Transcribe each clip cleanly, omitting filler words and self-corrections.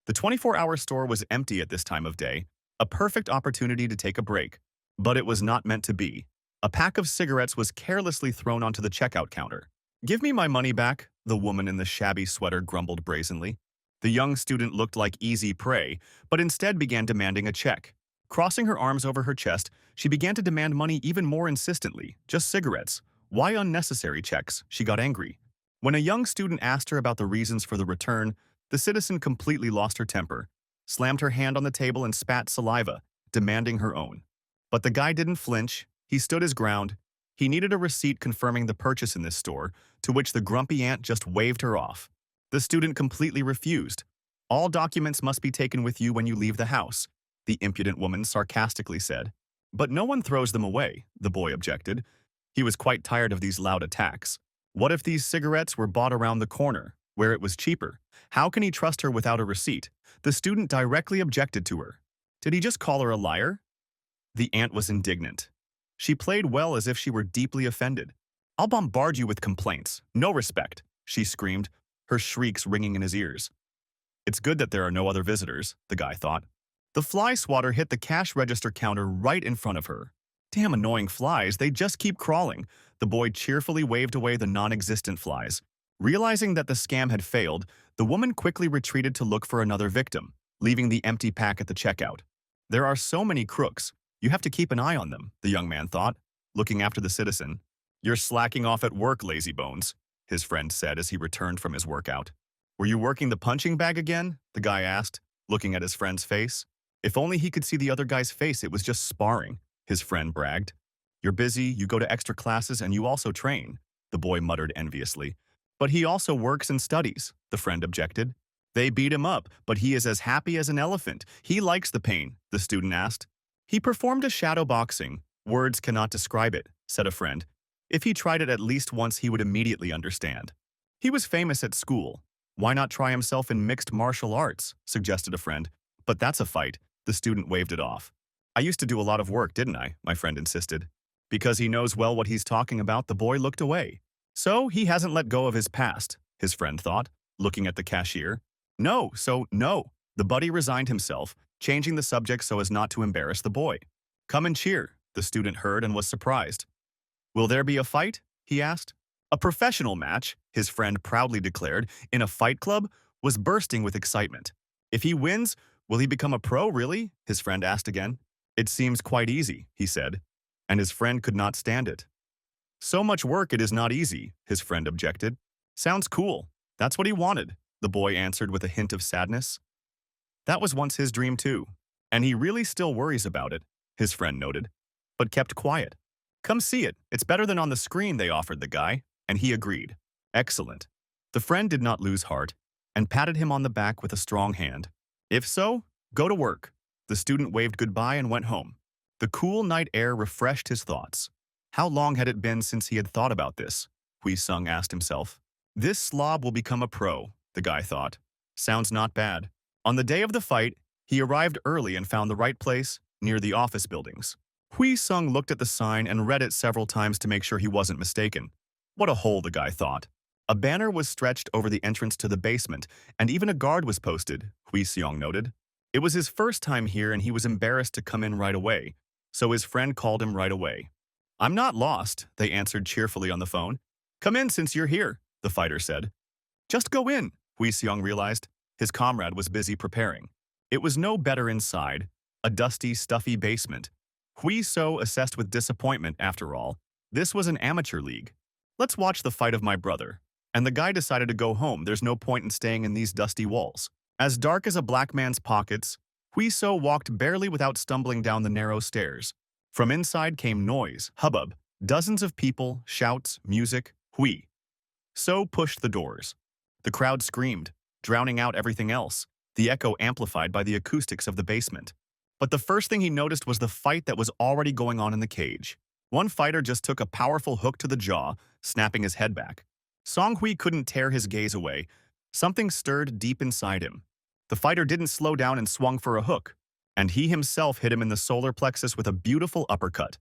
The 24-hour store was empty at this time of day, a perfect opportunity to take a break. But it was not meant to be. A pack of cigarettes was carelessly thrown onto the checkout counter. "Give me my money back," the woman in the shabby sweater grumbled brazenly. The young student looked like easy prey, but instead began demanding a check. Crossing her arms over her chest, she began to demand money even more insistently. Just cigarettes. Why unnecessary checks? She got angry. When a young student asked her about the reasons for the return, the citizen completely lost her temper, slammed her hand on the table and spat saliva, demanding her own. But the guy didn't flinch. He stood his ground. He needed a receipt confirming the purchase in this store, to which the grumpy aunt just waved her off. The student completely refused. "All documents must be taken with you when you leave the house," the impudent woman sarcastically said. "But no one throws them away," the boy objected. He was quite tired of these loud attacks. What if these cigarettes were bought around the corner, where it was cheaper? How can he trust her without a receipt? The student directly objected to her. Did he just call her a liar? The aunt was indignant. She played well as if she were deeply offended. "I'll bombard you with complaints. No respect," she screamed, her shrieks ringing in his ears. It's good that there are no other visitors, the guy thought. The fly swatter hit the cash register counter right in front of her. "Damn annoying flies, they just keep crawling." The boy cheerfully waved away the non-existent flies. Realizing that the scam had failed, the woman quickly retreated to look for another victim, leaving the empty pack at the checkout. "There are so many crooks. You have to keep an eye on them," the young man thought, looking after the citizen. "You're slacking off at work, lazy bones," his friend said as he returned from his workout. "Were you working the punching bag again?" the guy asked, looking at his friend's face. If only he could see the other guy's face, it was just sparring, his friend bragged. "You're busy, you go to extra classes, and you also train," the boy muttered enviously. "But he also works and studies," the friend objected. "They beat him up, but he is as happy as an elephant. He likes the pain," the student asked. "He performed a shadow boxing. Words cannot describe it," said a friend. "If he tried it at least once, he would immediately understand. He was famous at school. Why not try himself in mixed martial arts?" suggested a friend. "But that's a fight." The student waved it off. "I used to do a lot of work, didn't I?" my friend insisted. Because he knows well what he's talking about, the boy looked away. "So he hasn't let go of his past," his friend thought, looking at the cashier. No, the buddy resigned himself, changing the subject so as not to embarrass the boy. "Come and cheer," the student heard and was surprised. "Will there be a fight?" he asked. A professional match, his friend proudly declared, in a fight club, was bursting with excitement. "If he wins, will he become a pro, really?" his friend asked again. "It seems quite easy," he said, and his friend could not stand it. "So much work, it is not easy," his friend objected. "Sounds cool. That's what he wanted," the boy answered with a hint of sadness. "That was once his dream too, and he really still worries about it," his friend noted, but kept quiet. "Come see it. It's better than on the screen," they offered the guy, and he agreed. "Excellent." The friend did not lose heart and patted him on the back with a strong hand. "If so, go to work." The student waved goodbye and went home. The cool night air refreshed his thoughts. How long had it been since he had thought about this? Hui Sung asked himself. "This slob will become a pro," the guy thought. Sounds not bad. On the day of the fight, he arrived early and found the right place, near the office buildings. Hui Sung looked at the sign and read it several times to make sure he wasn't mistaken. What a hole, the guy thought. A banner was stretched over the entrance to the basement, and even a guard was posted, Hui Seong noted. It was his first time here and he was embarrassed to come in right away, so his friend called him right away. "I'm not lost," they answered cheerfully on the phone. "Come in since you're here," the fighter said. "Just go in," Hui Seong realized. His comrade was busy preparing. It was no better inside, a dusty, stuffy basement. Hui So assessed with disappointment, after all. This was an amateur league. "Let's watch the fight of my brother." And the guy decided to go home. There's no point in staying in these dusty walls. As dark as a black man's pockets, Hui So walked barely without stumbling down the narrow stairs. From inside came noise, hubbub, dozens of people, shouts, music. Hui So pushed the doors. The crowd screamed, drowning out everything else, the echo amplified by the acoustics of the basement. But the first thing he noticed was the fight that was already going on in the cage. One fighter just took a powerful hook to the jaw, snapping his head back. Song Hui couldn't tear his gaze away. Something stirred deep inside him. The fighter didn't slow down and swung for a hook, and he himself hit him in the solar plexus with a beautiful uppercut,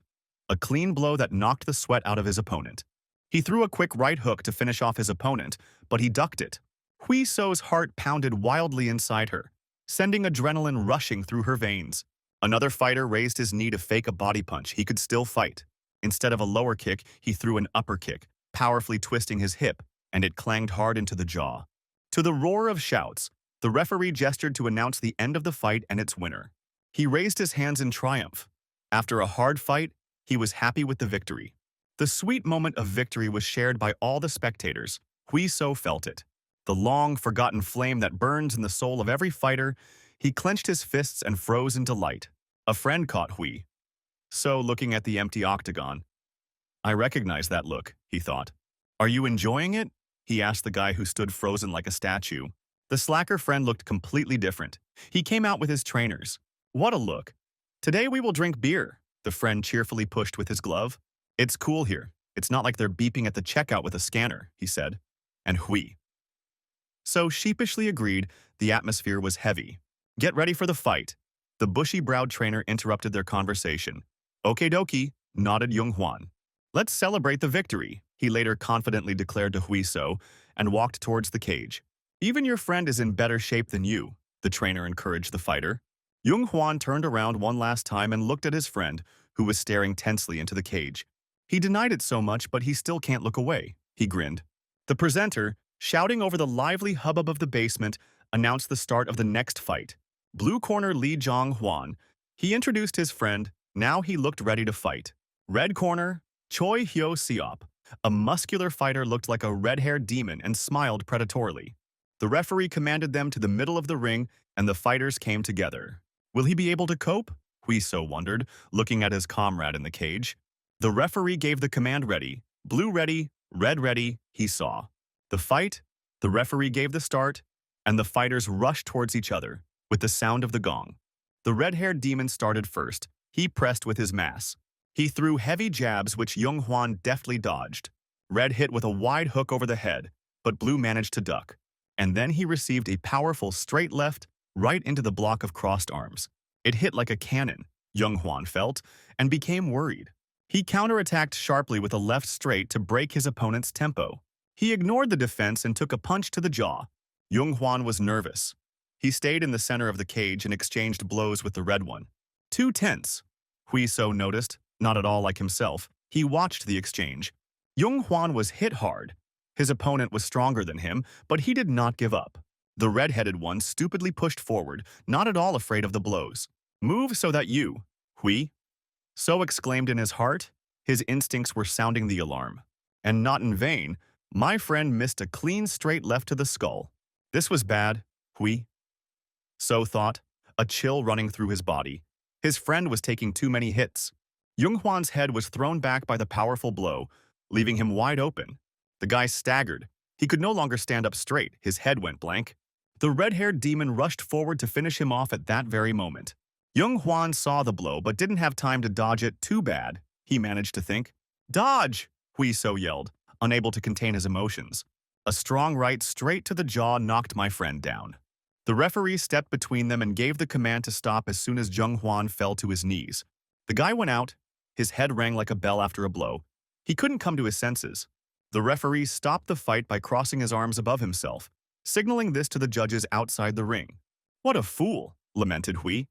a clean blow that knocked the sweat out of his opponent. He threw a quick right hook to finish off his opponent, but he ducked it. Hui So's heart pounded wildly inside her. sending adrenaline rushing through her veins. Another fighter raised his knee to fake a body punch. He could still fight. Instead of a lower kick, he threw an upper kick, powerfully twisting his hip, and it clanged hard into the jaw. To the roar of shouts, the referee gestured to announce the end of the fight and its winner. He raised his hands in triumph. After a hard fight, he was happy with the victory. The sweet moment of victory was shared by all the spectators. Hui So felt it. The long, forgotten flame that burns in the soul of every fighter. He clenched his fists and froze in delight. A friend caught Hui So looking at the empty octagon. I recognize that look, he thought. Are you enjoying it? He asked the guy who stood frozen like a statue. The slacker friend looked completely different. He came out with his trainers. What a look. Today we will drink beer, the friend cheerfully pushed with his glove. It's cool here. It's not like they're beeping at the checkout with a scanner, he said. And Hui So sheepishly agreed. The atmosphere was heavy. Get ready for the fight. The bushy-browed trainer interrupted their conversation. Okie dokie, nodded Jung Hwan. Let's celebrate the victory, he later confidently declared to Hui So and walked towards the cage. Even your friend is in better shape than you, the trainer encouraged the fighter. Jung Hwan turned around one last time and looked at his friend, who was staring tensely into the cage. He denied it so much, but he still can't look away, he grinned. The presenter, shouting over the lively hubbub of the basement, announced the start of the next fight. Blue corner Lee Jong Hwan. He introduced his friend. Now he looked ready to fight. Red corner, Choi Hyo Seop. A muscular fighter looked like a red-haired demon and smiled predatorily. The referee commanded them to the middle of the ring, and the fighters came together. Will he be able to cope? Hui So wondered, looking at his comrade in the cage. The referee gave the command ready, blue ready, red ready, he saw. The fight, the referee gave the start, and the fighters rushed towards each other, with the sound of the gong. The red-haired demon started first. He pressed with his mass. He threw heavy jabs which Jung Hwan deftly dodged. Red hit with a wide hook over the head, but Blue managed to duck. And then he received a powerful straight left right into the block of crossed arms. It hit like a cannon, Jung Hwan felt, and became worried. He counterattacked sharply with a left straight to break his opponent's tempo. He ignored the defense and took a punch to the jaw. Jung Hwan was nervous. He stayed in the center of the cage and exchanged blows with the red one. Too tense, Hui So noticed, not at all like himself. He watched the exchange. Jung Hwan was hit hard. His opponent was stronger than him, but he did not give up. The red-headed one stupidly pushed forward, not at all afraid of the blows. Move so that you, Hui So exclaimed in his heart. His instincts were sounding the alarm. And not in vain, my friend missed a clean straight left to the skull. This was bad, Hui So thought, a chill running through his body. His friend was taking too many hits. Jung Hwan's head was thrown back by the powerful blow, leaving him wide open. The guy staggered. He could no longer stand up straight. His head went blank. The red-haired demon rushed forward to finish him off at that very moment. Jung Hwan saw the blow but didn't have time to dodge it. Too bad, he managed to think. Dodge! Hui So yelled, unable to contain his emotions. A strong right straight to the jaw knocked my friend down. The referee stepped between them and gave the command to stop as soon as Jung Hwan fell to his knees. The guy went out. His head rang like a bell after a blow. He couldn't come to his senses. The referee stopped the fight by crossing his arms above himself, signaling this to the judges outside the ring. What a fool, lamented Hui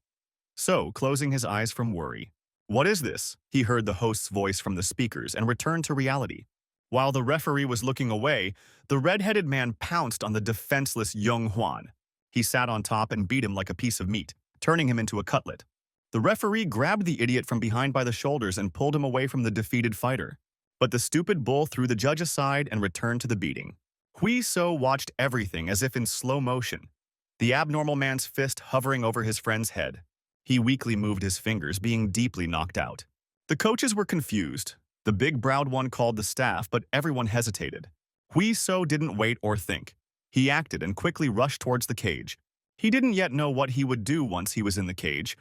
So, closing his eyes from worry. What is this? He heard the host's voice from the speakers and returned to reality. While the referee was looking away, the red-headed man pounced on the defenseless Jung Hwan. He sat on top and beat him like a piece of meat, turning him into a cutlet. The referee grabbed the idiot from behind by the shoulders and pulled him away from the defeated fighter. But the stupid bull threw the judge aside and returned to the beating. Hui So watched everything as if in slow motion, the abnormal man's fist hovering over his friend's head. He weakly moved his fingers, being deeply knocked out. The coaches were confused. The big-browed one called the staff, but everyone hesitated. Hui So didn't wait or think. He acted and quickly rushed towards the cage. He didn't yet know what he would do once he was in the cage,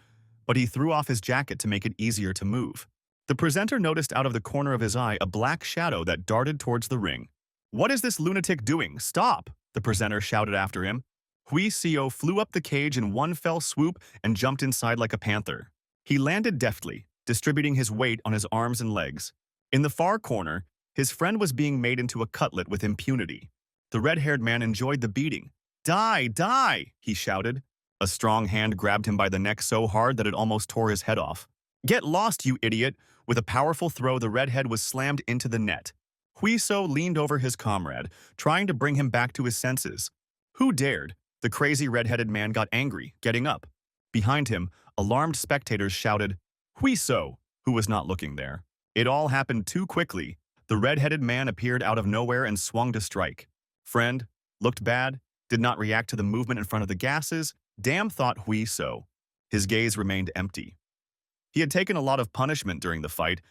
but he threw off his jacket to make it easier to move. The presenter noticed out of the corner of his eye a black shadow that darted towards the ring. What is this lunatic doing? Stop! The presenter shouted after him. Hui So flew up the cage in one fell swoop and jumped inside like a panther. He landed deftly, distributing his weight on his arms and legs. In the far corner, his friend was being made into a cutlet with impunity. The red-haired man enjoyed the beating. Die, die, he shouted. A strong hand grabbed him by the neck so hard that it almost tore his head off. "Get lost, you idiot!" With a powerful throw, the redhead was slammed into the net. Huiso leaned over his comrade, trying to bring him back to his senses. Who dared? The crazy red-headed man got angry, getting up. Behind him, alarmed spectators shouted, "Huiso!" who was not looking there. It all happened too quickly. The red-headed man appeared out of nowhere and swung to strike. Friend, looked bad, did not react to the movement in front of the gases. Damn, thought Huiso. His gaze remained empty. He had taken a lot of punishment during the fight,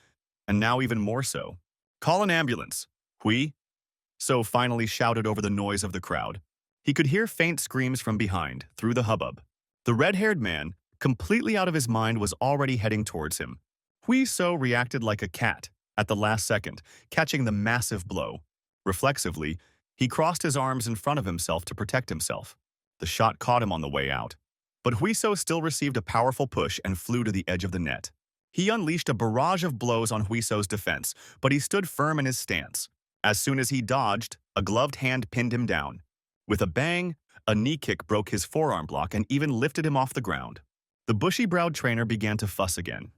and now even more so. "Call an ambulance, Hui!" So finally shouted over the noise of the crowd. He could hear faint screams from behind, through the hubbub. The red-haired man, completely out of his mind, was already heading towards him. Hui So reacted like a cat, at the last second, catching the massive blow. Reflexively, he crossed his arms in front of himself to protect himself. The shot caught him on the way out. But Huiso still received a powerful push and flew to the edge of the net. He unleashed a barrage of blows on Huiso's defense, but he stood firm in his stance. As soon as he dodged, a gloved hand pinned him down. With a bang, a knee kick broke his forearm block and even lifted him off the ground. The bushy-browed trainer began to fuss again.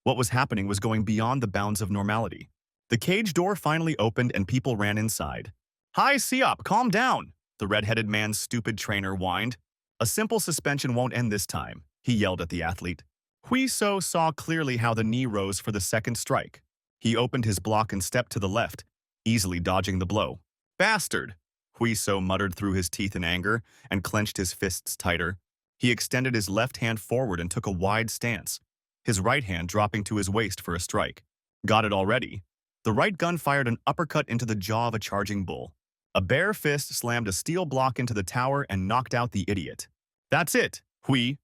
What was happening was going beyond the bounds of normality. The cage door finally opened and people ran inside. "Hi, Siop, calm down!" the red-headed man's stupid trainer whined. "A simple suspension won't end this time," he yelled at the athlete. Huiso saw clearly how the knee rose for the second strike. He opened his block and stepped to the left, easily dodging the blow. "Bastard!" Huiso muttered through his teeth in anger and clenched his fists tighter. He extended his left hand forward and took a wide stance, his right hand dropping to his waist for a strike. Got it already. The right gun fired an uppercut into the jaw of a charging bull. A bare fist slammed a steel block into the tower and knocked out the idiot. "That's it, Hui!"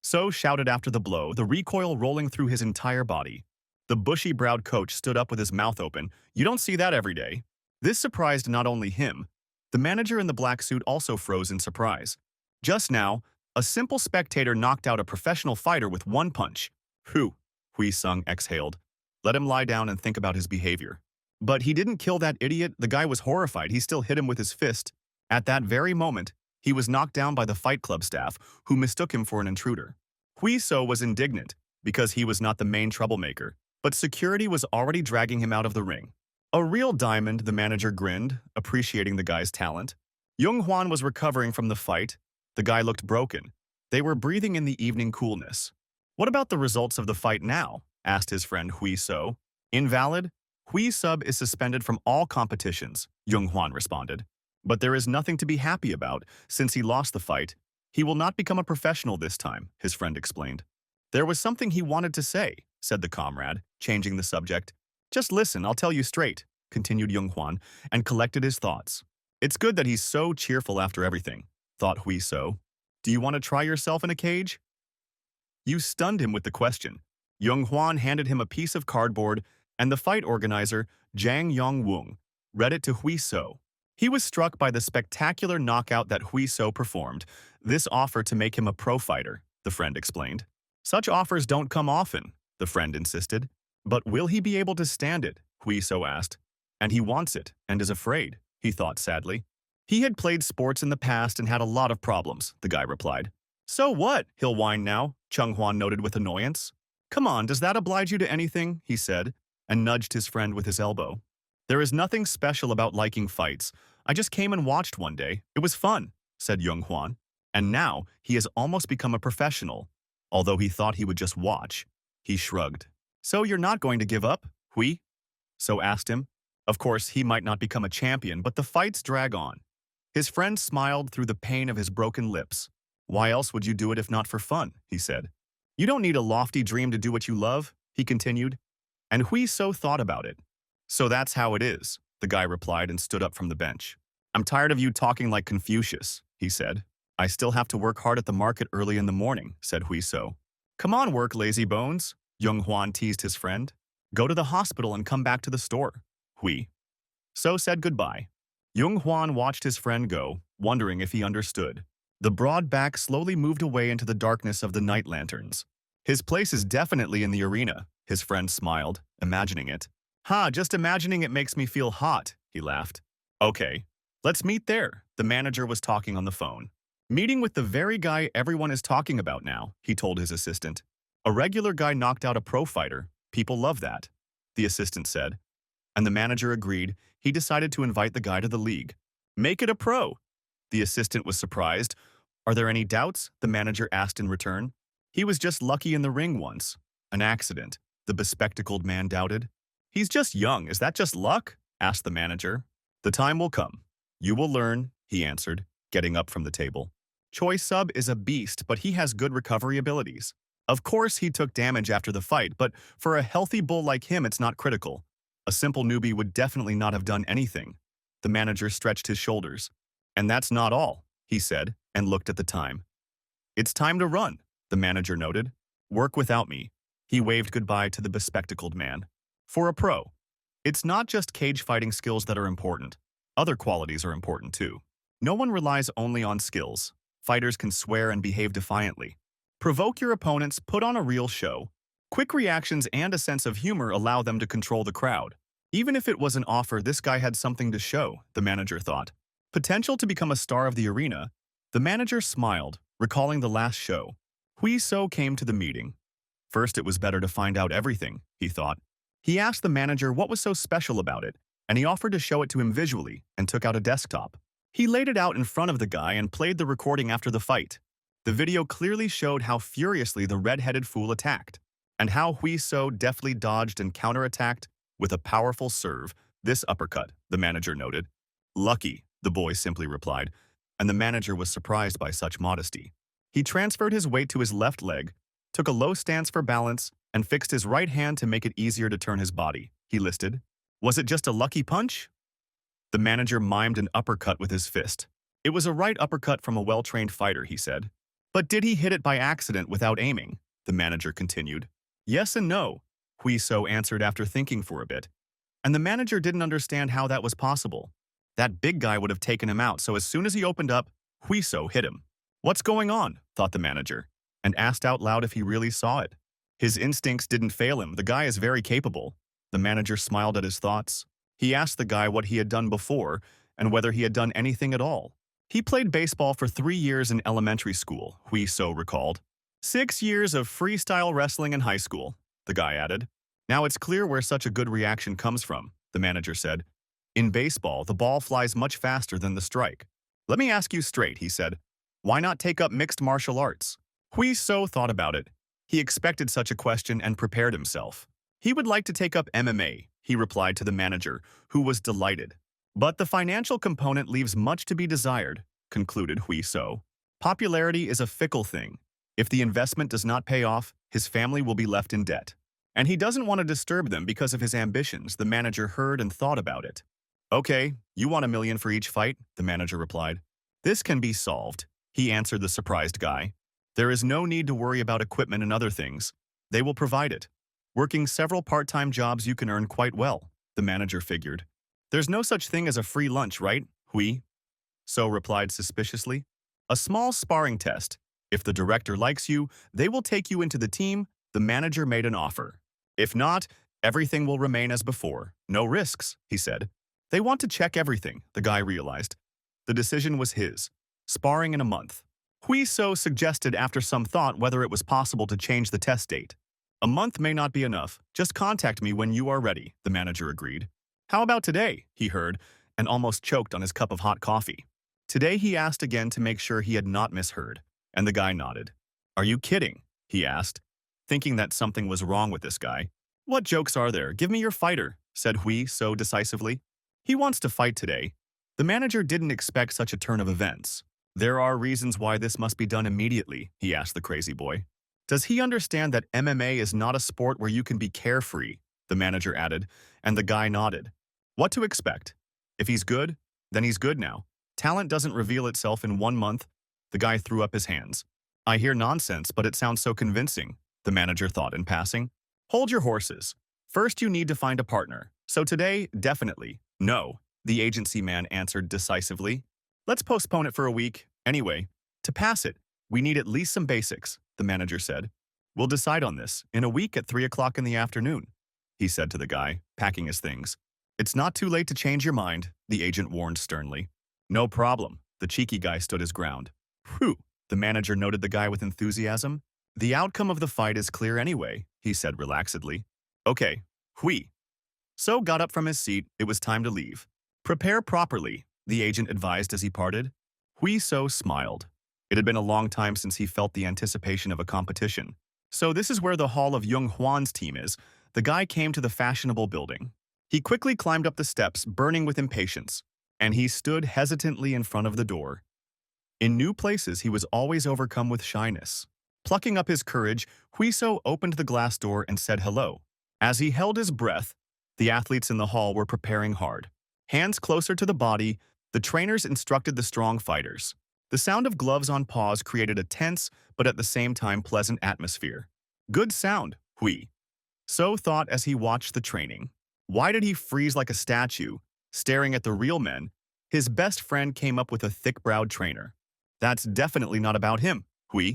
So shouted after the blow, the recoil rolling through his entire body. The bushy-browed coach stood up with his mouth open. "You don't see that every day." This surprised not only him. The manager in the black suit also froze in surprise. Just now, a simple spectator knocked out a professional fighter with one punch. "Phew," Hui Sung exhaled. "Let him lie down and think about his behavior." But he didn't kill that idiot. The guy was horrified. He still hit him with his fist. At that very moment, he was knocked down by the Fight Club staff, who mistook him for an intruder. Hui So was indignant, because he was not the main troublemaker, but security was already dragging him out of the ring. "A real diamond," the manager grinned, appreciating the guy's talent. Jung Hwan was recovering from the fight. The guy looked broken. They were breathing in the evening coolness. "What about the results of the fight now?" asked his friend Hui So. "Invalid? Hui Sub is suspended from all competitions," Jung Hwan responded. "But there is nothing to be happy about, since he lost the fight. He will not become a professional this time," his friend explained. "There was something he wanted to say," said the comrade, changing the subject. "Just listen, I'll tell you straight," continued Jung Hwan, and collected his thoughts. "It's good that he's so cheerful after everything," thought Hui So. "Do you want to try yourself in a cage?" You stunned him with the question. Jung Hwan handed him a piece of cardboard, and the fight organizer, Jang Yong-woong, read it to Hui So. He was struck by the spectacular knockout that Hui So performed. "This offer to make him a pro fighter," the friend explained. "Such offers don't come often," the friend insisted. "But will he be able to stand it?" Hui So asked. "And he wants it, and is afraid," he thought sadly. "He had played sports in the past and had a lot of problems," the guy replied. "So what? He'll whine now," Chung Hwan noted with annoyance. "Come on, does that oblige you to anything?" he said, and nudged his friend with his elbow. "There is nothing special about liking fights. I just came and watched one day. It was fun," said Jung Hwan. And now he has almost become a professional. Although he thought he would just watch, he shrugged. "So you're not going to give up, Hui?" So asked him. Of course, he might not become a champion, but the fights drag on. His friend smiled through the pain of his broken lips. "Why else would you do it if not for fun?" he said. "You don't need a lofty dream to do what you love," he continued. And Hui So thought about it. "So that's how it is," the guy replied and stood up from the bench. "I'm tired of you talking like Confucius," he said. "I still have to work hard at the market early in the morning," said Hui So. "Come on, work, lazy bones," Jung Hwan teased his friend. "Go to the hospital and come back to the store." Hui So said goodbye. Jung Hwan watched his friend go, wondering if he understood. The broad back slowly moved away into the darkness of the night lanterns. "His place is definitely in the arena," his friend smiled, imagining it. "Ha, just imagining it makes me feel hot," he laughed. "Okay, let's meet there," the manager was talking on the phone. Meeting with the very guy everyone is talking about now, he told his assistant. A regular guy knocked out a pro fighter. People love that, the assistant said. And the manager agreed. He decided to invite the guy to the league. Make it a pro. The assistant was surprised. Are there any doubts? The manager asked in return. He was just lucky in the ring once. An accident, the bespectacled man doubted. He's just young. Is that just luck? Asked the manager. The time will come. You will learn, he answered, getting up from the table. Choi Sub is a beast, but he has good recovery abilities. Of course, he took damage after the fight, but for a healthy bull like him, it's not critical. A simple newbie would definitely not have done anything. The manager stretched his shoulders. And that's not all, he said, and looked at the time. It's time to run, the manager noted. Work without me. He waved goodbye to the bespectacled man. For a pro, it's not just cage fighting skills that are important. Other qualities are important too. No one relies only on skills. Fighters can swear and behave defiantly. Provoke your opponents, put on a real show. Quick reactions and a sense of humor allow them to control the crowd. Even if it was an offer, this guy had something to show, the manager thought. Potential to become a star of the arena. The manager smiled, recalling the last show. Hui So came to the meeting. First, it was better to find out everything, he thought. He asked the manager what was so special about it, and he offered to show it to him visually and took out a desktop. He laid it out in front of the guy and played the recording after the fight. The video clearly showed how furiously the red-headed fool attacked, and how Hui So deftly dodged and counterattacked with a powerful serve, this uppercut, the manager noted. Lucky, the boy simply replied, and the manager was surprised by such modesty. He transferred his weight to his left leg, took a low stance for balance, and fixed his right hand to make it easier to turn his body, he listed. Was it just a lucky punch? The manager mimed an uppercut with his fist. It was a right uppercut from a well-trained fighter, he said. But did he hit it by accident without aiming? The manager continued. Yes and no, Hui So answered after thinking for a bit. And the manager didn't understand how that was possible. That big guy would have taken him out, so as soon as he opened up, Hui So hit him. What's going on? Thought the manager, and asked out loud if he really saw it. His instincts didn't fail him. The guy is very capable. The manager smiled at his thoughts. He asked the guy what he had done before and whether he had done anything at all. He played baseball for 3 years in elementary school, Hui So recalled. 6 years of freestyle wrestling in high school, the guy added. Now it's clear where such a good reaction comes from, the manager said. In baseball, the ball flies much faster than the strike. Let me ask you straight, he said. Why not take up mixed martial arts? Hui So thought about it. He expected such a question and prepared himself. He would like to take up MMA, he replied to the manager, who was delighted. But the financial component leaves much to be desired, concluded Hui So. Popularity is a fickle thing. If the investment does not pay off, his family will be left in debt. And he doesn't want to disturb them because of his ambitions, the manager heard and thought about it. Okay, you want $1 million for each fight, the manager replied. This can be solved, he answered the surprised guy. There is no need to worry about equipment and other things. They will provide it. Working several part-time jobs you can earn quite well, the manager figured. There's no such thing as a free lunch, right, Hui? So replied suspiciously. A small sparring test. If the director likes you, they will take you into the team. The manager made an offer. If not, everything will remain as before. No risks, he said. They want to check everything, the guy realized. The decision was his. Sparring in a month. Hui So suggested after some thought whether it was possible to change the test date. A month may not be enough. Just contact me when you are ready, the manager agreed. How about today, he heard, and almost choked on his cup of hot coffee. Today he asked again to make sure he had not misheard, and the guy nodded. Are you kidding? He asked, thinking that something was wrong with this guy. What jokes are there? Give me your fighter, said Hui So decisively. He wants to fight today. The manager didn't expect such a turn of events. There are reasons why this must be done immediately, he asked the crazy boy. Does he understand that MMA is not a sport where you can be carefree? The manager added, and the guy nodded. What to expect? If he's good, then he's good now. Talent doesn't reveal itself in 1 month. The guy threw up his hands. I hear nonsense, but it sounds so convincing, the manager thought in passing. Hold your horses. First you need to find a partner. So today, definitely. No, the agency man answered decisively. Let's postpone it for a week. Anyway, to pass it, we need at least some basics, the manager said. We'll decide on this in a week at 3 o'clock in the afternoon, he said to the guy, packing his things. It's not too late to change your mind, the agent warned sternly. No problem, the cheeky guy stood his ground. Whew, the manager noted the guy with enthusiasm. The outcome of the fight is clear anyway, he said relaxedly. Okay, hui. So got up from his seat, it was time to leave. Prepare properly, the agent advised as he parted. Hui So smiled. It had been a long time since he felt the anticipation of a competition. So this is where the hall of Young Hwan's team is. The guy came to the fashionable building. He quickly climbed up the steps, burning with impatience, and he stood hesitantly in front of the door. In new places, he was always overcome with shyness. Plucking up his courage, Huiso opened the glass door and said hello. As he held his breath, the athletes in the hall were preparing hard. Hands closer to the body, the trainers instructed the strong fighters. The sound of gloves on paws created a tense, but at the same time pleasant atmosphere. Good sound, Hui. So thought as he watched the training. Why did he freeze like a statue, staring at the real men? His best friend came up with a thick-browed trainer. That's definitely not about him, Hui.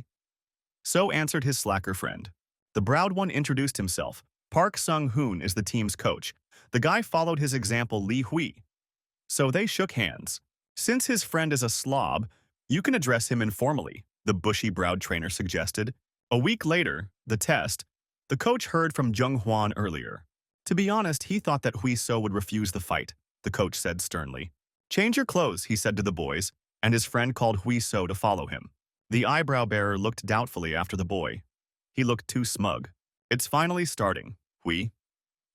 So answered his slacker friend. The browed one introduced himself. Park Sung-hoon is the team's coach. The guy followed his example, Lee Hui. So they shook hands. Since his friend is a slob, you can address him informally, the bushy-browed trainer suggested. A week later, the test, the coach heard from Jung Hwan earlier. To be honest, he thought that Hui So would refuse the fight, the coach said sternly. Change your clothes, he said to the boys, and his friend called Hui So to follow him. The eyebrow-bearer looked doubtfully after the boy. He looked too smug. It's finally starting, Hui.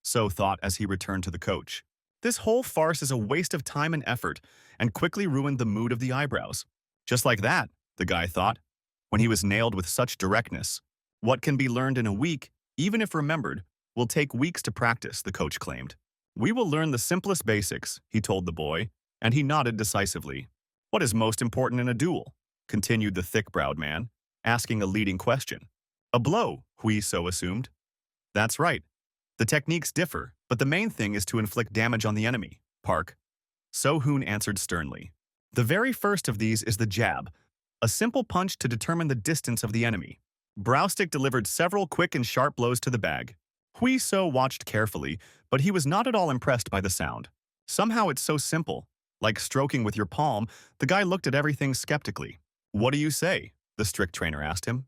So thought as he returned to the coach. This whole farce is a waste of time and effort, and quickly ruined the mood of the eyebrows. Just like that, the guy thought, when he was nailed with such directness. What can be learned in a week, even if remembered, will take weeks to practice, the coach claimed. We will learn the simplest basics, he told the boy, and he nodded decisively. What is most important in a duel? Continued the thick-browed man, asking a leading question. A blow, Hui So assumed. That's right. The techniques differ, but the main thing is to inflict damage on the enemy, Park. So-hoon answered sternly. The very first of these is the jab, a simple punch to determine the distance of the enemy. Browstick delivered several quick and sharp blows to the bag. Hui So watched carefully, but he was not at all impressed by the sound. Somehow it's so simple. Like stroking with your palm, the guy looked at everything skeptically. What do you say? The strict trainer asked him.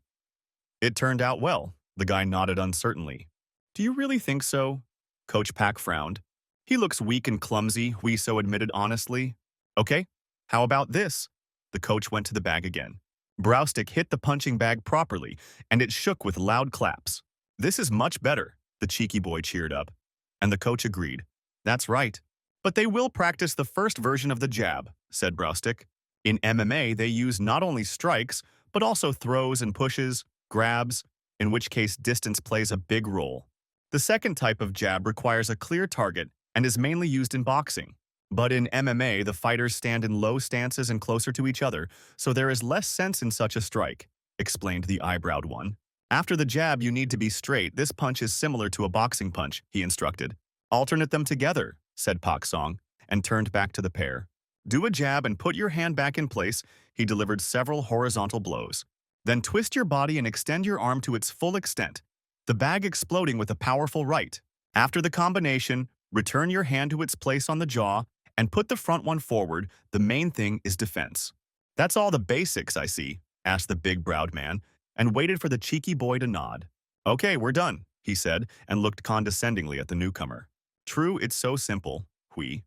It turned out well, the guy nodded uncertainly. Do you really think so? Coach Pak frowned. He looks weak and clumsy, Hui So admitted honestly. Okay, how about this? The coach went to the bag again. Browstick hit the punching bag properly, and it shook with loud claps. This is much better, the cheeky boy cheered up. And the coach agreed. That's right. But they will practice the first version of the jab, said Browstick. In MMA, they use not only strikes, but also throws and pushes, grabs, in which case distance plays a big role. The second type of jab requires a clear target and is mainly used in boxing. But in MMA, the fighters stand in low stances and closer to each other, so there is less sense in such a strike, explained the eyebrowed one. After the jab, you need to be straight. This punch is similar to a boxing punch, he instructed. Alternate them together, said Pak Song, and turned back to the pair. Do a jab and put your hand back in place. He delivered several horizontal blows. Then twist your body and extend your arm to its full extent, the bag exploding with a powerful right. After the combination, return your hand to its place on the jaw and put the front one forward. The main thing is defense. That's all the basics, I see, asked the big-browed man, and waited for the cheeky boy to nod. Okay, we're done, he said, and looked condescendingly at the newcomer. True, it's so simple, Hui.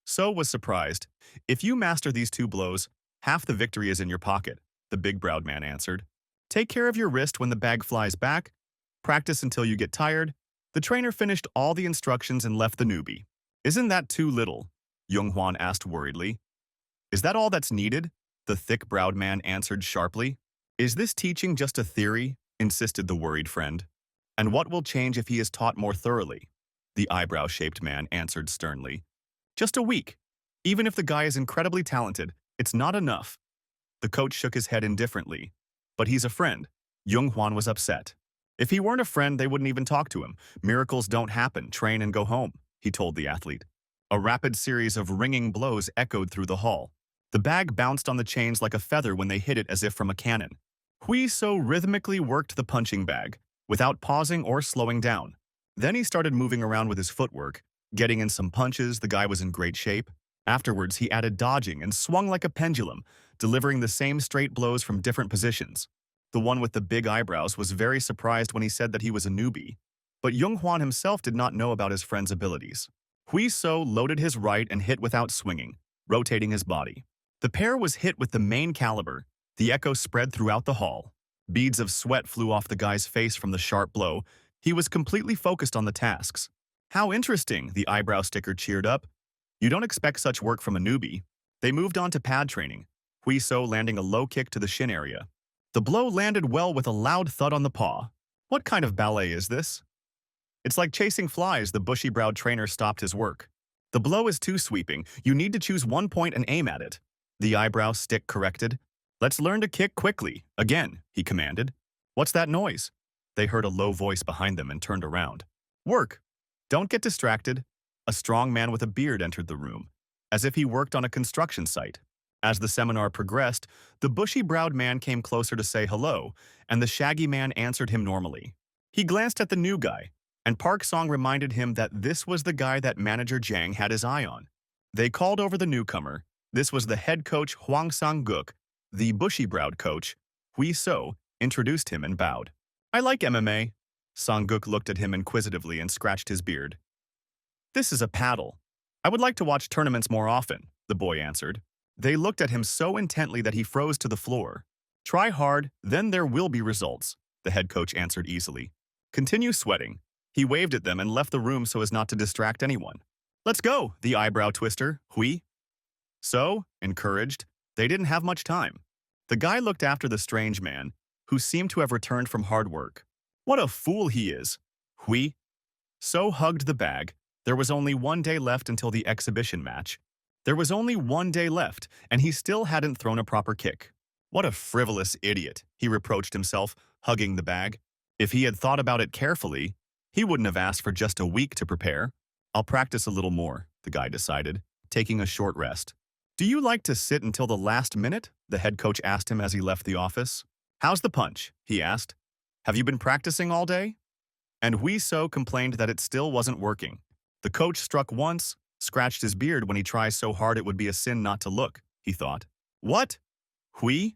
So was surprised. If you master these two blows, half the victory is in your pocket, the big-browed man answered. Take care of your wrist when the bag flies back. Practice until you get tired. The trainer finished all the instructions and left the newbie. Isn't that too little? Jung Hwan asked worriedly. Is that all that's needed? The thick-browed man answered sharply. Is this teaching just a theory? Insisted the worried friend. And what will change if he is taught more thoroughly? The eyebrow-shaped man answered sternly. Just a week. Even if the guy is incredibly talented, it's not enough. The coach shook his head indifferently. But he's a friend. Jung Hwan was upset. If he weren't a friend, they wouldn't even talk to him. Miracles don't happen. Train and go home, he told the athlete. A rapid series of ringing blows echoed through the hall. The bag bounced on the chains like a feather when they hit it as if from a cannon. Hui So rhythmically worked the punching bag, without pausing or slowing down. Then he started moving around with his footwork, getting in some punches. The guy was in great shape. Afterwards, he added dodging and swung like a pendulum, delivering the same straight blows from different positions. The one with the big eyebrows was very surprised when he said that he was a newbie. But Jung Hwan himself did not know about his friend's abilities. Hui So loaded his right and hit without swinging, rotating his body. The pair was hit with the main caliber. The echo spread throughout the hall. Beads of sweat flew off the guy's face from the sharp blow. He was completely focused on the tasks. How interesting, the eyebrow sticker cheered up. You don't expect such work from a newbie. They moved on to pad training, Hui So landing a low kick to the shin area. The blow landed well with a loud thud on the paw. What kind of ballet is this? It's like chasing flies, the bushy-browed trainer stopped his work. The blow is too sweeping. You need to choose one point and aim at it. The eyebrow stick corrected. Let's learn to kick quickly. Again, he commanded. What's that noise? They heard a low voice behind them and turned around. Work. Don't get distracted. A strong man with a beard entered the room, as if he worked on a construction site. As the seminar progressed, the bushy-browed man came closer to say hello, and the shaggy man answered him normally. He glanced at the new guy, and Park Song reminded him that this was the guy that manager Jang had his eye on. They called over the newcomer. This was the head coach Hwang Sang-guk. The bushy-browed coach, Hui So, introduced him and bowed. I like MMA. Sang-guk looked at him inquisitively and scratched his beard. This is a paddle. I would like to watch tournaments more often, the boy answered. They looked at him so intently that he froze to the floor. Try hard, then there will be results, the head coach answered easily. Continue sweating. He waved at them and left the room so as not to distract anyone. Let's go, the eyebrow twister, Hui. So, encouraged, they didn't have much time. The guy looked after the strange man, who seemed to have returned from hard work. What a fool he is, Hui. So hugged the bag. There was only 1 day left until the exhibition match. There was only 1 day left, and he still hadn't thrown a proper kick. What a frivolous idiot, he reproached himself, hugging the bag. If he had thought about it carefully, he wouldn't have asked for just a week to prepare. I'll practice a little more, the guy decided, taking a short rest. Do you like to sit until the last minute? The head coach asked him as he left the office. How's the punch? He asked. Have you been practicing all day? And Hui So complained that it still wasn't working. The coach struck once, scratched his beard when he tries so hard it would be a sin not to look, he thought. What? Hui?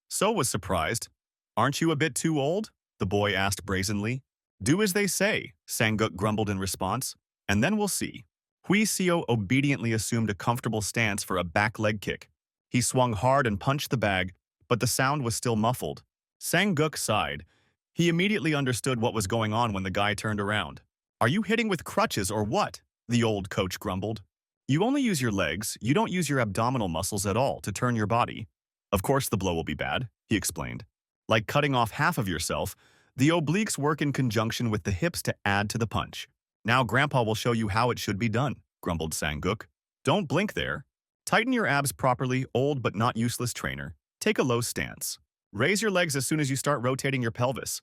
So was surprised. Aren't you a bit too old? The boy asked brazenly. Do as they say, Sang-guk grumbled in response, and then we'll see. Hui So obediently assumed a comfortable stance for a back leg kick. He swung hard and punched the bag, but the sound was still muffled. Sang-guk sighed. He immediately understood what was going on when the guy turned around. Are you hitting with crutches or what? The old coach grumbled. You only use your legs, you don't use your abdominal muscles at all to turn your body. Of course the blow will be bad, he explained. Like cutting off half of yourself, the obliques work in conjunction with the hips to add to the punch. Now Grandpa will show you how it should be done, grumbled Sang-guk. Don't blink there. Tighten your abs properly, old but not useless trainer. Take a low stance. Raise your legs as soon as you start rotating your pelvis.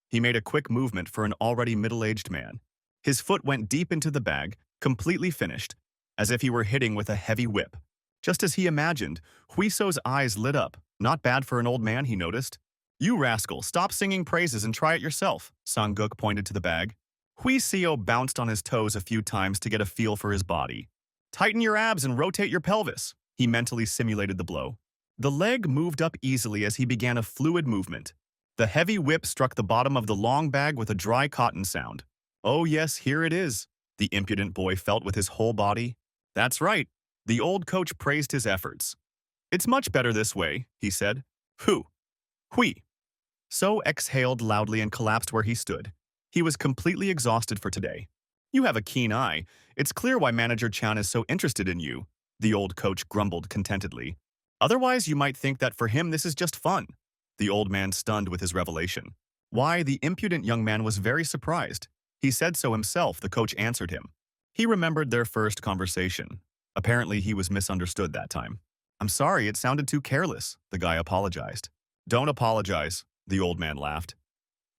He made a quick movement for an already middle-aged man. His foot went deep into the bag, completely finished, as if he were hitting with a heavy whip. Just as he imagined, Hui So's eyes lit up. Not bad for an old man, he noticed. You rascal, stop singing praises and try it yourself, Sang-guk pointed to the bag. Hui So bounced on his toes a few times to get a feel for his body. Tighten your abs and rotate your pelvis. He mentally simulated the blow. The leg moved up easily as he began a fluid movement. The heavy whip struck the bottom of the long bag with a dry cotton sound. Oh yes, here it is, the impudent boy felt with his whole body. That's right, the old coach praised his efforts. It's much better this way, he said. Hui. So exhaled loudly and collapsed where he stood. He was completely exhausted for today. You have a keen eye. It's clear why Manager Chan is so interested in you, the old coach grumbled contentedly. Otherwise, you might think that for him this is just fun. The old man stunned with his revelation. Why, the impudent young man was very surprised. He said so himself, the coach answered him. He remembered their first conversation. Apparently, he was misunderstood that time. I'm sorry, it sounded too careless, the guy apologized. Don't apologize, the old man laughed.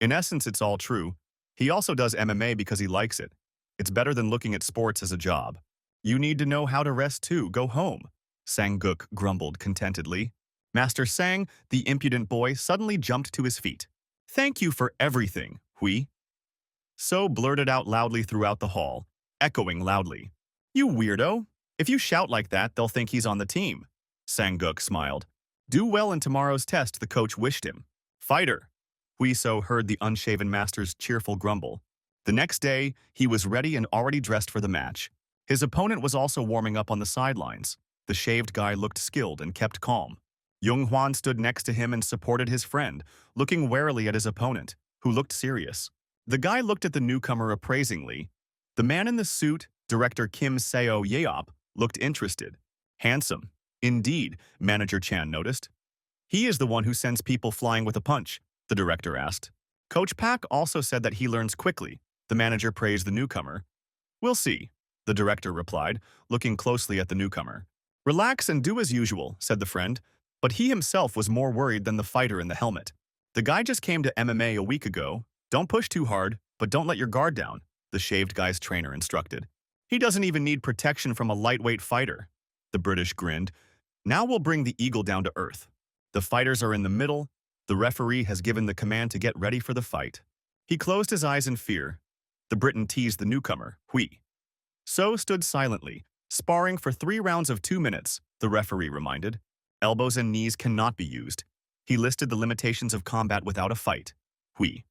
In essence, it's all true. He also does MMA because he likes it. It's better than looking at sports as a job. You need to know how to rest too, go home, Sang-guk grumbled contentedly. Master Sang, the impudent boy, suddenly jumped to his feet. Thank you for everything, Hui. So blurted out loudly throughout the hall, echoing loudly. You weirdo! If you shout like that, they'll think he's on the team. Sang-guk smiled. Do well in tomorrow's test, the coach wished him. Fighter. Huiso heard the unshaven master's cheerful grumble. The next day, he was ready and already dressed for the match. His opponent was also warming up on the sidelines. The shaved guy looked skilled and kept calm. Jung-hwan stood next to him and supported his friend, looking warily at his opponent, who looked serious. The guy looked at the newcomer appraisingly. The man in the suit, director Kim Seo-yeop, looked interested. Handsome. Indeed, Manager Chan noticed. He is the one who sends people flying with a punch, the director asked. Coach Pak also said that he learns quickly. The manager praised the newcomer. We'll see, the director replied, looking closely at the newcomer. Relax and do as usual, said the friend, but he himself was more worried than the fighter in the helmet. The guy just came to MMA a week ago. Don't push too hard, but don't let your guard down, the shaved guy's trainer instructed. He doesn't even need protection from a lightweight fighter. The British grinned. Now we'll bring the eagle down to earth. The fighters are in the middle. The referee has given the command to get ready for the fight. He closed his eyes in fear. The Briton teased the newcomer, Hui. So stood silently, sparring for 3 rounds of 2 minutes, the referee reminded. Elbows and knees cannot be used. He listed the limitations of combat without a fight. Hui.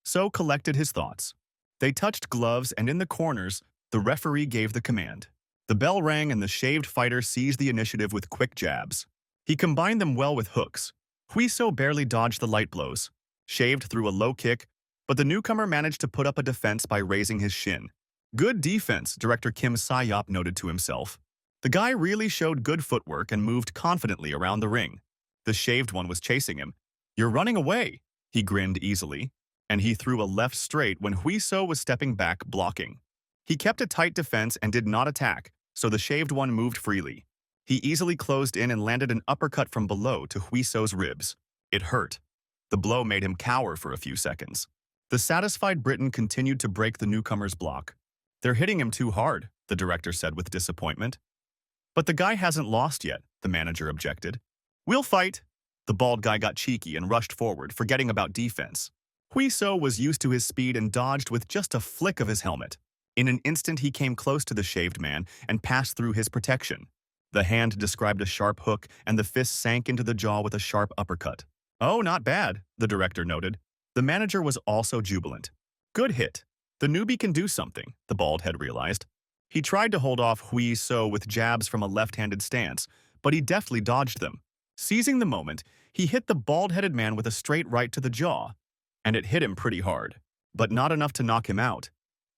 So collected his thoughts. They touched gloves, and in the corners, the referee gave the command. The bell rang and the shaved fighter seized the initiative with quick jabs. He combined them well with hooks. Huiso barely dodged the light blows. Shaved threw a low kick, but the newcomer managed to put up a defense by raising his shin. Good defense, Director Kim Sayop noted to himself. The guy really showed good footwork and moved confidently around the ring. The shaved one was chasing him. You're running away, he grinned easily, and he threw a left straight when Huiso was stepping back, blocking. He kept a tight defense and did not attack, so the shaved one moved freely. He easily closed in and landed an uppercut from below to Huiso's ribs. It hurt. The blow made him cower for a few seconds. The satisfied Briton continued to break the newcomer's block. They're hitting him too hard, the director said with disappointment. But the guy hasn't lost yet, the manager objected. We'll fight. The bald guy got cheeky and rushed forward, forgetting about defense. Huiso was used to his speed and dodged with just a flick of his helmet. In an instant, he came close to the shaved man and passed through his protection. The hand described a sharp hook, and the fist sank into the jaw with a sharp uppercut. Oh, not bad, the director noted. The manager was also jubilant. Good hit. The newbie can do something, the bald head realized. He tried to hold off Huiso with jabs from a left-handed stance, but he deftly dodged them. Seizing the moment, he hit the bald-headed man with a straight right to the jaw, and it hit him pretty hard, but not enough to knock him out.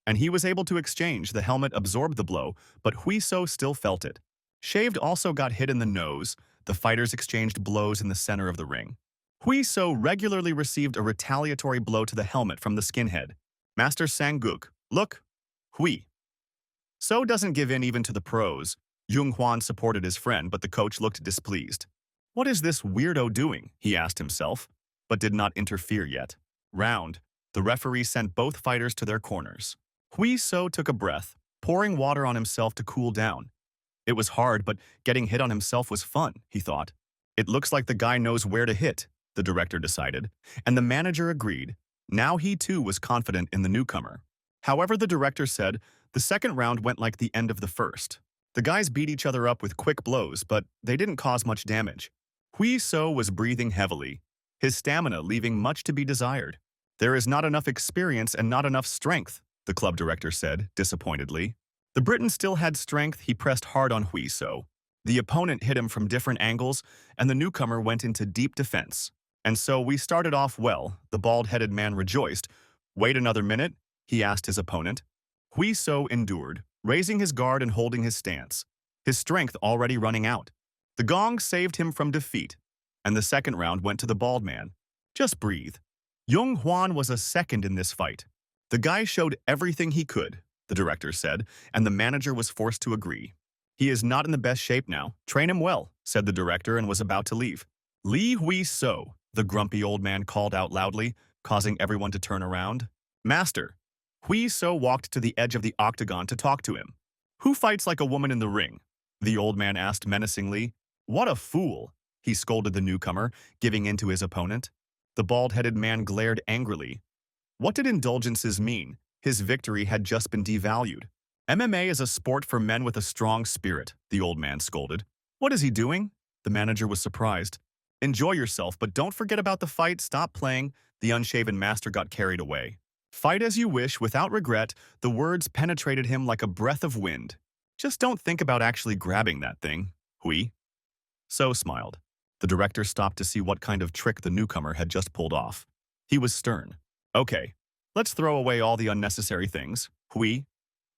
And he was able to exchange. The helmet absorbed the blow, but Huiso still felt it. Shaved also got hit in the nose. The fighters exchanged blows in the center of the ring. Huiso regularly received a retaliatory blow to the helmet from the skinhead. Master Sang-guk, look, Hui. So doesn't give in even to the pros. Jung-hwan supported his friend, but the coach looked displeased. What is this weirdo doing? He asked himself, but did not interfere yet. Round. The referee sent both fighters to their corners. Huiso took a breath, pouring water on himself to cool down. It was hard, but getting hit on himself was fun, he thought. It looks like the guy knows where to hit, the director decided, and the manager agreed. Now he too was confident in the newcomer. However, the director said, the second round went like the end of the first. The guys beat each other up with quick blows, but they didn't cause much damage. Huiso was breathing heavily, his stamina leaving much to be desired. There is not enough experience and not enough strength, the club director said, disappointedly. The Briton still had strength. He pressed hard on Huiso. The opponent hit him from different angles, and the newcomer went into deep defense. And so we started off well, the bald-headed man rejoiced. Wait another minute, he asked his opponent. Huiso endured, raising his guard and holding his stance, his strength already running out. The gong saved him from defeat, and the second round went to the bald man. Just breathe. Jung-hwan was a second in this fight. The guy showed everything he could, the director said, and the manager was forced to agree. He is not in the best shape now. Train him well, said the director and was about to leave. Li Huiso, the grumpy old man called out loudly, causing everyone to turn around. Master. Huiso walked to the edge of the octagon to talk to him. Who fights like a woman in the ring? The old man asked menacingly. What a fool, he scolded the newcomer, giving in to his opponent. The bald-headed man glared angrily. What did indulgences mean? His victory had just been devalued. MMA is a sport for men with a strong spirit, the old man scolded. What is he doing? The manager was surprised. Enjoy yourself, but don't forget about the fight. Stop playing. The unshaven master got carried away. Fight as you wish, without regret. The words penetrated him like a breath of wind. Just don't think about actually grabbing that thing. Hui. So smiled. The director stopped to see what kind of trick the newcomer had just pulled off. He was stern. Okay, let's throw away all the unnecessary things. Hui.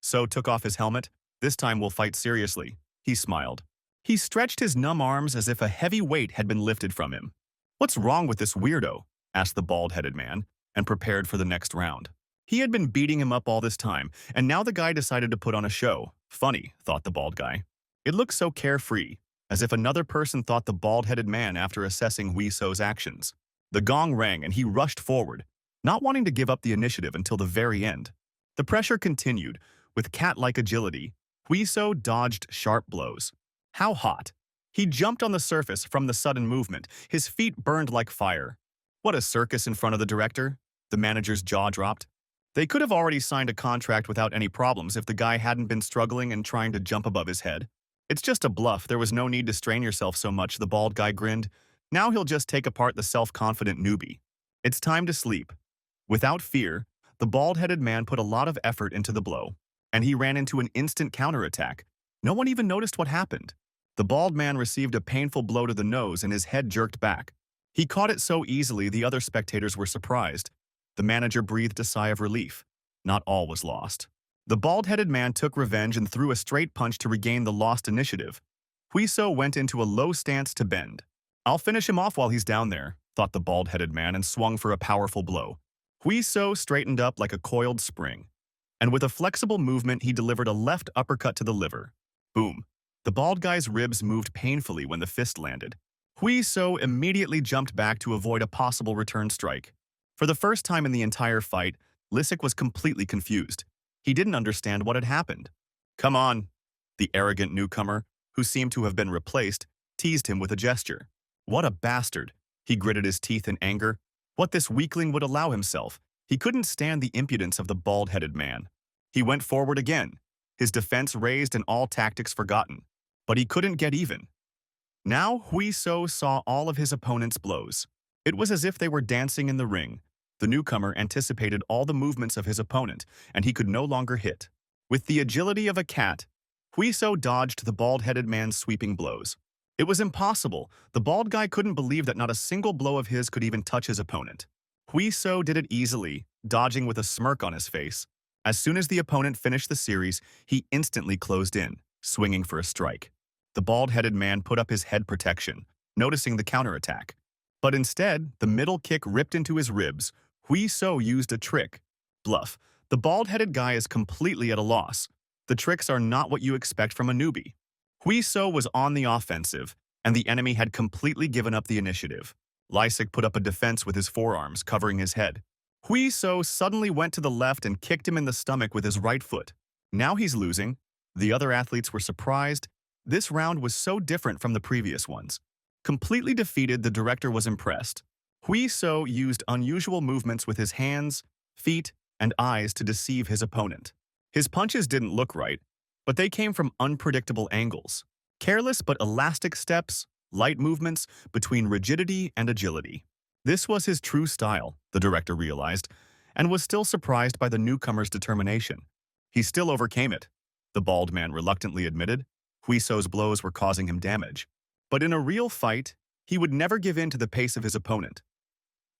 So took off his helmet. This time we'll fight seriously. He smiled. He stretched his numb arms as if a heavy weight had been lifted from him. What's wrong with this weirdo? Asked the bald-headed man, and prepared for the next round. He had been beating him up all this time, and now the guy decided to put on a show. Funny, thought the bald guy. It looked so carefree, as if another person thought the bald-headed man after assessing Hui So's actions. The gong rang and he rushed forward, not wanting to give up the initiative until the very end. The pressure continued. With cat-like agility, Hui So dodged sharp blows. How hot! He jumped on the surface from the sudden movement. His feet burned like fire. What a circus in front of the director! The manager's jaw dropped. They could have already signed a contract without any problems if the guy hadn't been struggling and trying to jump above his head. It's just a bluff. There was no need to strain yourself so much, the bald guy grinned. Now he'll just take apart the self-confident newbie. It's time to sleep. Without fear, the bald-headed man put a lot of effort into the blow, and he ran into an instant counterattack. No one even noticed what happened. The bald man received a painful blow to the nose and his head jerked back. He caught it so easily the other spectators were surprised. The manager breathed a sigh of relief. Not all was lost. The bald-headed man took revenge and threw a straight punch to regain the lost initiative. Hui So went into a low stance to bend. I'll finish him off while he's down there, thought the bald-headed man and swung for a powerful blow. Hui So straightened up like a coiled spring, and with a flexible movement he delivered a left uppercut to the liver. Boom. The bald guy's ribs moved painfully when the fist landed. Hui So immediately jumped back to avoid a possible return strike. For the first time in the entire fight, Lisek was completely confused. He didn't understand what had happened. Come on, the arrogant newcomer, who seemed to have been replaced, teased him with a gesture. What a bastard! He gritted his teeth in anger. What this weakling would allow himself. He couldn't stand the impudence of the bald-headed man. He went forward again, his defense raised and all tactics forgotten. But he couldn't get even. Now Hui So saw all of his opponent's blows. It was as if they were dancing in the ring. The newcomer anticipated all the movements of his opponent, and he could no longer hit. With the agility of a cat, Hui So dodged the bald-headed man's sweeping blows. It was impossible. The bald guy couldn't believe that not a single blow of his could even touch his opponent. Hui So did it easily, dodging with a smirk on his face. As soon as the opponent finished the series, he instantly closed in, swinging for a strike. The bald-headed man put up his head protection, noticing the counterattack. But instead, the middle kick ripped into his ribs. Hui So used a trick. Bluff. The bald-headed guy is completely at a loss. The tricks are not what you expect from a newbie. Hui So was on the offensive, and the enemy had completely given up the initiative. Lisek put up a defense with his forearms, covering his head. Hui So suddenly went to the left and kicked him in the stomach with his right foot. Now he's losing. The other athletes were surprised. This round was so different from the previous ones. Completely defeated, the director was impressed. Hui So used unusual movements with his hands, feet, and eyes to deceive his opponent. His punches didn't look right, but they came from unpredictable angles. Careless but elastic steps, light movements between rigidity and agility. This was his true style, the director realized, and was still surprised by the newcomer's determination. He still overcame it, the bald man reluctantly admitted. Hui So's blows were causing him damage. But in a real fight, he would never give in to the pace of his opponent.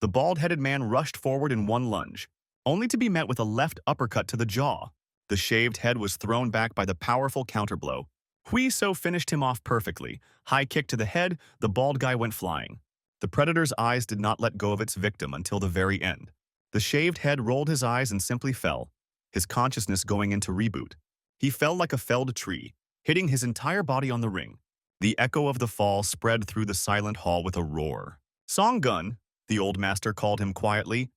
The bald-headed man rushed forward in one lunge, only to be met with a left uppercut to the jaw. The shaved head was thrown back by the powerful counterblow. Hui So finished him off perfectly. High kick to the head, the bald guy went flying. The predator's eyes did not let go of its victim until the very end. The shaved head rolled his eyes and simply fell, his consciousness going into reboot. He fell like a felled tree, hitting his entire body on the ring. The echo of the fall spread through the silent hall with a roar. Song-gun, the old master called him quietly.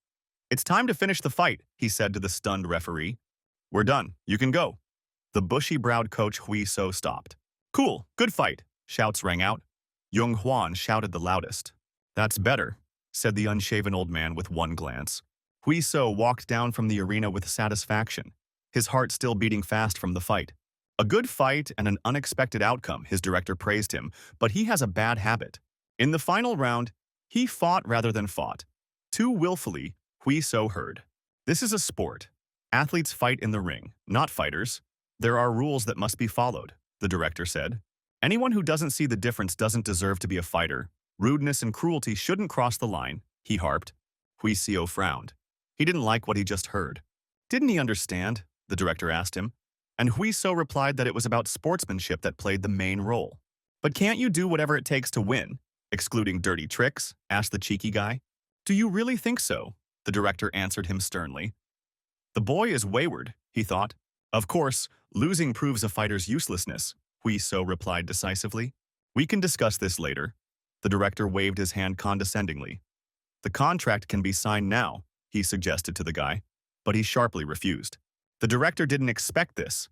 It's time to finish the fight, he said to the stunned referee. We're done. You can go. The bushy-browed coach Hui So stopped. Cool, good fight, shouts rang out. Jung Hwan shouted the loudest. That's better, said the unshaven old man with one glance. Hui So walked down from the arena with satisfaction. his heart still beating fast from the fight. A good fight and an unexpected outcome, his director praised him, but he has a bad habit. In the final round, he fought rather than fought. Too willfully, Hui So heard. This is a sport. Athletes fight in the ring, not fighters. There are rules that must be followed, the director said. Anyone who doesn't see the difference doesn't deserve to be a fighter. Rudeness and cruelty shouldn't cross the line, he harped. Hui So frowned. He didn't like what he just heard. Didn't he understand? The director asked him. And Hui So replied that it was about sportsmanship that played the main role. But can't you do whatever it takes to win, excluding dirty tricks? Asked the cheeky guy. Do you really think so? The director answered him sternly. The boy is wayward, he thought. Of course, losing proves a fighter's uselessness, Hui So replied decisively. We can discuss this later. The director waved his hand condescendingly. The contract can be signed now, he suggested to the guy, but he sharply refused. The director didn't expect this.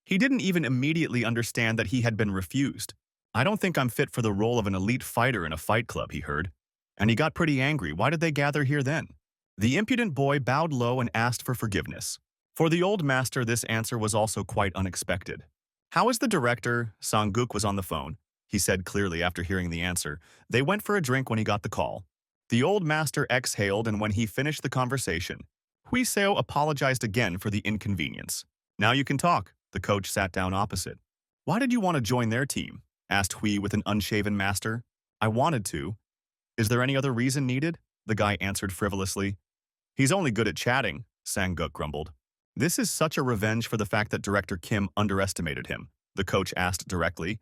He didn't even immediately understand that he had been refused. I don't think I'm fit for the role of an elite fighter in a fight club, he heard. And he got pretty angry. Why did they gather here then? The impudent boy bowed low and asked for forgiveness. For the old master, this answer was also quite unexpected. How is the director? Sang-guk was on the phone, he said clearly after hearing the answer. They went for a drink when he got the call. The old master exhaled, and when he finished the conversation, Hui So apologized again for the inconvenience. Now you can talk. The coach sat down opposite. Why did you want to join their team? Asked Hui with an unshaven master. I wanted to. Is there any other reason needed? The guy answered frivolously. He's only good at chatting, Sang-guk grumbled. This is such a revenge for the fact that Director Kim underestimated him, the coach asked directly.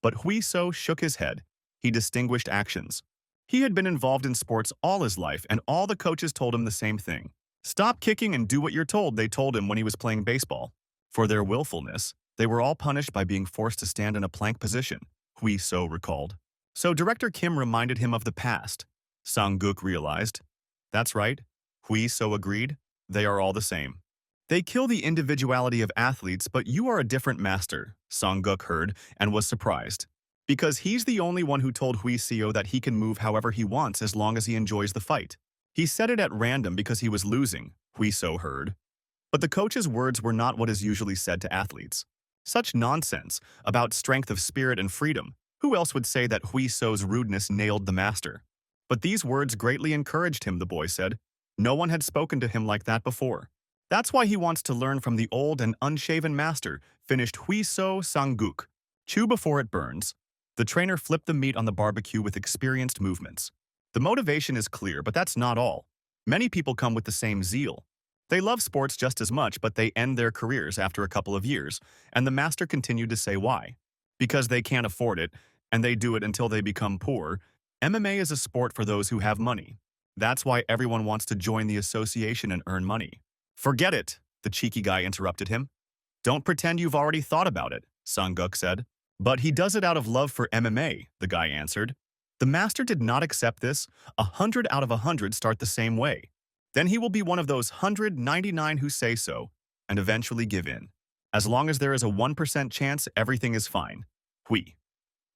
But Hui So shook his head. He distinguished actions. He had been involved in sports all his life, and all the coaches told him the same thing. Stop kicking and do what you're told, they told him when he was playing baseball. For their willfulness, they were all punished by being forced to stand in a plank position, Hui So recalled. So Director Kim reminded him of the past. Sang-guk realized. That's right. Hui So agreed. They are all the same. They kill the individuality of athletes, but you are a different master, Sang-guk heard and was surprised. Because he's the only one who told Hui So that he can move however he wants as long as he enjoys the fight. He said it at random because he was losing, Hui So heard. But the coach's words were not what is usually said to athletes. Such nonsense about strength of spirit and freedom. Who else would say that Hui So's rudeness nailed the master? But these words greatly encouraged him, the boy said. No one had spoken to him like that before. That's why he wants to learn from the old and unshaven master, finished Hui So Sang-guk. Chew before it burns. The trainer flipped the meat on the barbecue with experienced movements. The motivation is clear, but that's not all. Many people come with the same zeal. They love sports just as much, but they end their careers after a couple of years, and the master continued to say why. Because they can't afford it, and they do it until they become poor. MMA is a sport for those who have money. That's why everyone wants to join the association and earn money. Forget it, the cheeky guy interrupted him. Don't pretend you've already thought about it, Sang-guk said. But he does it out of love for MMA, the guy answered. The master did not accept this. 100 out of 100 start the same way. Then he will be one of those 199 who say so, and eventually give in. As long as there is a 1% chance, everything is fine. Hui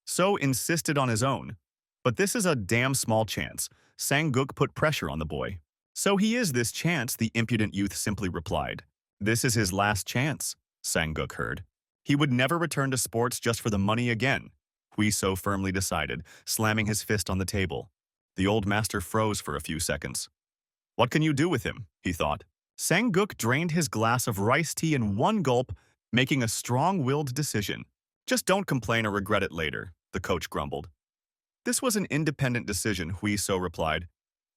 So insisted on his own. But this is a damn small chance. Sang-guk put pressure on the boy. So he is this chance, the impudent youth simply replied. This is his last chance, Sang-guk heard. He would never return to sports just for the money again, Hui So firmly decided, slamming his fist on the table. The old master froze for a few seconds. What can you do with him? He thought. Sang-guk drained his glass of rice tea in one gulp, making a strong-willed decision. Just don't complain or regret it later, the coach grumbled. This was an independent decision, Hui So replied.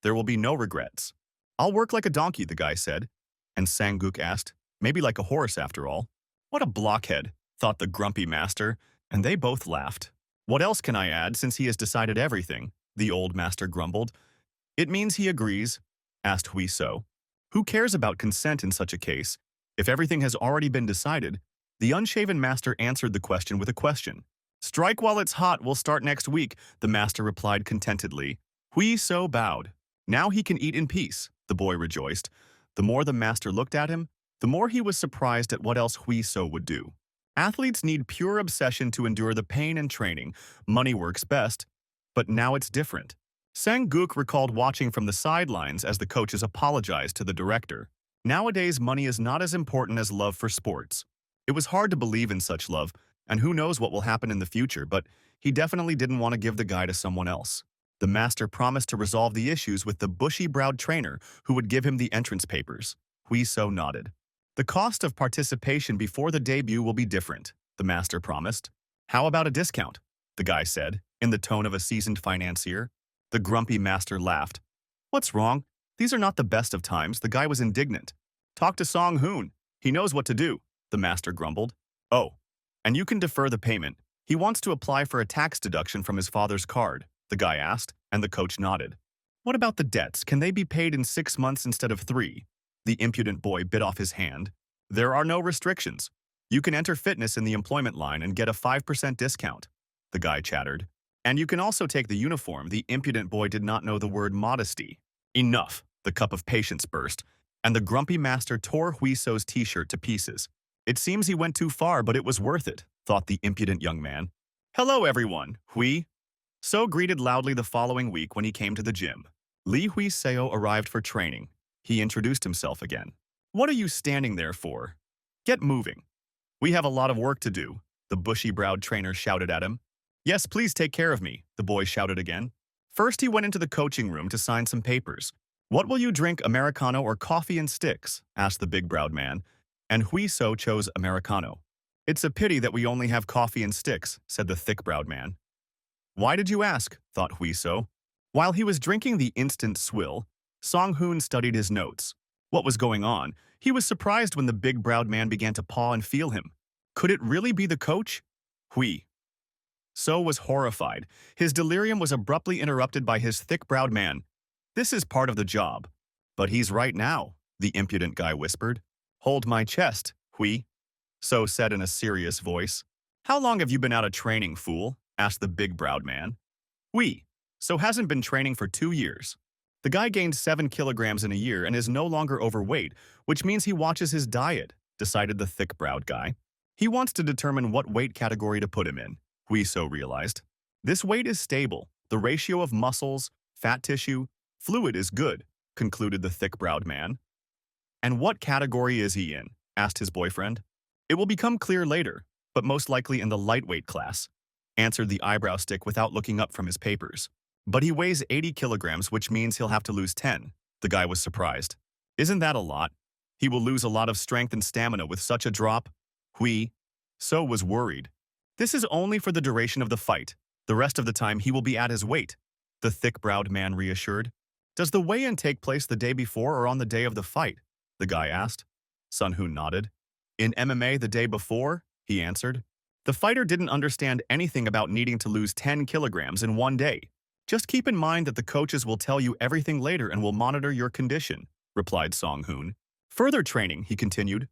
There will be no regrets. I'll work like a donkey, the guy said. And Sang-guk asked, maybe like a horse after all. What a blockhead, thought the grumpy master, and they both laughed. What else can I add since he has decided everything? The old master grumbled. It means he agrees, asked Hui So. Who cares about consent in such a case? If everything has already been decided, the unshaven master answered the question with a question. Strike while it's hot, we'll start next week, the master replied contentedly. Hui So bowed. Now he can eat in peace, the boy rejoiced. The more the master looked at him, the more he was surprised at what else Hui So would do. Athletes need pure obsession to endure the pain and training. Money works best. But now it's different. Sang-guk recalled watching from the sidelines as the coaches apologized to the director. Nowadays, money is not as important as love for sports. It was hard to believe in such love, and who knows what will happen in the future, but he definitely didn't want to give the guy to someone else. The master promised to resolve the issues with the bushy-browed trainer who would give him the entrance papers. Huiso nodded. The cost of participation before the debut will be different, the master promised. How about a discount? The guy said, in the tone of a seasoned financier. The grumpy master laughed. What's wrong? These are not the best of times. The guy was indignant. Talk to Song Hoon. He knows what to do, the master grumbled. Oh, and you can defer the payment. He wants to apply for a tax deduction from his father's card, the guy asked, and the coach nodded. What about the debts? Can they be paid in 6 months instead of 3? The impudent boy bit off his hand. There are no restrictions. You can enter fitness in the employment line and get a 5% discount, the guy chattered. And you can also take the uniform. The impudent boy did not know the word modesty. Enough, the cup of patience burst, and the grumpy master tore Huiso's t-shirt to pieces. It seems he went too far, but it was worth it, thought the impudent young man. Hello, everyone, Hui. So greeted loudly the following week when he came to the gym. Li Huiseo arrived for training. He introduced himself again. What are you standing there for? Get moving. We have a lot of work to do, the bushy-browed trainer shouted at him. Yes, please take care of me, the boy shouted again. First, he went into the coaching room to sign some papers. What will you drink, Americano or coffee and sticks? Asked the big-browed man, and Huiso chose Americano. It's a pity that we only have coffee and sticks, said the thick-browed man. Why did you ask? Thought Huiso. While he was drinking the instant swill, Song Hoon studied his notes. What was going on? He was surprised when the big-browed man began to paw and feel him. Could it really be the coach? So was horrified. His delirium was abruptly interrupted by his thick-browed man. This is part of the job. But he's right now, the impudent guy whispered. Hold my chest, Hui. So said in a serious voice. How long have you been out of training, fool? Asked the big-browed man. Hui. So hasn't been training for 2 years. The guy gained 7 kilograms in a year and is no longer overweight, which means he watches his diet, decided the thick-browed guy. He wants to determine what weight category to put him in. Huiso realized. This weight is stable. The ratio of muscles, fat tissue, fluid is good, concluded the thick-browed man. And what category is he in? Asked his boyfriend. It will become clear later, but most likely in the lightweight class, answered the eyebrow stick without looking up from his papers. But he weighs 80 kilograms, which means he'll have to lose 10. The guy was surprised. Isn't that a lot? He will lose a lot of strength and stamina with such a drop. So was worried. This is only for the duration of the fight. The rest of the time he will be at his weight, the thick-browed man reassured. Does the weigh-in take place the day before or on the day of the fight? The guy asked. Sun Hoon nodded. In MMA the day before, he answered. The fighter didn't understand anything about needing to lose 10 kilograms in 1 day. Just keep in mind that the coaches will tell you everything later and will monitor your condition, replied Song Hoon. Further training, he continued.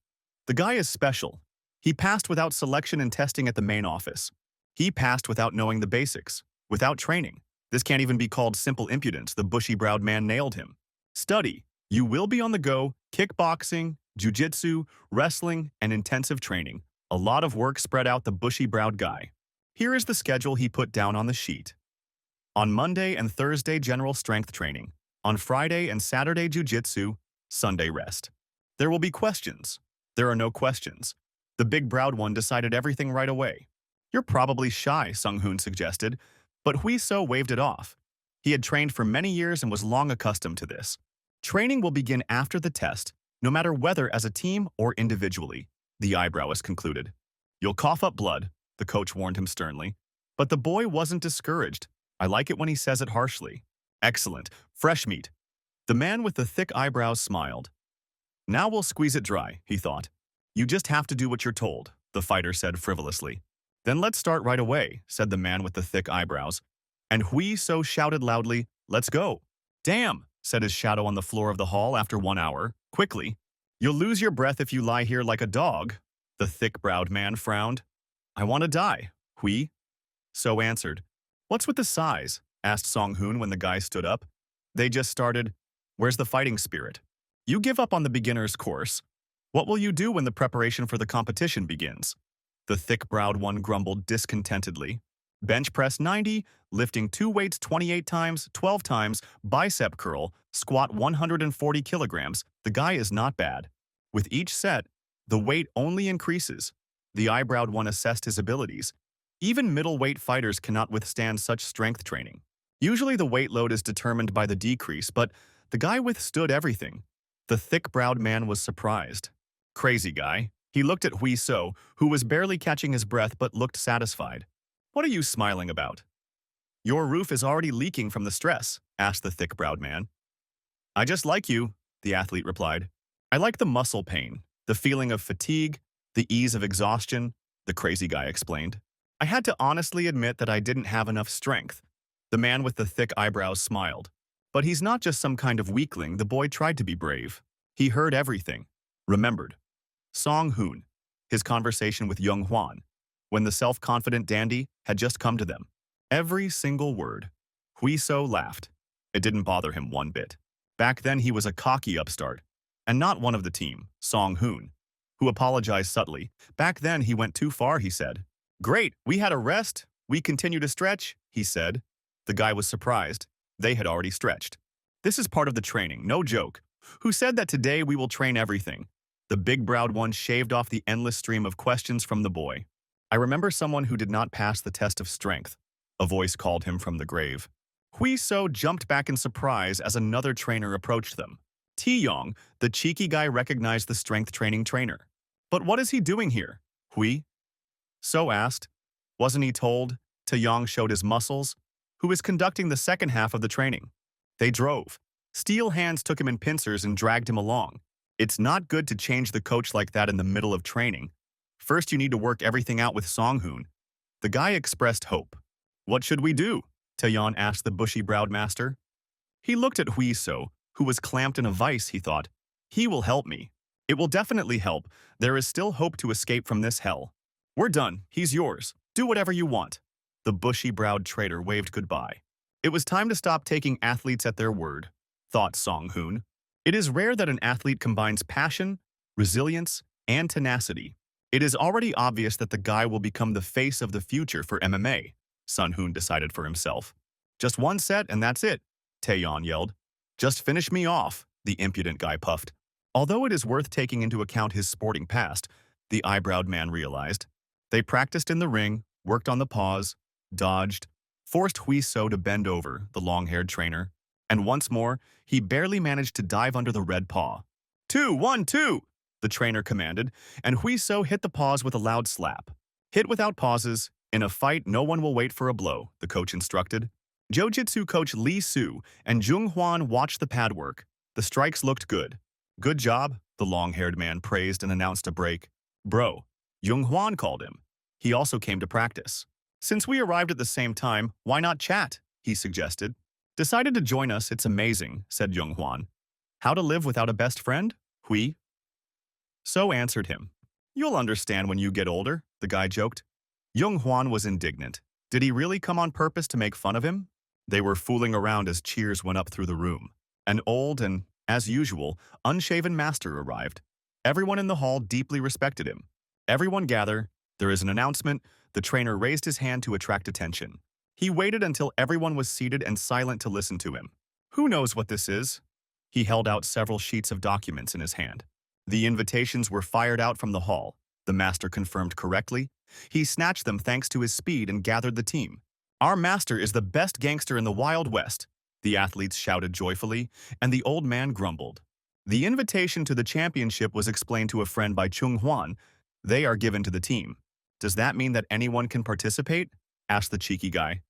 The guy is special. He passed without selection and testing at the main office. He passed without knowing the basics, without training. This can't even be called simple impudence. The bushy-browed man nailed him. Study. You will be on the go, kickboxing, jiu-jitsu, wrestling, and intensive training. A lot of work spread out the bushy-browed guy. Here is the schedule he put down on the sheet. On Monday and Thursday, general strength training. On Friday and Saturday, jiu-jitsu. Sunday, rest. There will be questions. There are no questions. The big-browed one decided everything right away. You're probably shy, Sung Hoon suggested, but Huiso waved it off. He had trained for many years and was long accustomed to this. Training will begin after the test, no matter whether as a team or individually, the eyebrowist concluded. You'll cough up blood, the coach warned him sternly. But the boy wasn't discouraged. I like it when he says it harshly. Excellent. Fresh meat. The man with the thick eyebrows smiled. Now we'll squeeze it dry, he thought. You just have to do what you're told, the fighter said frivolously. Then let's start right away, said the man with the thick eyebrows. And Huiso shouted loudly, let's go. Damn, said his shadow on the floor of the hall after 1 hour. Quickly. You'll lose your breath if you lie here like a dog. The thick-browed man frowned. I want to die, So answered. What's with the size? Asked Song Hoon when the guy stood up. They just started. Where's the fighting spirit? You give up on the beginner's course. What will you do when the preparation for the competition begins? The thick-browed one grumbled discontentedly. Bench press 90, lifting two weights 28 times, 12 times, bicep curl, squat 140 kilograms. The guy is not bad. With each set, the weight only increases. The eyebrowed one assessed his abilities. Even middleweight fighters cannot withstand such strength training. Usually the weight load is determined by the decrease, but the guy withstood everything. The thick-browed man was surprised. Crazy guy. He looked at Hui So, who was barely catching his breath but looked satisfied. What are you smiling about? Your roof is already leaking from the stress, asked the thick-browed man. I just like you, the athlete replied. I like the muscle pain, the feeling of fatigue, the ease of exhaustion, the crazy guy explained. I had to honestly admit that I didn't have enough strength. The man with the thick eyebrows smiled. But he's not just some kind of weakling, the boy tried to be brave. He heard everything. Remembered. Song Hoon, his conversation with Young Hwan, when the self-confident dandy had just come to them. Every single word. Hui So laughed. It didn't bother him one bit. Back then he was a cocky upstart, and not one of the team, Song Hoon, who apologized subtly. Back then he went too far, he said. Great, we had a rest. We continue to stretch, he said. The guy was surprised. They had already stretched. This is part of the training, no joke. Who said that today we will train everything? The big-browed one shaved off the endless stream of questions from the boy. I remember someone who did not pass the test of strength. A voice called him from the grave. Hui So jumped back in surprise as another trainer approached them. Ti-yong, the cheeky guy, recognized the strength training trainer. But what is he doing here? Hui So asked. Wasn't he told? Ti-yong showed his muscles. Who is conducting the second half of the training? They drove. Steel hands took him in pincers and dragged him along. It's not good to change the coach like that in the middle of training. First, you need to work everything out with Song-hoon. The guy expressed hope. What should we do? Taeyeon asked the bushy-browed master. He looked at Hui So, who was clamped in a vice, he thought. He will help me. It will definitely help. There is still hope to escape from this hell. We're done. He's yours. Do whatever you want. The bushy-browed traitor waved goodbye. It was time to stop taking athletes at their word, thought Song-hoon. It is rare that an athlete combines passion, resilience, and tenacity. It is already obvious that the guy will become the face of the future for MMA, Sun-hoon decided for himself. Just one set and that's it, Taeyeon yelled. Just finish me off, the impudent guy puffed. Although it is worth taking into account his sporting past, the eyebrowed man realized. They practiced in the ring, worked on the pause, dodged, forced Hui So to bend over, the long-haired trainer, and once more, he barely managed to dive under the red paw. 2, 1, 2, the trainer commanded, and Hui So hit the pause with a loud slap. Hit without pauses. In a fight, no one will wait for a blow, the coach instructed. Jiu-Jitsu coach Lee Soo and Jung Hwan watched the pad work. The strikes looked good. Good job, the long-haired man praised and announced a break. Bro, Jung Hwan called him. He also came to practice. Since we arrived at the same time, why not chat? He suggested. Decided to join us, it's amazing, said Jung Hwan. How to live without a best friend? Hui So answered him. You'll understand when you get older, the guy joked. Jung Hwan was indignant. Did he really come on purpose to make fun of him? They were fooling around as cheers went up through the room. An old and, as usual, unshaven master arrived. Everyone in the hall deeply respected him. Everyone gather. There is an announcement. The trainer raised his hand to attract attention. He waited until everyone was seated and silent to listen to him. Who knows what this is? He held out several sheets of documents in his hand. The invitations were fired out from the hall. The master confirmed correctly. He snatched them thanks to his speed and gathered the team. Our master is the best gangster in the Wild West, the athletes shouted joyfully, and the old man grumbled. The invitation to the championship was explained to a friend by Chung Hwan. They are given to the team. Does that mean that anyone can participate? Asked the cheeky guy.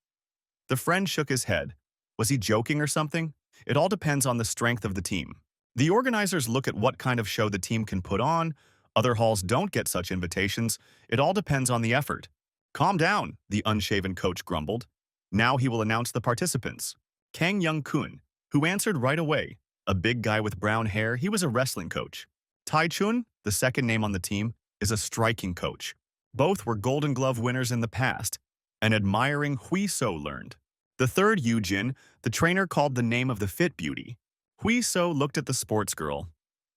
The friend shook his head. Was he joking or something? It all depends on the strength of the team. The organizers look at what kind of show the team can put on. Other halls don't get such invitations. It all depends on the effort. Calm down, the unshaven coach grumbled. Now he will announce the participants. Kang Young-kun, who answered right away. A big guy with brown hair, he was a wrestling coach. Tai Chun, the second name on the team, is a striking coach. Both were Golden Glove winners in the past. An admiring Hui So learned. The third, Yu Jin, the trainer called the name of the fit beauty. Hui So looked at the sports girl.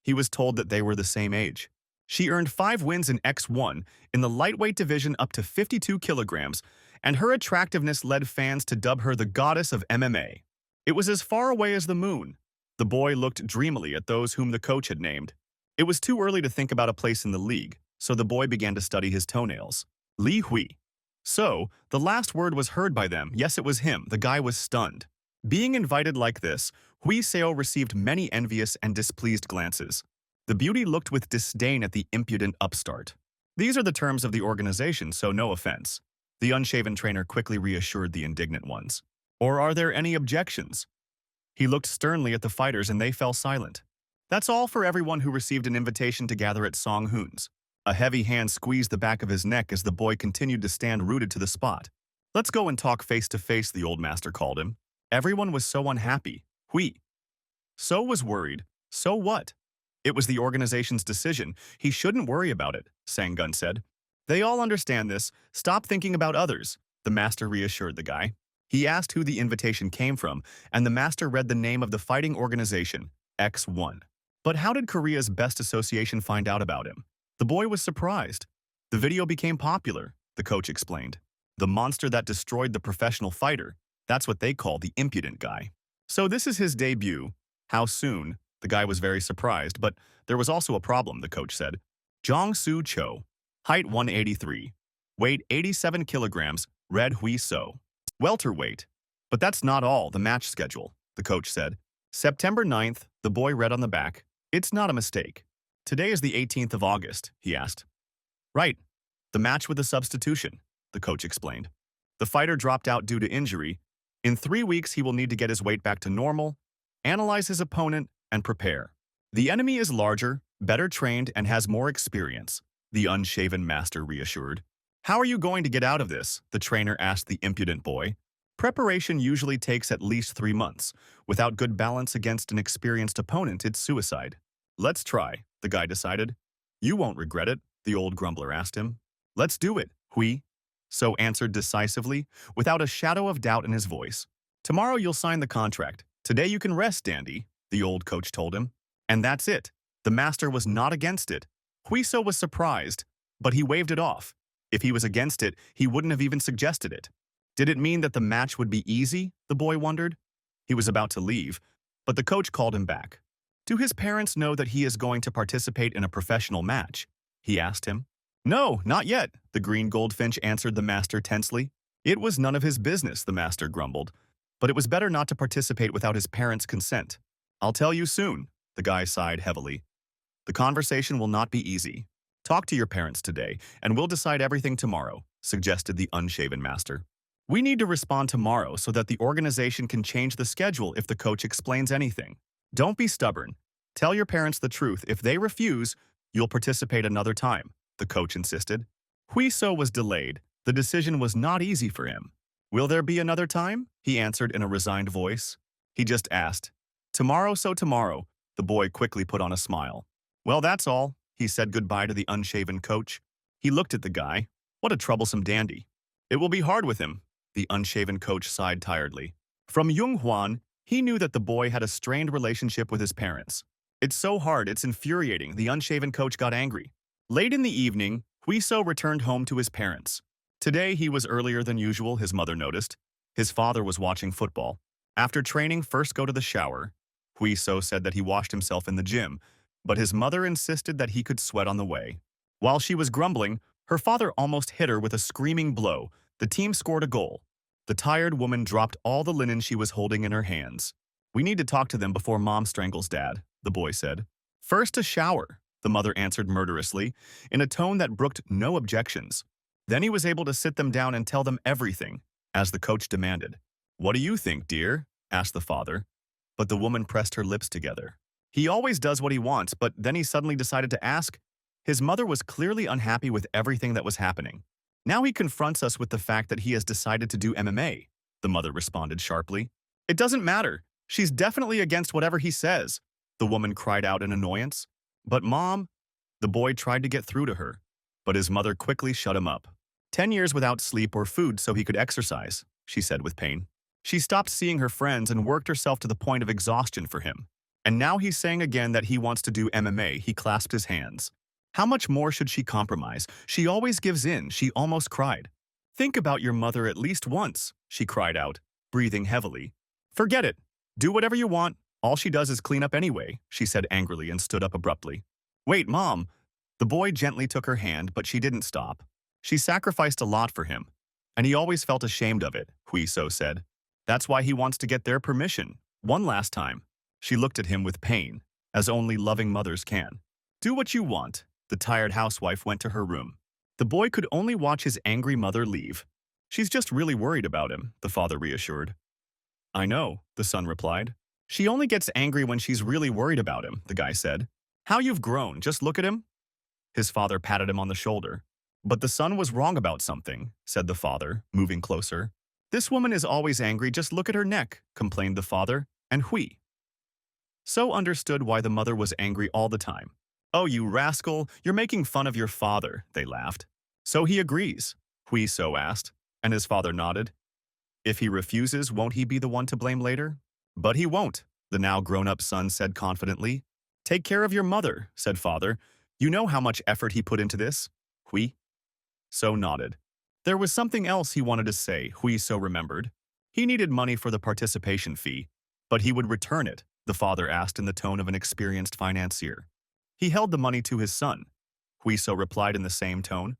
He was told that they were the same age. She earned 5 wins in X1 in the lightweight division up to 52 kilograms and her attractiveness led fans to dub her the goddess of MMA. It was as far away as the moon. The boy looked dreamily at those whom the coach had named. It was too early to think about a place in the league, so the boy began to study his toenails. Li Hui. So, the last word was heard by them. Yes, it was him. The guy was stunned. Being invited like this, Hui Seo received many envious and displeased glances. The beauty looked with disdain at the impudent upstart. These are the terms of the organization, so no offense. The unshaven trainer quickly reassured the indignant ones. Or are there any objections? He looked sternly at the fighters and they fell silent. That's all for everyone who received an invitation to gather at Song Hoon's. A heavy hand squeezed the back of his neck as the boy continued to stand rooted to the spot. Let's go and talk face to face, the old master called him. Everyone was so unhappy. Hui. So was worried. So what? It was the organization's decision. He shouldn't worry about it, Sang-gun said. They all understand this. Stop thinking about others, the master reassured the guy. He asked who the invitation came from, and the master read the name of the fighting organization, X1. But how did Korea's best association find out about him? The boy was surprised. The video became popular, the coach explained. The monster that destroyed the professional fighter, that's what they call the impudent guy. So this is his debut. How soon? The guy was very surprised, but there was also a problem, the coach said. Jong-soo Cho, height 183, weight 87 kilograms, red Hui So. Welterweight. But that's not all, the match schedule, the coach said. September 9th, the boy read on the back. It's not a mistake. Today is the 18th of August, he asked. Right. The match with the substitution, the coach explained. The fighter dropped out due to injury. In 3 weeks, he will need to get his weight back to normal, analyze his opponent, and prepare. The enemy is larger, better trained, and has more experience, the unshaven master reassured. How are you going to get out of this? The trainer asked the impudent boy. Preparation usually takes at least 3 months. Without good balance against an experienced opponent, it's suicide. Let's try, the guy decided. You won't regret it, the old grumbler asked him. Let's do it, Hui. So answered decisively, without a shadow of doubt in his voice. Tomorrow you'll sign the contract. Today you can rest, Dandy, the old coach told him. And that's it. The master was not against it. Huiso was surprised, but he waved it off. If he was against it, he wouldn't have even suggested it. Did it mean that the match would be easy? The boy wondered. He was about to leave, but the coach called him back. Do his parents know that he is going to participate in a professional match? He asked him. No, not yet, the green goldfinch answered the master tensely. It was none of his business, the master grumbled. But it was better not to participate without his parents' consent. I'll tell you soon, the guy sighed heavily. The conversation will not be easy. Talk to your parents today, and we'll decide everything tomorrow, suggested the unshaven master. We need to respond tomorrow so that the organization can change the schedule if the coach explains anything. Don't be stubborn. Tell your parents the truth. If they refuse, you'll participate another time, the coach insisted. Huiso was delayed. The decision was not easy for him. Will there be another time? He answered in a resigned voice. He just asked. Tomorrow, so tomorrow, the boy quickly put on a smile. Well, that's all. He said goodbye to the unshaven coach. He looked at the guy. What a troublesome dandy. It will be hard with him, the unshaven coach sighed tiredly. From Jung Hwan, he knew that the boy had a strained relationship with his parents. It's so hard, it's infuriating, the unshaven coach got angry. Late in the evening, Huiso returned home to his parents. Today he was earlier than usual, his mother noticed. His father was watching football. After training, first go to the shower. Huiso said that he washed himself in the gym, but his mother insisted that he could sweat on the way. While she was grumbling, her father almost hit her with a screaming blow. The team scored a goal. The tired woman dropped all the linen she was holding in her hands. We need to talk to them before Mom strangles Dad, the boy said. First a shower, the mother answered murderously, in a tone that brooked no objections. Then he was able to sit them down and tell them everything, as the coach demanded. What do you think, dear? Asked the father. But the woman pressed her lips together. He always does what he wants, but then he suddenly decided to ask. His mother was clearly unhappy with everything that was happening. Now he confronts us with the fact that he has decided to do MMA, the mother responded sharply. It doesn't matter. She's definitely against whatever he says, the woman cried out in annoyance. But Mom, the boy tried to get through to her, but his mother quickly shut him up. 10 years without sleep or food so he could exercise, she said with pain. She stopped seeing her friends and worked herself to the point of exhaustion for him. And now he's saying again that he wants to do MMA. He clasped his hands. How much more should she compromise? She always gives in, she almost cried. Think about your mother at least once, she cried out, breathing heavily. Forget it. Do whatever you want. All she does is clean up anyway, she said angrily and stood up abruptly. Wait, Mom. The boy gently took her hand, but she didn't stop. She sacrificed a lot for him, and he always felt ashamed of it, Huiso said. That's why he wants to get their permission. One last time. She looked at him with pain, as only loving mothers can. Do what you want. The tired housewife went to her room. The boy could only watch his angry mother leave. She's just really worried about him, the father reassured. I know, the son replied. She only gets angry when she's really worried about him, the guy said. How you've grown, just look at him. His father patted him on the shoulder. But the son was wrong about something, said the father, moving closer. This woman is always angry, just look at her neck, complained the father, and Hui so understood why the mother was angry all the time. Oh, you rascal, you're making fun of your father, they laughed. So he agrees, Hui so asked, and his father nodded. If he refuses, won't he be the one to blame later? But he won't, the now grown-up son said confidently. Take care of your mother, said father. You know how much effort he put into this? Hui so nodded. There was something else he wanted to say, Hui so remembered. He needed money for the participation fee, but he would return it, the father asked in the tone of an experienced financier. He held the money to his son. Hui so replied in the same tone.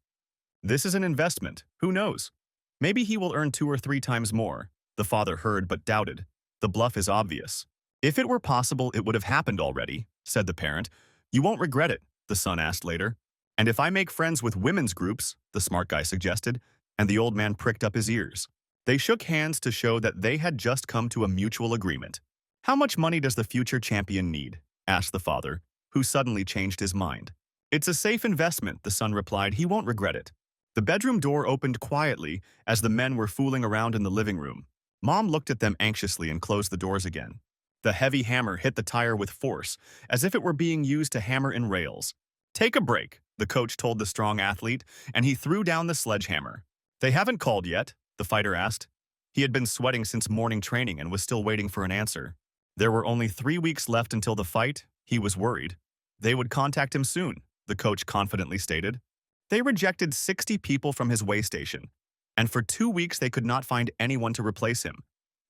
This is an investment, who knows? Maybe he will earn 2 or 3 times more. The father heard but doubted. The bluff is obvious. If it were possible, it would have happened already, said the parent. You won't regret it, the son asked later. And if I make friends with women's groups, the smart guy suggested, and the old man pricked up his ears. They shook hands to show that they had just come to a mutual agreement. How much money does the future champion need? Asked the father, who suddenly changed his mind. It's a safe investment, the son replied. He won't regret it. The bedroom door opened quietly as the men were fooling around in the living room. Mom looked at them anxiously and closed the doors again. The heavy hammer hit the tire with force, as if it were being used to hammer in rails. Take a break, the coach told the strong athlete, and he threw down the sledgehammer. They haven't called yet, the fighter asked. He had been sweating since morning training and was still waiting for an answer. There were only 3 weeks left until the fight. He was worried. They would contact him soon, the coach confidently stated. They rejected 60 people from his weigh station, and for 2 weeks they could not find anyone to replace him.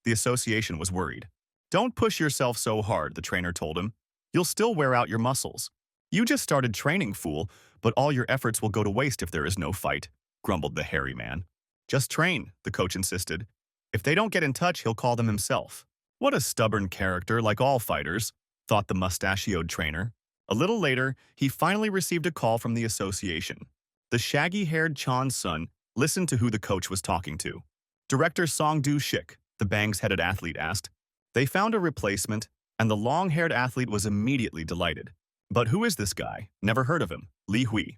The association was worried. Don't push yourself so hard, the trainer told him. You'll still wear out your muscles. You just started training, fool, but all your efforts will go to waste if there is no fight, grumbled the hairy man. Just train, the coach insisted. If they don't get in touch, he'll call them himself. What a stubborn character, like all fighters, thought the mustachioed trainer. A little later, he finally received a call from the association. The shaggy-haired Chan's son listened to who the coach was talking to. Director Song Do-shik, the bangs-headed athlete asked. They found a replacement, and the long-haired athlete was immediately delighted. But who is this guy? Never heard of him. Li Hui.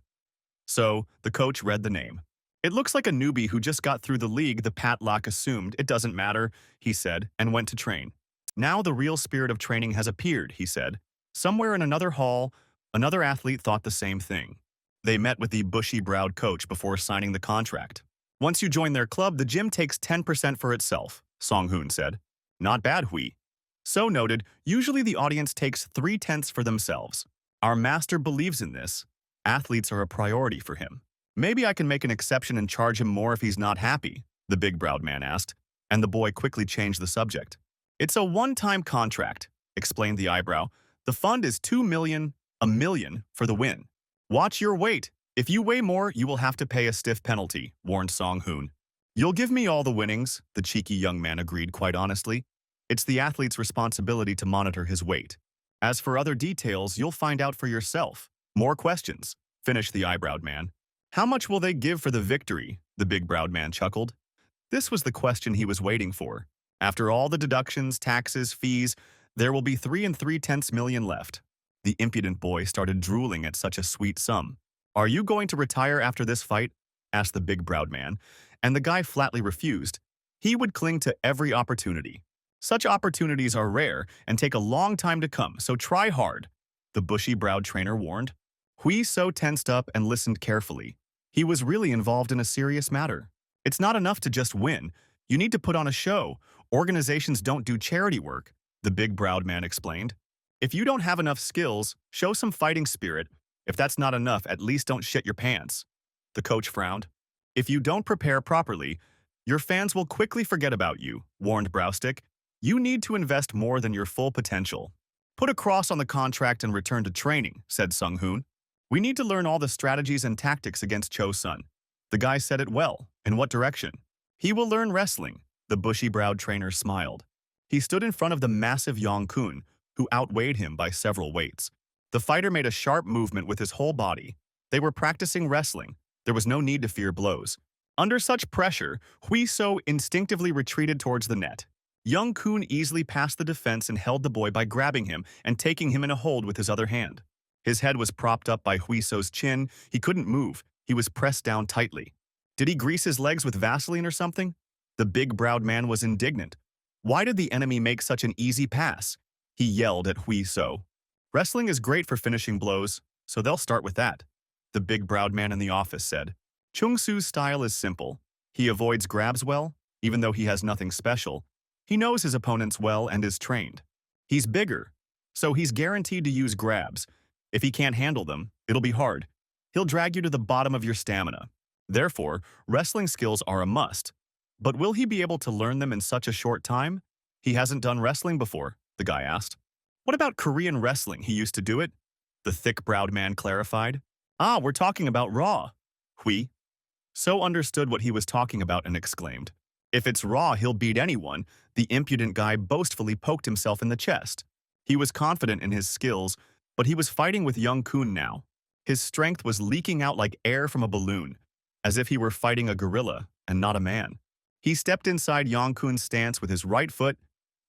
So, the coach read the name. It looks like a newbie who just got through the league, the Patlock assumed. It doesn't matter, he said, and went to train. Now the real spirit of training has appeared, he said. Somewhere in another hall, another athlete thought the same thing. They met with the bushy-browed coach before signing the contract. Once you join their club, the gym takes 10% for itself, Song-hoon said. Not bad, Hui. So noted, usually the audience takes 3/10 for themselves. Our master believes in this. Athletes are a priority for him. Maybe I can make an exception and charge him more if he's not happy, the big-browed man asked, and the boy quickly changed the subject. It's a one-time contract, explained the eyebrow. The fund is 2 million, $1 million, for the win. Watch your weight. If you weigh more, you will have to pay a stiff penalty, warned Song-hoon. You'll give me all the winnings, the cheeky young man agreed quite honestly. It's the athlete's responsibility to monitor his weight. As for other details, you'll find out for yourself. More questions, finished the eyebrowed man. How much will they give for the victory? The big-browed man chuckled. This was the question he was waiting for. After all the deductions, taxes, fees, there will be 3 3/10 million left. The impudent boy started drooling at such a sweet sum. Are you going to retire after this fight? Asked the big-browed man, and the guy flatly refused. He would cling to every opportunity. Such opportunities are rare and take a long time to come, so try hard, the bushy-browed trainer warned. Hui so tensed up and listened carefully. He was really involved in a serious matter. It's not enough to just win. You need to put on a show. Organizations don't do charity work, the big-browed man explained. If you don't have enough skills, show some fighting spirit. If that's not enough, at least don't shit your pants. The coach frowned. If you don't prepare properly, your fans will quickly forget about you, warned Browstick. You need to invest more than your full potential. Put a cross on the contract and return to training, said Sung Hoon. We need to learn all the strategies and tactics against Cho Sun. The guy said it well. In what direction? He will learn wrestling. The bushy-browed trainer smiled. He stood in front of the massive Yong Kun, who outweighed him by several weights. The fighter made a sharp movement with his whole body. They were practicing wrestling. There was no need to fear blows. Under such pressure, Hui So instinctively retreated towards the net. Young Kun easily passed the defense and held the boy by grabbing him and taking him in a hold with his other hand. His head was propped up by Hui So's chin. He couldn't move. He was pressed down tightly. Did he grease his legs with Vaseline or something? The big-browed man was indignant. Why did the enemy make such an easy pass? He yelled at Hui So. Wrestling is great for finishing blows, so they'll start with that. The big-browed man in the office said. Chung Su's style is simple. He avoids grabs well, even though he has nothing special. He knows his opponents well and is trained. He's bigger, so he's guaranteed to use grabs. If he can't handle them, it'll be hard. He'll drag you to the bottom of your stamina. Therefore, wrestling skills are a must. But will he be able to learn them in such a short time? He hasn't done wrestling before, the guy asked. What about Korean wrestling? He used to do it? The thick-browed man clarified. Ah, we're talking about Raw. Hui So understood what he was talking about and exclaimed. If it's Raw, he'll beat anyone. The impudent guy boastfully poked himself in the chest. He was confident in his skills, but he was fighting with Young Kun now. His strength was leaking out like air from a balloon, as if he were fighting a gorilla and not a man. He stepped inside Young Kun's stance with his right foot.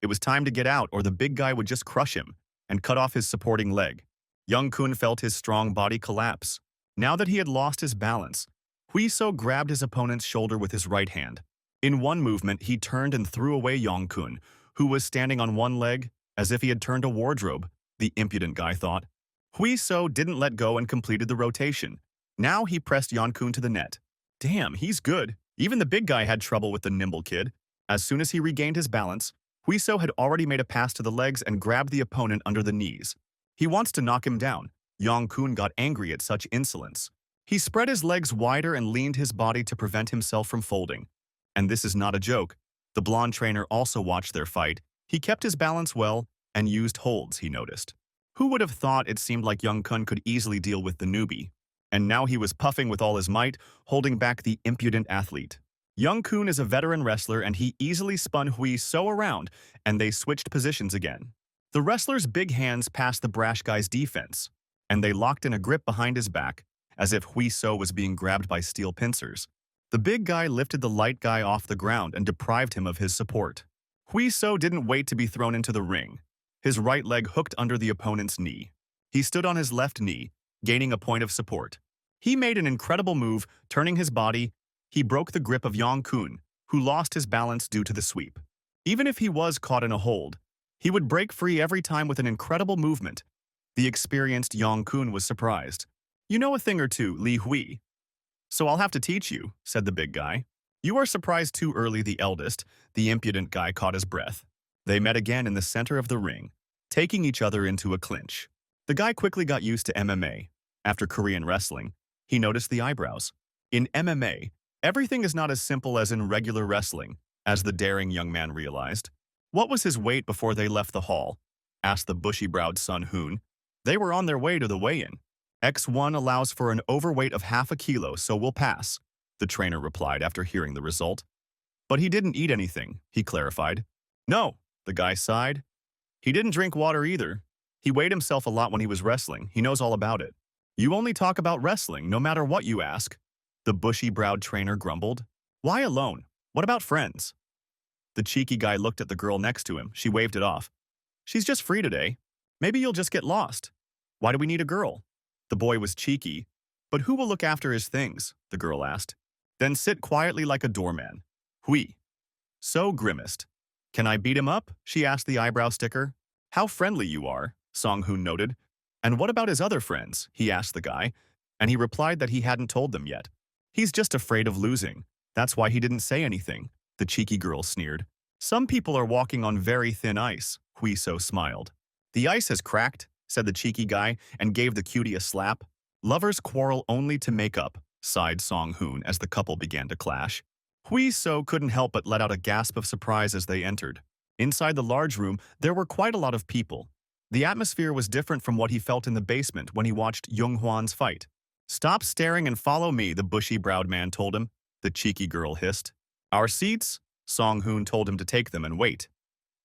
It was time to get out or the big guy would just crush him and cut off his supporting leg. Young Kun felt his strong body collapse. Now that he had lost his balance, Hui So grabbed his opponent's shoulder with his right hand. In one movement, he turned and threw away Young Kun, who was standing on one leg, as if he had turned a wardrobe, the impudent guy thought. Hui So didn't let go and completed the rotation. Now he pressed Young Kun to the net. Damn, he's good. Even the big guy had trouble with the nimble kid. As soon as he regained his balance, Hui So had already made a pass to the legs and grabbed the opponent under the knees. He wants to knock him down. Young Kun got angry at such insolence. He spread his legs wider and leaned his body to prevent himself from folding. And this is not a joke. The blonde trainer also watched their fight. He kept his balance well and used holds, he noticed. Who would have thought it seemed like Young Kun could easily deal with the newbie? And now he was puffing with all his might, holding back the impudent athlete. Young Kun is a veteran wrestler and he easily spun Hui So around, and they switched positions again. The wrestler's big hands passed the brash guy's defense, and they locked in a grip behind his back, as if Hui So was being grabbed by steel pincers. The big guy lifted the light guy off the ground and deprived him of his support. Hui So didn't wait to be thrown into the ring. His right leg hooked under the opponent's knee. He stood on his left knee, gaining a point of support. He made an incredible move, turning his body. He broke the grip of Young Kun, who lost his balance due to the sweep. Even if he was caught in a hold, he would break free every time with an incredible movement. The experienced Young Kun was surprised. You know a thing or two, Li Hui. So I'll have to teach you, said the big guy. You are surprised too early, the eldest. The impudent guy caught his breath. They met again in the center of the ring, taking each other into a clinch. The guy quickly got used to MMA. After Korean wrestling, he noticed the eyebrows. In MMA, everything is not as simple as in regular wrestling, as the daring young man realized. What was his weight before they left the hall? Asked the bushy-browed Sun Hoon. They were on their way to the weigh-in. X1 allows for an overweight of half a kilo, so we'll pass, the trainer replied after hearing the result. But he didn't eat anything, he clarified. No, the guy sighed. He didn't drink water either. He weighed himself a lot when he was wrestling. He knows all about it. You only talk about wrestling, no matter what you ask, the bushy-browed trainer grumbled. Why alone? What about friends? The cheeky guy looked at the girl next to him. She waved it off. She's just free today. Maybe you'll just get lost. Why do we need a girl? The boy was cheeky. But who will look after his things? The girl asked. Then sit quietly like a doorman. Hui So grimaced. Can I beat him up? She asked the eyebrow sticker. How friendly you are, Song Hoon noted. And what about his other friends? He asked the guy, and he replied that he hadn't told them yet. He's just afraid of losing. That's why he didn't say anything, the cheeky girl sneered. Some people are walking on very thin ice, Hui So smiled. The ice has cracked, said the cheeky guy, and gave the cutie a slap. Lovers quarrel only to make up, sighed Song Hoon as the couple began to clash. Hui So couldn't help but let out a gasp of surprise as they entered. Inside the large room, there were quite a lot of people. The atmosphere was different from what he felt in the basement when he watched Jung Hwan's fight. "Stop staring and follow me," the bushy-browed man told him. The cheeky girl hissed. "Our seats?" Song Hoon told him to take them and wait.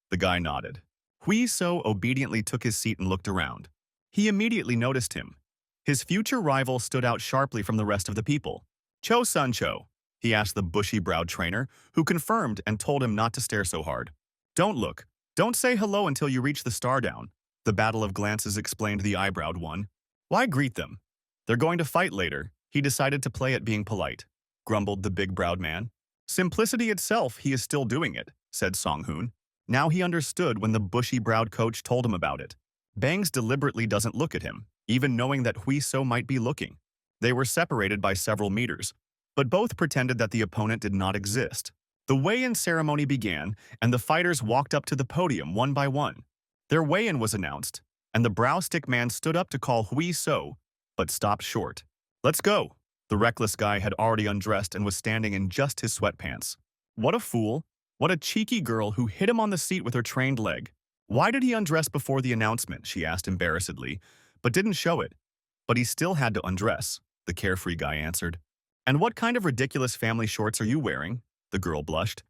The guy nodded. Hui So obediently took his seat and looked around. He immediately noticed him. His future rival stood out sharply from the rest of the people. "Cho Sun-cho," he asked the bushy-browed trainer, who confirmed and told him not to stare so hard. "Don't look. Don't say hello until you reach the star down." The battle of glances explained the eyebrowed one. "Why greet them? They're going to fight later." He decided to play at being polite, grumbled the big-browed man. "Simplicity itself, he is still doing it," said Song Hoon. Now he understood when the bushy-browed coach told him about it. Bangs deliberately doesn't look at him, even knowing that Hui So might be looking. They were separated by several meters, but both pretended that the opponent did not exist. The weigh-in ceremony began, and the fighters walked up to the podium one by one. Their weigh-in was announced, and the brow-stick man stood up to call Hui So, but stopped short. "Let's go." The reckless guy had already undressed and was standing in just his sweatpants. What a fool. What a cheeky girl who hit him on the seat with her trained leg. "Why did he undress before the announcement?" she asked embarrassedly, but didn't show it. "But he still had to undress," the carefree guy answered. "And what kind of ridiculous family shorts are you wearing?" The girl blushed.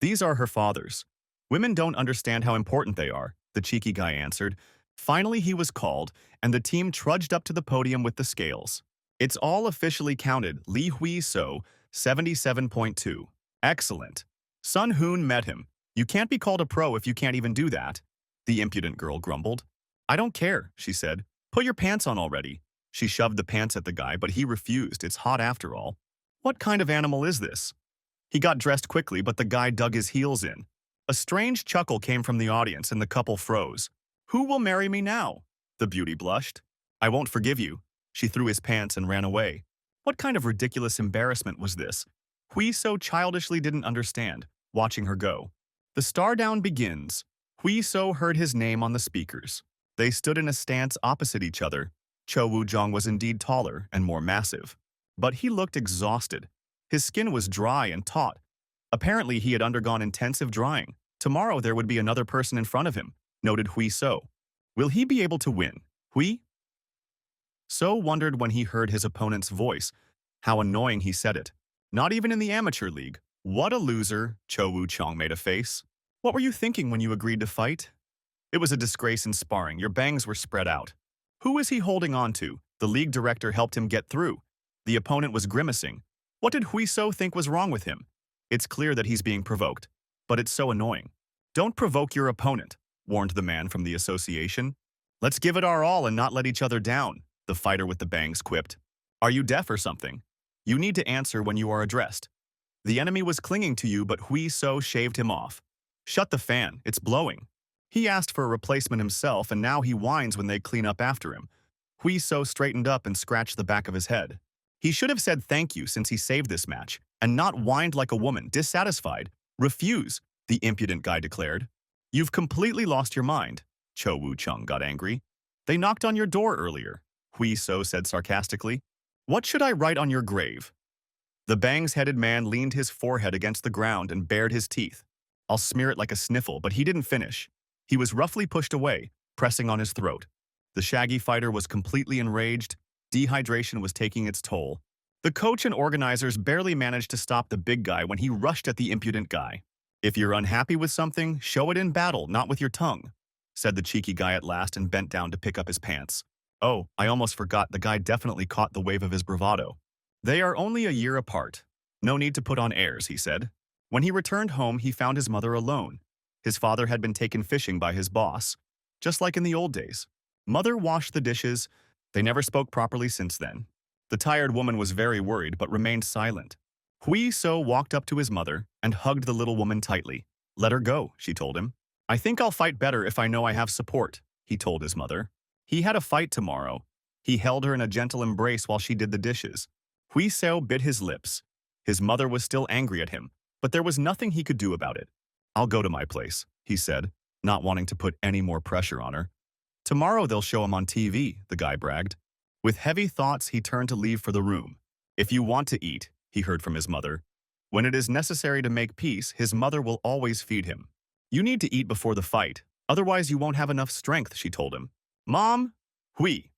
"These are her father's. Women don't understand how important they are," the cheeky guy answered. Finally he was called, and the team trudged up to the podium with the scales. "It's all officially counted, Lee Hui So, 77.2. Excellent. Sun Hoon met him. You can't be called a pro if you can't even do that," the impudent girl grumbled. "I don't care," she said. "Put your pants on already." She shoved the pants at the guy, but he refused. It's hot after all. What kind of animal is this? He got dressed quickly, but the guy dug his heels in. A strange chuckle came from the audience, and the couple froze. "Who will marry me now?" The beauty blushed. "I won't forgive you." She threw his pants and ran away. What kind of ridiculous embarrassment was this? Hui So childishly didn't understand, watching her go. The star down begins. Hui So heard his name on the speakers. They stood in a stance opposite each other. Cho Woo-jong was indeed taller and more massive. But he looked exhausted. His skin was dry and taut. Apparently he had undergone intensive drying. Tomorrow there would be another person in front of him, noted Hui So. Will he be able to win? Hui So wondered when he heard his opponent's voice. How annoying he said it. Not even in the amateur league. What a loser, Cho Woo-chong made a face. What were you thinking when you agreed to fight? It was a disgrace in sparring. Your bangs were spread out. Who is he holding on to? The league director helped him get through. The opponent was grimacing. What did Hui So think was wrong with him? It's clear that he's being provoked, but it's so annoying. Don't provoke your opponent, warned the man from the association. Let's give it our all and not let each other down, the fighter with the bangs quipped. Are you deaf or something? You need to answer when you are addressed. The enemy was clinging to you, but Hui So shaved him off. Shut the fan, it's blowing. He asked for a replacement himself, and now he whines when they clean up after him. Hui So straightened up and scratched the back of his head. He should have said thank you since he saved this match, and not whined like a woman, dissatisfied. Refuse, the impudent guy declared. You've completely lost your mind. Cho Woo-chung got angry. They knocked on your door earlier, Hui So said sarcastically. What should I write on your grave? The bangs-headed man leaned his forehead against the ground and bared his teeth. I'll smear it like a sniffle, but he didn't finish. He was roughly pushed away, pressing on his throat. The shaggy fighter was completely enraged. Dehydration was taking its toll. The coach and organizers barely managed to stop the big guy when he rushed at the impudent guy. If you're unhappy with something, show it in battle, not with your tongue, said the cheeky guy at last and bent down to pick up his pants. Oh, I almost forgot, the guy definitely caught the wave of his bravado. They are only a year apart. No need to put on airs, he said. When he returned home, he found his mother alone. His father had been taken fishing by his boss, just like in the old days. Mother washed the dishes. They never spoke properly since then. The tired woman was very worried but remained silent. Hui So walked up to his mother and hugged the little woman tightly. Let her go, she told him. I think I'll fight better if I know I have support, he told his mother. He had a fight tomorrow. He held her in a gentle embrace while she did the dishes. Hui So bit his lips. His mother was still angry at him, but there was nothing he could do about it. I'll go to my place, he said, not wanting to put any more pressure on her. Tomorrow they'll show him on TV, the guy bragged. With heavy thoughts, he turned to leave for the room. If you want to eat, he heard from his mother. When it is necessary to make peace, his mother will always feed him. You need to eat before the fight, otherwise you won't have enough strength, she told him. Mom? Hui.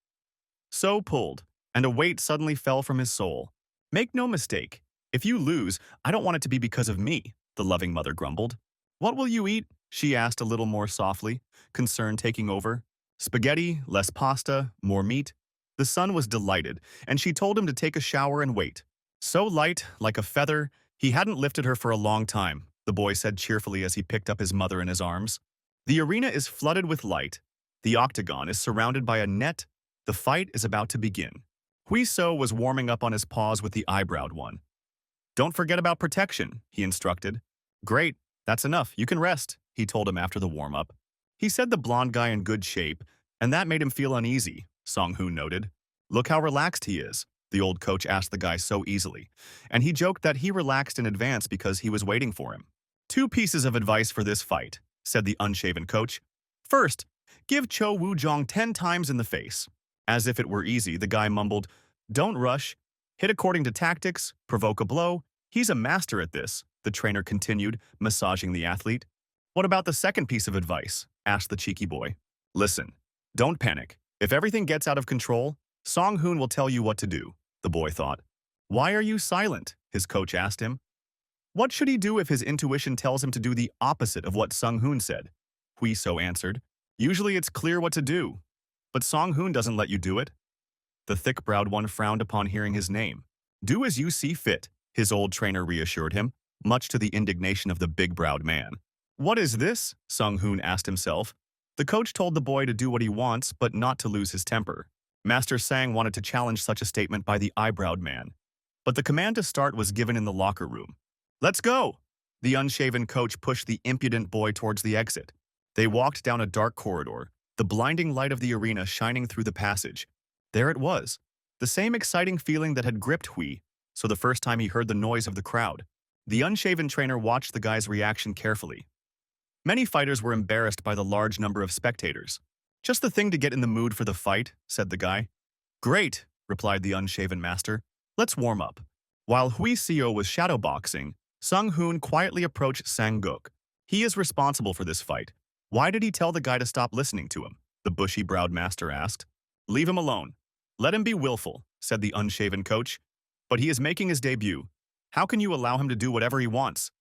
So pulled, and a weight suddenly fell from his soul. Make no mistake, if you lose, I don't want it to be because of me, the loving mother grumbled. What will you eat? She asked a little more softly, concern taking over. Spaghetti, less pasta, more meat. The son was delighted, and she told him to take a shower and wait. So light, like a feather, he hadn't lifted her for a long time, the boy said cheerfully as he picked up his mother in his arms. The arena is flooded with light. The octagon is surrounded by a net. The fight is about to begin. Hui So was warming up on his paws with the eyebrowed one. Don't forget about protection, he instructed. Great, that's enough, you can rest, he told him after the warm-up. He said the blonde guy in good shape, and that made him feel uneasy, Song-hoon noted. Look how relaxed he is, the old coach asked the guy so easily, and he joked that he relaxed in advance because he was waiting for him. 2 pieces of advice for this fight, said the unshaven coach. First, give Cho Woo-jong 10 times in the face. As if it were easy, the guy mumbled, Don't rush. Hit according to tactics, provoke a blow. He's a master at this, the trainer continued, massaging the athlete. What about the second piece of advice? Asked the cheeky boy. Listen, don't panic. If everything gets out of control, Song-hoon will tell you what to do, the boy thought. Why are you silent? His coach asked him. What should he do if his intuition tells him to do the opposite of what Sung-hoon said? Hui So answered. Usually it's clear what to do, but Song-hoon doesn't let you do it. The thick-browed one frowned upon hearing his name. Do as you see fit, his old trainer reassured him, much to the indignation of the big-browed man. What is this? Sung-hoon asked himself. The coach told the boy to do what he wants, but not to lose his temper. Master Sang wanted to challenge such a statement by the eyebrowed man. But the command to start was given in the locker room. Let's go! The unshaven coach pushed the impudent boy towards the exit. They walked down a dark corridor, the blinding light of the arena shining through the passage. There it was, the same exciting feeling that had gripped Hui, so the first time he heard the noise of the crowd. The unshaven trainer watched the guy's reaction carefully. Many fighters were embarrassed by the large number of spectators. Just the thing to get in the mood for the fight, said the guy. Great, replied the unshaven master. Let's warm up. While Hui Seo was shadowboxing, Sung-hoon quietly approached Sang-guk. He is responsible for this fight. Why did he tell the guy to stop listening to him? The bushy-browed master asked. Leave him alone. Let him be willful, said the unshaven coach. But he is making his debut. How can you allow him to do whatever he wants?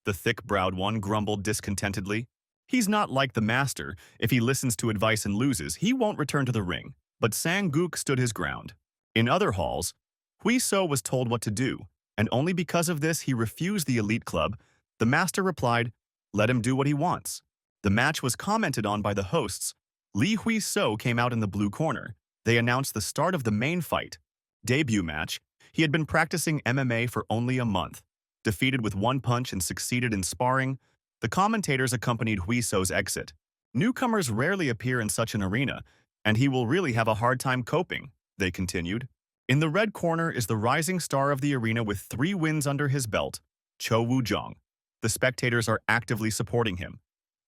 The thick-browed one grumbled discontentedly. He's not like the master. If he listens to advice and loses, he won't return to the ring. But Sang-guk stood his ground. In other halls, Hui So was told what to do, and only because of this he refused the elite club. The master replied, let him do what he wants. The match was commented on by the hosts. Lee Hui So came out in the blue corner. They announced the start of the main fight. Debut match. He had been practicing MMA for only a month. Defeated with 1 punch and succeeded in sparring, the commentators accompanied Hui So's exit. Newcomers rarely appear in such an arena, and he will really have a hard time coping, they continued. In the red corner is the rising star of the arena with 3 wins under his belt, Cho Woo-jong. The spectators are actively supporting him.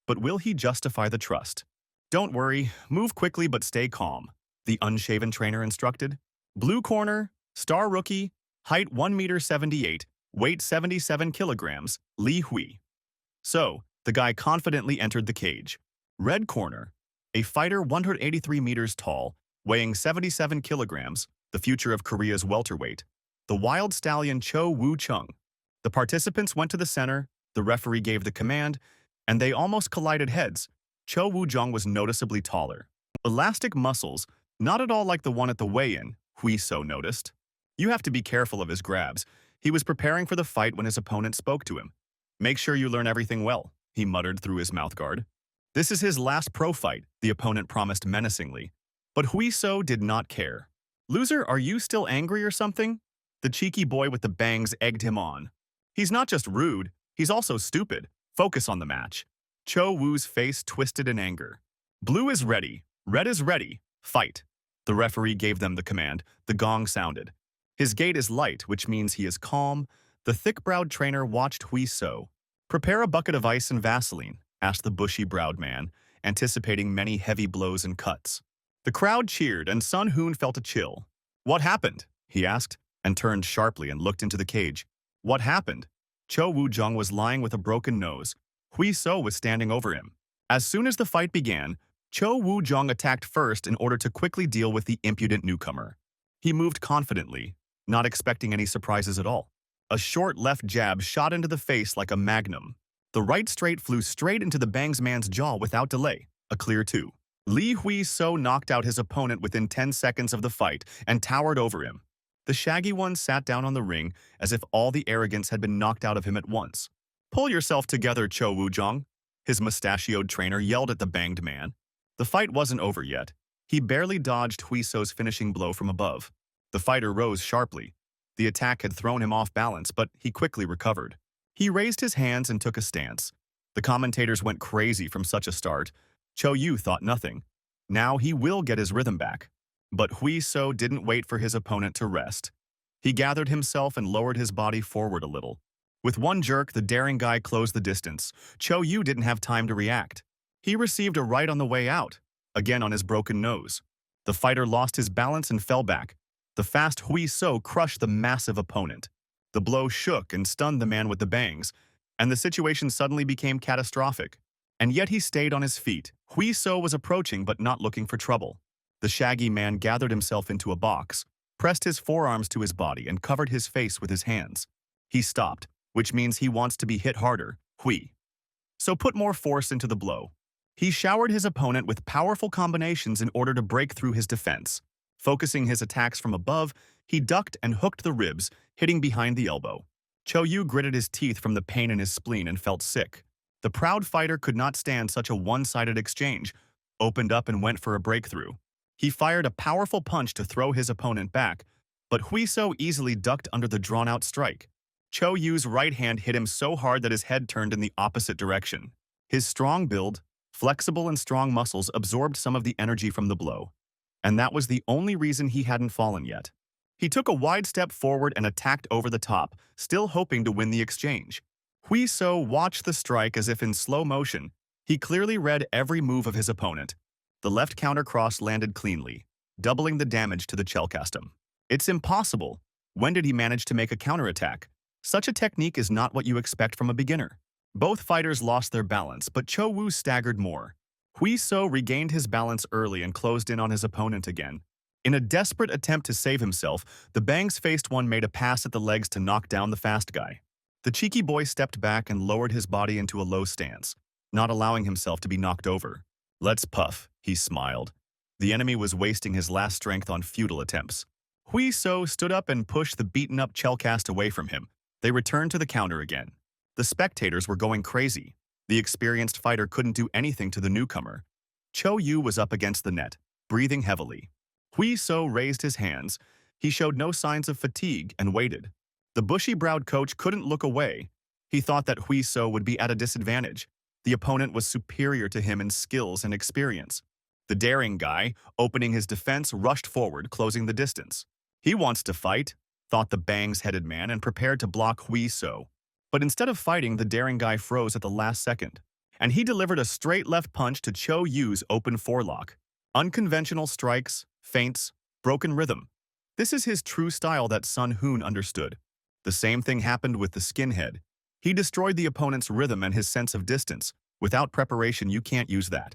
But will he justify the trust? Don't worry, move quickly but stay calm, the unshaven trainer instructed. Blue corner, star rookie, height 1.78 m, weight 77 kilograms, Li Hui. So, the guy confidently entered the cage. Red corner, a fighter 183 meters tall, weighing 77 kilograms, the future of Korea's welterweight, the wild stallion Cho Woo-chung. The participants went to the center, the referee gave the command, and they almost collided heads. Cho Woo-jung was noticeably taller. Elastic muscles, not at all like the one at the weigh-in, Hui So noticed. You have to be careful of his grabs. He was preparing for the fight when his opponent spoke to him. Make sure you learn everything well, he muttered through his mouthguard. This is his last pro fight, the opponent promised menacingly. But Hui So did not care. Loser, are you still angry or something? The cheeky boy with the bangs egged him on. He's not just rude, he's also stupid. Focus on the match. Cho Woo's face twisted in anger. Blue is ready. Red is ready. Fight. The referee gave them the command. The gong sounded. His gait is light, which means he is calm. The thick-browed trainer watched Hui So. Prepare a bucket of ice and Vaseline, asked the bushy-browed man, anticipating many heavy blows and cuts. The crowd cheered, and Sun Hoon felt a chill. What happened? He asked, and turned sharply and looked into the cage. What happened? Cho Woo-jung was lying with a broken nose. Hui So was standing over him. As soon as the fight began, Cho Woo-jung attacked first in order to quickly deal with the impudent newcomer. He moved confidently, not expecting any surprises at all. A short left jab shot into the face like a magnum. The right straight flew straight into the Bangs man's jaw without delay, a clear 2. Lee Hui-so knocked out his opponent within 10 seconds of the fight and towered over him. The shaggy one sat down on the ring as if all the arrogance had been knocked out of him at once. "Pull yourself together, Cho Woo-jung," his mustachioed trainer yelled at the banged man. The fight wasn't over yet. He barely dodged Hui-so's finishing blow from above. The fighter rose sharply. The attack had thrown him off balance, but he quickly recovered. He raised his hands and took a stance. The commentators went crazy from such a start. Cho Yu thought nothing. Now he will get his rhythm back. But Hui So didn't wait for his opponent to rest. He gathered himself and lowered his body forward a little. With one jerk, the daring guy closed the distance. Cho Yu didn't have time to react. He received a right on the way out, again on his broken nose. The fighter lost his balance and fell back. The fast Hui So crushed the massive opponent. The blow shook and stunned the man with the bangs, and the situation suddenly became catastrophic. And yet he stayed on his feet. Hui So was approaching but not looking for trouble. The shaggy man gathered himself into a box, pressed his forearms to his body, and covered his face with his hands. He stopped, which means he wants to be hit harder. Hui So put more force into the blow. He showered his opponent with powerful combinations in order to break through his defense. Focusing his attacks from above, he ducked and hooked the ribs, hitting behind the elbow. Cho Yu gritted his teeth from the pain in his spleen and felt sick. The proud fighter could not stand such a one-sided exchange, opened up and went for a breakthrough. He fired a powerful punch to throw his opponent back, but Hui So easily ducked under the drawn-out strike. Cho Yu's right hand hit him so hard that his head turned in the opposite direction. His strong build, flexible and strong muscles absorbed some of the energy from the blow, and that was the only reason he hadn't fallen yet. He took a wide step forward and attacked over the top, still hoping to win the exchange. Hui So watched the strike as if in slow motion. He clearly read every move of his opponent. The left counter cross landed cleanly, doubling the damage to the chelcastum. It's impossible. When did he manage to make a counterattack? Such a technique is not what you expect from a beginner. Both fighters lost their balance, but Cho Woo staggered more. Hui So regained his balance early and closed in on his opponent again. In a desperate attempt to save himself, the bangs-faced one made a pass at the legs to knock down the fast guy. The cheeky boy stepped back and lowered his body into a low stance, not allowing himself to be knocked over. "Let's puff," he smiled. The enemy was wasting his last strength on futile attempts. Hui So stood up and pushed the beaten-up chelcast away from him. They returned to the counter again. The spectators were going crazy. The experienced fighter couldn't do anything to the newcomer. Cho Yu was up against the net, breathing heavily. Hui So raised his hands. He showed no signs of fatigue and waited. The bushy-browed coach couldn't look away. He thought that Hui So would be at a disadvantage. The opponent was superior to him in skills and experience. The daring guy, opening his defense, rushed forward, closing the distance. He wants to fight, thought the bangs-headed man, and prepared to block Hui So. But instead of fighting, the daring guy froze at the last second, and he delivered a straight left punch to Cho Yu's open forelock. Unconventional strikes, feints, broken rhythm. This is his true style that Sun Hoon understood. The same thing happened with the skinhead. He destroyed the opponent's rhythm and his sense of distance. Without preparation, you can't use that.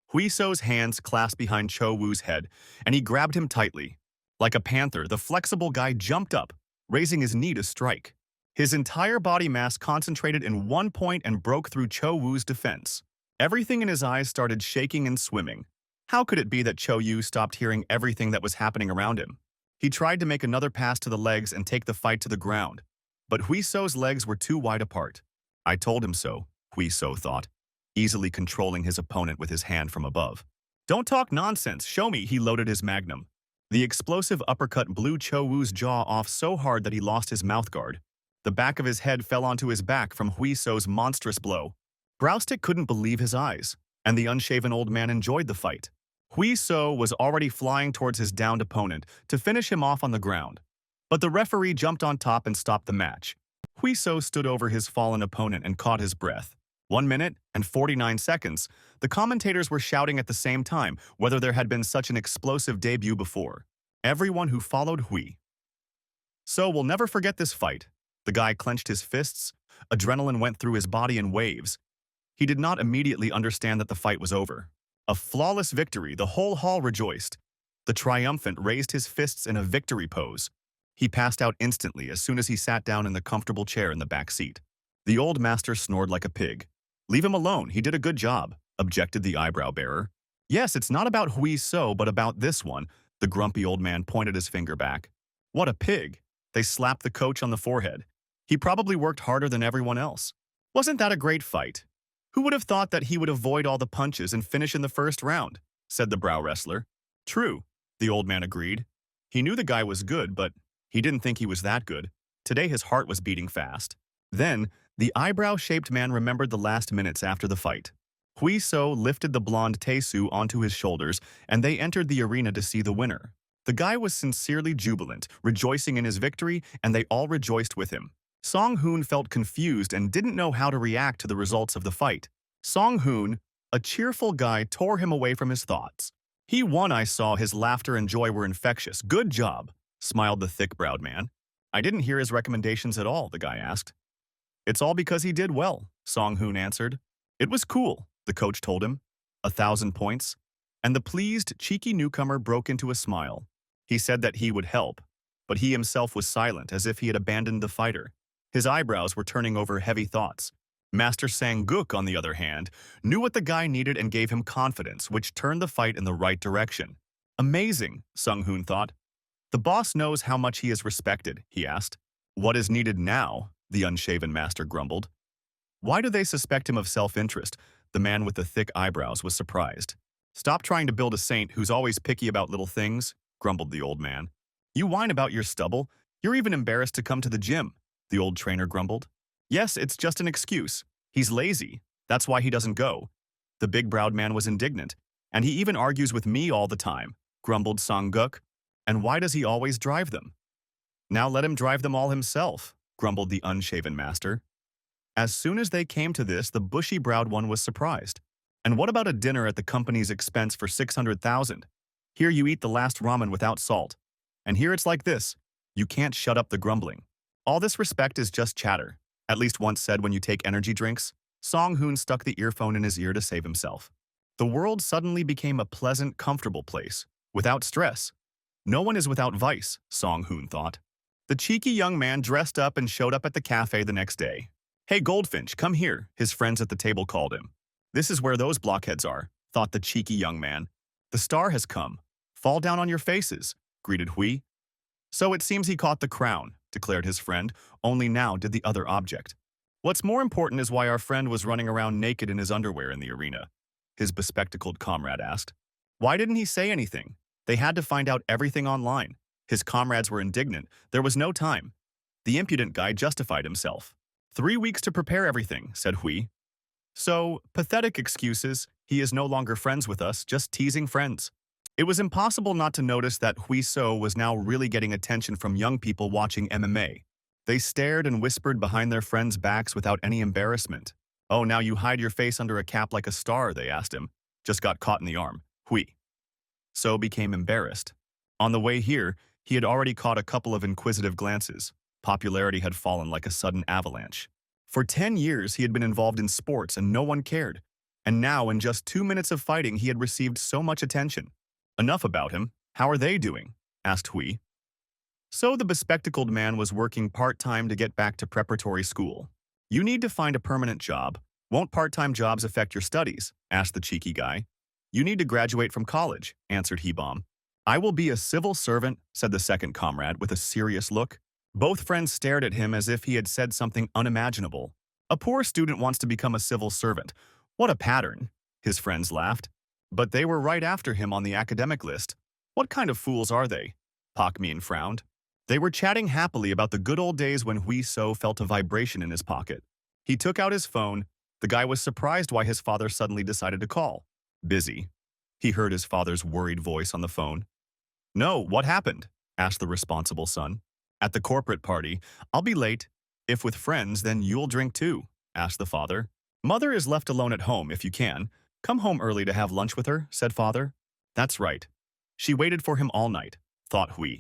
Hui So's hands clasped behind Cho Woo's head, and he grabbed him tightly. Like a panther, the flexible guy jumped up, raising his knee to strike. His entire body mass concentrated in one point and broke through Cho Woo's defense. Everything in his eyes started shaking and swimming. How could it be that Cho Yu stopped hearing everything that was happening around him? He tried to make another pass to the legs and take the fight to the ground, but Hui So's legs were too wide apart. "I told him so," Hui So thought, easily controlling his opponent with his hand from above. "Don't talk nonsense, show me," he loaded his magnum. The explosive uppercut blew Cho Woo's jaw off so hard that he lost his mouthguard. The back of his head fell onto his back from Hui So's monstrous blow. Browstick couldn't believe his eyes, and the unshaven old man enjoyed the fight. Hui So was already flying towards his downed opponent to finish him off on the ground. But the referee jumped on top and stopped the match. Hui So stood over his fallen opponent and caught his breath. 1 minute and 49 seconds. The commentators were shouting at the same time whether there had been such an explosive debut before. Everyone who followed Hui So we'll never forget this fight. The guy clenched his fists. Adrenaline went through his body in waves. He did not immediately understand that the fight was over. A flawless victory, the whole hall rejoiced. The triumphant raised his fists in a victory pose. He passed out instantly as soon as he sat down in the comfortable chair in the back seat. The old master snored like a pig. "Leave him alone, he did a good job," objected the eyebrow-bearer. "Yes, it's not about Hui So, but about this one," the grumpy old man pointed his finger back. "What a pig." They slapped the coach on the forehead. "He probably worked harder than everyone else. Wasn't that a great fight? Who would have thought that he would avoid all the punches and finish in the first round?" said the brow wrestler. "True," the old man agreed. He knew the guy was good, but he didn't think he was that good. Today his heart was beating fast. Then, the eyebrow-shaped man remembered the last minutes after the fight. Hui So lifted the blonde Taesu onto his shoulders, and they entered the arena to see the winner. The guy was sincerely jubilant, rejoicing in his victory, and they all rejoiced with him. Song Hoon felt confused and didn't know how to react to the results of the fight. Song Hoon, a cheerful guy, tore him away from his thoughts. "He won, I saw. His laughter and joy were infectious. Good job," smiled the thick-browed man. "I didn't hear his recommendations at all," the guy asked. "It's all because he did well," Song Hoon answered. "It was cool," the coach told him. 1,000 points. And the pleased, cheeky newcomer broke into a smile. He said that he would help, but he himself was silent, as if he had abandoned the fighter. His eyebrows were turning over heavy thoughts. Master Sang-guk, on the other hand, knew what the guy needed and gave him confidence, which turned the fight in the right direction. "Amazing," Sung Hoon thought. "The boss knows how much he is respected," he asked. "What is needed now?" the unshaven master grumbled. "Why do they suspect him of self-interest?" The man with the thick eyebrows was surprised. "Stop trying to build a saint who's always picky about little things," grumbled the old man. "You whine about your stubble. You're even embarrassed to come to the gym," the old trainer grumbled. "Yes, it's just an excuse. He's lazy. That's why he doesn't go." The big-browed man was indignant. "And he even argues with me all the time," grumbled Sang-guk. "And why does he always drive them?" "Now let him drive them all himself," grumbled the unshaven master. As soon as they came to this, the bushy-browed one was surprised. "And what about a dinner at the company's expense for 600,000? Here you eat the last ramen without salt. And here it's like this. You can't shut up the grumbling. All this respect is just chatter," at least once said when you take energy drinks. Song Hoon stuck the earphone in his ear to save himself. The world suddenly became a pleasant, comfortable place, without stress. No one is without vice, Song Hoon thought. The cheeky young man dressed up and showed up at the cafe the next day. "Hey, Goldfinch, come here," his friends at the table called him. "This is where those blockheads are," thought the cheeky young man. "The star has come. Fall down on your faces," greeted Hui. "So it seems he caught the crown," declared his friend, only now did the other object. "What's more important is why our friend was running around naked in his underwear in the arena," his bespectacled comrade asked. "Why didn't he say anything? They had to find out everything online." His comrades were indignant. There was no time. The impudent guy justified himself. 3 weeks to prepare everything," said Hui. "So, pathetic excuses. He is no longer friends with us, just teasing friends." It was impossible not to notice that Hui So was now really getting attention from young people watching MMA. They stared and whispered behind their friends' backs without any embarrassment. "Oh, now you hide your face under a cap like a star," they asked him. "Just got caught in the arm." Hui So became embarrassed. On the way here, he had already caught a couple of inquisitive glances. Popularity had fallen like a sudden avalanche. For 10 years, he had been involved in sports and no one cared. And now, in just 2 minutes of fighting, he had received so much attention. "Enough about him. How are they doing?" asked Hui. So the bespectacled man was working part-time to get back to preparatory school. "You need to find a permanent job. Won't part-time jobs affect your studies?" asked the cheeky guy. "You need to graduate from college," answered Hebom. "I will be a civil servant," said the second comrade with a serious look. Both friends stared at him as if he had said something unimaginable. "A poor student wants to become a civil servant. What a pattern," his friends laughed. But they were right after him on the academic list. "What kind of fools are they?" Pak Min frowned. They were chatting happily about the good old days when Hui So felt a vibration in his pocket. He took out his phone. The guy was surprised why his father suddenly decided to call. "Busy," he heard his father's worried voice on the phone. "No, what happened?" asked the responsible son. "At the corporate party. I'll be late. If with friends, then you'll drink too," asked the father. "Mother is left alone at home if you can. Come home early to have lunch with her," said father. "That's right. She waited for him all night," thought Hui.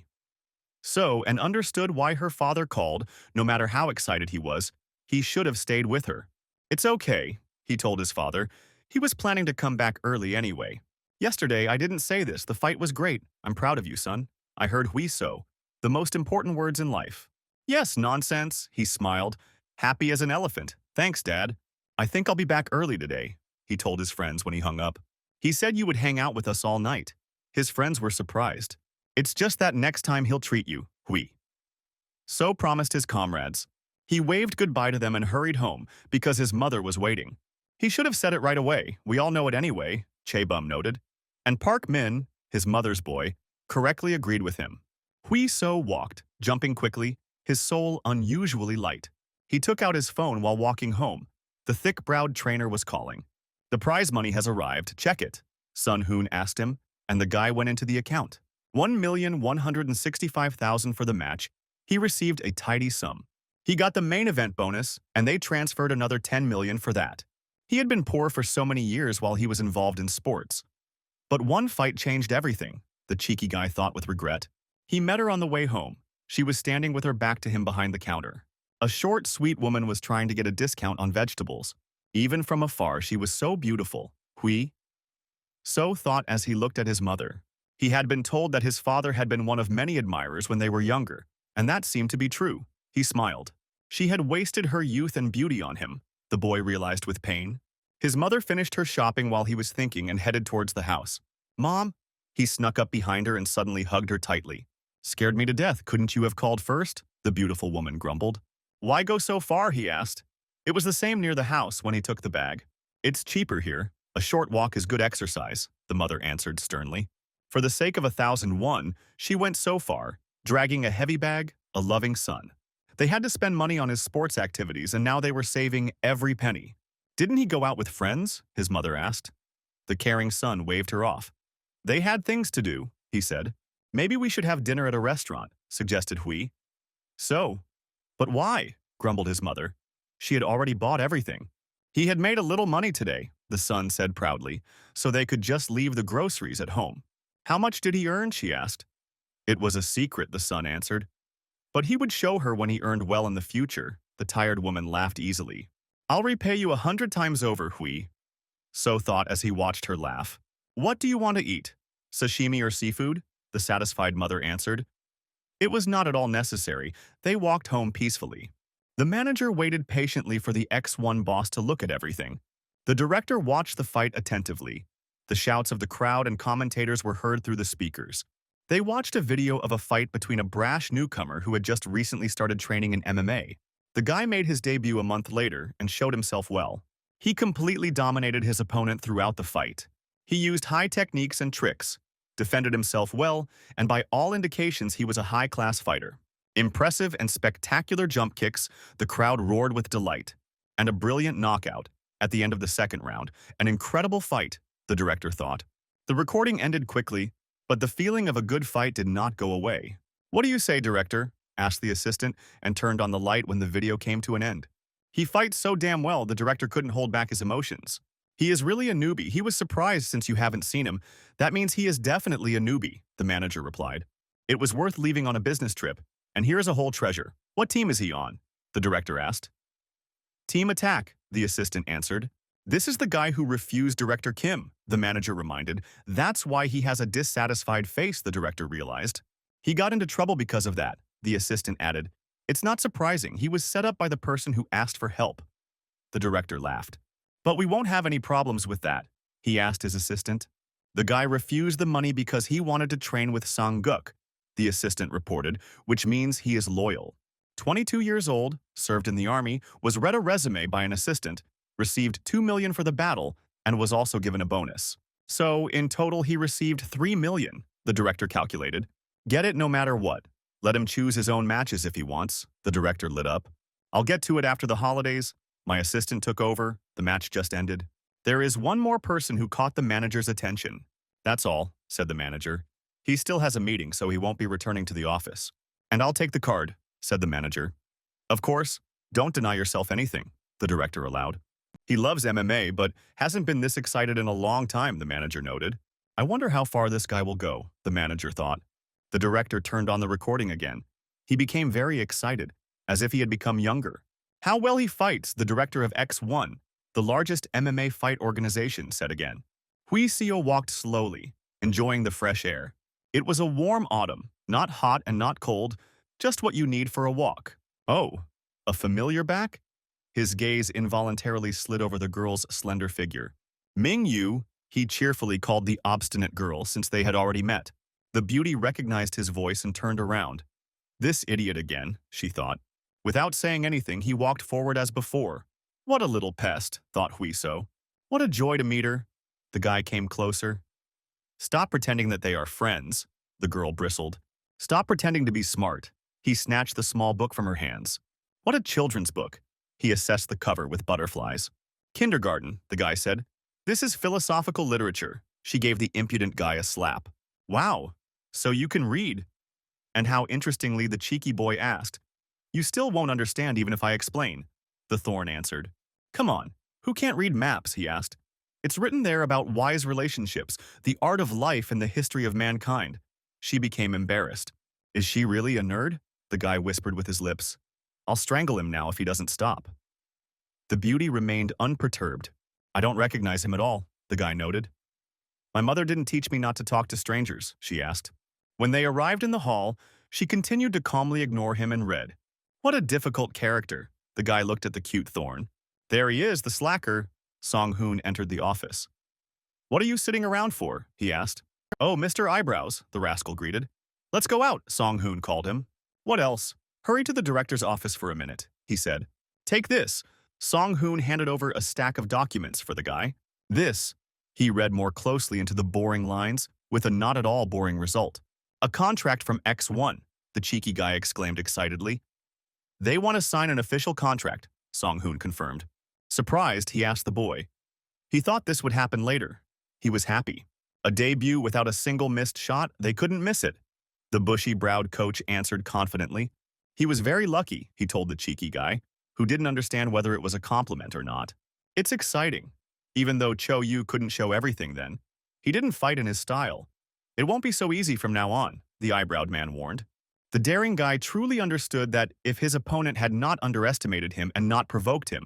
And understood why her father called, no matter how excited he was. He should have stayed with her. It's okay, he told his father. He was planning to come back early anyway. Yesterday, I didn't say this. The fight was great. I'm proud of you, son. I heard "hui so," the most important words in life. Yes, nonsense, he smiled, happy as an elephant. Thanks, Dad. I think I'll be back early today, he told his friends when he hung up. He said you would hang out with us all night. His friends were surprised. It's just that next time he'll treat you, hui. So promised his comrades. He waved goodbye to them and hurried home because his mother was waiting. He should have said it right away. We all know it anyway, Chae-bum noted. And Park Min, his mother's boy, correctly agreed with him. Hui So walked, jumping quickly, his soul unusually light. He took out his phone while walking home. The thick-browed trainer was calling. The prize money has arrived, check it, Sun Hoon asked him, and the guy went into the account. 1,165,000 for the match. He received a tidy sum. He got the main event bonus, and they transferred another 10 million for that. He had been poor for so many years while he was involved in sports. But one fight changed everything, the cheeky guy thought with regret. He met her on the way home. She was standing with her back to him behind the counter. A short, sweet woman was trying to get a discount on vegetables. Even from afar, she was so beautiful. Hui So thought as he looked at his mother. He had been told that his father had been one of many admirers when they were younger, and that seemed to be true. He smiled. She had wasted her youth and beauty on him, the boy realized with pain. His mother finished her shopping while he was thinking and headed towards the house. Mom? He snuck up behind her and suddenly hugged her tightly. Scared me to death, couldn't you have called first? The beautiful woman grumbled. Why go so far, he asked. It was the same near the house when he took the bag. It's cheaper here. A short walk is good exercise, the mother answered sternly. For the sake of 1,001, she went so far, dragging a heavy bag, a loving son. They had to spend money on his sports activities, and now they were saving every penny. Didn't he go out with friends? His mother asked. The caring son waved her off. They had things to do, he said. Maybe we should have dinner at a restaurant, suggested Hui. So, but why? Grumbled his mother. She had already bought everything. He had made a little money today, the son said proudly, so they could just leave the groceries at home. How much did he earn? She asked. It was a secret, the son answered. But he would show her when he earned well in the future, the tired woman laughed easily. I'll repay you 100 times over, Hui. So thought as he watched her laugh. What do you want to eat? Sashimi or seafood? The satisfied mother answered. It was not at all necessary. They walked home peacefully. The manager waited patiently for the X1 boss to look at everything. The director watched the fight attentively. The shouts of the crowd and commentators were heard through the speakers. They watched a video of a fight between a brash newcomer who had just recently started training in MMA. The guy made his debut a month later and showed himself well. He completely dominated his opponent throughout the fight. He used high techniques and tricks, defended himself well, and by all indications he was a high-class fighter. Impressive and spectacular jump kicks, the crowd roared with delight. And a brilliant knockout at the end of the second round. An incredible fight, the director thought. The recording ended quickly, but the feeling of a good fight did not go away. What do you say, director? Asked the assistant and turned on the light when the video came to an end. He fights so damn well the director couldn't hold back his emotions. He is really a newbie. He was surprised since you haven't seen him. That means he is definitely a newbie, the manager replied. It was worth leaving on a business trip, and here is a whole treasure. What team is he on? The director asked. Team Attack, the assistant answered. This is the guy who refused Director Kim, the manager reminded. That's why he has a dissatisfied face, the director realized. He got into trouble because of that, the assistant added. It's not surprising. He was set up by the person who asked for help. The director laughed. But we won't have any problems with that, he asked his assistant. The guy refused the money because he wanted to train with Sang-guk, the assistant reported, which means he is loyal. 22 years old, served in the army, was read a resume by an assistant, received 2 million for the battle, and was also given a bonus. So, in total, he received 3 million, the director calculated. Get it no matter what. Let him choose his own matches if he wants, the director lit up. I'll get to it after the holidays. My assistant took over. The match just ended. There is one more person who caught the manager's attention. That's all, said the manager. He still has a meeting, so he won't be returning to the office. And I'll take the card, said the manager. Of course, don't deny yourself anything, the director allowed. He loves MMA, but hasn't been this excited in a long time, the manager noted. I wonder how far this guy will go, the manager thought. The director turned on the recording again. He became very excited, as if he had become younger. How well he fights, the director of X1, the largest MMA fight organization, said again. Hui Seo walked slowly, enjoying the fresh air. It was a warm autumn, not hot and not cold, just what you need for a walk. Oh, a familiar back? His gaze involuntarily slid over the girl's slender figure. Ming Yu, he cheerfully called the obstinate girl since they had already met. The beauty recognized his voice and turned around. This idiot again, she thought. Without saying anything, he walked forward as before. What a little pest, thought Huiso. What a joy to meet her. The guy came closer. Stop pretending that they are friends, the girl bristled. Stop pretending to be smart. He snatched the small book from her hands. What a children's book. He assessed the cover with butterflies. Kindergarten, the guy said. This is philosophical literature. She gave the impudent guy a slap. Wow, so you can read. And how interestingly the cheeky boy asked. You still won't understand even if I explain, the thorn answered. Come on, who can't read maps, he asked. It's written there about wise relationships, the art of life and the history of mankind. She became embarrassed. Is she really a nerd? The guy whispered with his lips. I'll strangle him now if he doesn't stop. The beauty remained unperturbed. I don't recognize him at all, the guy noted. My mother didn't teach me not to talk to strangers, she asked. When they arrived in the hall, she continued to calmly ignore him and read. What a difficult character. The guy looked at the cute thorn. There he is, the slacker. Song-hoon entered the office. What are you sitting around for? He asked. Oh, Mr. Eyebrows, the rascal greeted. Let's go out, Song-hoon called him. What else? Hurry to the director's office for a minute, he said. Take this. Song-hoon handed over a stack of documents for the guy. This. He read more closely into the boring lines, with a not at all boring result. A contract from X1, the cheeky guy exclaimed excitedly. They want to sign an official contract, Song-hoon confirmed. Surprised, he asked the boy. He thought this would happen later. He was happy. A debut without a single missed shot, they couldn't miss it. The bushy-browed coach answered confidently. He was very lucky, he told the cheeky guy, who didn't understand whether it was a compliment or not. It's exciting. Even though Cho Yu couldn't show everything then, he didn't fight in his style. It won't be so easy from now on, the eyebrowed man warned. The daring guy truly understood that if his opponent had not underestimated him and not provoked him,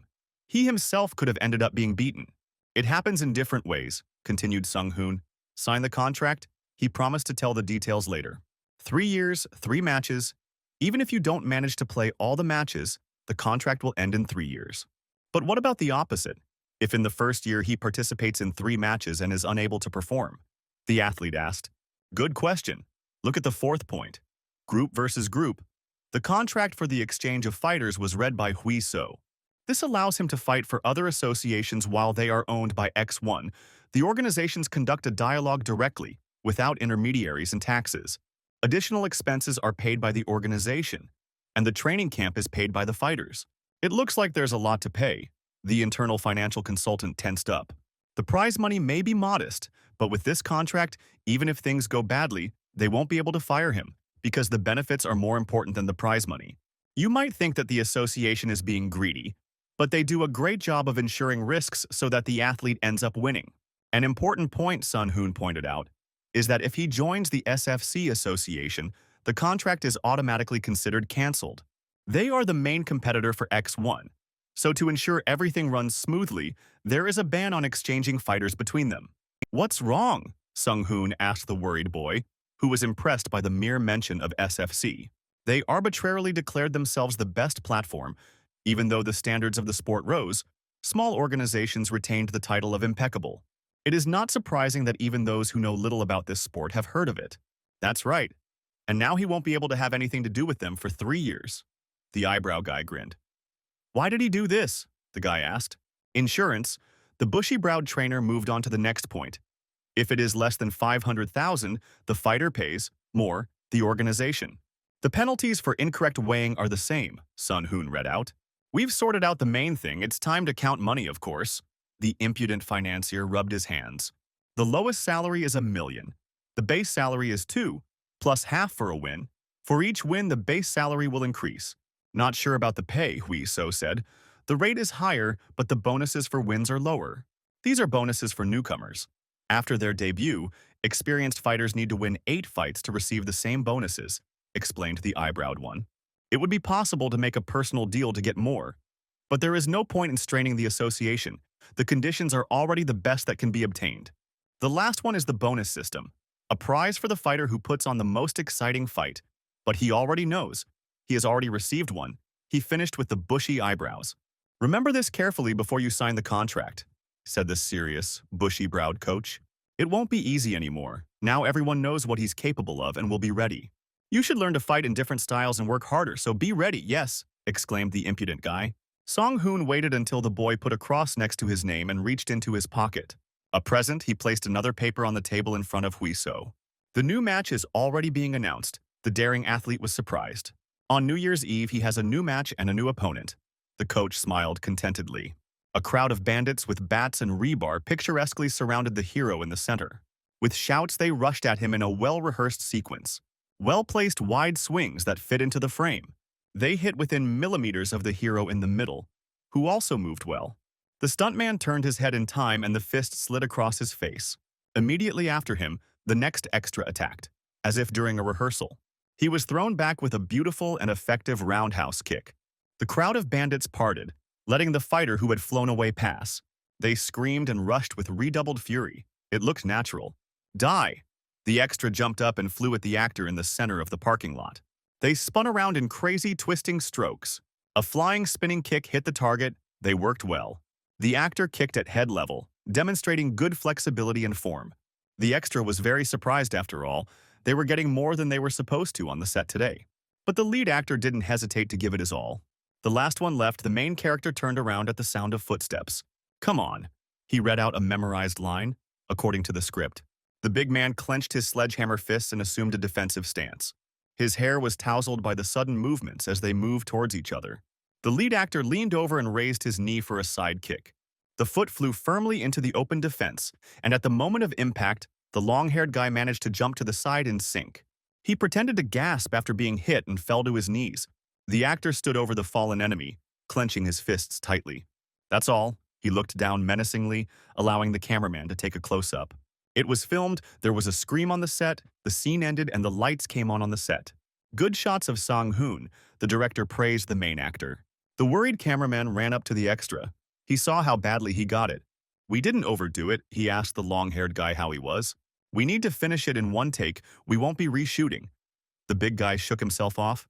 he himself could have ended up being beaten. It happens in different ways, continued Sung-hoon. Sign the contract? He promised to tell the details later. 3 years, 3 matches. Even if you don't manage to play all the matches, the contract will end in 3 years. But what about the opposite? If in the first year he participates in 3 matches and is unable to perform? The athlete asked. Good question. Look at the 4th point. Group versus group. The contract for the exchange of fighters was read by Hui So. This allows him to fight for other associations while they are owned by X1. The organizations conduct a dialogue directly, without intermediaries and taxes. Additional expenses are paid by the organization, and the training camp is paid by the fighters. It looks like there's a lot to pay. The internal financial consultant tensed up. The prize money may be modest, but with this contract, even if things go badly, they won't be able to fire him, because the benefits are more important than the prize money. You might think that the association is being greedy, but they do a great job of ensuring risks so that the athlete ends up winning. An important point, Sun-hoon pointed out, is that if he joins the SFC association, the contract is automatically considered cancelled. They are the main competitor for X1, so to ensure everything runs smoothly, there is a ban on exchanging fighters between them. What's wrong? Sung-hoon asked the worried boy, who was impressed by the mere mention of SFC. They arbitrarily declared themselves the best platform. Even though the standards of the sport rose, small organizations retained the title of impeccable. It is not surprising that even those who know little about this sport have heard of it. That's right. And now he won't be able to have anything to do with them for 3 years. The eyebrow guy grinned. Why did he do this? The guy asked. Insurance. The bushy-browed trainer moved on to the next point. If it is less than 500,000, the fighter pays, more, the organization. The penalties for incorrect weighing are the same, Sun-hoon read out. We've sorted out the main thing, it's time to count money, of course. The impudent financier rubbed his hands. The lowest salary is $1 million. The base salary is 2, plus half for a win. For each win, the base salary will increase. Not sure about the pay, Hui So said. The rate is higher, but the bonuses for wins are lower. These are bonuses for newcomers. After their debut, Experienced fighters need to win 8 fights to receive the same bonuses, explained the eyebrowed one. It would be possible to make a personal deal to get more, but there is no point in straining the association. The conditions are already the best that can be obtained. The last one is the bonus system, a prize for the fighter who puts on the most exciting fight. But he already knows. He has already received one. He finished with the bushy eyebrows. Remember this carefully before you sign the contract, said the serious, bushy-browed coach. It won't be easy anymore. Now everyone knows what he's capable of and will be ready. You should learn to fight in different styles and work harder, so be ready, yes, exclaimed the impudent guy. Song-hoon waited until the boy put a cross next to his name and reached into his pocket. A present, he placed another paper on the table in front of Huiso. The new match is already being announced. The daring athlete was surprised. On New Year's Eve, he has a new match and a new opponent. The coach smiled contentedly. A crowd of bandits with bats and rebar picturesquely surrounded the hero in the center. With shouts, they rushed at him in a well-rehearsed sequence. Well-placed wide swings that fit into the frame. They hit within millimeters of the hero in the middle, who also moved well. The stuntman turned his head in time and the fist slid across his face. Immediately after him, the next extra attacked, as if during a rehearsal. He was thrown back with a beautiful and effective roundhouse kick. The crowd of bandits parted, letting the fighter who had flown away pass. They screamed and rushed with redoubled fury. It looked natural. Die! The extra jumped up and flew at the actor in the center of the parking lot. They spun around in crazy, twisting strokes. A flying, spinning kick hit the target. They worked well. The actor kicked at head level, demonstrating good flexibility and form. The extra was very surprised after all. They were getting more than they were supposed to on the set today. But the lead actor didn't hesitate to give it his all. The last one left, the main character turned around at the sound of footsteps. Come on. He read out a memorized line, according to the script. The big man clenched his sledgehammer fists and assumed a defensive stance. His hair was tousled by the sudden movements as they moved towards each other. The lead actor leaned over and raised his knee for a side kick. The foot flew firmly into the open defense, and at the moment of impact, the long-haired guy managed to jump to the side in sync. He pretended to gasp after being hit and fell to his knees. The actor stood over the fallen enemy, clenching his fists tightly. That's all. He looked down menacingly, allowing the cameraman to take a close-up. It was filmed, there was a scream on the set, the scene ended, and the lights came on the set. Good shots of Sang-hoon, the director praised the main actor. The worried cameraman ran up to the extra. He saw how badly he got it. We didn't overdo it, he asked the long-haired guy how he was. We need to finish it in one take, we won't be reshooting. The big guy shook himself off.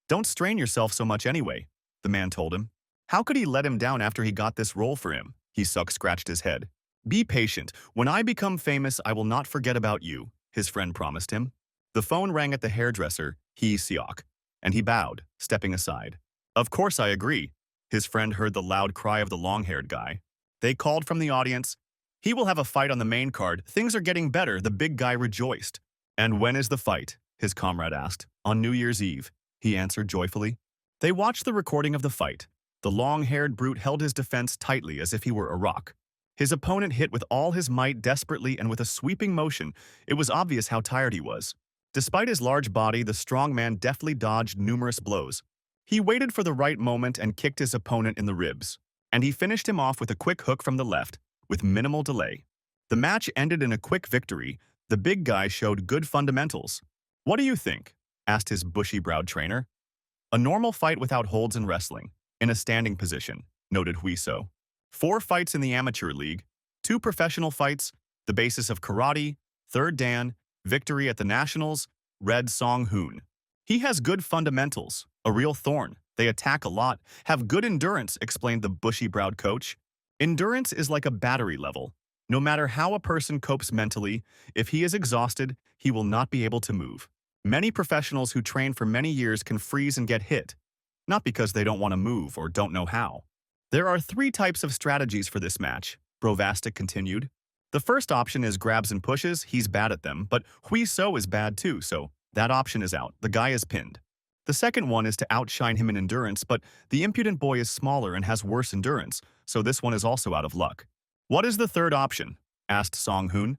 Don't strain yourself so much anyway, the man told him. How could he let him down after he got this role for him? He scratched his head. Be patient. When I become famous, I will not forget about you, his friend promised him. The phone rang at the hairdresser, Hee Seok, and he bowed, stepping aside. Of course I agree. His friend heard the loud cry of the long-haired guy. They called from the audience. He will have a fight on the main card. Things are getting better, the big guy rejoiced. And when is the fight? His comrade asked. On New Year's Eve, he answered joyfully. They watched the recording of the fight. The long-haired brute held his defense tightly as if he were a rock. His opponent hit with all his might desperately and with a sweeping motion. It was obvious how tired he was. Despite his large body, the strong man deftly dodged numerous blows. He waited for the right moment and kicked his opponent in the ribs. And he finished him off with a quick hook from the left, with minimal delay. The match ended in a quick victory. The big guy showed good fundamentals. What do you think? Asked his bushy-browed trainer. A normal fight without holds in wrestling, in a standing position, noted Huiso. 4 fights in the amateur league, 2 professional fights, the basis of karate, 3rd Dan, victory at the nationals, Red Song-hoon. He has good fundamentals, a real thorn. They attack a lot, have good endurance, explained the bushy-browed coach. Endurance is like a battery level. No matter how a person copes mentally, if he is exhausted, he will not be able to move. Many professionals who train for many years can freeze and get hit, not because they don't want to move or don't know how. There are 3 types of strategies for this match, Brovastic continued. The first option is grabs and pushes, he's bad at them, but Huiso is bad too, so that option is out, the guy is pinned. The second one is to outshine him in endurance, but the impudent boy is smaller and has worse endurance, so this one is also out of luck. What is the third option? Asked Song-hoon.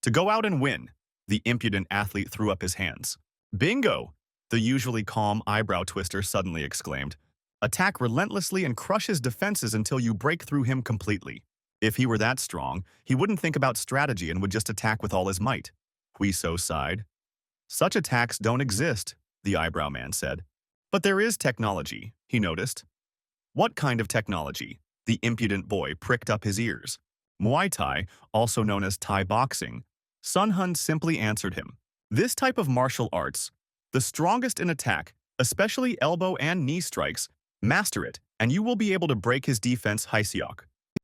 To go out and win. The impudent athlete threw up his hands. Bingo! The usually calm eyebrow twister suddenly exclaimed. Attack relentlessly and crush his defenses until you break through him completely. If he were that strong, he wouldn't think about strategy and would just attack with all his might. Huiso sighed. Such attacks don't exist, the eyebrow man said. But there is technology, he noticed. What kind of technology? The impudent boy pricked up his ears. Muay Thai, also known as Thai boxing. Sun Hun simply answered him. This type of martial arts, the strongest in attack, especially elbow and knee strikes, master it, and you will be able to break his defense Hyseok.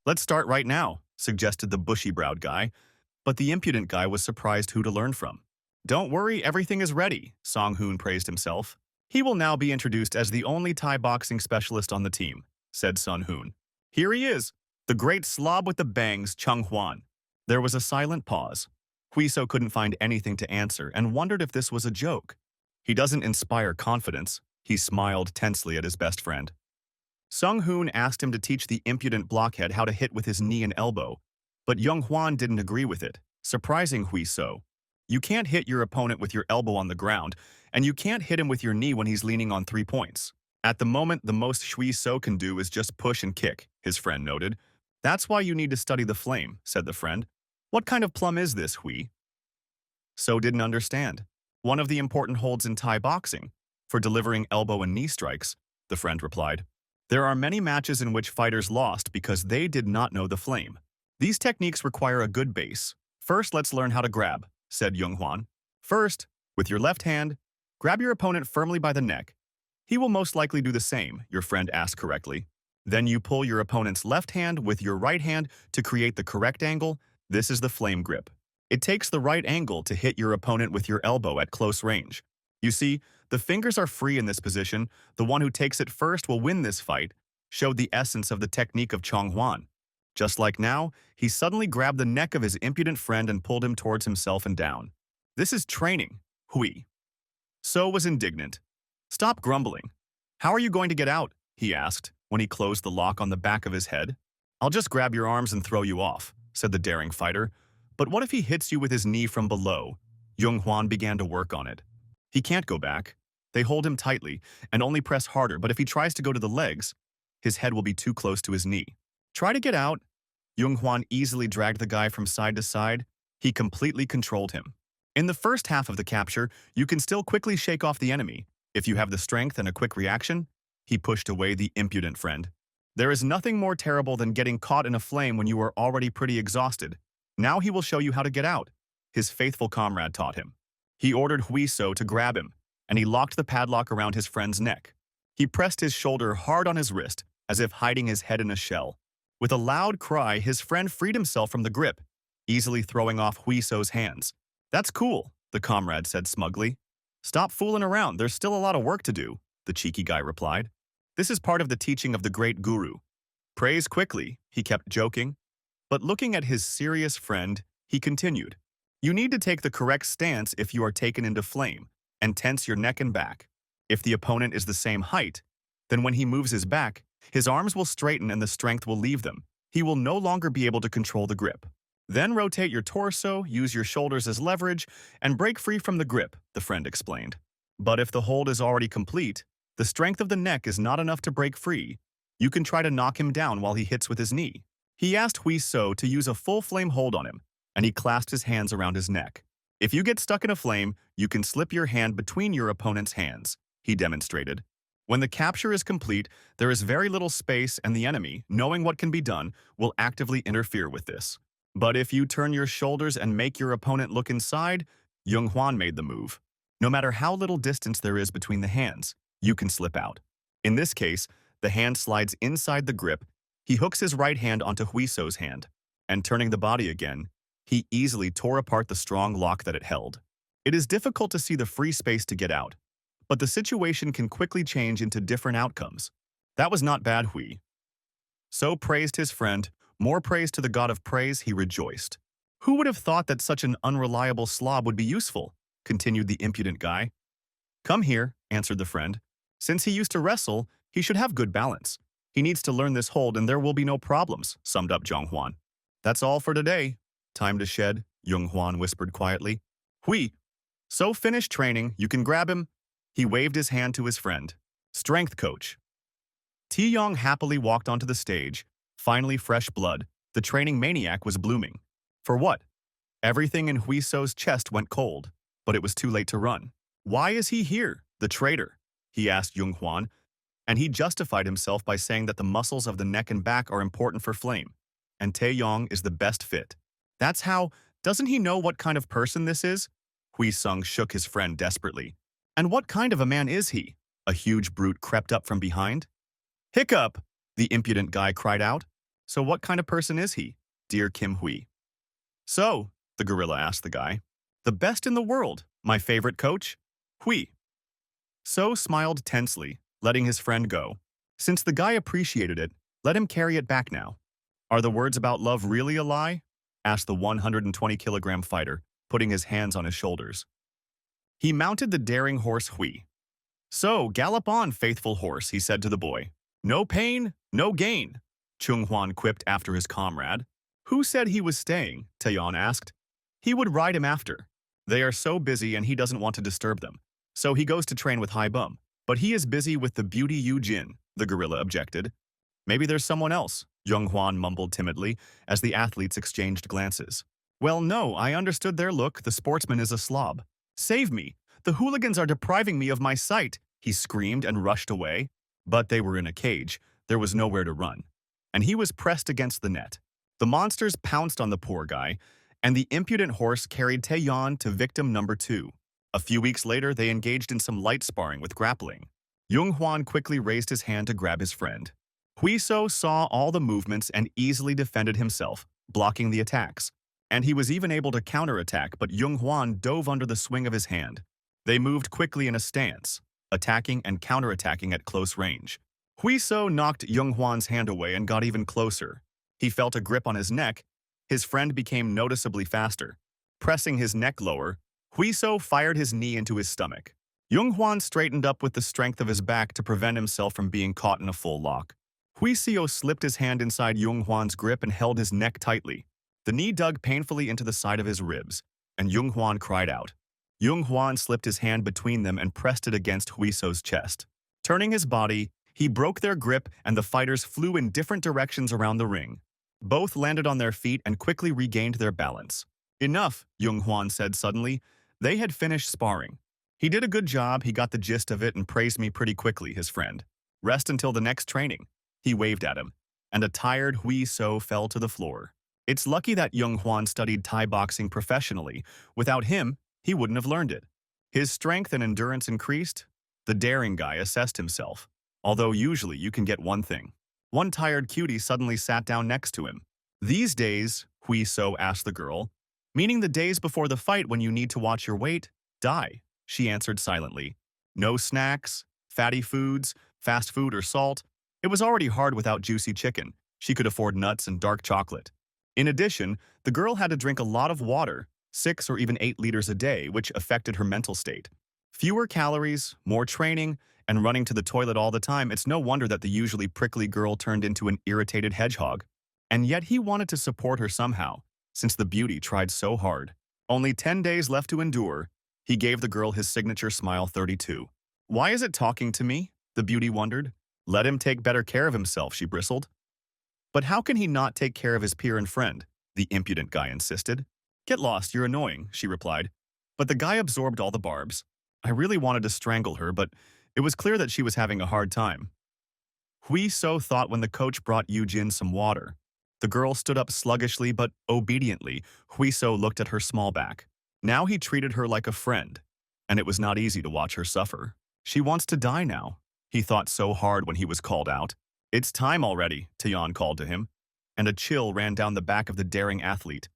Let's start right now, suggested the bushy-browed guy, but the impudent guy was surprised who to learn from. Don't worry, everything is ready, Song Hoon praised himself. He will now be introduced as the only Thai boxing specialist on the team, said Sun Hoon. Here he is, the great slob with the bangs, Chung Hwan. There was a silent pause. Huiso couldn't find anything to answer and wondered if this was a joke. He doesn't inspire confidence, he smiled tensely at his best friend. Sung Hoon asked him to teach the impudent blockhead how to hit with his knee and elbow, but Young Hwan didn't agree with it, surprising Huiso. You can't hit your opponent with your elbow on the ground, and you can't hit him with your knee when he's leaning on 3 points. At the moment, the most Huiso can do is just push and kick, his friend noted. That's why you need to study the flame, said the friend. What kind of plum is this, Hui? So didn't understand. One of the important holds in Thai boxing, for delivering elbow and knee strikes, the friend replied. There are many matches in which fighters lost because they did not know the flame. These techniques require a good base. First, let's learn how to grab, said Young Hwan. First, with your left hand, grab your opponent firmly by the neck. He will most likely do the same, your friend asked correctly. Then you pull your opponent's left hand with your right hand to create the correct angle. This is the flame grip. It takes the right angle to hit your opponent with your elbow at close range. You see, the fingers are free in this position. The one who takes it first will win this fight, showed the essence of the technique of Chong Hwan. Just like now, he suddenly grabbed the neck of his impudent friend and pulled him towards himself and down. This is training, Hui. So was indignant. Stop grumbling. How are you going to get out? He asked, when he closed the lock on the back of his head. I'll just grab your arms and throw you off, said the daring fighter. But what if he hits you with his knee from below? Young Hwan began to work on it. He can't go back. They hold him tightly and only press harder, but if he tries to go to the legs, his head will be too close to his knee. Try to get out. Young Hwan easily dragged the guy from side to side. He completely controlled him. In the first half of the capture, you can still quickly shake off the enemy. If you have the strength and a quick reaction, he pushed away the impudent friend. There is nothing more terrible than getting caught in a flame when you are already pretty exhausted. Now he will show you how to get out, his faithful comrade taught him. He ordered Huiso to grab him, and he locked the padlock around his friend's neck. He pressed his shoulder hard on his wrist, as if hiding his head in a shell. With a loud cry, his friend freed himself from the grip, easily throwing off Huiso's hands. That's cool, the comrade said smugly. Stop fooling around, there's still a lot of work to do, the cheeky guy replied. This is part of the teaching of the great guru. Praise quickly, he kept joking. But looking at his serious friend, he continued. You need to take the correct stance if you are taken into flame, and tense your neck and back. If the opponent is the same height, then when he moves his back, his arms will straighten and the strength will leave them. He will no longer be able to control the grip. Then rotate your torso, use your shoulders as leverage, and break free from the grip, the friend explained. But if the hold is already complete, the strength of the neck is not enough to break free. You can try to knock him down while he hits with his knee. He asked Huiso to use a full flame hold on him, and he clasped his hands around his neck. If you get stuck in a flame, you can slip your hand between your opponent's hands, he demonstrated. When the capture is complete, there is very little space and the enemy, knowing what can be done, will actively interfere with this. But if you turn your shoulders and make your opponent look inside, Young Hwan made the move. No matter how little distance there is between the hands, you can slip out. In this case, the hand slides inside the grip. He hooks his right hand onto Huiso's hand, and turning the body again, he easily tore apart the strong lock that it held. It is difficult to see the free space to get out, but the situation can quickly change into different outcomes. That was not bad, Hui. So praised his friend, more praise to the god of praise, he rejoiced. Who would have thought that such an unreliable slob would be useful? Continued the impudent guy. Come here, answered the friend. Since he used to wrestle, he should have good balance. He needs to learn this hold and there will be no problems, summed up Zhang Huan. That's all for today. Time to shed, Young Hwan whispered quietly. Hui, so finished training, you can grab him. He waved his hand to his friend. Strength coach. Ti Yong happily walked onto the stage. Finally fresh blood, The training maniac was blooming. For what? Everything in Huiso's chest went cold, but it was too late to run. Why is he here, the traitor? He asked Yunghwan, and he justified himself by saying that the muscles of the neck and back are important for flame, and Taeyong is the best fit. That's how, doesn't he know what kind of person this is? Hui Sung shook his friend desperately. And what kind of a man is he? A huge brute crept up from behind? Hiccup! The impudent guy cried out. So what kind of person is he, dear Kim Hui? So, the gorilla asked the guy. The best in the world, my favorite coach? Hui. So smiled tensely, letting his friend go. Since the guy appreciated it, let him carry it back now. Are the words about love really a lie? Asked the 120-kilogram fighter, putting his hands on his shoulders. He mounted the daring horse Hui. So, gallop on, faithful horse, he said to the boy. No pain, no gain, Chung Hwan quipped after his comrade. Who said he was staying? Taeyeon asked. He would ride him after. They are so busy and he doesn't want to disturb them. So he goes to train with Hai Bum. But he is busy with the beauty Yu Jin, the gorilla objected. Maybe there's someone else, Jung Hwan mumbled timidly as the athletes exchanged glances. Well, no, I understood their look. The sportsman is a slob. Save me! The hooligans are depriving me of my sight, he screamed and rushed away. But they were in a cage. There was nowhere to run. And he was pressed against the net. The monsters pounced on the poor guy, and the impudent horse carried Taeyeon to victim number 2. A few weeks later, they engaged in some light sparring with grappling. Jung Hwan quickly raised his hand to grab his friend. Huiso saw all the movements and easily defended himself, blocking the attacks. And he was even able to counterattack, but Jung Hwan dove under the swing of his hand. They moved quickly in a stance, attacking and counterattacking at close range. Huiso knocked Jung Hwan's hand away and got even closer. He felt a grip on his neck. His friend became noticeably faster. Pressing his neck lower, Huiso fired his knee into his stomach. Jung Hwan straightened up with the strength of his back to prevent himself from being caught in a full lock. Huiseo slipped his hand inside Jung Hwan's grip and held his neck tightly. The knee dug painfully into the side of his ribs, and Jung Hwan cried out. Jung Hwan slipped his hand between them and pressed it against Huiso's chest. Turning his body, he broke their grip and the fighters flew in different directions around the ring. Both landed on their feet and quickly regained their balance. Enough, Jung Hwan said suddenly. They had finished sparring. He did a good job, he got the gist of it and praised me pretty quickly, his friend. Rest until the next training. He waved at him, and a tired Huiso fell to the floor. It's lucky that Jung Hwan studied Thai boxing professionally. Without him, he wouldn't have learned it. His strength and endurance increased. The daring guy assessed himself. Although usually you can get one thing. One tired cutie suddenly sat down next to him. These days, Huiso asked the girl, meaning the days before the fight when you need to watch your weight, die, she answered silently. No snacks, fatty foods, fast food or salt. It was already hard without juicy chicken. She could afford nuts and dark chocolate. In addition, the girl had to drink a lot of water, 6 or even 8 liters a day, which affected her mental state. Fewer calories, more training, and running to the toilet all the time, it's no wonder that the usually prickly girl turned into an irritated hedgehog. And yet he wanted to support her somehow, since the beauty tried so hard. Only 10 days left to endure, he gave the girl his signature smile 32. Why is it talking to me? The beauty wondered. Let him take better care of himself, she bristled. But how can he not take care of his peer and friend? The impudent guy insisted. Get lost, you're annoying, she replied. But the guy absorbed all the barbs. I really wanted to strangle her, but it was clear that she was having a hard time. Huiso thought when the coach brought Yujin some water. The girl stood up sluggishly but obediently. Huiso looked at her small back. Now he treated her like a friend, and it was not easy to watch her suffer. She wants to die now. He thought so hard when he was called out. It's time already, Taeyeon called to him, and a chill ran down the back of the daring athlete.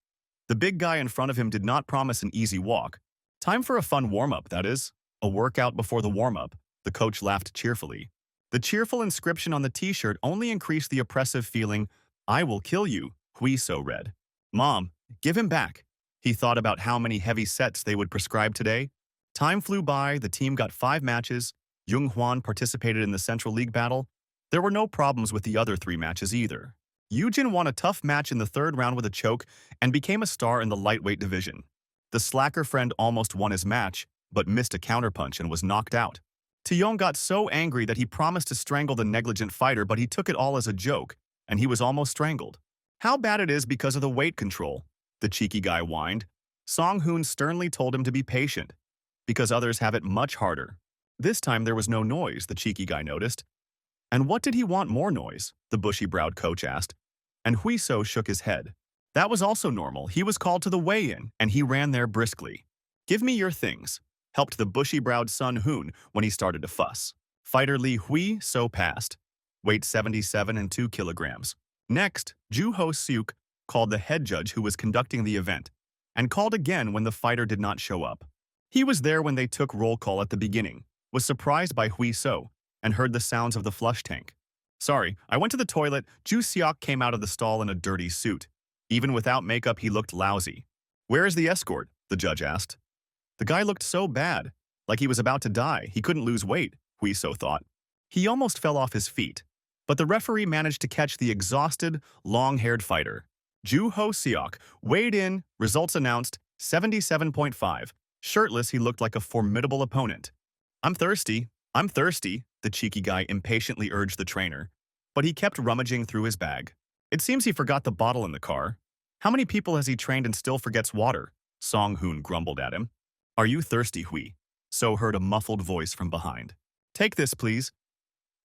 The big guy in front of him did not promise an easy walk. Time for a fun warm-up, that is. A workout before the warm-up, the coach laughed cheerfully. The cheerful inscription on the t-shirt only increased the oppressive feeling, I will kill you, Huiso read. Mom, give him back. He thought about how many heavy sets they would prescribe today. Time flew by, the team got 5 matches. Jung Hwan participated in the Central League battle. There were no problems with the other 3 matches either. Yujin won a tough match in the 3rd round with a choke and became a star in the lightweight division. The slacker friend almost won his match, but missed a counterpunch and was knocked out. Taeyong got so angry that he promised to strangle the negligent fighter, but he took it all as a joke, and he was almost strangled. How bad it is because of the weight control, the cheeky guy whined. Song Hoon sternly told him to be patient, because others have it much harder. This time there was no noise, the cheeky guy noticed. And what did he want more noise? The bushy-browed coach asked. And Huiso shook his head. That was also normal. He was called to the weigh-in, and he ran there briskly. Give me your things, helped the bushy-browed Sun Hoon when he started to fuss. Fighter Lee Hui-so passed. Weight 77 and 2 kilograms. Next, Ju Ho-seuk called the head judge who was conducting the event, and called again when the fighter did not show up. He was there when they took roll call at the beginning, was surprised by Hui-so, and heard the sounds of the flush tank. Sorry, I went to the toilet. Ju Seok came out of the stall in a dirty suit. Even without makeup, he looked lousy. Where is the escort? The judge asked. The guy looked so bad, like he was about to die. He couldn't lose weight, Hui-so thought. He almost fell off his feet, but the referee managed to catch the exhausted, long-haired fighter. Ju Ho-seok weighed in, results announced, 77.5. Shirtless, he looked like a formidable opponent. I'm thirsty, the cheeky guy impatiently urged the trainer, but he kept rummaging through his bag. It seems he forgot the bottle in the car. How many people has he trained and still forgets water? Song Hoon grumbled at him. Are you thirsty, Hui? So heard a muffled voice from behind. Take this, please.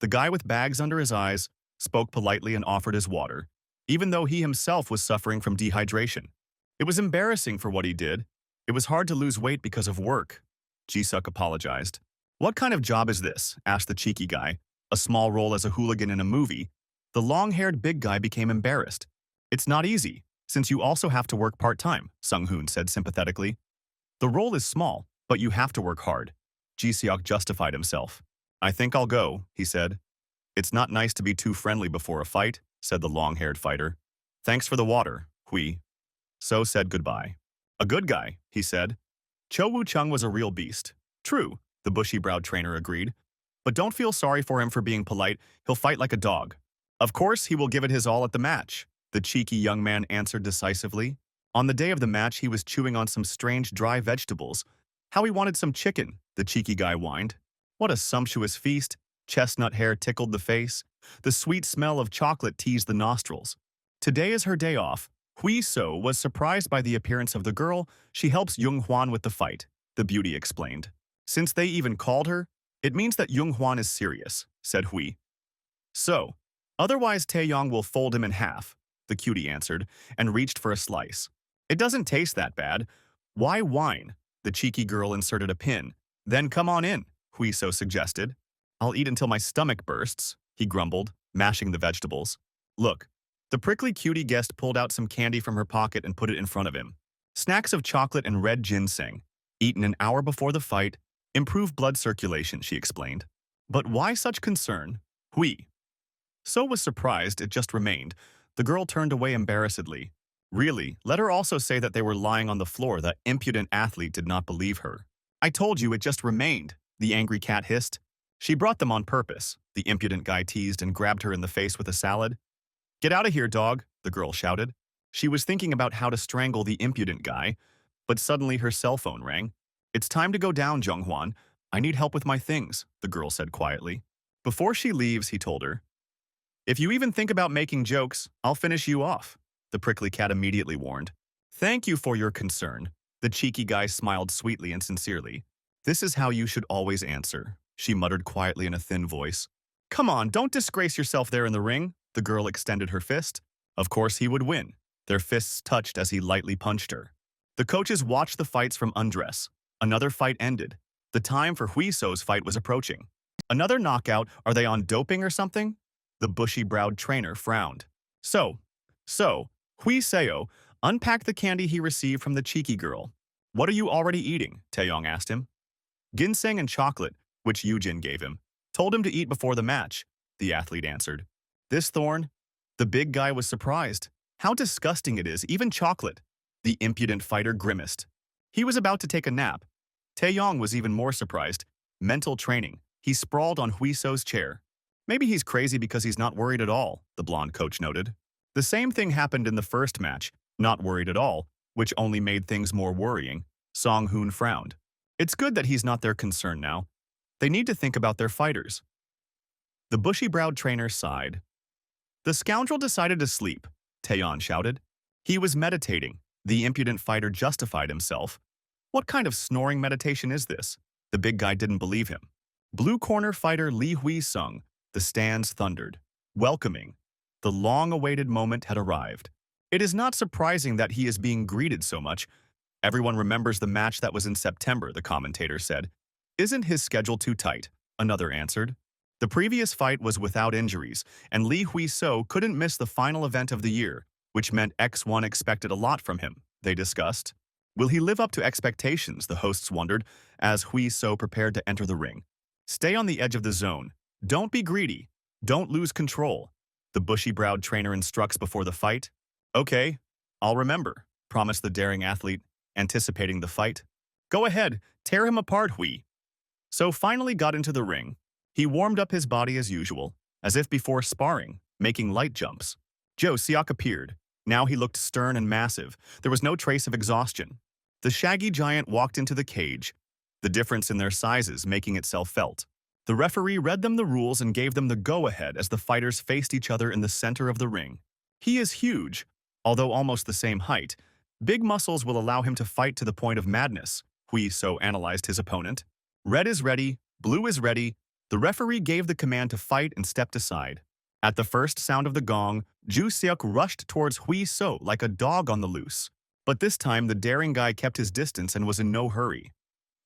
The guy with bags under his eyes spoke politely and offered his water, even though he himself was suffering from dehydration. It was embarrassing for what he did. It was hard to lose weight because of work. Ji-suk apologized. What kind of job is this? Asked the cheeky guy. A small role as a hooligan in a movie. The long-haired big guy became embarrassed. It's not easy, since you also have to work part-time, Sung Hoon said sympathetically. The role is small, but you have to work hard. Ji-seok justified himself. I think I'll go, he said. It's not nice to be too friendly before a fight, said the long-haired fighter. Thanks for the water, Hui. So said goodbye. A good guy, he said. Cho Woo-chung was a real beast. True, the bushy-browed trainer agreed. But don't feel sorry for him for being polite. He'll fight like a dog. Of course, he will give it his all at the match, the cheeky young man answered decisively. On the day of the match, he was chewing on some strange dry vegetables. How he wanted some chicken, the cheeky guy whined. What a sumptuous feast. Chestnut hair tickled the face. The sweet smell of chocolate teased the nostrils. Today is her day off. Hui-so was surprised by the appearance of the girl. She helps Jung-hwan with the fight, the beauty explained. Since they even called her, it means that Jung-hwan is serious, said Hui. So, otherwise Taeyong will fold him in half, the cutie answered, and reached for a slice. It doesn't taste that bad. Why whine? The cheeky girl inserted a pin. Then come on in, Hui-so suggested. I'll eat until my stomach bursts, he grumbled, mashing the vegetables. Look. The prickly cutie guest pulled out some candy from her pocket and put it in front of him. Snacks of chocolate and red ginseng, eaten an hour before the fight, improve blood circulation, she explained. But why such concern? Hui. So was surprised it just remained. The girl turned away embarrassedly. Really, let her also say that they were lying on the floor. The impudent athlete did not believe her. I told you it just remained, the angry cat hissed. She brought them on purpose, the impudent guy teased and grabbed her in the face with a salad. Get out of here, dog, the girl shouted. She was thinking about how to strangle the impudent guy, but suddenly her cell phone rang. It's time to go down, Jung-hwan. I need help with my things, the girl said quietly. Before she leaves, he told her. If you even think about making jokes, I'll finish you off, the prickly cat immediately warned. Thank you for your concern. The cheeky guy smiled sweetly and sincerely. This is how you should always answer, she muttered quietly in a thin voice. Come on, don't disgrace yourself there in the ring. The girl extended her fist. Of course he would win. Their fists touched as he lightly punched her. The coaches watched the fights from undress. Another fight ended. The time for Hui-so's fight was approaching. Another knockout? Are they on doping or something? The bushy-browed trainer frowned. So, Hui-seo unpacked the candy he received from the cheeky girl. What are you already eating? Taeyong asked him. Ginseng and chocolate, which Yujin gave him. Told him to eat before the match, the athlete answered. This thorn? The big guy was surprised. How disgusting it is, even chocolate. The impudent fighter grimaced. He was about to take a nap. Taeyong was even more surprised. Mental training. He sprawled on Hui-so's chair. Maybe he's crazy because he's not worried at all, the blonde coach noted. The same thing happened in the first match, not worried at all, which only made things more worrying. Song Hoon frowned. It's good that he's not their concern now. They need to think about their fighters. The bushy-browed trainer sighed. The scoundrel decided to sleep. Taeyeon shouted. He was meditating. The impudent fighter justified himself. What kind of snoring meditation is this? The big guy didn't believe him. Blue corner fighter Lee Hui-sung. The stands thundered. Welcoming. The long-awaited moment had arrived. It is not surprising that he is being greeted so much. Everyone remembers the match that was in September, the commentator said. Isn't his schedule too tight? Another answered. The previous fight was without injuries, and Lee Hui-so couldn't miss the final event of the year, which meant X1 expected a lot from him, they discussed. Will he live up to expectations, the hosts wondered, as Hui-so prepared to enter the ring. Stay on the edge of the zone. Don't be greedy. Don't lose control. The bushy-browed trainer instructs before the fight. Okay, I'll remember, promised the daring athlete, anticipating the fight. Go ahead, tear him apart, Hui. So finally got into the ring. He warmed up his body as usual, as if before sparring, making light jumps. Jo Seok appeared. Now he looked stern and massive. There was no trace of exhaustion. The shaggy giant walked into the cage, the difference in their sizes making itself felt. The referee read them the rules and gave them the go-ahead as the fighters faced each other in the center of the ring. He is huge, although almost the same height. Big muscles will allow him to fight to the point of madness, Hui-so analyzed his opponent. Red is ready, blue is ready. The referee gave the command to fight and stepped aside. At the first sound of the gong, Ju Seok rushed towards Hui-so like a dog on the loose. But this time the daring guy kept his distance and was in no hurry.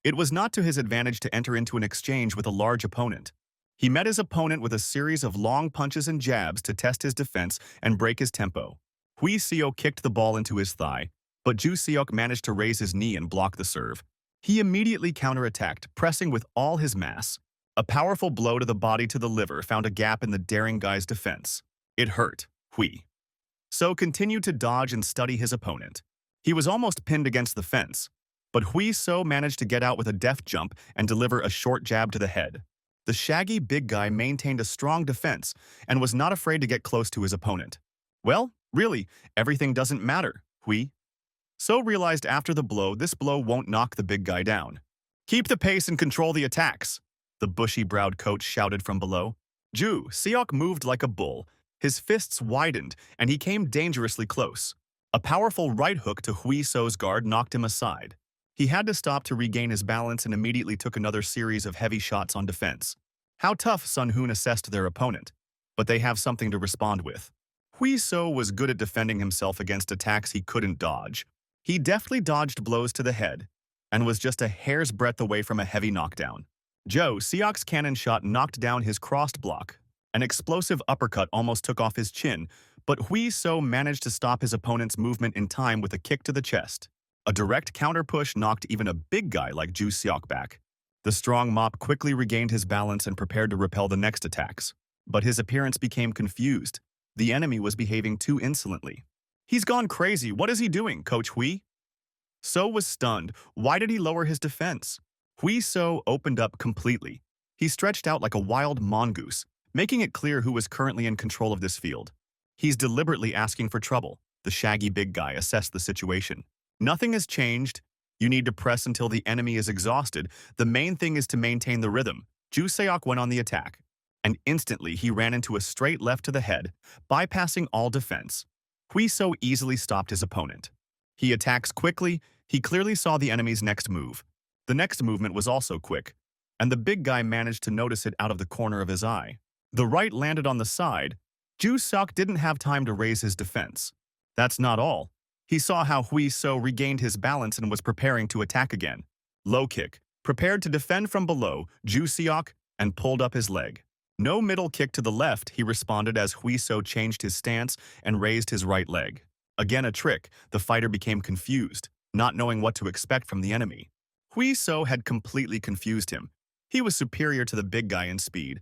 It was not to his advantage to enter into an exchange with a large opponent. He met his opponent with a series of long punches and jabs to test his defense and break his tempo. Hui-so kicked the ball into his thigh, but Ju Seok managed to raise his knee and block the serve. He immediately counterattacked, pressing with all his mass. A powerful blow to the body to the liver found a gap in the daring guy's defense. It hurt, Hui-so continued to dodge and study his opponent. He was almost pinned against the fence, but Hui-so managed to get out with a deft jump and deliver a short jab to the head. The shaggy big guy maintained a strong defense and was not afraid to get close to his opponent. Well, really, everything doesn't matter, Hui-so realized after the blow this blow won't knock the big guy down. Keep the pace and control the attacks, the bushy-browed coach shouted from below. Ju Seok moved like a bull. His fists widened, and he came dangerously close. A powerful right hook to Hui-so's guard knocked him aside. He had to stop to regain his balance and immediately took another series of heavy shots on defense. How tough Sun Hoon assessed their opponent, but they have something to respond with. Hui-so was good at defending himself against attacks he couldn't dodge. He deftly dodged blows to the head and was just a hair's breadth away from a heavy knockdown. Jo Seok's cannon shot knocked down his crossed block. An explosive uppercut almost took off his chin, but Hui-so managed to stop his opponent's movement in time with a kick to the chest. A direct counter-push knocked even a big guy like Ju Seok back. The strong mop quickly regained his balance and prepared to repel the next attacks. But his appearance became confused. The enemy was behaving too insolently. He's gone crazy. What is he doing, Coach Hui-so was stunned. Why did he lower his defense? Hui-so opened up completely. He stretched out like a wild mongoose, making it clear who was currently in control of this field. He's deliberately asking for trouble, the shaggy big guy assessed the situation. Nothing has changed. You need to press until the enemy is exhausted. The main thing is to maintain the rhythm. Ju Seok went on the attack, and instantly he ran into a straight left to the head, bypassing all defense. Hui-so easily stopped his opponent. He attacks quickly. He clearly saw the enemy's next move. The next movement was also quick, and the big guy managed to notice it out of the corner of his eye. The right landed on the side. Ju Seok didn't have time to raise his defense. That's not all. He saw how Hui-so regained his balance and was preparing to attack again. Low kick, prepared to defend from below, Ju Seok, and pulled up his leg. No middle kick to the left, he responded as Hui-so changed his stance and raised his right leg. Again a trick, the fighter became confused, not knowing what to expect from the enemy. Hui-so had completely confused him. He was superior to the big guy in speed,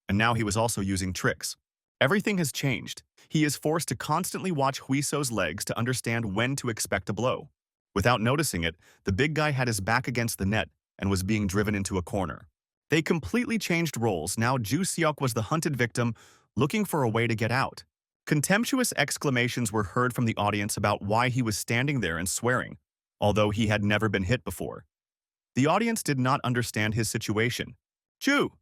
and now he was also using tricks. Everything has changed. He is forced to constantly watch Hui-so's legs to understand when to expect a blow. Without noticing it, the big guy had his back against the net and was being driven into a corner. They completely changed roles. Now Ju Seok was the hunted victim, looking for a way to get out. Contemptuous exclamations were heard from the audience about why he was standing there and swearing, although he had never been hit before. The audience did not understand his situation. Ju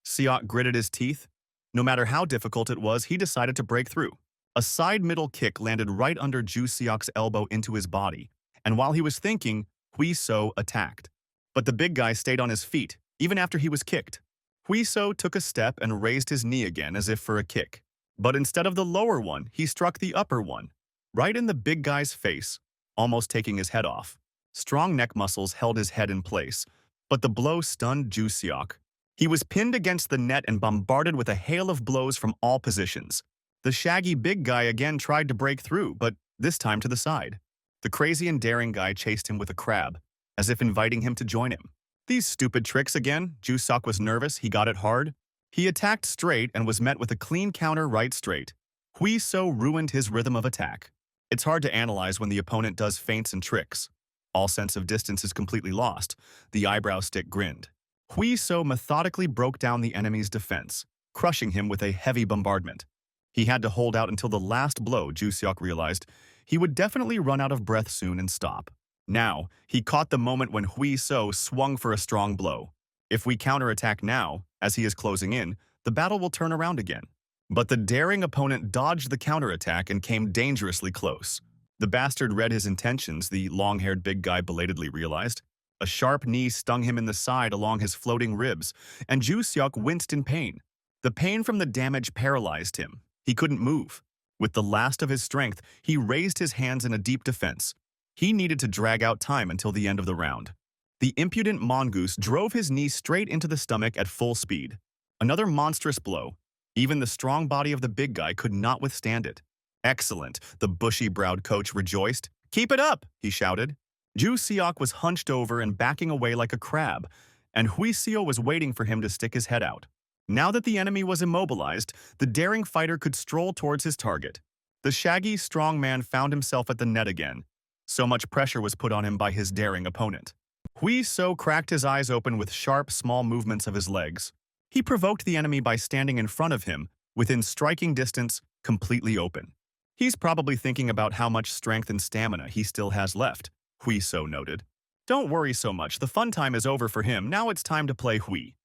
Seok gritted his teeth. No matter how difficult it was, he decided to break through. A side middle kick landed right under Ju Seok's elbow into his body, and while he was thinking, Hui So attacked. But the big guy stayed on his feet, even after he was kicked. Hui So took a step and raised his knee again as if for a kick. But instead of the lower one, he struck the upper one, right in the big guy's face, almost taking his head off. Strong neck muscles held his head in place, but the blow stunned Ju Seok. He was pinned against the net and bombarded with a hail of blows from all positions. The shaggy big guy again tried to break through, but this time to the side. The crazy and daring guy chased him with a crab, as if inviting him to join him. These stupid tricks again. Ju Seok was nervous, he got it hard. He attacked straight and was met with a clean counter right straight. Hui So ruined his rhythm of attack. It's hard to analyze when the opponent does feints and tricks. All sense of distance is completely lost. The eyebrow stick grinned. Hui So methodically broke down the enemy's defense, crushing him with a heavy bombardment. He had to hold out until the last blow. Ju Seok realized he would definitely run out of breath soon and stop. Now, he caught the moment when Hui So swung for a strong blow. If we counterattack now, as he is closing in, the battle will turn around again. But the daring opponent dodged the counterattack and came dangerously close. The bastard read his intentions, the long-haired big guy belatedly realized. A sharp knee stung him in the side along his floating ribs, and Ju Seok winced in pain. The pain from the damage paralyzed him. He couldn't move. With the last of his strength, he raised his hands in a deep defense. He needed to drag out time until the end of the round. The impudent mongoose drove his knee straight into the stomach at full speed. Another monstrous blow. Even the strong body of the big guy could not withstand it. Excellent, the bushy-browed coach rejoiced. Keep it up, he shouted. Ju Seok was hunched over and backing away like a crab, and Hui So was waiting for him to stick his head out. Now that the enemy was immobilized, the daring fighter could stroll towards his target. The shaggy, strong man found himself at the net again. So much pressure was put on him by his daring opponent. Hui So cracked his eyes open with sharp, small movements of his legs. He provoked the enemy by standing in front of him, within striking distance, completely open. He's probably thinking about how much strength and stamina he still has left, Hui So noted. Don't worry so much, the fun time is over for him, now it's time to play Hui.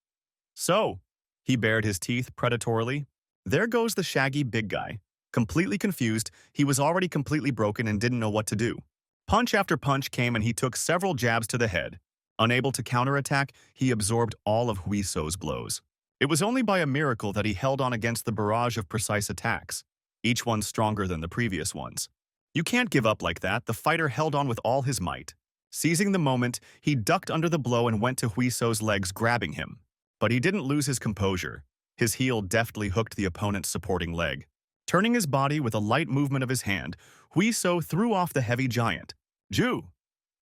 So, he bared his teeth predatorily. There goes the shaggy big guy. Completely confused, he was already completely broken and didn't know what to do. Punch after punch came and he took several jabs to the head. Unable to counterattack, he absorbed all of Hui So's blows. It was only by a miracle that he held on against the barrage of precise attacks, each one stronger than the previous ones. You can't give up like that, the fighter held on with all his might. Seizing the moment, he ducked under the blow and went to Hui So's legs, grabbing him. But he didn't lose his composure. His heel deftly hooked the opponent's supporting leg. Turning his body with a light movement of his hand, Hui So threw off the heavy giant. Ju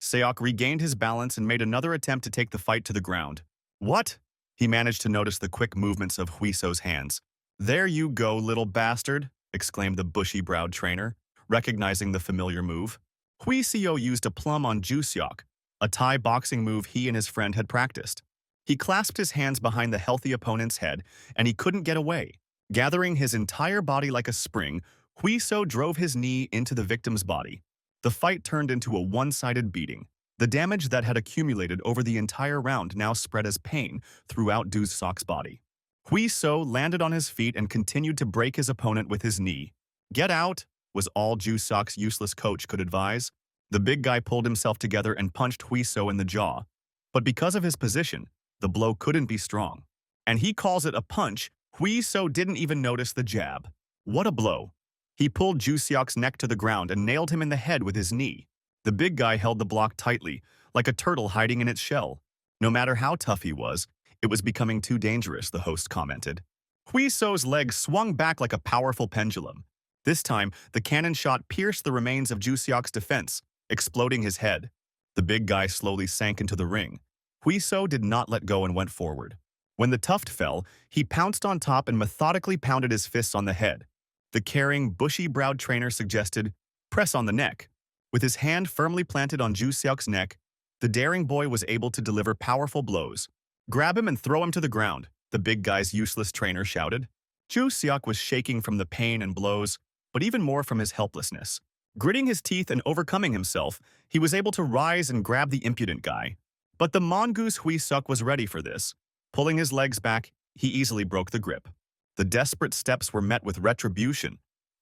Seok regained his balance and made another attempt to take the fight to the ground. What? He managed to notice the quick movements of Hui So's hands. There you go, little bastard, exclaimed the bushy-browed trainer, recognizing the familiar move. Hui So used a plum on Ju Seok, a Thai boxing move he and his friend had practiced. He clasped his hands behind the healthy opponent's head, and he couldn't get away. Gathering his entire body like a spring, Hui So drove his knee into the victim's body. The fight turned into a one-sided beating. The damage that had accumulated over the entire round now spread as pain throughout Ju Seok's body. Hui So landed on his feet and continued to break his opponent with his knee. Get out, was all Ju Seok's useless coach could advise. The big guy pulled himself together and punched Hui So in the jaw. But because of his position, the blow couldn't be strong. And he calls it a punch. Hui So didn't even notice the jab. What a blow. He pulled Ju Seok's neck to the ground and nailed him in the head with his knee. The big guy held the block tightly, like a turtle hiding in its shell. No matter how tough he was, it was becoming too dangerous, the host commented. Hui So's leg swung back like a powerful pendulum. This time, the cannon shot pierced the remains of Ju Seok's defense, exploding his head. The big guy slowly sank into the ring. Hui So did not let go and went forward. When the tuft fell, he pounced on top and methodically pounded his fists on the head. The caring, bushy-browed trainer suggested, press on the neck. With his hand firmly planted on Ju Seok's neck, the daring boy was able to deliver powerful blows. Grab him and throw him to the ground, the big guy's useless trainer shouted. Ju Seok was shaking from the pain and blows, but even more from his helplessness. Gritting his teeth and overcoming himself, he was able to rise and grab the impudent guy. But the mongoose Hui Seok was ready for this. Pulling his legs back, he easily broke the grip. The desperate steps were met with retribution,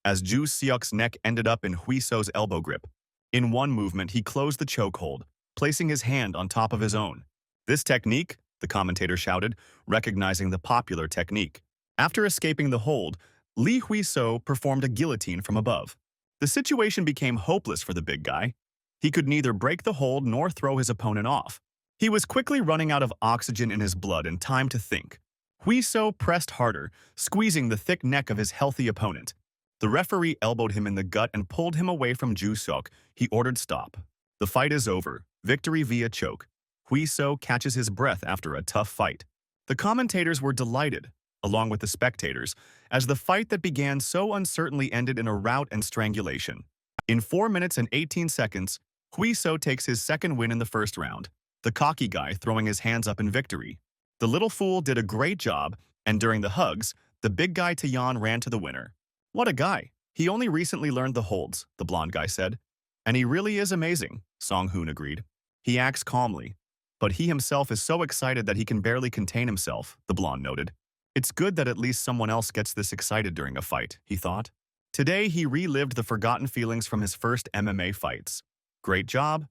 as Ju Seok's neck ended up in Hui So's elbow grip. In one movement, he closed the chokehold, placing his hand on top of his own. This technique, the commentator shouted, recognizing the popular technique. After escaping the hold, Lee Hui So performed a guillotine from above. The situation became hopeless for the big guy. He could neither break the hold nor throw his opponent off. He was quickly running out of oxygen in his blood and time to think. Hui So pressed harder, squeezing the thick neck of his healthy opponent. The referee elbowed him in the gut and pulled him away from Ju Seok. He ordered stop. The fight is over. Victory via choke. Hui So catches his breath after a tough fight. The commentators were delighted, along with the spectators, as the fight that began so uncertainly ended in a rout and strangulation. In 4 minutes and 18 seconds, Hui So takes his second win in the first round, the cocky guy throwing his hands up in victory. The little fool did a great job, and during the hugs, the big guy Taeyeon ran to the winner. What a guy. He only recently learned the holds, the blonde guy said. And he really is amazing, Song-hoon agreed. He acts calmly, but he himself is so excited that he can barely contain himself, the blonde noted. It's good that at least someone else gets this excited during a fight, he thought. Today, he relived the forgotten feelings from his first MMA fights. Great job.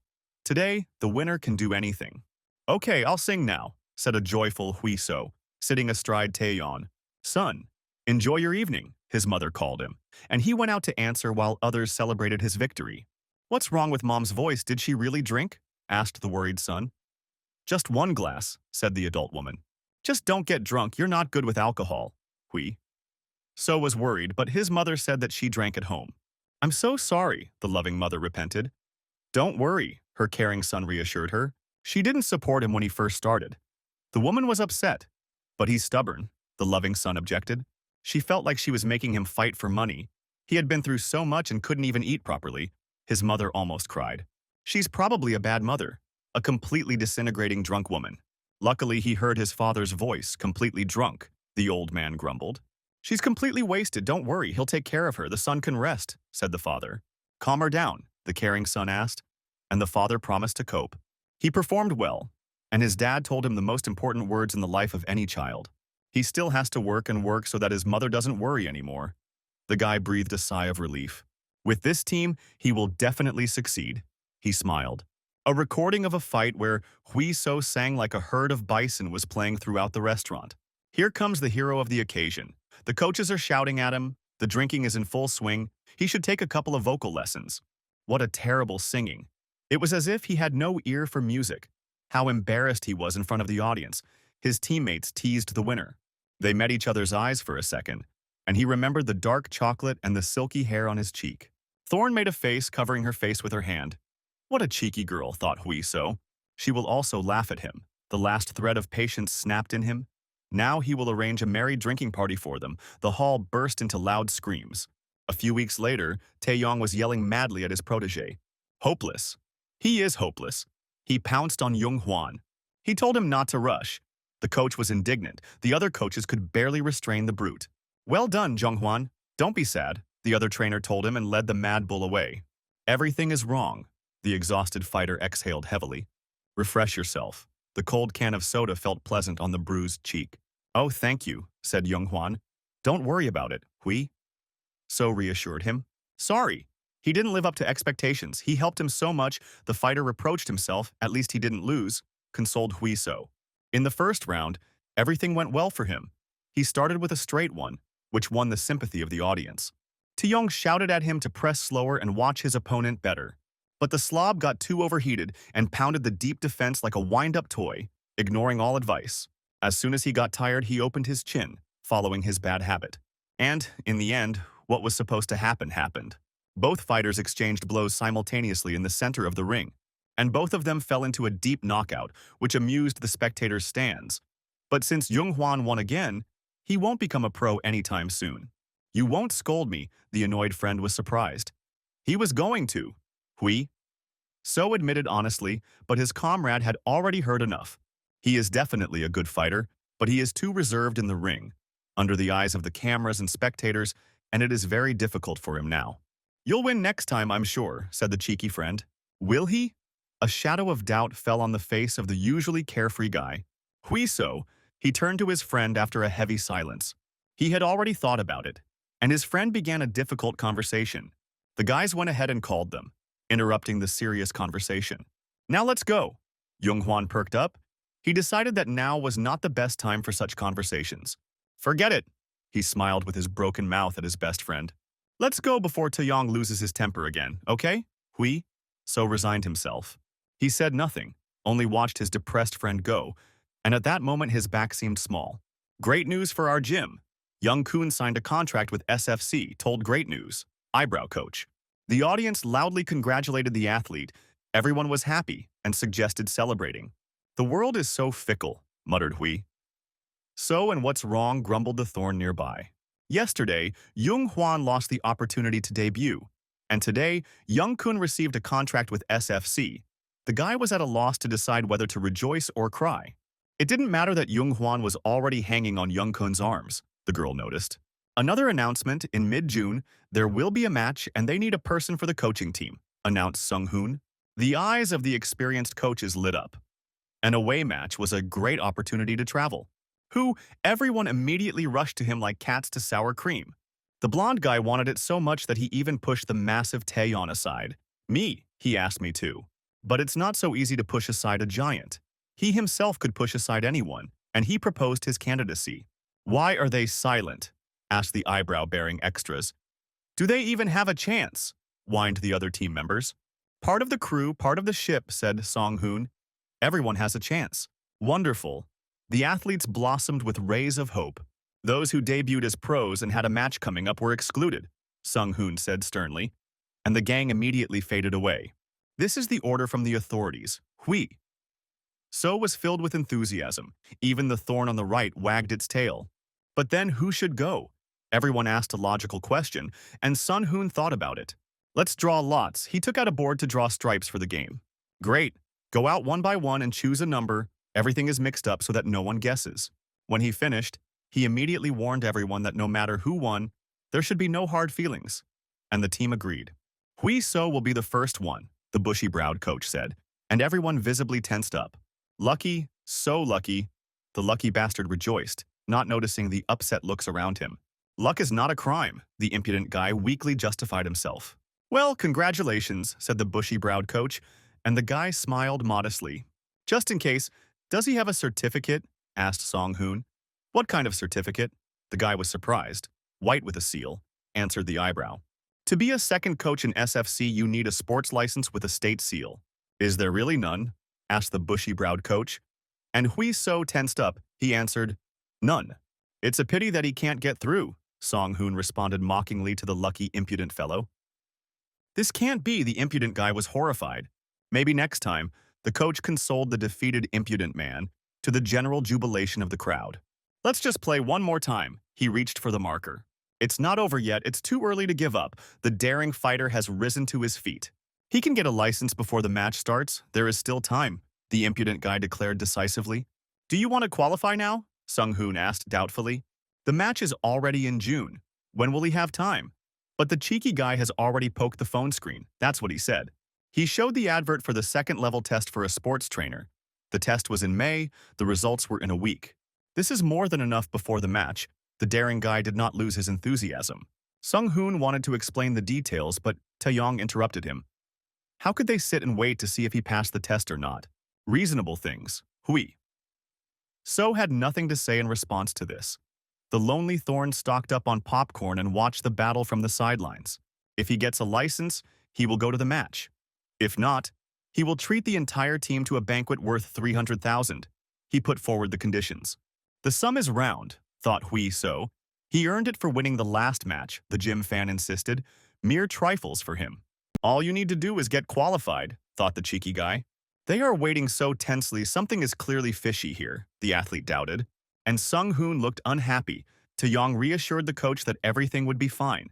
Today, the winner can do anything. Okay, I'll sing now, said a joyful Hui So, sitting astride Taeyeon. Son, enjoy your evening, his mother called him, and he went out to answer while others celebrated his victory. What's wrong with Mom's voice? Did she really drink? Asked the worried son. Just one glass, said the adult woman. Just don't get drunk, you're not good with alcohol, Hui. So was worried, but his mother said that she drank at home. I'm so sorry, the loving mother repented. Don't worry, her caring son reassured her. She didn't support him when he first started. The woman was upset, but he's stubborn, the loving son objected. She felt like she was making him fight for money. He had been through so much and couldn't even eat properly. His mother almost cried. She's probably a bad mother, a completely disintegrating drunk woman. Luckily, he heard his father's voice, completely drunk, the old man grumbled. She's completely wasted, don't worry, he'll take care of her, the son can rest, said the father. Calm her down, the caring son asked, and the father promised to cope. He performed well, and his dad told him the most important words in the life of any child. He still has to work and work so that his mother doesn't worry anymore. The guy breathed a sigh of relief. With this team, he will definitely succeed. He smiled. A recording of a fight where Hui So sang like a herd of bison was playing throughout the restaurant. Here comes the hero of the occasion. The coaches are shouting at him. The drinking is in full swing. He should take a couple of vocal lessons. What a terrible singing. It was as if he had no ear for music. How embarrassed he was in front of the audience. His teammates teased the winner. They met each other's eyes for a second, and he remembered the dark chocolate and the silky hair on his cheek. Thorn made a face, covering her face with her hand. What a cheeky girl, thought Hui So. She will also laugh at him. The last thread of patience snapped in him. Now he will arrange a merry drinking party for them. The hall burst into loud screams. A few weeks later, Taeyong was yelling madly at his protege. Hopeless. He is hopeless. He pounced on Jung Hwan. He told him not to rush. The coach was indignant. The other coaches could barely restrain the brute. Well done, Jung Hwan. Don't be sad, the other trainer told him and led the mad bull away. Everything is wrong. The exhausted fighter exhaled heavily. Refresh yourself. The cold can of soda felt pleasant on the bruised cheek. Oh, thank you, said Jung Hwan. Don't worry about it, Hui. So reassured him. Sorry. He didn't live up to expectations. He helped him so much, the fighter reproached himself, at least he didn't lose, consoled Hui So. In the first round, everything went well for him. He started with a straight one, which won the sympathy of the audience. Taeyong shouted at him to press slower and watch his opponent better. But the slob got too overheated and pounded the deep defense like a wind-up toy, ignoring all advice. As soon as he got tired, he opened his chin, following his bad habit. And, in the end, what was supposed to happen happened. Both fighters exchanged blows simultaneously in the center of the ring, and both of them fell into a deep knockout, which amused the spectators' stands. But since Jung Hwan won again, he won't become a pro anytime soon. You won't scold me, the annoyed friend was surprised. He was going to. Hui So admitted honestly, but his comrade had already heard enough. He is definitely a good fighter, but he is too reserved in the ring, under the eyes of the cameras and spectators, and it is very difficult for him now. You'll win next time, I'm sure, said the cheeky friend. Will he? A shadow of doubt fell on the face of the usually carefree guy. Hui So, he turned to his friend after a heavy silence. He had already thought about it. and his friend began a difficult conversation. The guys went ahead and called them, interrupting the serious conversation. Now let's go. Jung-hwan perked up. He decided that now was not the best time for such conversations. Forget it. He smiled with his broken mouth at his best friend. Let's go before Taeyong loses his temper again, okay? Hui? So resigned himself. He said nothing, only watched his depressed friend go, and at that moment his back seemed small. Great news for our gym. Young Kun signed a contract with SFC, told great news. Eyebrow coach. The audience loudly congratulated the athlete. Everyone was happy and suggested celebrating. The world is so fickle, muttered Hui. So and what's wrong, grumbled the thorn nearby. Yesterday, Jung Hwan lost the opportunity to debut, and today, Young Kun received a contract with SFC. The guy was at a loss to decide whether to rejoice or cry. It didn't matter that Jung Hwan was already hanging on Young Kun's arms, the girl noticed. Another announcement, in mid-June, there will be a match and they need a person for the coaching team, announced Sung Hoon. The eyes of the experienced coaches lit up. An away match was a great opportunity to travel. Everyone immediately rushed to him like cats to sour cream. The blonde guy wanted it so much that he even pushed the massive Taeyeon aside. Me, he asked me too. But it's not so easy to push aside a giant. He himself could push aside anyone, and he proposed his candidacy. Why are they silent? Asked the eyebrow-bearing extras. Do they even have a chance? Whined the other team members. Part of the crew, part of the ship, said Song Hoon. Everyone has a chance. Wonderful. The athletes blossomed with rays of hope. Those who debuted as pros and had a match coming up were excluded, Sung Hoon said sternly, and the gang immediately faded away. This is the order from the authorities. Hui. So was filled with enthusiasm. Even the thorn on the right wagged its tail. But then who should go? Everyone asked a logical question, and Sun Hoon thought about it. Let's draw lots. He took out a board to draw stripes for the game. Great. Go out one by one and choose a number. Everything is mixed up so that no one guesses. When he finished, he immediately warned everyone that no matter who won, there should be no hard feelings. And the team agreed. Hui So will be the first one, the bushy-browed coach said, and everyone visibly tensed up. Lucky, so lucky. The lucky bastard rejoiced, not noticing the upset looks around him. Luck is not a crime, the impudent guy weakly justified himself. Well, congratulations, said the bushy-browed coach, and the guy smiled modestly. Just in case, does he have a certificate? Asked Song Hoon. What kind of certificate? The guy was surprised. White with a seal, answered the eyebrow. To be a second coach in SFC, you need a sports license with a state seal. Is there really none? Asked the bushy-browed coach. And Hui So tensed up. He answered, none. It's a pity that he can't get through, Song Hoon responded mockingly to the lucky impudent fellow. This can't be, the impudent guy was horrified. Maybe next time, the coach consoled the defeated impudent man, to the general jubilation of the crowd. Let's just play one more time. He reached for the marker. It's not over yet. It's too early to give up. The daring fighter has risen to his feet. He can get a license before the match starts. There is still time, the impudent guy declared decisively. Do you want to qualify now? Sung Hoon asked doubtfully. The match is already in June. When will he have time? But the cheeky guy has already poked the phone screen. That's what he said. He showed the advert for the second-level test for a sports trainer. The test was in May. The results were in a week. This is more than enough before the match. The daring guy did not lose his enthusiasm. Sung Hoon wanted to explain the details, but Taeyong interrupted him. How could they sit and wait to see if he passed the test or not? Reasonable things. Hui. So had nothing to say in response to this. The lonely thorn stocked up on popcorn and watched the battle from the sidelines. If he gets a license, he will go to the match. If not, he will treat the entire team to a banquet worth 300,000. He put forward the conditions. The sum is round, thought Hui So. He earned it for winning the last match, the gym fan insisted. Mere trifles for him. All you need to do is get qualified, thought the cheeky guy. They are waiting so tensely, something is clearly fishy here, the athlete doubted. And Sung Hoon looked unhappy. Taeyong reassured the coach that everything would be fine.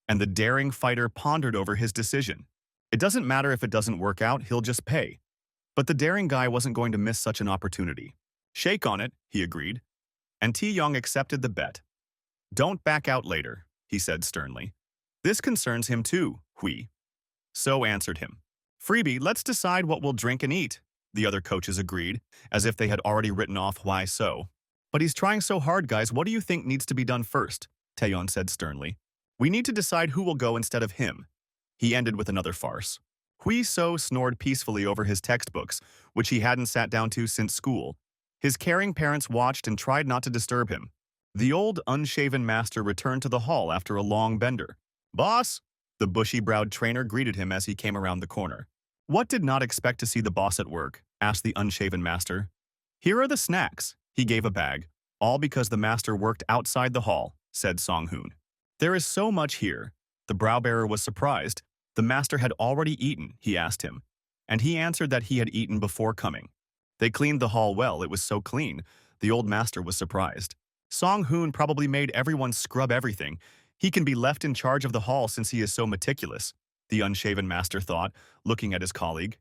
And the daring fighter pondered over his decision. It doesn't matter if it doesn't work out, he'll just pay. But the daring guy wasn't going to miss such an opportunity. Shake on it, he agreed. And Taeyong accepted the bet. Don't back out later, he said sternly. This concerns him too, Hui. So answered him. Freebie, let's decide what we'll drink and eat. The other coaches agreed, as if they had already written off Why So. But he's trying so hard, guys. What do you think needs to be done first? Taeyeon said sternly. We need to decide who will go instead of him. He ended with another farce. Hui So snored peacefully over his textbooks, which he hadn't sat down to since school. His caring parents watched and tried not to disturb him. The old, unshaven master returned to the hall after a long bender. "Boss!" The bushy-browed trainer greeted him as he came around the corner. "What did not expect to see the boss at work?" asked the unshaven master. "Here are the snacks." He gave a bag. "All because the master worked outside the hall," said Song-hoon. "There is so much here." The brow-bearer was surprised. The master had already eaten, he asked him, and he answered that he had eaten before coming. They cleaned the hall well, it was so clean. The old master was surprised. Song-hoon probably made everyone scrub everything. He can be left in charge of the hall since he is so meticulous, the unshaven master thought, looking at his colleague.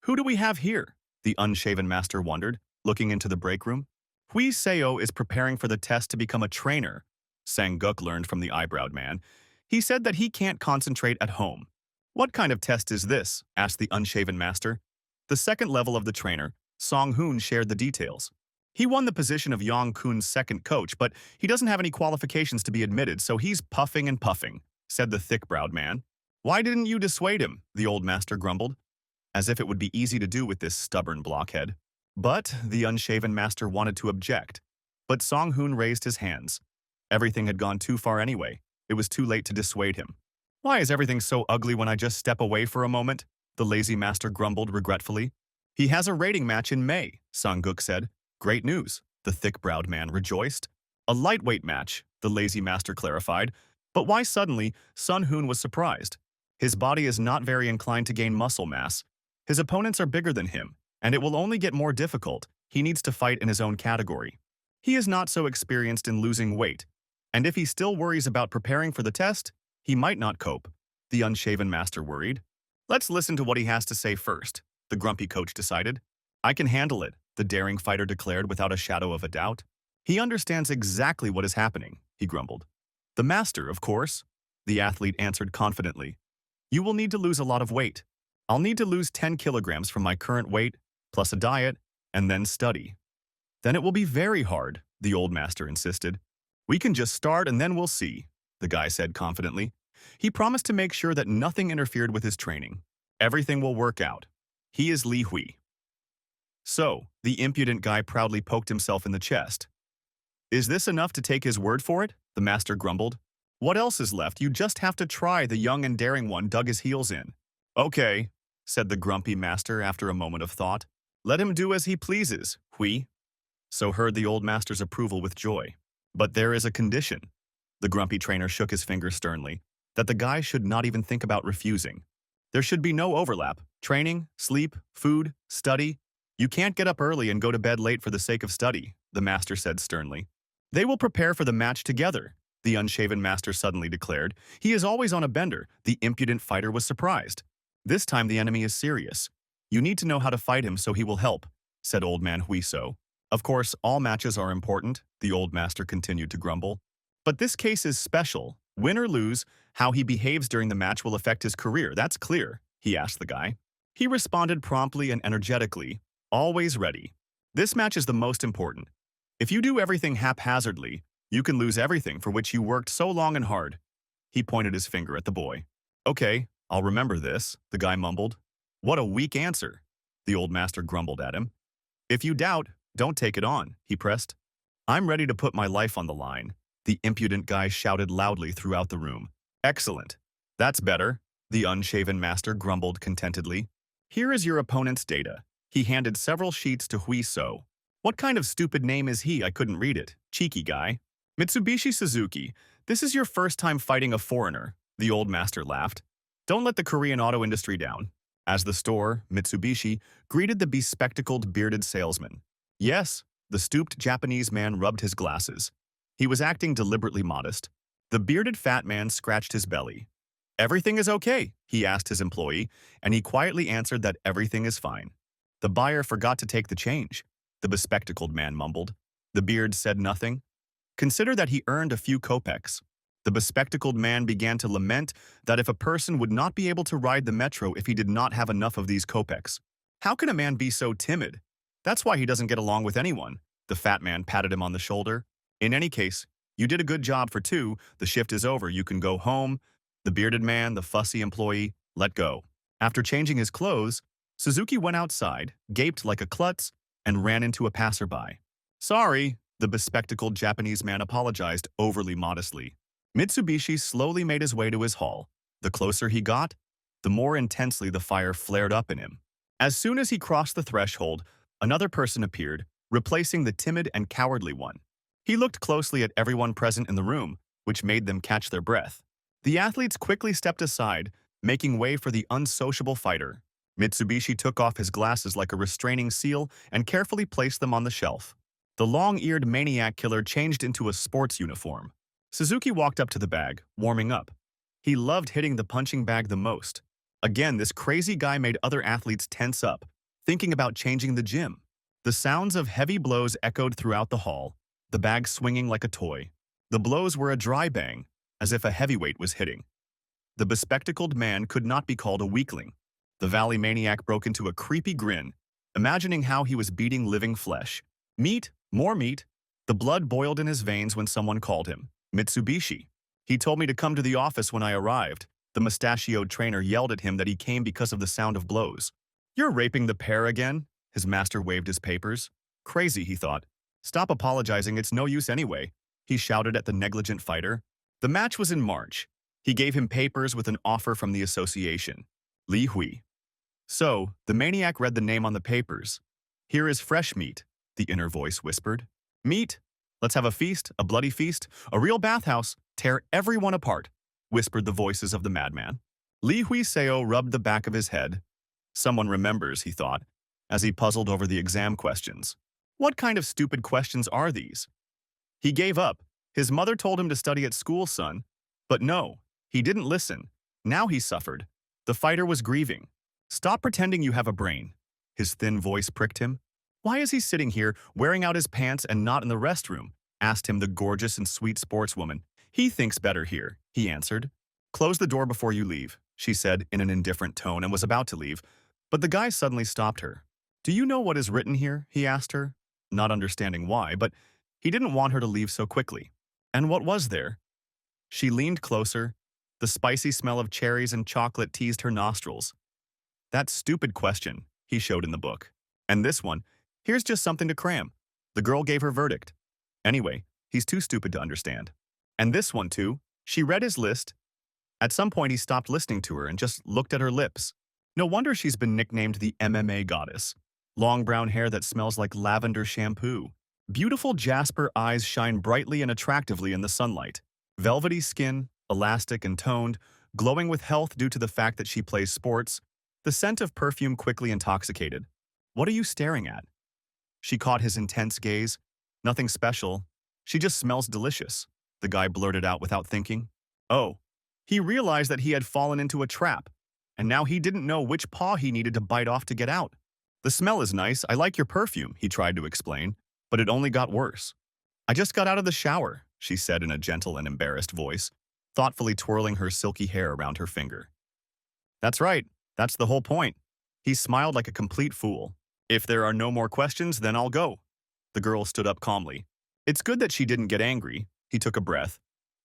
"Who do we have here?" the unshaven master wondered, looking into the break room. "Hui Seo is preparing for the test to become a trainer," Sang-guk learned from the eyebrowed man. "He said that he can't concentrate at home." "What kind of test is this?" asked the unshaven master. The second level of the trainer, Song-hoon shared the details. "He won the position of Yong-kun's second coach, but he doesn't have any qualifications to be admitted, so he's puffing and puffing," said the thick-browed man. "Why didn't you dissuade him?" the old master grumbled, as if it would be easy to do with this stubborn blockhead. But the unshaven master wanted to object. But Song-hoon raised his hands. Everything had gone too far anyway. It was too late to dissuade him. "Why is everything so ugly when I just step away for a moment?" the lazy master grumbled regretfully. "He has a rating match in May," Sang-guk said. "Great news," the thick-browed man rejoiced. "A lightweight match," the lazy master clarified. But why suddenly, Sun-hoon was surprised. His body is not very inclined to gain muscle mass. His opponents are bigger than him, and it will only get more difficult. He needs to fight in his own category. He is not so experienced in losing weight, and if he still worries about preparing for the test, he might not cope, the unshaven master worried. "Let's listen to what he has to say first," the grumpy coach decided. "I can handle it," the daring fighter declared without a shadow of a doubt. "He understands exactly what is happening," he grumbled. "The master, of course," the athlete answered confidently. "You will need to lose a lot of weight. I'll need to lose 10 kilograms from my current weight, plus a diet, and then study." "Then it will be very hard," the old master insisted. "We can just start and then we'll see," the guy said confidently. He promised to make sure that nothing interfered with his training. Everything will work out. He is Li Hui. So, the impudent guy proudly poked himself in the chest. "Is this enough to take his word for it?" the master grumbled. "What else is left? You just have to try," the young and daring one dug his heels in. "Okay," said the grumpy master after a moment of thought. "Let him do as he pleases, Hui." So heard the old master's approval with joy. "But there is a condition." The grumpy trainer shook his finger sternly, that the guy should not even think about refusing. "There should be no overlap. Training, sleep, food, study. You can't get up early and go to bed late for the sake of study," the master said sternly. "They will prepare for the match together," the unshaven master suddenly declared. "He is always on a bender." The impudent fighter was surprised. "This time the enemy is serious. You need to know how to fight him so he will help," said old man Huiso. "Of course, all matches are important," the old master continued to grumble. "But this case is special. Win or lose, how he behaves during the match will affect his career, that's clear," he asked the guy. He responded promptly and energetically, always ready. "This match is the most important. If you do everything haphazardly, you can lose everything for which you worked so long and hard." He pointed his finger at the boy. "Okay, I'll remember this," the guy mumbled. "What a weak answer," the old master grumbled at him. "If you doubt, don't take it on," he pressed. "I'm ready to put my life on the line," the impudent guy shouted loudly throughout the room. "Excellent. That's better," the unshaven master grumbled contentedly. "Here is your opponent's data." He handed several sheets to Hui So. "What kind of stupid name is he? I couldn't read it. Cheeky guy." "Mitsubishi Suzuki. This is your first time fighting a foreigner," the old master laughed. "Don't let the Korean auto industry down." As the store, Mitsubishi, greeted the bespectacled, bearded salesman. "Yes," the stooped Japanese man rubbed his glasses. He was acting deliberately modest. The bearded fat man scratched his belly. "Everything is okay?" he asked his employee, and he quietly answered that everything is fine. "The buyer forgot to take the change," the bespectacled man mumbled. The beard said nothing. "Consider that he earned a few kopecks." The bespectacled man began to lament that if a person would not be able to ride the metro if he did not have enough of these kopecks. "How can a man be so timid? That's why he doesn't get along with anyone." The fat man patted him on the shoulder. "In any case, You did a good job for two. The shift is over. You can go home. The bearded man, the fussy employee, let go. After changing his clothes, Suzuki went outside, gaped like a klutz, and ran into a passerby. Sorry, the bespectacled Japanese man apologized overly modestly. Mitsubishi slowly made his way to his hall. The closer he got, the more intensely the fire flared up in him. As soon as he crossed the threshold, another person appeared, replacing the timid and cowardly one. He looked closely at everyone present in the room, which made them catch their breath. The athletes quickly stepped aside, making way for the unsociable fighter. Mitsubishi took off his glasses like a restraining seal and carefully placed them on the shelf. The long-eared maniac killer changed into a sports uniform. Suzuki walked up to the bag, warming up. He loved hitting the punching bag the most. Again, this crazy guy made other athletes tense up, thinking about changing the gym. The sounds of heavy blows echoed throughout the hall, the bag swinging like a toy. The blows were a dry bang, as if a heavyweight was hitting. The bespectacled man could not be called a weakling. The valley maniac broke into a creepy grin, imagining how he was beating living flesh. Meat, more meat. The blood boiled in his veins when someone called him Mitsubishi. He told me to come to the office when I arrived. The mustachioed trainer yelled at him that he came because of the sound of blows. You're raping the pair again? His master waved his papers. Crazy, he thought. Stop apologizing, it's no use anyway, he shouted at the negligent fighter. The match was in March. He gave him papers with an offer from the association. Li Hui. So, the maniac read the name on the papers. Here is fresh meat, the inner voice whispered. Meat? Let's have a feast, a bloody feast, a real bathhouse, tear everyone apart, whispered the voices of the madman. Li Hui Seo rubbed the back of his head. Someone remembers, he thought, as he puzzled over the exam questions. What kind of stupid questions are these? He gave up. His mother told him to study at school, son. But no, he didn't listen. Now he suffered. The fighter was grieving. Stop pretending you have a brain. His thin voice pricked him. Why is he sitting here, wearing out his pants and not in the restroom? Asked him the gorgeous and sweet sportswoman. He thinks better here, he answered. Close the door before you leave, she said in an indifferent tone and was about to leave. But the guy suddenly stopped her. Do you know what is written here? He asked her, not understanding why, but he didn't want her to leave so quickly. And what was there? She leaned closer. The spicy smell of cherries and chocolate teased her nostrils. That stupid question, he showed in the book. And this one, here's just something to cram. The girl gave her verdict. Anyway, he's too stupid to understand. And this one too, she read his list. At some point he stopped listening to her and just looked at her lips. No wonder she's been nicknamed the MMA goddess. Long brown hair that smells like lavender shampoo. Beautiful jasper eyes shine brightly and attractively in the sunlight. Velvety skin, elastic and toned, glowing with health due to the fact that she plays sports. The scent of perfume quickly intoxicated. What are you staring at? She caught his intense gaze. Nothing special. She just smells delicious, the guy blurted out without thinking. Oh. He realized that he had fallen into a trap, and now he didn't know which paw he needed to bite off to get out. The smell is nice, I like your perfume, he tried to explain, but it only got worse. I just got out of the shower, she said in a gentle and embarrassed voice, thoughtfully twirling her silky hair around her finger. That's right, that's the whole point. He smiled like a complete fool. If there are no more questions, then I'll go. The girl stood up calmly. It's good that she didn't get angry, he took a breath.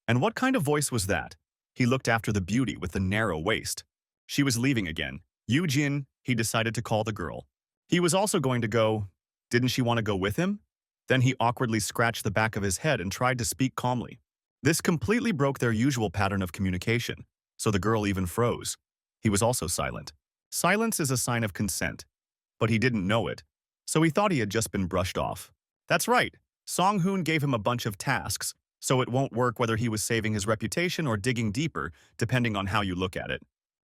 And what kind of voice was that? He looked after the beauty with the narrow waist. She was leaving again. Eugene, he decided to call the girl. He was also going to go. Didn't she want to go with him? Then he awkwardly scratched the back of his head and tried to speak calmly. This completely broke their usual pattern of communication, so the girl even froze. He was also silent. Silence is a sign of consent, but he didn't know it, so he thought he had just been brushed off. That's right, Song-hoon gave him a bunch of tasks, so it won't work whether he was saving his reputation or digging deeper, depending on how you look at it.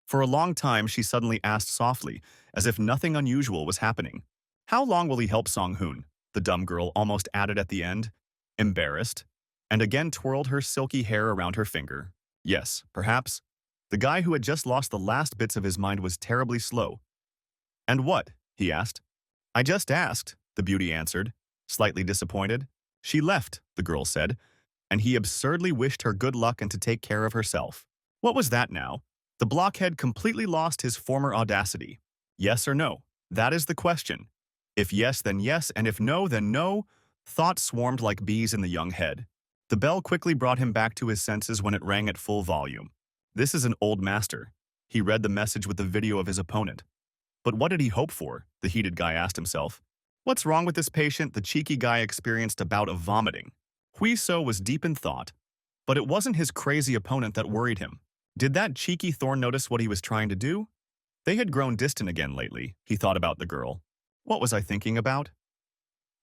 For a long time, she suddenly asked softly, as if nothing unusual was happening. How long will he help Song-hoon? The dumb girl almost added at the end, embarrassed, and again twirled her silky hair around her finger. Yes, perhaps. The guy who had just lost the last bits of his mind was terribly slow. And what? He asked. I just asked, the beauty answered, slightly disappointed. She left, the girl said, and he absurdly wished her good luck and to take care of herself. What was that now? The blockhead completely lost his former audacity. Yes or no? That is the question. If yes, then yes, and if no, then no. Thoughts swarmed like bees in the young head. The bell quickly brought him back to his senses when it rang at full volume. This is an old master. He read the message with the video of his opponent. But what did he hope for? The heated guy asked himself. What's wrong with this patient? The cheeky guy experienced a bout of vomiting. Huiso was deep in thought, but it wasn't his crazy opponent that worried him. Did that cheeky thorn notice what he was trying to do? They had grown distant again lately, he thought about the girl. What was I thinking about?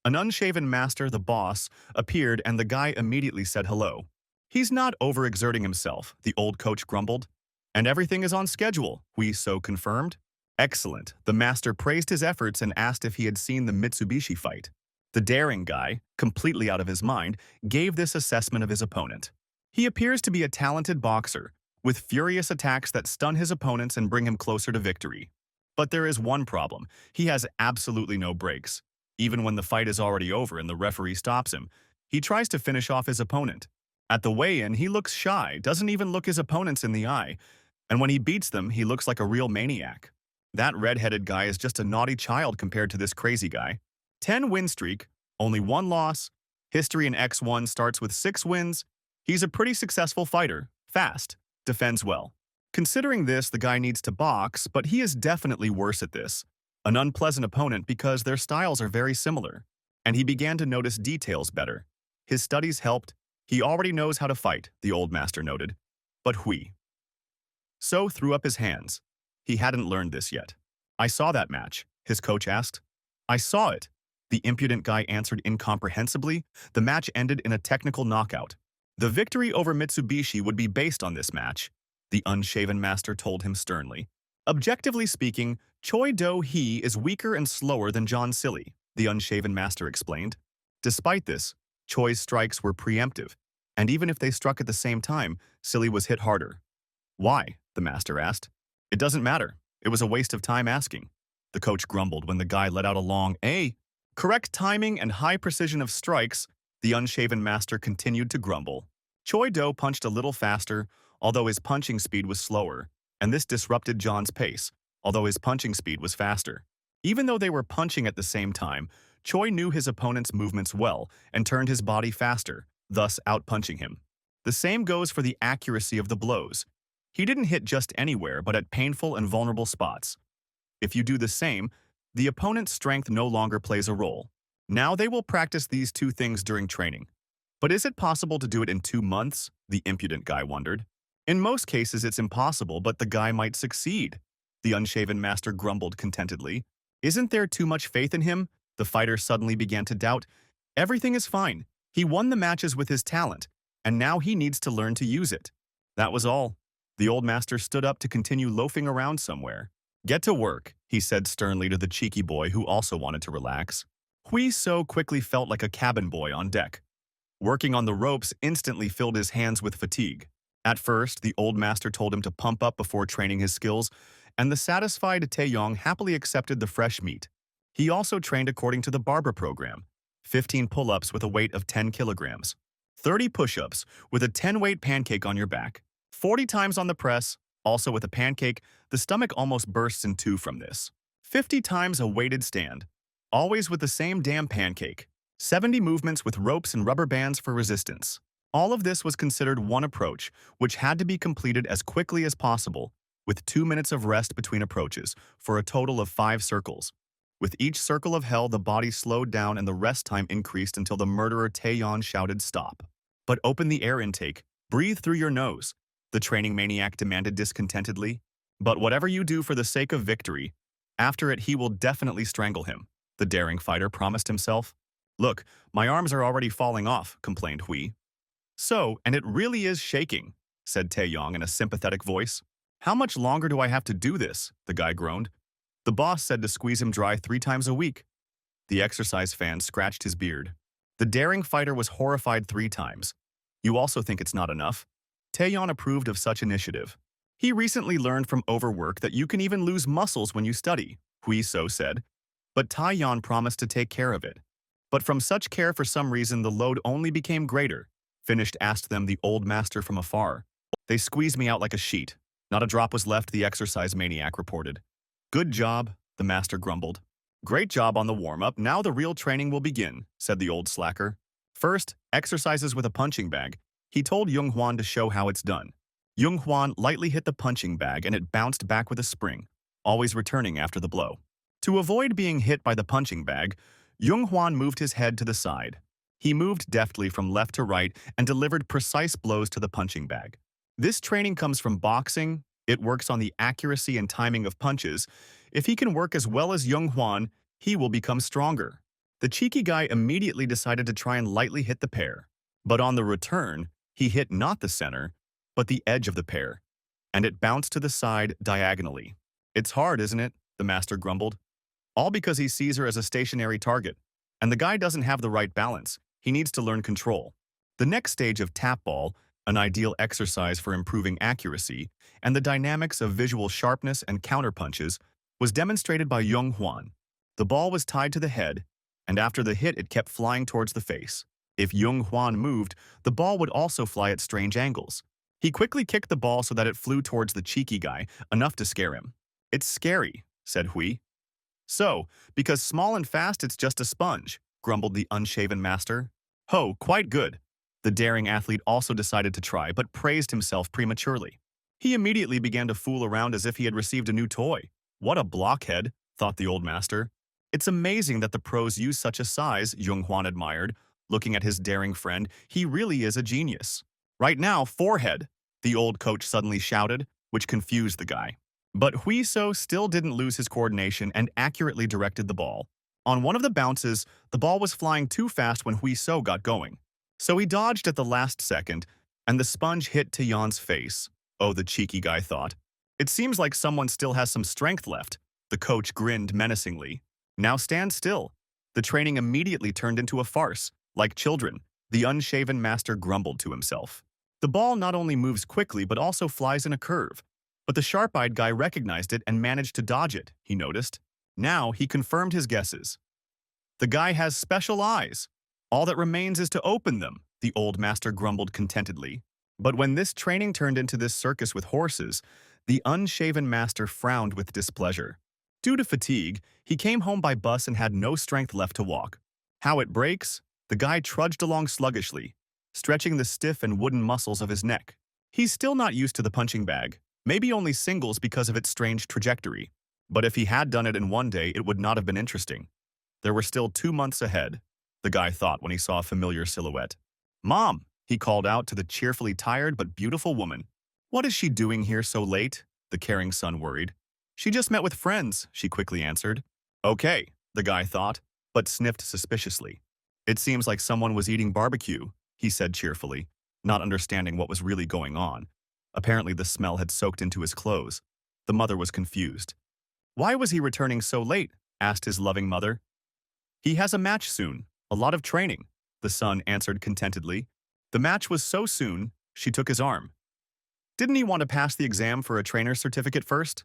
An unshaven master, the boss, appeared and the guy immediately said hello. He's not overexerting himself, the old coach grumbled. And everything is on schedule, Huiso confirmed. Excellent. The master praised his efforts and asked if he had seen the Mitsubishi fight. The daring guy, completely out of his mind, gave this assessment of his opponent. He appears to be a talented boxer, with furious attacks that stun his opponents and bring him closer to victory. But there is one problem. He has absolutely no breaks. Even when the fight is already over and the referee stops him, he tries to finish off his opponent. At the weigh-in, he looks shy, doesn't even look his opponents in the eye, and when he beats them, he looks like a real maniac. That red-headed guy is just a naughty child compared to this crazy guy. 10-win streak, only 1 loss. History in X1 starts with 6 wins. He's a pretty successful fighter, fast, defends well. Considering this, the guy needs to box, but he is definitely worse at this. An unpleasant opponent because their styles are very similar. And he began to notice details better. His studies helped. He already knows how to fight, the old master noted. But So threw up his hands. He hadn't learned this yet. I saw that match, his coach asked. I saw it. The impudent guy answered incomprehensibly. The match ended in a technical knockout. The victory over Mitsubishi would be based on this match, the unshaven master told him sternly. Objectively speaking, Choi Do-hee is weaker and slower than John Silly, the unshaven master explained. Despite this, Choi's strikes were preemptive, and even if they struck at the same time, Silly was hit harder. Why? The master asked. It doesn't matter. It was a waste of time asking. The coach grumbled when the guy let out a long "A." Correct timing and high precision of strikes, the unshaven master continued to grumble. Choi Do punched a little faster, although his punching speed was slower, and this disrupted John's pace, although his punching speed was faster. Even though they were punching at the same time, Choi knew his opponent's movements well and turned his body faster, thus outpunching him. The same goes for the accuracy of the blows. He didn't hit just anywhere but at painful and vulnerable spots. If you do the same, the opponent's strength no longer plays a role. Now they will practice these two things during training. But is it possible to do it in 2 months? The impudent guy wondered. In most cases it's impossible, but the guy might succeed. The unshaven master grumbled contentedly. Isn't there too much faith in him? The fighter suddenly began to doubt. Everything is fine. He won the matches with his talent, and now he needs to learn to use it. That was all. The old master stood up to continue loafing around somewhere. Get to work, he said sternly to the cheeky boy who also wanted to relax. Huiso quickly felt like a cabin boy on deck. Working on the ropes instantly filled his hands with fatigue. At first, the old master told him to pump up before training his skills, and the satisfied Taeyong happily accepted the fresh meat. He also trained according to the barber program. 15 pull-ups with a weight of 10 kilograms. 30 push-ups with a 10-weight pancake on your back. 40 times on the press, also with a pancake, the stomach almost bursts in 2 from this. 50 times a weighted stand, always with the same damn pancake. 70 movements with ropes and rubber bands for resistance. All of this was considered one approach, which had to be completed as quickly as possible, with 2 minutes of rest between approaches, for a total of 5 circles. With each circle of hell, the body slowed down and the rest time increased until the murderer Taeyeon shouted, "Stop. But open the air intake. Breathe through your nose," the training maniac demanded discontentedly. But whatever you do for the sake of victory, after it he will definitely strangle him, the daring fighter promised himself. Look, my arms are already falling off, complained Hui. So, and it really is shaking, said Taeyong in a sympathetic voice. How much longer do I have to do this? The guy groaned. The boss said to squeeze him dry 3 times a week. The exercise fan scratched his beard. The daring fighter was horrified 3 times. You also think it's not enough? Taeyeon approved of such initiative. He recently learned from overwork that you can even lose muscles when you study, Hui So said. But Taeyeon promised to take care of it. But from such care for some reason the load only became greater, finished asked them the old master from afar. They squeezed me out like a sheet. Not a drop was left, the exercise maniac reported. Good job, the master grumbled. Great job on the warm-up, now the real training will begin, said the old slacker. First, exercises with a punching bag. He told Jung Hwan to show how it's done. Jung Hwan lightly hit the punching bag and it bounced back with a spring, always returning after the blow. To avoid being hit by the punching bag, Jung Hwan moved his head to the side. He moved deftly from left to right and delivered precise blows to the punching bag. This training comes from boxing. It works on the accuracy and timing of punches. If he can work as well as Jung Hwan, he will become stronger. The cheeky guy immediately decided to try and lightly hit the pair. But on the return, he hit not the center, but the edge of the pair, and it bounced to the side diagonally. "It's hard, isn't it?" the master grumbled. All because he sees her as a stationary target. And the guy doesn't have the right balance. He needs to learn control. The next stage of tap ball, an ideal exercise for improving accuracy, and the dynamics of visual sharpness and counterpunches, was demonstrated by Jung Hwan. The ball was tied to the head, and after the hit it kept flying towards the face. If Jung Hwan moved, the ball would also fly at strange angles. He quickly kicked the ball so that it flew towards the cheeky guy, enough to scare him. "It's scary," said Hui. "So, because small and fast it's just a sponge," grumbled the unshaven master. "Ho, quite good." The daring athlete also decided to try, but praised himself prematurely. He immediately began to fool around as if he had received a new toy. "What a blockhead," thought the old master. "It's amazing that the pros use such a size," Jung Hwan admired. Looking at his daring friend, he really is a genius. "Right now, forehead," the old coach suddenly shouted, which confused the guy. But Hui So still didn't lose his coordination and accurately directed the ball. On one of the bounces, the ball was flying too fast when Hui So got going. So he dodged at the last second, and the sponge hit Taeyeon's face. Oh, the cheeky guy thought. "It seems like someone still has some strength left." The coach grinned menacingly. "Now stand still." The training immediately turned into a farce. Like children, the unshaven master grumbled to himself. The ball not only moves quickly but also flies in a curve. But the sharp-eyed guy recognized it and managed to dodge it, he noticed. Now he confirmed his guesses. "The guy has special eyes. All that remains is to open them," the old master grumbled contentedly. But when this training turned into this circus with horses, the unshaven master frowned with displeasure. Due to fatigue, he came home by bus and had no strength left to walk. How it breaks? The guy trudged along sluggishly, stretching the stiff and wooden muscles of his neck. He's still not used to the punching bag, maybe only singles because of its strange trajectory. But if he had done it in one day, it would not have been interesting. There were still 2 months ahead, the guy thought when he saw a familiar silhouette. "Mom," he called out to the cheerfully tired but beautiful woman. "What is she doing here so late?" the caring son worried. "She just met with friends," she quickly answered. "Okay," the guy thought, but sniffed suspiciously. "It seems like someone was eating barbecue," he said cheerfully, not understanding what was really going on. Apparently the smell had soaked into his clothes. The mother was confused. "Why was he returning so late?" asked his loving mother. "He has a match soon, a lot of training," the son answered contentedly. The match was so soon, she took his arm. "Didn't he want to pass the exam for a trainer's certificate first?"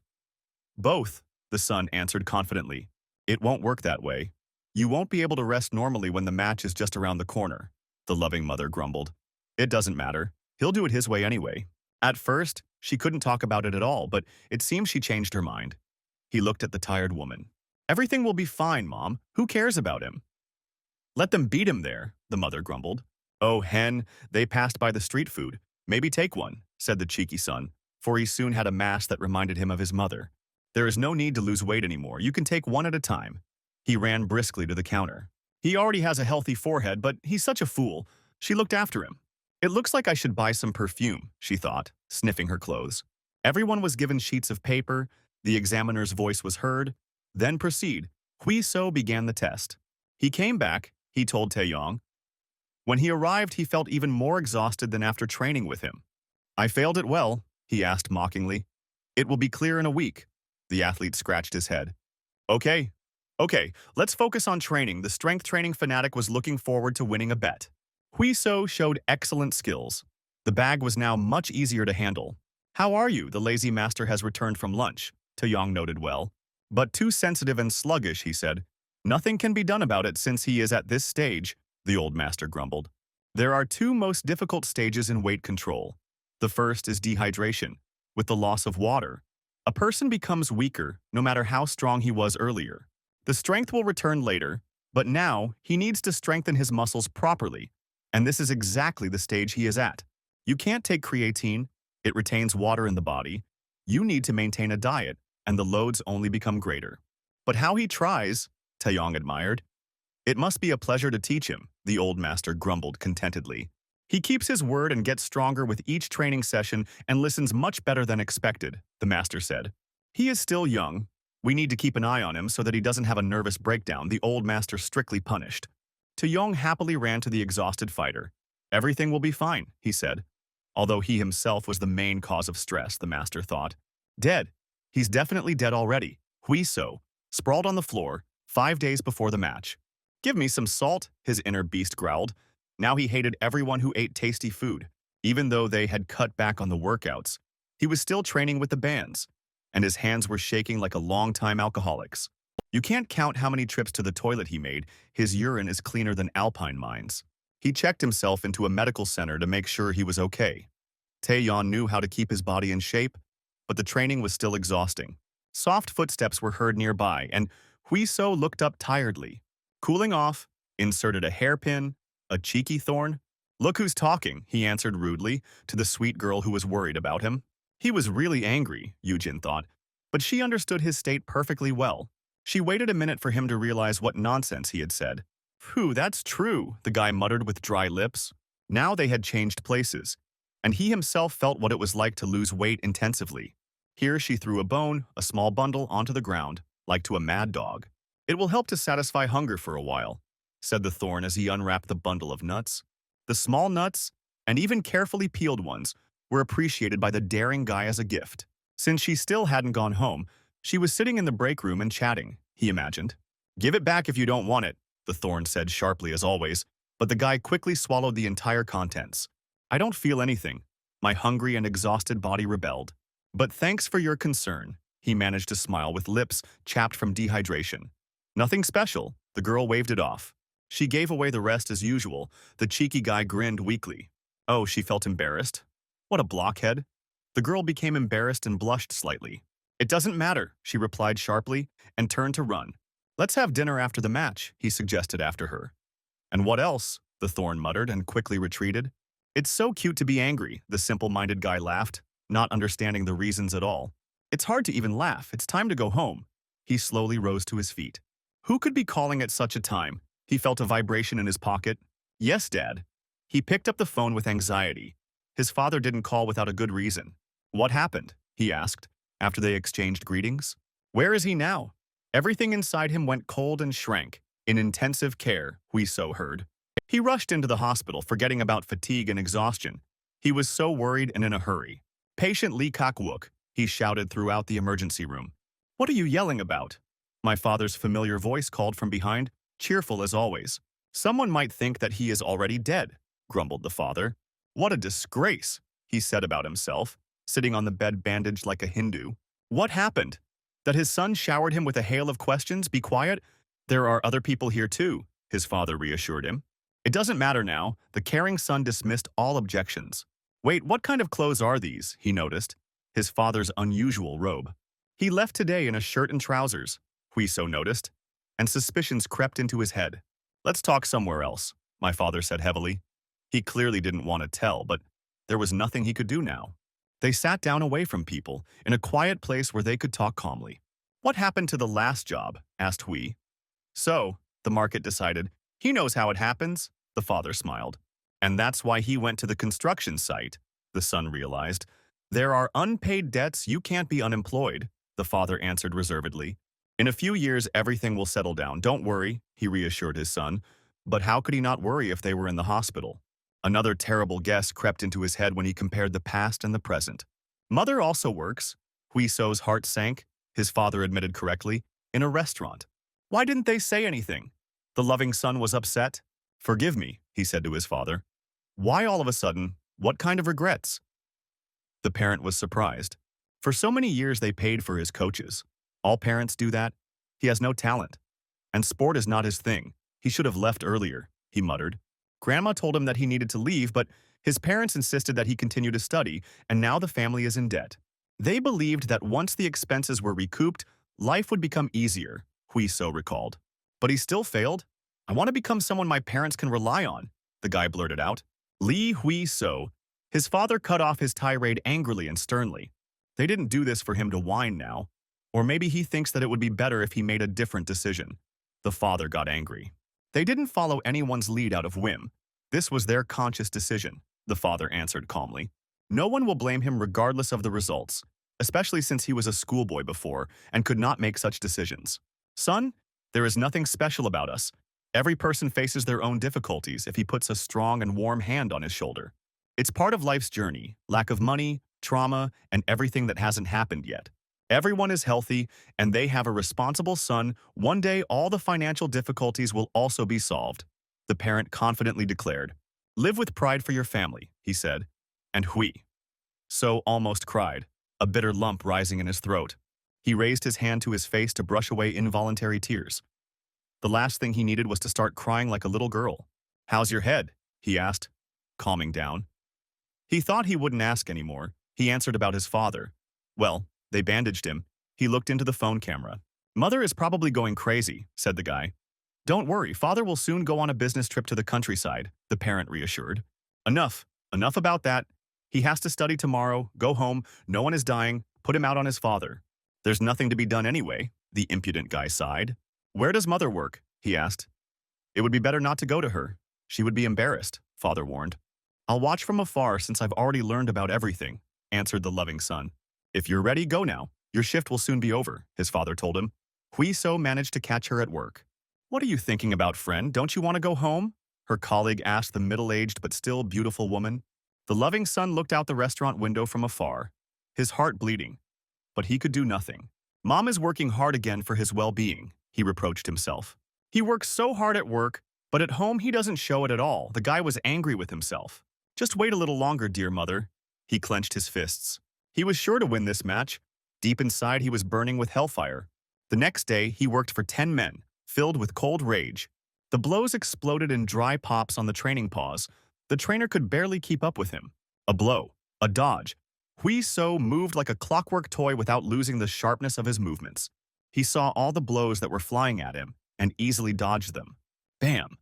"Both," the son answered confidently. "It won't work that way. You won't be able to rest normally when the match is just around the corner," the loving mother grumbled. "It doesn't matter. He'll do it his way anyway." At first, she couldn't talk about it at all, but it seems she changed her mind. He looked at the tired woman. "Everything will be fine, Mom. Who cares about him?" "Let them beat him there," the mother grumbled. "Oh, hen, they passed by the street food. Maybe take one," said the cheeky son, for he soon had a mass that reminded him of his mother. "There is no need to lose weight anymore. You can take one at a time." He ran briskly to the counter. "He already has a healthy forehead, but he's such a fool." She looked after him. "It looks like I should buy some perfume," she thought, sniffing her clothes. Everyone was given sheets of paper. The examiner's voice was heard. "Then proceed." Hui So began the test. He came back, he told Taeyong. When he arrived, he felt even more exhausted than after training with him. "I failed it well," he asked mockingly. "It will be clear in a week." The athlete scratched his head. Okay, let's focus on training." The strength training fanatic was looking forward to winning a bet. Hui So showed excellent skills. The bag was now much easier to handle. "How are you?" The lazy master has returned from lunch, Taeyong noted well. "But too sensitive and sluggish," he said. "Nothing can be done about it since he is at this stage," the old master grumbled. "There are 2 most difficult stages in weight control. The first is dehydration. With the loss of water, a person becomes weaker no matter how strong he was earlier. The strength will return later, but now he needs to strengthen his muscles properly And this is exactly the stage he is at. You can't take creatine, it retains water in the body. You need to maintain a diet, and the loads only become greater. But how he tries, Taeyong admired. It must be a pleasure to teach him, the old master grumbled contentedly. He keeps his word and gets stronger with each training session and listens much better than expected, the master said. He is still young. We need to keep an eye on him so that he doesn't have a nervous breakdown, the old master strictly punished. Taeyong happily ran to the exhausted fighter. Everything will be fine, he said. Although he himself was the main cause of stress, the master thought. Dead. He's definitely dead already. Huiso, sprawled on the floor, 5 days before the match. Give me some salt, his inner beast growled. Now he hated everyone who ate tasty food. Even though they had cut back on the workouts, he was still training with the bands, and his hands were shaking like a long-time alcoholic's. You can't count how many trips to the toilet he made. His urine is cleaner than alpine mines. He checked himself into a medical center to make sure he was okay. Taeyeon knew how to keep his body in shape, but the training was still exhausting. Soft footsteps were heard nearby, and Huiso looked up tiredly. Cooling off, inserted a hairpin, a cheeky thorn. Look who's talking, he answered rudely to the sweet girl who was worried about him. He was really angry, Yujin thought, but she understood his state perfectly well. She waited a minute for him to realize what nonsense he had said. Phew, that's true, the guy muttered with dry lips. Now they had changed places, and he himself felt what it was like to lose weight intensively. Here she threw a bone, a small bundle, onto the ground, like to a mad dog. It will help to satisfy hunger for a while, said the thorn as he unwrapped the bundle of nuts. The small nuts, and even carefully peeled ones, were appreciated by the daring guy as a gift. Since she still hadn't gone home, she was sitting in the break room and chatting, he imagined. Give it back if you don't want it, the thorn said sharply as always, but the guy quickly swallowed the entire contents. I don't feel anything. My hungry and exhausted body rebelled. But thanks for your concern, he managed to smile with lips chapped from dehydration. Nothing special, the girl waved it off. She gave away the rest as usual. The cheeky guy grinned weakly. Oh, she felt embarrassed. What a blockhead. The girl became embarrassed and blushed slightly. It doesn't matter, she replied sharply, and turned to run. Let's have dinner after the match, he suggested after her. And what else? The thorn muttered and quickly retreated. It's so cute to be angry, the simple-minded guy laughed, not understanding the reasons at all. It's hard to even laugh. It's time to go home. He slowly rose to his feet. Who could be calling at such a time? He felt a vibration in his pocket. Yes, Dad. He picked up the phone with anxiety. His father didn't call without a good reason. What happened? He asked, after they exchanged greetings. Where is he now? Everything inside him went cold and shrank. In intensive care, Huiso heard. He rushed into the hospital, forgetting about fatigue and exhaustion. He was so worried and in a hurry. Patient Lee Kak-wook, he shouted throughout the emergency room. What are you yelling about? My father's familiar voice called from behind, cheerful as always. Someone might think that he is already dead, grumbled the father. What a disgrace, he said about himself, sitting on the bed bandaged like a Hindu. What happened? That his son showered him with a hail of questions? Be quiet. There are other people here too, his father reassured him. It doesn't matter now. The caring son dismissed all objections. Wait, what kind of clothes are these? He noticed. His father's unusual robe. He left today in a shirt and trousers, Huiso noticed, and suspicions crept into his head. Let's talk somewhere else, my father said heavily. He clearly didn't want to tell, but there was nothing he could do now. They sat down away from people, in a quiet place where they could talk calmly. What happened to the last job? Asked Hui. So, the market decided, he knows how it happens, the father smiled. And that's why he went to the construction site, the son realized. There are unpaid debts, you can't be unemployed, the father answered reservedly. In a few years, everything will settle down. Don't worry, he reassured his son. But how could he not worry if they were in the hospital? Another terrible guess crept into his head when he compared the past and the present. Mother also works, Huiso's heart sank, his father admitted correctly, in a restaurant. Why didn't they say anything? The loving son was upset. Forgive me, he said to his father. Why all of a sudden? What kind of regrets? The parent was surprised. For so many years they paid for his coaches. All parents do that. He has no talent. And sport is not his thing. He should have left earlier, he muttered. Grandma told him that he needed to leave, but his parents insisted that he continue to study, and now the family is in debt. They believed that once the expenses were recouped, life would become easier, Huiso recalled. But he still failed. I want to become someone my parents can rely on. the guy blurted out. Li Hui So. His father cut off his tirade angrily and sternly. They didn't do this for him to whine now. Or maybe he thinks that it would be better if he made a different decision. The father got angry. They didn't follow anyone's lead out of whim. This was their conscious decision, the father answered calmly. No one will blame him regardless of the results, especially since he was a schoolboy before and could not make such decisions. Son, there is nothing special about us. Every person faces their own difficulties if he puts a strong and warm hand on his shoulder. It's part of life's journey, lack of money, trauma, and everything that hasn't happened yet. Everyone is healthy, and they have a responsible son. One day, all the financial difficulties will also be solved, the parent confidently declared. Live with pride for your family, he said. And Hui So almost cried, a bitter lump rising in his throat. He raised his hand to his face to brush away involuntary tears. The last thing he needed was to start crying like a little girl. How's your head? He asked, calming down. He thought he wouldn't ask anymore. He answered about his father. Well, they bandaged him. He looked into the phone camera. Mother is probably going crazy, said the guy. Don't worry, father will soon go on a business trip to the countryside, the parent reassured. Enough about that. He has to study tomorrow, go home, no one is dying, put him out on his father. There's nothing to be done anyway, the impudent guy sighed. Where does mother work? He asked. It would be better not to go to her. She would be embarrassed, father warned. I'll watch from afar since I've already learned about everything, answered the loving son. If you're ready, go now. Your shift will soon be over, his father told him. Hui So managed to catch her at work. What are you thinking about, friend? Don't you want to go home? Her colleague asked the middle-aged but still beautiful woman. The loving son looked out the restaurant window from afar, his heart bleeding. But he could do nothing. Mom is working hard again for his well-being, he reproached himself. He works so hard at work, but at home he doesn't show it at all. The guy was angry with himself. Just wait a little longer, dear mother. He clenched his fists. He was sure to win this match. Deep inside, he was burning with hellfire. The next day, he worked for 10 men, filled with cold rage. The blows exploded in dry pops on the training pause. The trainer could barely keep up with him. A blow, a dodge. Hui So moved like a clockwork toy without losing the sharpness of his movements. He saw all the blows that were flying at him and easily dodged them. Bam!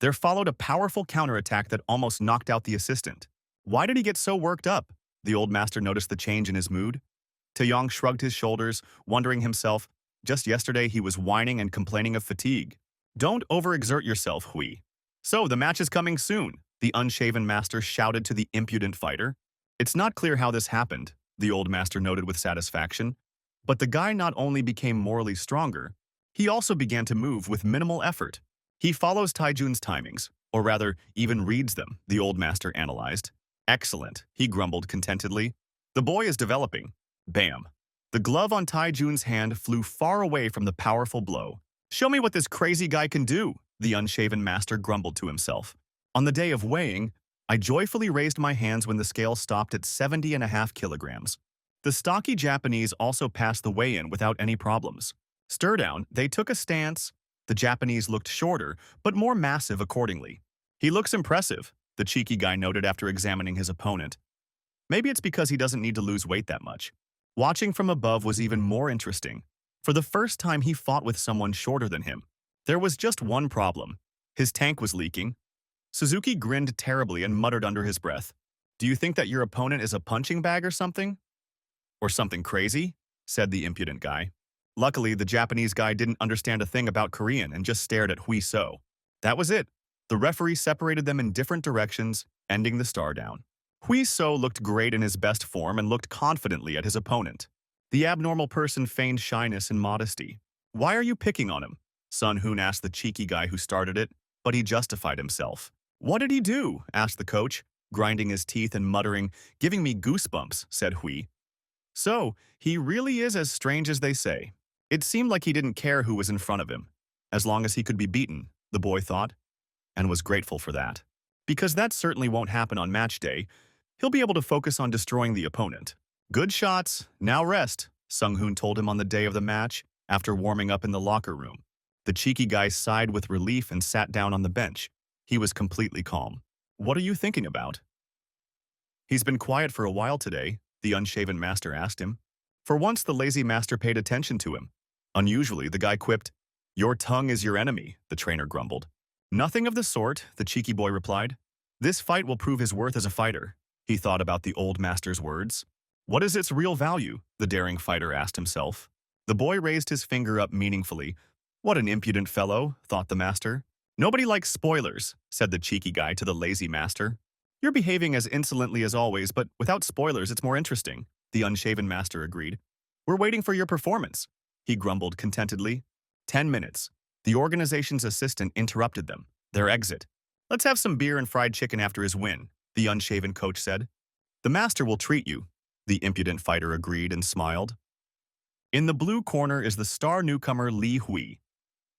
There followed a powerful counterattack that almost knocked out the assistant. Why did he get so worked up? The old master noticed the change in his mood. Taeyong shrugged his shoulders, wondering himself, just yesterday he was whining and complaining of fatigue. Don't overexert yourself, Hui. So the match is coming soon, the unshaven master shouted to the impudent fighter. It's not clear how this happened, the old master noted with satisfaction. But the guy not only became morally stronger, he also began to move with minimal effort. He follows Taijun's timings, or rather, even reads them, the old master analyzed. Excellent, he grumbled contentedly. The boy is developing. Bam. The glove on Taijun's hand flew far away from the powerful blow. Show me what this crazy guy can do, the unshaven master grumbled to himself. On the day of weighing, I joyfully raised my hands when the scale stopped at 70.5 kilograms. The stocky Japanese also passed the weigh-in without any problems. Stir down, they took a stance. The Japanese looked shorter, but more massive accordingly. He looks impressive, the cheeky guy noted after examining his opponent. Maybe it's because he doesn't need to lose weight that much. Watching from above was even more interesting. For the first time, he fought with someone shorter than him. There was just one problem. His tank was leaking. Suzuki grinned terribly and muttered under his breath. Do you think that your opponent is a punching bag or something? Or something crazy? Said the impudent guy. Luckily, the Japanese guy didn't understand a thing about Korean and just stared at Hui So. That was it. The referee separated them in different directions, ending the star down. Hui So looked great in his best form and looked confidently at his opponent. The abnormal person feigned shyness and modesty. Why are you picking on him? Sun Hoon asked the cheeky guy who started it, but he justified himself. What did he do? Asked the coach, grinding his teeth and muttering, giving me goosebumps, said Hui. So, he really is as strange as they say. It seemed like he didn't care who was in front of him, as long as he could be beaten, the boy thought, and was grateful for that. Because that certainly won't happen on match day, he'll be able to focus on destroying the opponent. Good shots, now rest, Sung Hoon told him on the day of the match, after warming up in the locker room. The cheeky guy sighed with relief and sat down on the bench. He was completely calm. What are you thinking about? He's been quiet for a while today, the unshaven master asked him. For once, the lazy master paid attention to him. Unusually, the guy quipped, Your tongue is your enemy, the trainer grumbled. Nothing of the sort, the cheeky boy replied. This fight will prove his worth as a fighter. He thought about the old master's words. What is its real value? The daring fighter asked himself. The boy raised his finger up meaningfully. What an impudent fellow, thought the master. Nobody likes spoilers, said the cheeky guy to the lazy master. You're behaving as insolently as always, but without spoilers it's more interesting, the unshaven master agreed. We're waiting for your performance, he grumbled contentedly. 10 minutes. The organization's assistant interrupted them. Their exit. Let's have some beer and fried chicken after his win, the unshaven coach said. The master will treat you, the impudent fighter agreed and smiled. In the blue corner is the star newcomer Li Hui.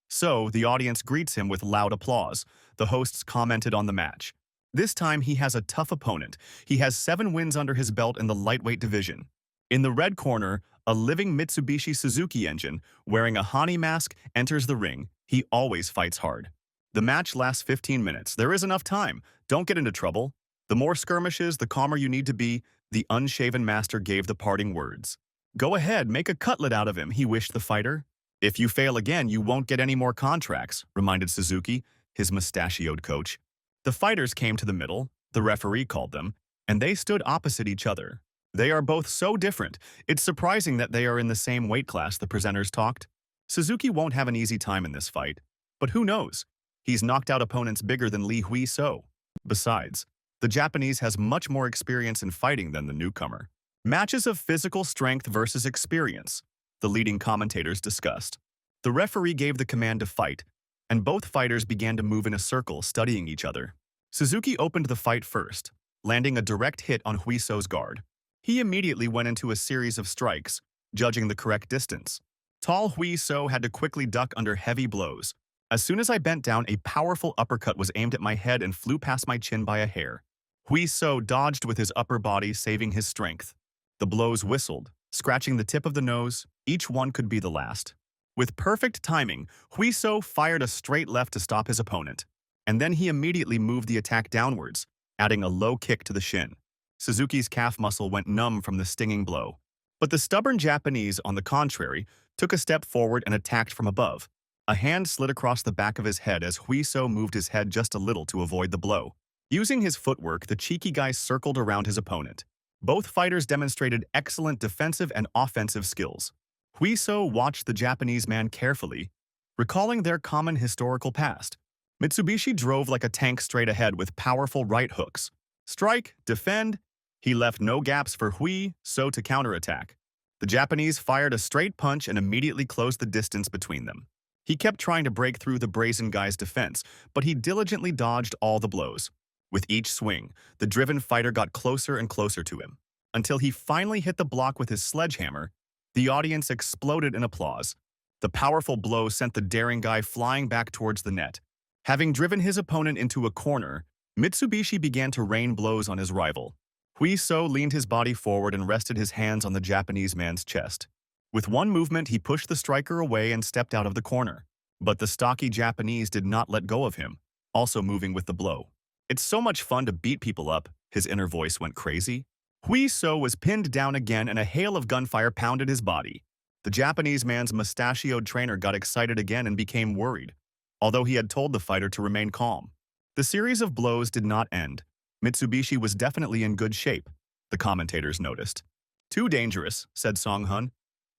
So, the audience greets him with loud applause. The hosts commented on the match. This time he has a tough opponent. He has 7 wins under his belt in the lightweight division. In the red corner, a living Mitsubishi Suzuki engine, wearing a Hani mask, enters the ring. He always fights hard. The match lasts 15 minutes. There is enough time. Don't get into trouble. The more skirmishes, the calmer you need to be, the unshaven master gave the parting words. Go ahead, make a cutlet out of him, he wished the fighter. If you fail again, you won't get any more contracts, reminded Suzuki, his mustachioed coach. The fighters came to the middle, the referee called them, and they stood opposite each other. They are both so different, it's surprising that they are in the same weight class, the presenters talked. Suzuki won't have an easy time in this fight, but who knows? He's knocked out opponents bigger than Li Hui So. Besides, the Japanese has much more experience in fighting than the newcomer. Matches of physical strength versus experience, the leading commentators discussed. The referee gave the command to fight, and both fighters began to move in a circle, studying each other. Suzuki opened the fight first, landing a direct hit on Hui So's guard. He immediately went into a series of strikes, judging the correct distance. Tall Hui So had to quickly duck under heavy blows. As soon as I bent down, a powerful uppercut was aimed at my head and flew past my chin by a hair. Hui So dodged with his upper body, saving his strength. The blows whistled, scratching the tip of the nose. Each one could be the last. With perfect timing, Hui So fired a straight left to stop his opponent, and then he immediately moved the attack downwards, adding a low kick to the shin. Suzuki's calf muscle went numb from the stinging blow. But the stubborn Japanese, on the contrary, took a step forward and attacked from above. A hand slid across the back of his head as Hui So moved his head just a little to avoid the blow. Using his footwork, the cheeky guy circled around his opponent. Both fighters demonstrated excellent defensive and offensive skills. Hui So watched the Japanese man carefully, recalling their common historical past. Mitsubishi drove like a tank straight ahead with powerful right hooks. Strike, defend. He left no gaps for Hui So to counterattack. The Japanese fired a straight punch and immediately closed the distance between them. He kept trying to break through the brazen guy's defense, but he diligently dodged all the blows. With each swing, the driven fighter got closer and closer to him, until he finally hit the block with his sledgehammer. The audience exploded in applause. The powerful blow sent the daring guy flying back towards the net. Having driven his opponent into a corner, Mitsubishi began to rain blows on his rival. Hui So leaned his body forward and rested his hands on the Japanese man's chest. With one movement, he pushed the striker away and stepped out of the corner. But the stocky Japanese did not let go of him, also moving with the blow. It's so much fun to beat people up, his inner voice went crazy. Hui So was pinned down again and a hail of gunfire pounded his body. The Japanese man's mustachioed trainer got excited again and became worried, although he had told the fighter to remain calm. The series of blows did not end. Mitsubishi was definitely in good shape, the commentators noticed. Too dangerous, said Song Hun.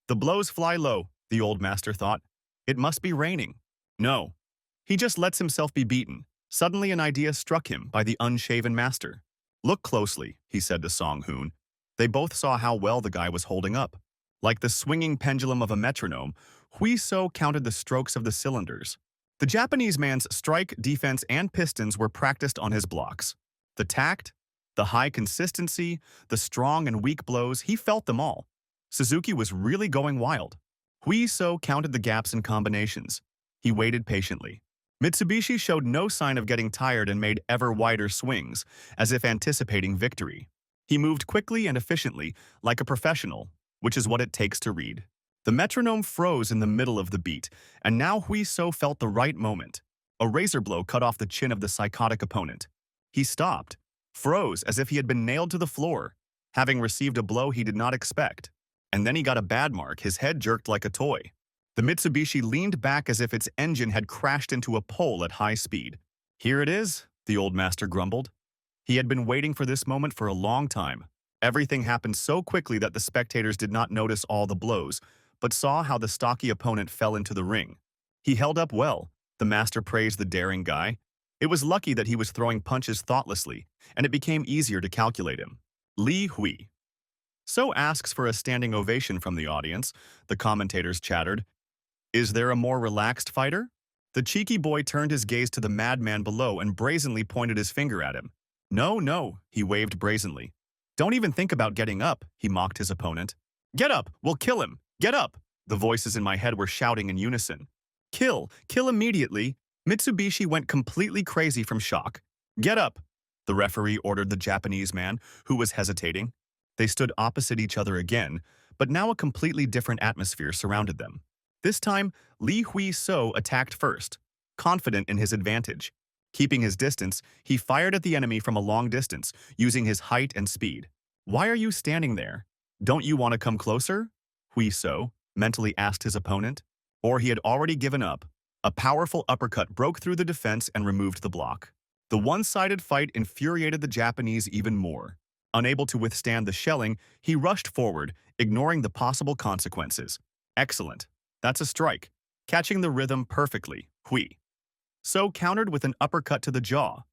The blows fly low, the old master thought. It must be raining. No. He just lets himself be beaten. Suddenly an idea struck him by the unshaven master. Look closely, he said to Song Hun. They both saw how well the guy was holding up. Like the swinging pendulum of a metronome, Hui So counted the strokes of the cylinders. The Japanese man's strike, defense, and pistons were practiced on his blocks. The tact, the high consistency, the strong and weak blows, he felt them all. Suzuki was really going wild. Hui So counted the gaps and combinations. He waited patiently. Mitsubishi showed no sign of getting tired and made ever wider swings, as if anticipating victory. He moved quickly and efficiently, like a professional, which is what it takes to read. The metronome froze in the middle of the beat, and now Hui So felt the right moment. A razor blow cut off the chin of the psychotic opponent. He stopped, froze as if he had been nailed to the floor, having received a blow he did not expect. And then he got a bad mark, his head jerked like a toy. The Mitsubishi leaned back as if its engine had crashed into a pole at high speed. Here it is, the old master grumbled. He had been waiting for this moment for a long time. Everything happened so quickly that the spectators did not notice all the blows, but saw how the stocky opponent fell into the ring. He held up well. The master praised the daring guy. It was lucky that he was throwing punches thoughtlessly, and it became easier to calculate him. Li Hui. So asks for a standing ovation from the audience. The commentators chattered. Is there a more relaxed fighter? The cheeky boy turned his gaze to the madman below and brazenly pointed his finger at him. No, no, he waved brazenly. Don't even think about getting up, he mocked his opponent. Get up, we'll kill him, get up! The voices in my head were shouting in unison. Kill immediately! Mitsubishi went completely crazy from shock. Get up! The referee ordered the Japanese man, who was hesitating. They stood opposite each other again, but now a completely different atmosphere surrounded them. This time, Li Hui So attacked first, confident in his advantage. Keeping his distance, he fired at the enemy from a long distance, using his height and speed. Why are you standing there? Don't you want to come closer? Hui So mentally asked his opponent. Or he had already given up. A powerful uppercut broke through the defense and removed the block. The one-sided fight infuriated the Japanese even more. Unable to withstand the shelling, he rushed forward, ignoring the possible consequences. Excellent. That's a strike. Catching the rhythm perfectly, Hui So countered with an uppercut to the jaw.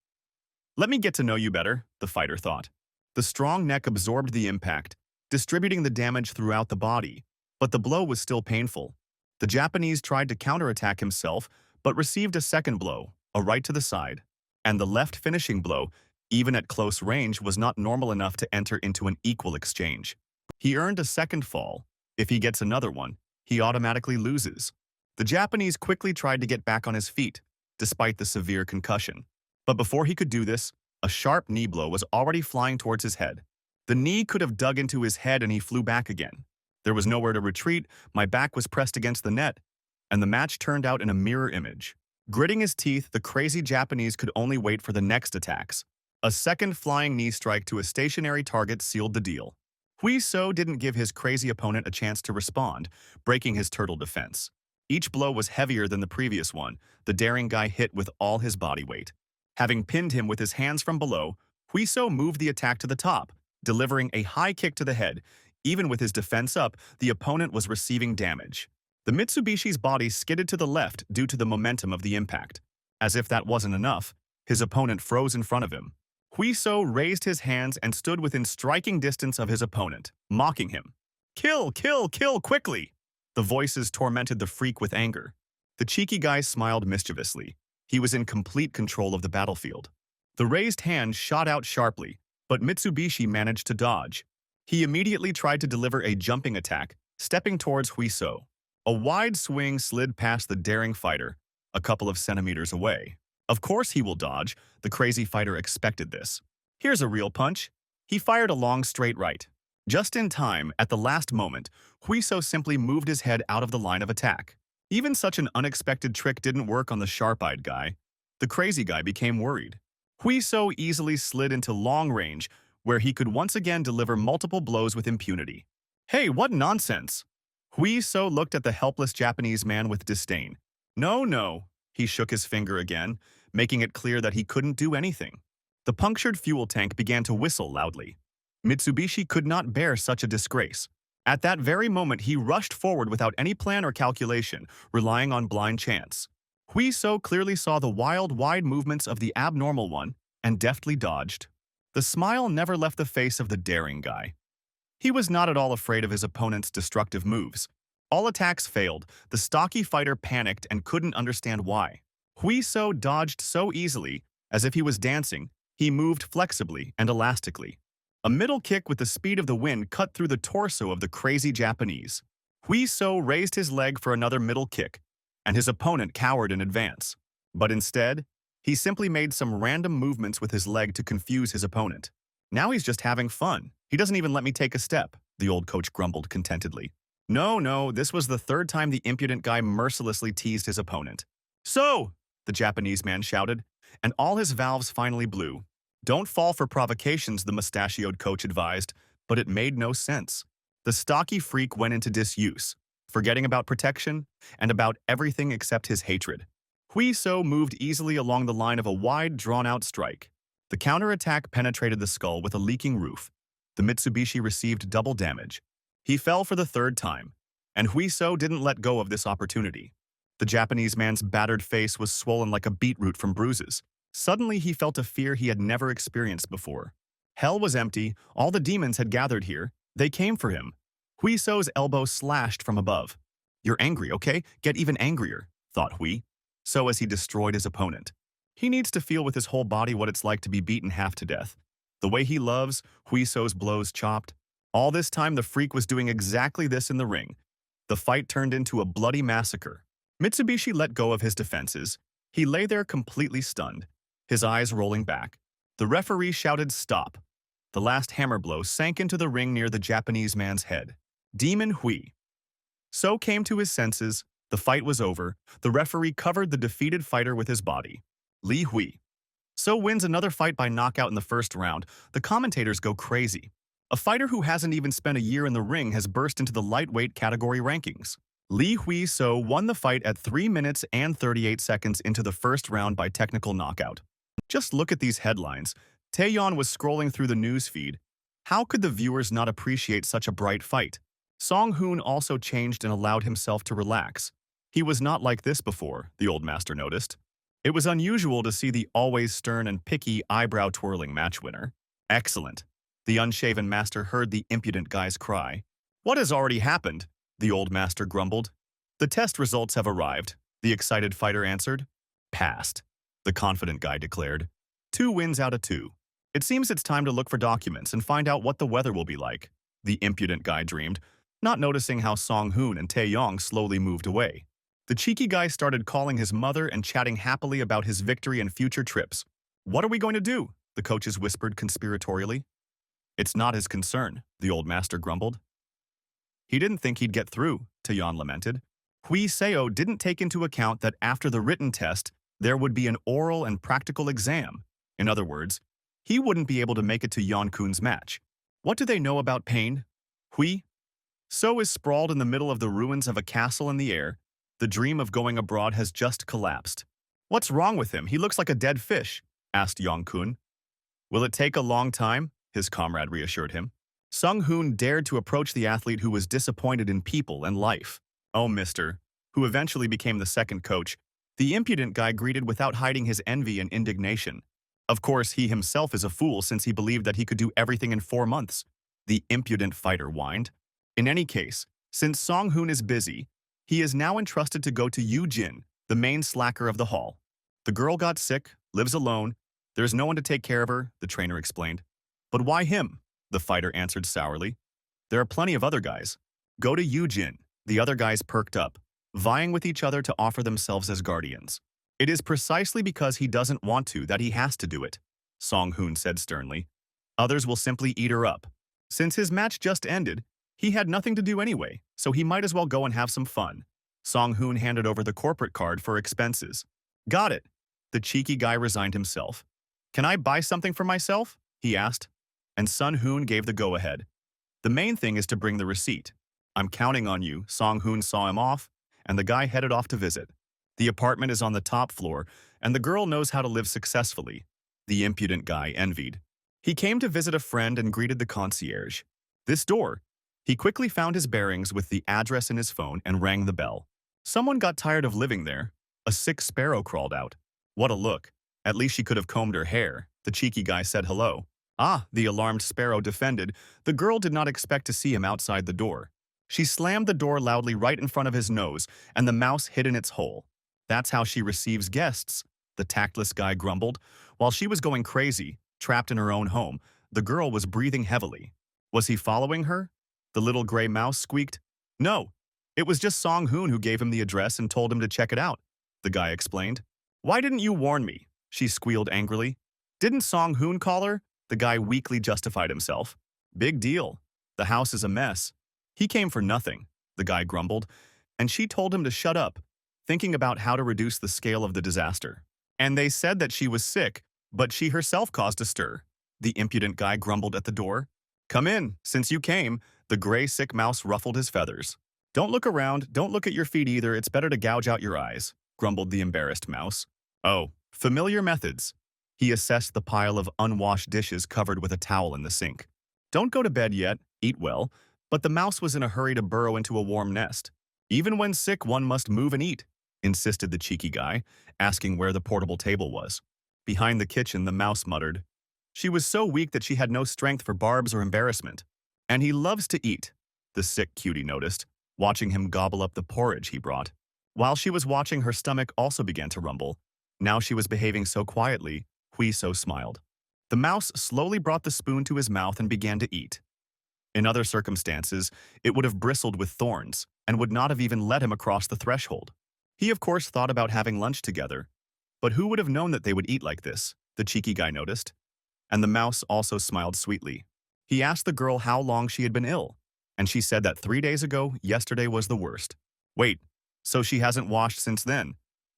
Let me get to know you better, the fighter thought. The strong neck absorbed the impact, distributing the damage throughout the body, but the blow was still painful. The Japanese tried to counterattack himself, but received a second blow, a right to the side. And the left finishing blow, even at close range, was not normal enough to enter into an equal exchange. He earned a second fall. If he gets another one, he automatically loses. The Japanese quickly tried to get back on his feet, despite the severe concussion. But before he could do this, a sharp knee blow was already flying towards his head. The knee could have dug into his head and he flew back again. There was nowhere to retreat, my back was pressed against the net, and the match turned out in a mirror image. Gritting his teeth, the crazy Japanese could only wait for the next attacks. A second flying knee strike to a stationary target sealed the deal. Hui So didn't give his crazy opponent a chance to respond, breaking his turtle defense. Each blow was heavier than the previous one. The daring guy hit with all his body weight. Having pinned him with his hands from below, Hui So moved the attack to the top, delivering a high kick to the head. Even with his defense up, the opponent was receiving damage. The Mitsubishi's body skidded to the left due to the momentum of the impact. As if that wasn't enough, his opponent froze in front of him. Hui So raised his hands and stood within striking distance of his opponent, mocking him. Kill, quickly! The voices tormented the freak with anger. The cheeky guy smiled mischievously. He was in complete control of the battlefield. The raised hand shot out sharply, but Mitsubishi managed to dodge. He immediately tried to deliver a jumping attack, stepping towards Hui So. A wide swing slid past the daring fighter, a couple of centimeters away. Of course he will dodge, the crazy fighter expected this. Here's a real punch. He fired a long straight right. Just in time, at the last moment, Hui So simply moved his head out of the line of attack. Even such an unexpected trick didn't work on the sharp-eyed guy. The crazy guy became worried. Hui So easily slid into long range, where he could once again deliver multiple blows with impunity. Hey, what nonsense! Hui So looked at the helpless Japanese man with disdain. No, he shook his finger again, making it clear that he couldn't do anything. The punctured fuel tank began to whistle loudly. Mitsubishi could not bear such a disgrace. At that very moment, he rushed forward without any plan or calculation, relying on blind chance. Hui So clearly saw the wild, wide movements of the abnormal one and deftly dodged. The smile never left the face of the daring guy. He was not at all afraid of his opponent's destructive moves. All attacks failed, the stocky fighter panicked and couldn't understand why. Hui So dodged so easily, as if he was dancing. He moved flexibly and elastically. A middle kick with the speed of the wind cut through the torso of the crazy Japanese. Hui So raised his leg for another middle kick, and his opponent cowered in advance. But instead, he simply made some random movements with his leg to confuse his opponent. Now he's just having fun. He doesn't even let me take a step, the old coach grumbled contentedly. No, this was the third time the impudent guy mercilessly teased his opponent. So, the Japanese man shouted, and all his valves finally blew. Don't fall for provocations, the mustachioed coach advised, but it made no sense. The stocky freak went into disuse, forgetting about protection and about everything except his hatred. Hui So moved easily along the line of a wide, drawn-out strike. The counterattack penetrated the skull with a leaking roof. The Mitsubishi received double damage. He fell for the third time, and Huiso didn't let go of this opportunity. The Japanese man's battered face was swollen like a beetroot from bruises. Suddenly, he felt a fear he had never experienced before. Hell was empty, all the demons had gathered here. They came for him. Huiso's elbow slashed from above. "You're angry, okay? Get even angrier," thought Hui. So as he destroyed his opponent. He needs to feel with his whole body what it's like to be beaten half to death. The way he loves, Huiso's blows chopped. All this time, the freak was doing exactly this in the ring. The fight turned into a bloody massacre. Mitsubishi let go of his defenses. He lay there completely stunned, his eyes rolling back. The referee shouted, "Stop." The last hammer blow sank into the ring near the Japanese man's head. Demon Hui. So came to his senses. The fight was over. The referee covered the defeated fighter with his body. Li Hui. So wins another fight by knockout in the first round. The commentators go crazy. A fighter who hasn't even spent a year in the ring has burst into the lightweight category rankings. Li Hui So won the fight at 3 minutes and 38 seconds into the first round by technical knockout. Just look at these headlines. Taeyeon was scrolling through the news feed. How could the viewers not appreciate such a bright fight? Song Hoon also changed and allowed himself to relax. He was not like this before, the old master noticed. It was unusual to see the always stern and picky eyebrow-twirling match winner. Excellent. The unshaven master heard the impudent guy's cry. "What has already happened?" the old master grumbled. "The test results have arrived," the excited fighter answered. "Passed," the confident guy declared. 2 wins out of 2. "It seems it's time to look for documents and find out what the weather will be like," the impudent guy dreamed, not noticing how Song Hoon and Taeyong slowly moved away. The cheeky guy started calling his mother and chatting happily about his victory and future trips. "What are we going to do?" the coaches whispered conspiratorially. "It's not his concern," the old master grumbled. "He didn't think he'd get through," Taeyeon lamented. Hui Seo didn't take into account that after the written test, there would be an oral and practical exam. In other words, he wouldn't be able to make it to Yeon-kun's match. What do they know about pain? Hui So is sprawled in the middle of the ruins of a castle in the air. The dream of going abroad has just collapsed. "What's wrong with him? He looks like a dead fish," asked Yeon-kun. "Will it take a long time?" his comrade reassured him. Sung Hoon dared to approach the athlete who was disappointed in people and life. "Oh, mister," who eventually became the second coach, the impudent guy greeted without hiding his envy and indignation. Of course, he himself is a fool since he believed that he could do everything in 4 months. The impudent fighter whined. In any case, since Song Hoon is busy, he is now entrusted to go to Yu Jin, the main slacker of the hall. "The girl got sick, lives alone. There's no one to take care of her," the trainer explained. "But why him?" the fighter answered sourly. "There are plenty of other guys. Go to Yu Jin." The other guys perked up, vying with each other to offer themselves as guardians. "It is precisely because he doesn't want to that he has to do it," Song Hoon said sternly. "Others will simply eat her up. Since his match just ended, he had nothing to do anyway, so he might as well go and have some fun." Song Hoon handed over the corporate card for expenses. "Got it." The cheeky guy resigned himself. "Can I buy something for myself?" he asked, and Sun Hoon gave the go-ahead. "The main thing is to bring the receipt." "I'm counting on you." Song Hoon saw him off, and the guy headed off to visit. The apartment is on the top floor, and the girl knows how to live successfully. The impudent guy envied. He came to visit a friend and greeted the concierge. "This door." He quickly found his bearings with the address in his phone and rang the bell. Someone got tired of living there. A sick sparrow crawled out. "What a look. At least she could have combed her hair." The cheeky guy said hello. "Ah," the alarmed sparrow defended. The girl did not expect to see him outside the door. She slammed the door loudly right in front of his nose, and the mouse hid in its hole. "That's how she receives guests," the tactless guy grumbled. While she was going crazy, trapped in her own home, the girl was breathing heavily. Was he following her? The little gray mouse squeaked. "No, it was just Song Hoon who gave him the address and told him to check it out," the guy explained. "Why didn't you warn me?" she squealed angrily. "Didn't Song Hoon call her?" The guy weakly justified himself. "Big deal. The house is a mess." "He came for nothing," the guy grumbled, and she told him to shut up, thinking about how to reduce the scale of the disaster. "And they said that she was sick, but she herself caused a stir." The impudent guy grumbled at the door. "Come in, since you came." The gray sick mouse ruffled his feathers. "Don't look around, don't look at your feet either, it's better to gouge out your eyes," grumbled the embarrassed mouse. "Oh, familiar methods." He assessed the pile of unwashed dishes covered with a towel in the sink. Don't go to bed yet, eat well, but the mouse was in a hurry to burrow into a warm nest. Even when sick, one must move and eat, insisted the cheeky guy, asking where the portable table was. Behind the kitchen, the mouse muttered. She was so weak that she had no strength for barbs or embarrassment. And he loves to eat, the sick cutie noticed, watching him gobble up the porridge he brought. While she was watching, her stomach also began to rumble. Now she was behaving so quietly, Huiso smiled. The mouse slowly brought the spoon to his mouth and began to eat. In other circumstances, it would have bristled with thorns and would not have even let him across the threshold. He, of course, thought about having lunch together. But who would have known that they would eat like this, the cheeky guy noticed. And the mouse also smiled sweetly. He asked the girl how long she had been ill, and she said that 3 days ago, yesterday was the worst. Wait, so she hasn't washed since then?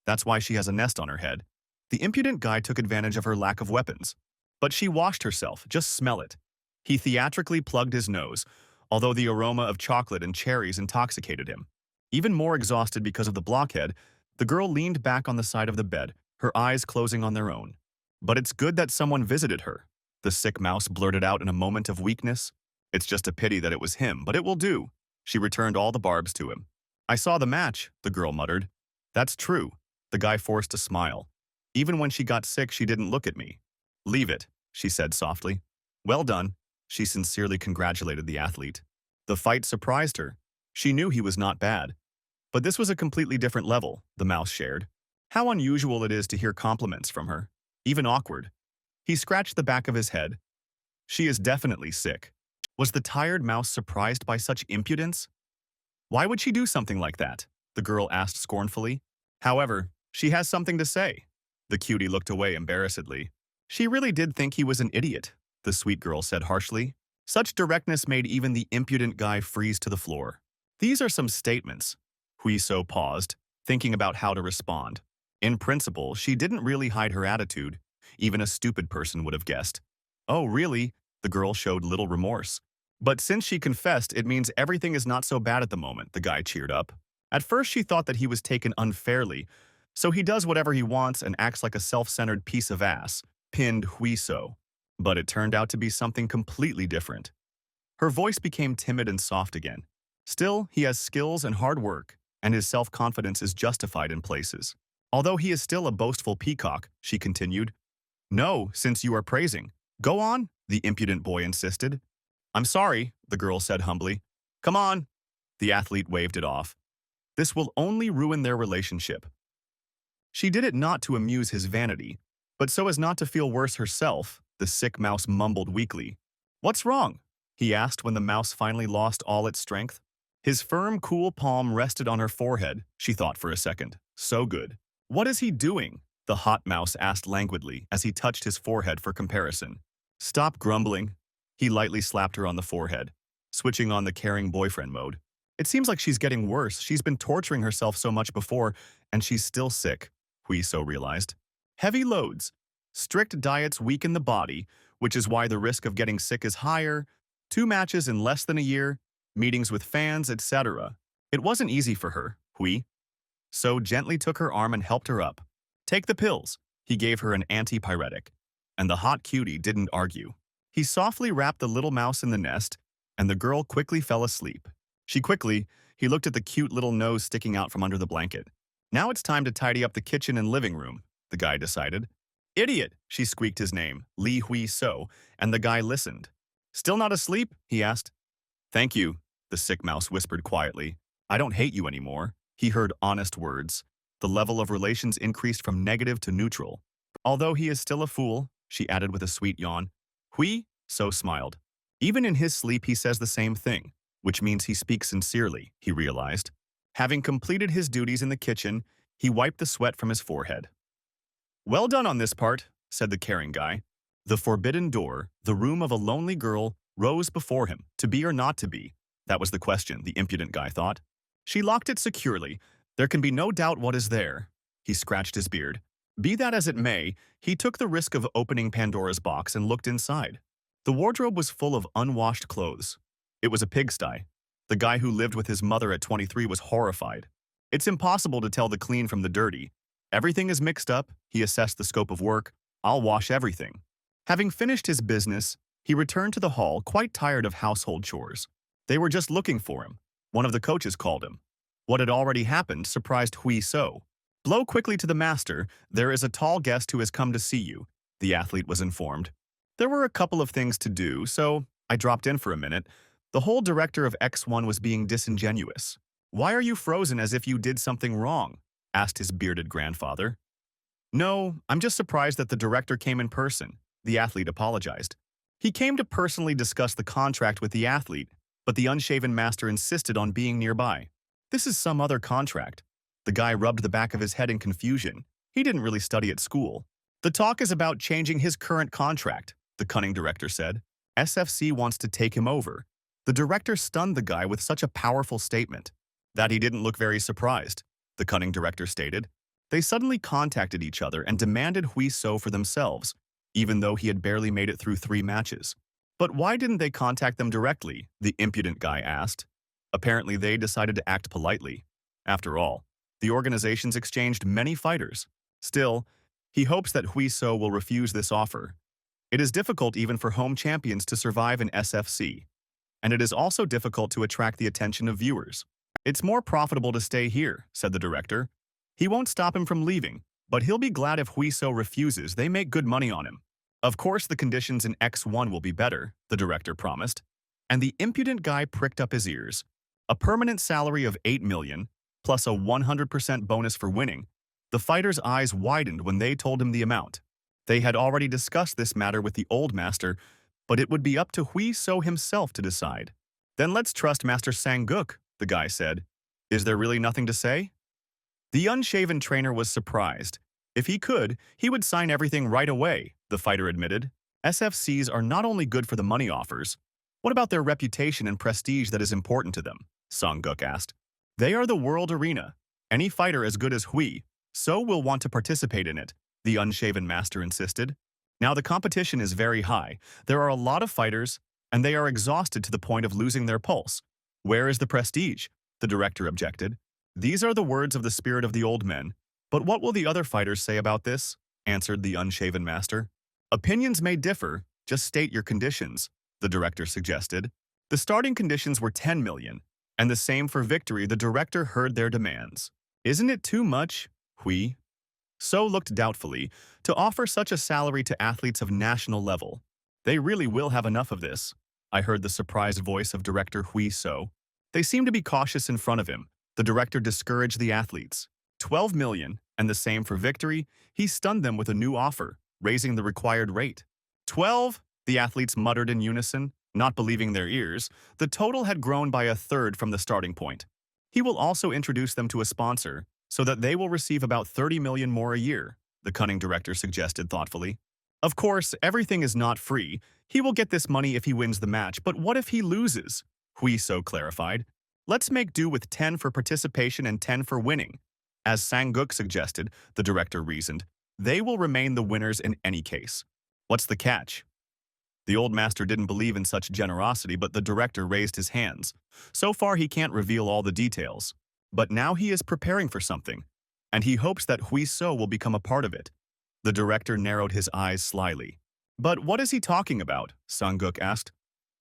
That's why she has a nest on her head. The impudent guy took advantage of her lack of weapons. But she washed herself, just smell it. He theatrically plugged his nose, although the aroma of chocolate and cherries intoxicated him. Even more exhausted because of the blockhead, the girl leaned back on the side of the bed, her eyes closing on their own. But it's good that someone visited her, the sick mouse blurted out in a moment of weakness. It's just a pity that it was him, but it will do. She returned all the barbs to him. I saw the match, the girl muttered. That's true. The guy forced a smile. Even when she got sick, she didn't look at me. Leave it, she said softly. Well done, she sincerely congratulated the athlete. The fight surprised her. She knew he was not bad. But this was a completely different level, the mouse shared. How unusual it is to hear compliments from her. Even awkward. He scratched the back of his head. She is definitely sick. Was the tired mouse surprised by such impudence? Why would she do something like that? The girl asked scornfully. However, she has something to say. The cutie looked away embarrassedly. She really did think he was an idiot, the sweet girl said harshly. Such directness made even the impudent guy freeze to the floor. These are some statements. Huiso paused, thinking about how to respond. In principle, she didn't really hide her attitude. Even a stupid person would have guessed. Oh, really? The girl showed little remorse. But since she confessed, it means everything is not so bad at the moment, the guy cheered up. At first, she thought that he was taken unfairly, so he does whatever he wants and acts like a self-centered piece of ass, pinned Huiso. But it turned out to be something completely different. Her voice became timid and soft again. Still, he has skills and hard work, and his self-confidence is justified in places. Although he is still a boastful peacock, she continued. No, since you are praising. Go on, the impudent boy insisted. I'm sorry, the girl said humbly. Come on. The athlete waved it off. This will only ruin their relationship. She did it not to amuse his vanity, but so as not to feel worse herself, the sick mouse mumbled weakly. What's wrong? He asked when the mouse finally lost all its strength. His firm, cool palm rested on her forehead, she thought for a second. So good. What is he doing? The hot mouse asked languidly as he touched his forehead for comparison. Stop grumbling. He lightly slapped her on the forehead, switching on the caring boyfriend mode. It seems like she's getting worse. She's been torturing herself so much before, and she's still sick, Huiso realized. Heavy loads. Strict diets weaken the body, which is why the risk of getting sick is higher. 2 matches in less than a year, meetings with fans, etc. It wasn't easy for her, So gently took her arm and helped her up. Take the pills. He gave her an antipyretic. And the hot cutie didn't argue. He softly wrapped the little mouse in the nest, and the girl quickly fell asleep. He looked at the cute little nose sticking out from under the blanket. Now it's time to tidy up the kitchen and living room, the guy decided. Idiot, she squeaked his name, Li Hui-so, and the guy listened. Still not asleep? He asked. Thank you, the sick mouse whispered quietly. I don't hate you anymore. He heard honest words. The level of relations increased from negative to neutral. Although he is still a fool, she added with a sweet yawn. So smiled. Even in his sleep he says the same thing, which means he speaks sincerely, he realized. Having completed his duties in the kitchen, he wiped the sweat from his forehead. Well done on this part, said the caring guy. The forbidden door, the room of a lonely girl, rose before him, to be or not to be. That was the question, the impudent guy thought. She locked it securely. There can be no doubt what is there. He scratched his beard. Be that as it may, he took the risk of opening Pandora's box and looked inside. The wardrobe was full of unwashed clothes. It was a pigsty. The guy who lived with his mother at 23 was horrified. It's impossible to tell the clean from the dirty. Everything is mixed up, he assessed the scope of work. I'll wash everything. Having finished his business, he returned to the hall quite tired of household chores. They were just looking for him. One of the coaches called him. What had already happened surprised Hui So. Blow quickly to the master, there is a tall guest who has come to see you, the athlete was informed. There were a couple of things to do, so I dropped in for a minute. The whole director of X1 was being disingenuous. Why are you frozen as if you did something wrong? Asked his bearded grandfather. No, I'm just surprised that the director came in person, the athlete apologized. He came to personally discuss the contract with the athlete, but the unshaven master insisted on being nearby. This is some other contract. The guy rubbed the back of his head in confusion. He didn't really study at school. The talk is about changing his current contract, the cunning director said. SFC wants to take him over. The director stunned the guy with such a powerful statement that he didn't look very surprised, the cunning director stated. They suddenly contacted each other and demanded Hui So for themselves, even though he had barely made it through 3 matches. But why didn't they contact them directly? The impudent guy asked. Apparently they decided to act politely. After all, the organizations exchanged many fighters. Still, he hopes that Hui So will refuse this offer. It is difficult even for home champions to survive in SFC, and it is also difficult to attract the attention of viewers. It's more profitable to stay here, said the director. He won't stop him from leaving, but he'll be glad if Hui So refuses. They make good money on him. Of course, the conditions in X1 will be better, the director promised. And the impudent guy pricked up his ears. A permanent salary of 8 million, plus a 100% bonus for winning. The fighter's eyes widened when they told him the amount. They had already discussed this matter with the old master, but it would be up to Hui So himself to decide. Then let's trust Master Sang-guk, the guy said. Is there really nothing to say? The unshaven trainer was surprised. If he could, he would sign everything right away, the fighter admitted. SFCs are not only good for the money offers. What about their reputation and prestige that is important to them? Sang-guk asked. They are the world arena. Any fighter as good as Hui So will want to participate in it, the unshaven master insisted. Now the competition is very high. There are a lot of fighters, and they are exhausted to the point of losing their pulse. Where is the prestige? The director objected. These are the words of the spirit of the old men. But what will the other fighters say about this? Answered the unshaven master. Opinions may differ, just state your conditions, the director suggested. The starting conditions were 10 million, and the same for victory. The director heard their demands. Isn't it too much? Hui So looked doubtfully to offer such a salary to athletes of national level. They really will have enough of this. I heard the surprised voice of director Hui So. They seemed to be cautious in front of him. The director discouraged the athletes. 12 million, and the same for victory. He stunned them with a new offer, raising the required rate. 12, the athletes muttered in unison, not believing their ears. The total had grown by a third from the starting point. He will also introduce them to a sponsor, so that they will receive about 30 million more a year, the cunning director suggested thoughtfully. Of course, everything is not free. He will get this money if he wins the match, but what if he loses? Hui So clarified. Let's make do with 10 for participation and 10 for winning. As Sang-guk suggested, the director reasoned, they will remain the winners in any case. What's the catch? The old master didn't believe in such generosity, but the director raised his hands. So far, he can't reveal all the details. But now he is preparing for something, and he hopes that Hui So will become a part of it. The director narrowed his eyes slyly. But what is he talking about? Sang-guk asked.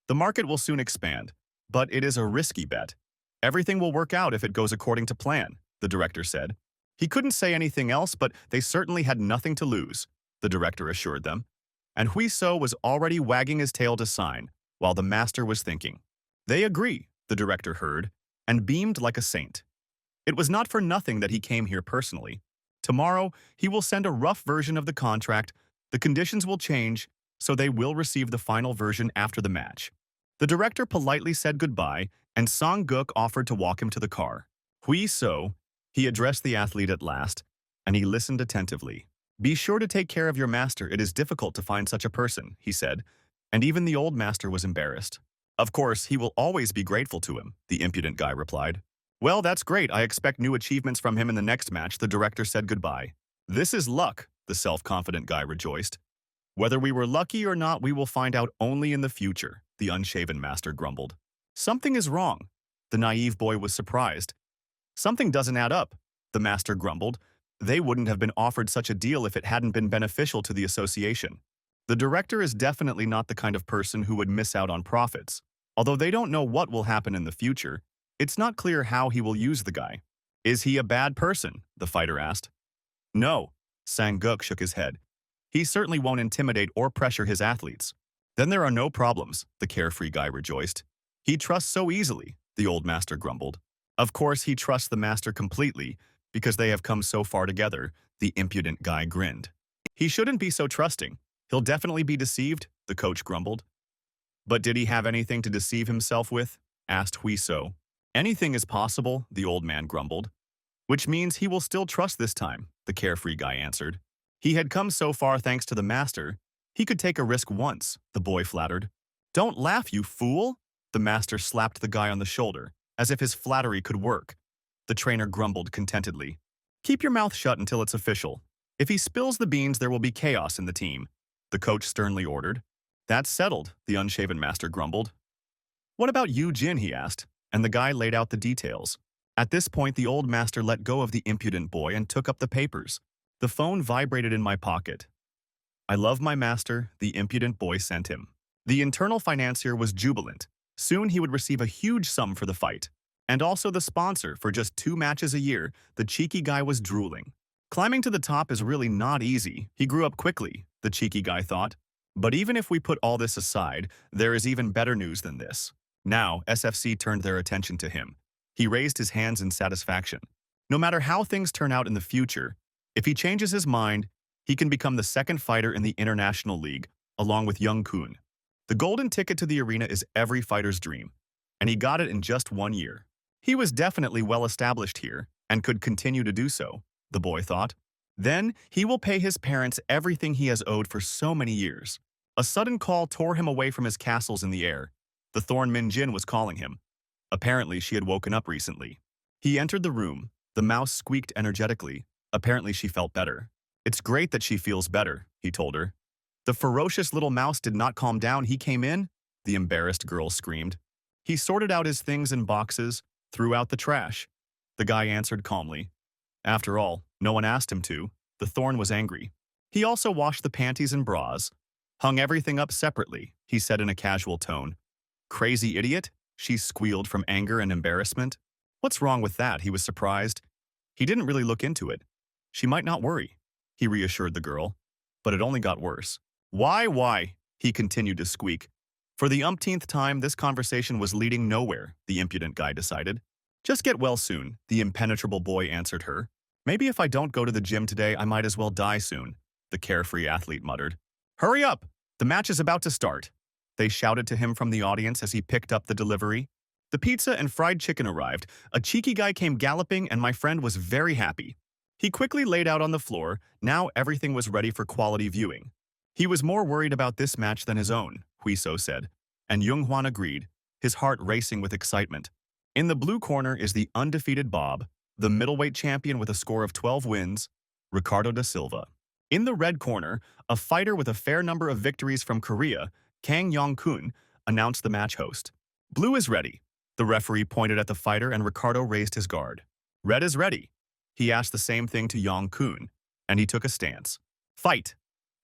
The market will soon expand, but it is a risky bet. Everything will work out if it goes according to plan, the director said. He couldn't say anything else, but they certainly had nothing to lose, the director assured them. And Hui So was already wagging his tail to sign, while the master was thinking. They agree, the director heard, and beamed like a saint. It was not for nothing that he came here personally. Tomorrow, he will send a rough version of the contract. The conditions will change, so they will receive the final version after the match. The director politely said goodbye, and Sang-guk offered to walk him to the car. Hui So, he addressed the athlete at last, and he listened attentively. Be sure to take care of your master. It is difficult to find such a person, he said, and even the old master was embarrassed. Of course, he will always be grateful to him, the impudent guy replied. Well, that's great. I expect new achievements from him in the next match. The director said goodbye. This is luck, the self-confident guy rejoiced. Whether we were lucky or not, we will find out only in the future, the unshaven master grumbled. Something is wrong. The naive boy was surprised. Something doesn't add up, the master grumbled. They wouldn't have been offered such a deal if it hadn't been beneficial to the association. The director is definitely not the kind of person who would miss out on profits. Although they don't know what will happen in the future, it's not clear how he will use the guy. Is he a bad person? The fighter asked. No, Sang-guk shook his head. He certainly won't intimidate or pressure his athletes. Then there are no problems, the carefree guy rejoiced. He trusts so easily, the old master grumbled. Of course he trusts the master completely, because they have come so far together, the impudent guy grinned. He shouldn't be so trusting. He'll definitely be deceived, the coach grumbled. But did he have anything to deceive himself with? Asked Huiso. Anything is possible, the old man grumbled. Which means he will still trust this time, the carefree guy answered. He had come so far thanks to the master. He could take a risk once, the boy flattered. Don't laugh, you fool! The master slapped the guy on the shoulder, as if his flattery could work. The trainer grumbled contentedly. Keep your mouth shut until it's official. If he spills the beans, there will be chaos in the team, the coach sternly ordered. That's settled, the unshaven master grumbled. What about you, Jin, he asked, and the guy laid out the details. At this point, the old master let go of the impudent boy and took up the papers. The phone vibrated in my pocket. I love my master, the impudent boy sent him. The internal financier was jubilant. Soon he would receive a huge sum for the fight. And also the sponsor for just 2 matches a year, the cheeky guy was drooling. Climbing to the top is really not easy. He grew up quickly, the cheeky guy thought. But even if we put all this aside, there is even better news than this. Now, SFC turned their attention to him. He raised his hands in satisfaction. No matter how things turn out in the future, if he changes his mind, he can become the second fighter in the International League, along with Young Kun. The golden ticket to the arena is every fighter's dream, and he got it in just 1 year. He was definitely well established here, and could continue to do so, the boy thought. Then, he will pay his parents everything he has owed for so many years. A sudden call tore him away from his castles in the air. The Thorn Min Jin was calling him. Apparently, she had woken up recently. He entered the room. The mouse squeaked energetically. Apparently, she felt better. It's great that she feels better, he told her. The ferocious little mouse did not calm down. He came in, the embarrassed girl screamed. He sorted out his things in boxes, threw out the trash. The guy answered calmly. After all, no one asked him to. The Thorn was angry. He also washed the panties and bras. Hung everything up separately, he said in a casual tone. Crazy idiot? She squealed from anger and embarrassment. What's wrong with that? He was surprised. He didn't really look into it. She might not worry, he reassured the girl. But it only got worse. Why? He continued to squeak. For the umpteenth time, this conversation was leading nowhere, the impudent guy decided. Just get well soon, the impenetrable boy answered her. Maybe if I don't go to the gym today, I might as well die soon, the carefree athlete muttered. Hurry up! The match is about to start. They shouted to him from the audience as he picked up the delivery. The pizza and fried chicken arrived. A cheeky guy came galloping, and my friend was very happy. He quickly laid out on the floor. Now everything was ready for quality viewing. He was more worried about this match than his own, Huiso said, and Jung-hwan agreed, his heart racing with excitement. In the blue corner is the undefeated Bob, the middleweight champion with a score of 12 wins, Ricardo da Silva. In the red corner, a fighter with a fair number of victories from Korea, Kang Yong-kun, announced the match host. Blue is ready. The referee pointed at the fighter and Ricardo raised his guard. Red is ready. He asked the same thing to Yong-kun, and he took a stance. Fight!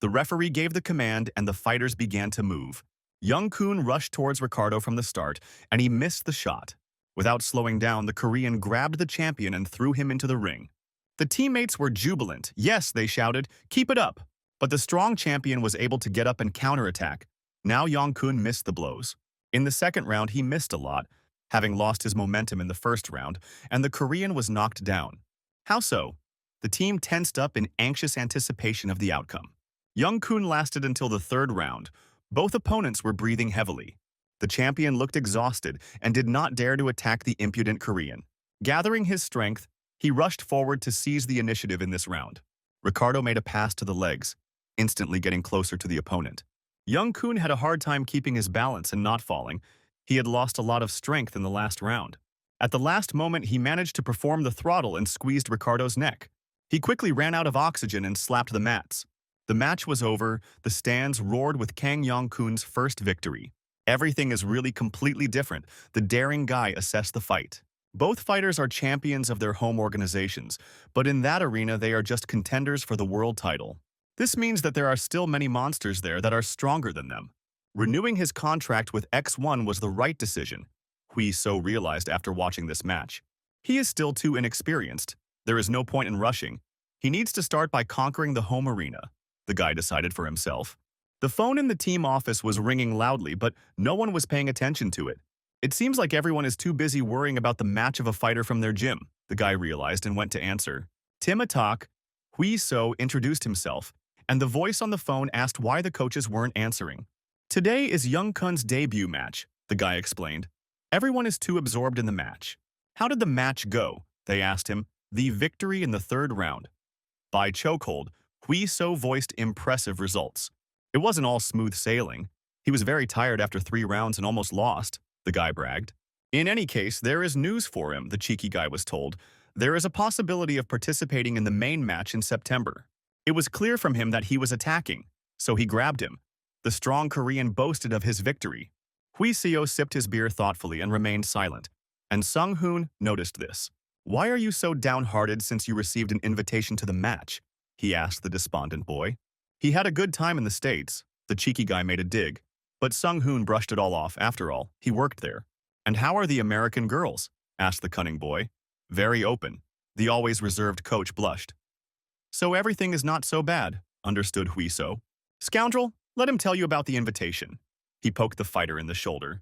The referee gave the command and the fighters began to move. Yong-kun rushed towards Ricardo from the start, and he missed the shot. Without slowing down, the Korean grabbed the champion and threw him into the ring. The teammates were jubilant. Yes, they shouted, keep it up. But the strong champion was able to get up and counterattack. Now Yong-kun missed the blows. In the second round, he missed a lot, having lost his momentum in the first round, and the Korean was knocked down. How so? The team tensed up in anxious anticipation of the outcome. Yong-kun lasted until the third round. Both opponents were breathing heavily. The champion looked exhausted and did not dare to attack the impudent Korean. Gathering his strength, he rushed forward to seize the initiative in this round. Ricardo made a pass to the legs, instantly getting closer to the opponent. Yong-kun had a hard time keeping his balance and not falling. He had lost a lot of strength in the last round. At the last moment, he managed to perform the throttle and squeezed Ricardo's neck. He quickly ran out of oxygen and slapped the mats. The match was over. The stands roared with Kang Yong-kun's first victory. Everything is really completely different, the daring guy assessed the fight. Both fighters are champions of their home organizations, but in that arena they are just contenders for the world title. This means that there are still many monsters there that are stronger than them. Renewing his contract with X1 was the right decision, Hui So realized after watching this match. He is still too inexperienced. There is no point in rushing. He needs to start by conquering the home arena, the guy decided for himself. The phone in the team office was ringing loudly, but no one was paying attention to it. It seems like everyone is too busy worrying about the match of a fighter from their gym, the guy realized and went to answer. Tim Atak, Hui So introduced himself, and the voice on the phone asked why the coaches weren't answering. Today is Young Kun's debut match, the guy explained. Everyone is too absorbed in the match. How did the match go? They asked him. The victory in the third round. By chokehold, Hui So voiced impressive results. It wasn't all smooth sailing. He was very tired after 3 rounds and almost lost, the guy bragged. In any case, there is news for him, the cheeky guy was told. There is a possibility of participating in the main match in September. It was clear from him that he was attacking, so he grabbed him. The strong Korean boasted of his victory. Hui So sipped his beer thoughtfully and remained silent, and Sung Hoon noticed this. Why are you so downhearted since you received an invitation to the match? He asked the despondent boy. He had a good time in the States, the cheeky guy made a dig. But Sung Hoon brushed it all off, after all, he worked there. And how are the American girls? Asked the cunning boy. Very open. The always reserved coach blushed. So everything is not so bad, understood Hui So. Scoundrel, let him tell you about the invitation. He poked the fighter in the shoulder.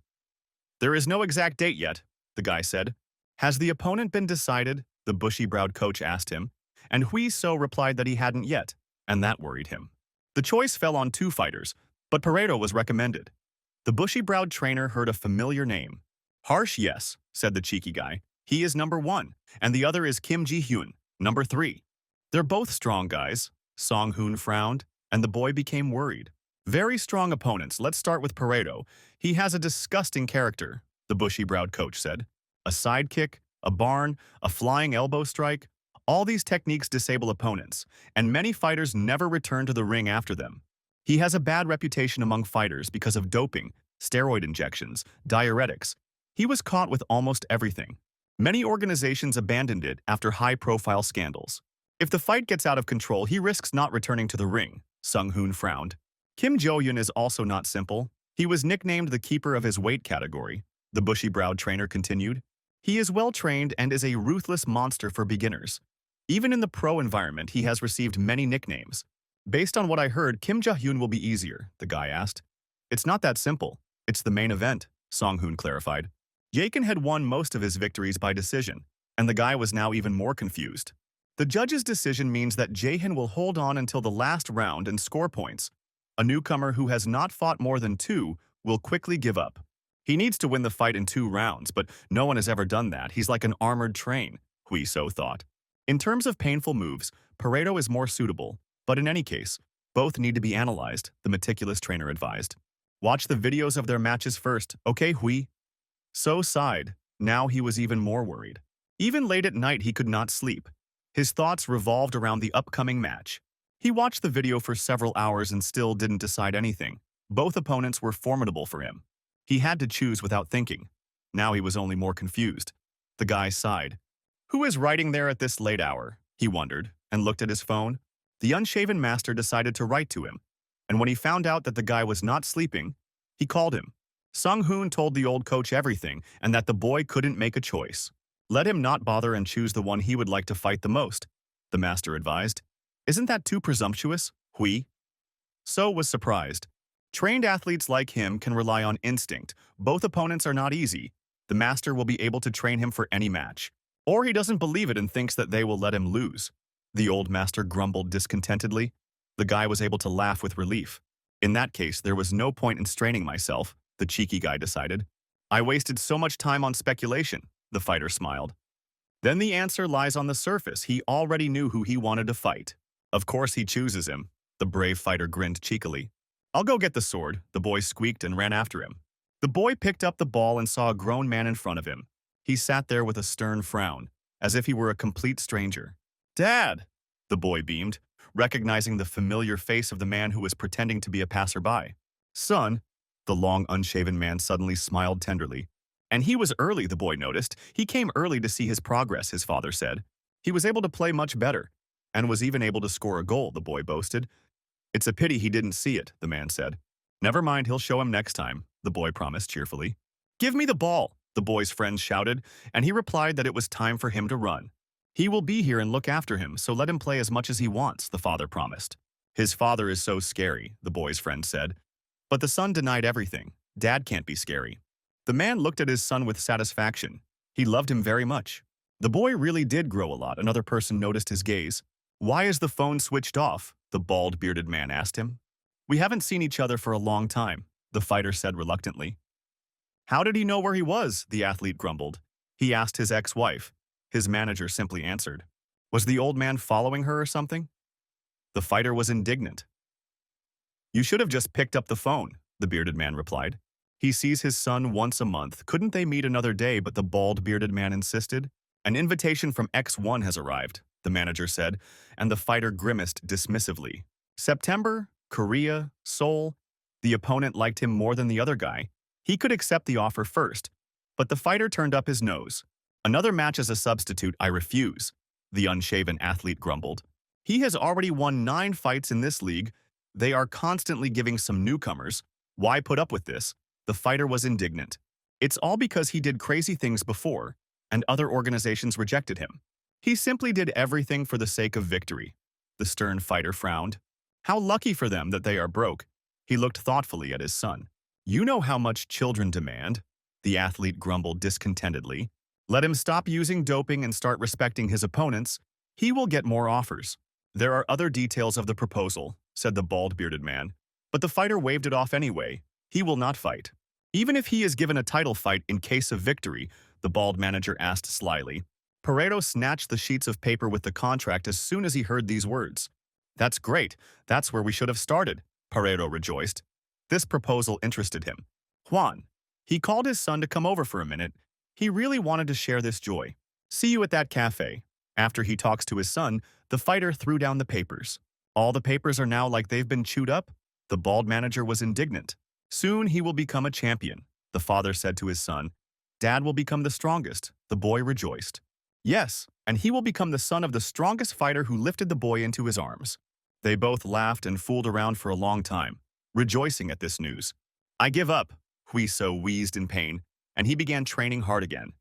There is no exact date yet, the guy said. Has the opponent been decided? The bushy-browed coach asked him, and Hui So replied that he hadn't yet, and that worried him. The choice fell on 2 fighters, but Pareto was recommended. The bushy-browed trainer heard a familiar name. Harsh, yes, said the cheeky guy. He is number 1, and the other is Kim Ji-hyun, number 3. They're both strong guys. Song Hoon frowned, and the boy became worried. Very strong opponents. Let's start with Pareto. He has a disgusting character, the bushy-browed coach said. A sidekick, a barn, a flying elbow strike. All these techniques disable opponents, and many fighters never return to the ring after them. He has a bad reputation among fighters because of doping, steroid injections, diuretics. He was caught with almost everything. Many organizations abandoned it after high-profile scandals. If the fight gets out of control, he risks not returning to the ring, Sung Hoon frowned. Kim Jo-yoon is also not simple. He was nicknamed the keeper of his weight category, the bushy-browed trainer continued. He is well-trained and is a ruthless monster for beginners. Even in the pro environment, he has received many nicknames. Based on what I heard, Kim Ja-hyun will be easier, the guy asked. It's not that simple. It's the main event, Song Hoon clarified. Jakin had won most of his victories by decision, and the guy was now even more confused. The judge's decision means that Jaehin will hold on until the last round and score points. A newcomer who has not fought more than 2 will quickly give up. He needs to win the fight in 2 rounds, but no one has ever done that. He's like an armored train, Hui So thought. In terms of painful moves, Pareto is more suitable, but in any case, both need to be analyzed, the meticulous trainer advised. Watch the videos of their matches first, okay, Hui? So sighed. Now he was even more worried. Even late at night, he could not sleep. His thoughts revolved around the upcoming match. He watched the video for several hours and still didn't decide anything. Both opponents were formidable for him. He had to choose without thinking. Now he was only more confused. The guy sighed. Who is writing there at this late hour? He wondered, and looked at his phone. The unshaven master decided to write to him, and when he found out that the guy was not sleeping, he called him. Sung Hoon told the old coach everything and that the boy couldn't make a choice. Let him not bother and choose the one he would like to fight the most, the master advised. Isn't that too presumptuous, Hui? So was surprised. Trained athletes like him can rely on instinct. Both opponents are not easy. The master will be able to train him for any match. Or he doesn't believe it and thinks that they will let him lose. The old master grumbled discontentedly. The guy was able to laugh with relief. In that case, there was no point in straining myself, the cheeky guy decided. I wasted so much time on speculation, the fighter smiled. Then the answer lies on the surface. He already knew who he wanted to fight. Of course he chooses him, the brave fighter grinned cheekily. I'll go get the sword, the boy squeaked and ran after him. The boy picked up the ball and saw a grown man in front of him. He sat there with a stern frown, as if he were a complete stranger. Dad, the boy beamed, recognizing the familiar face of the man who was pretending to be a passerby. Son, the long unshaven man suddenly smiled tenderly. And he was early, the boy noticed. He came early to see his progress, his father said. He was able to play much better, and was even able to score a goal, the boy boasted. It's a pity he didn't see it, the man said. Never mind, he'll show him next time, the boy promised cheerfully. Give me the ball, the boy's friends shouted, and he replied that it was time for him to run. He will be here and look after him, so let him play as much as he wants, the father promised. His father is so scary, the boy's friend said. But the son denied everything. Dad can't be scary. The man looked at his son with satisfaction. He loved him very much. The boy really did grow a lot. Another person noticed his gaze. Why is the phone switched off? The bald, bearded man asked him. We haven't seen each other for a long time, the fighter said reluctantly. How did he know where he was? The athlete grumbled. He asked his ex-wife. His manager simply answered. Was the old man following her or something? The fighter was indignant. You should have just picked up the phone, the bearded man replied. He sees his son once a month. Couldn't they meet another day? But the bald, bearded man insisted. An invitation from X1 has arrived, the manager said, and the fighter grimaced dismissively. September, Korea, Seoul. The opponent liked him more than the other guy. He could accept the offer first, but the fighter turned up his nose. Another match as a substitute, I refuse, the unshaven athlete grumbled. He has already won 9 fights in this league. They are constantly giving some newcomers. Why put up with this? The fighter was indignant. It's all because he did crazy things before, and other organizations rejected him. He simply did everything for the sake of victory. The stern fighter frowned. How lucky for them that they are broke. He looked thoughtfully at his son. You know how much children demand, the athlete grumbled discontentedly. Let him stop using doping and start respecting his opponents. He will get more offers. There are other details of the proposal, said the bald-bearded man. But the fighter waved it off anyway. He will not fight. Even if he is given a title fight in case of victory, the bald manager asked slyly. Pareto snatched the sheets of paper with the contract as soon as he heard these words. That's great. That's where we should have started, Pareto rejoiced. This proposal interested him. Juan. He called his son to come over for a minute. He really wanted to share this joy. See you at that cafe. After he talks to his son, the fighter threw down the papers. All the papers are now like they've been chewed up? The bald manager was indignant. Soon he will become a champion, the father said to his son. Dad will become the strongest, the boy rejoiced. Yes, and he will become the son of the strongest fighter who lifted the boy into his arms. They both laughed and fooled around for a long time, rejoicing at this news. I give up, Huiso wheezed in pain, and he began training hard again.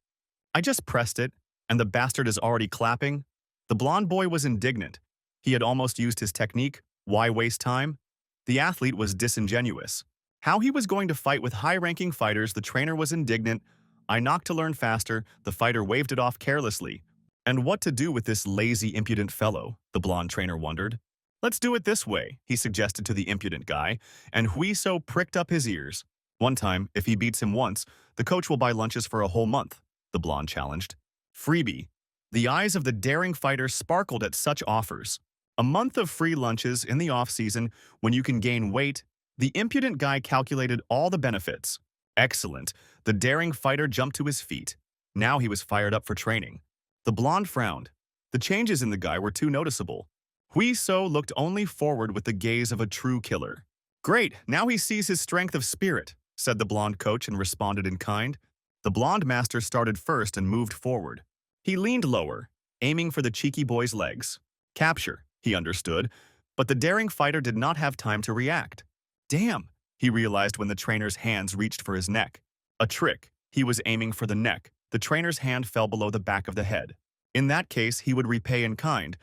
I just pressed it, and the bastard is already clapping. The blond boy was indignant. He had almost used his technique. Why waste time? The athlete was disingenuous. How he was going to fight with high-ranking fighters, the trainer was indignant. I knocked to learn faster, the fighter waved it off carelessly. And what to do with this lazy, impudent fellow, the blonde trainer wondered. Let's do it this way, he suggested to the impudent guy, and Huiso pricked up his ears. One time, if he beats him once, the coach will buy lunches for a whole month, the blonde challenged. Freebie. The eyes of the daring fighter sparkled at such offers. A month of free lunches in the off-season when you can gain weight. The impudent guy calculated all the benefits. Excellent. The daring fighter jumped to his feet. Now he was fired up for training. The blonde frowned. The changes in the guy were too noticeable. Huiso looked only forward with the gaze of a true killer. Great, now he sees his strength of spirit, said the blonde coach and responded in kind. The blonde master started first and moved forward. He leaned lower, aiming for the cheeky boy's legs. Capture, he understood, but the daring fighter did not have time to react. Damn, he realized when the trainer's hands reached for his neck. A trick. He was aiming for the neck. The trainer's hand fell below the back of the head. In that case, he would repay in kind.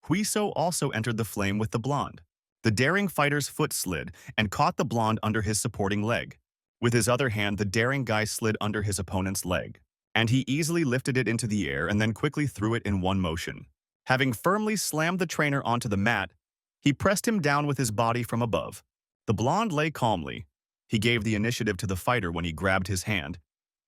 Huiso also entered the flame with the blonde. The daring fighter's foot slid and caught the blonde under his supporting leg. With his other hand, the daring guy slid under his opponent's leg, and he easily lifted it into the air and then quickly threw it in one motion. Having firmly slammed the trainer onto the mat, he pressed him down with his body from above. The blonde lay calmly. He gave the initiative to the fighter when he grabbed his hand.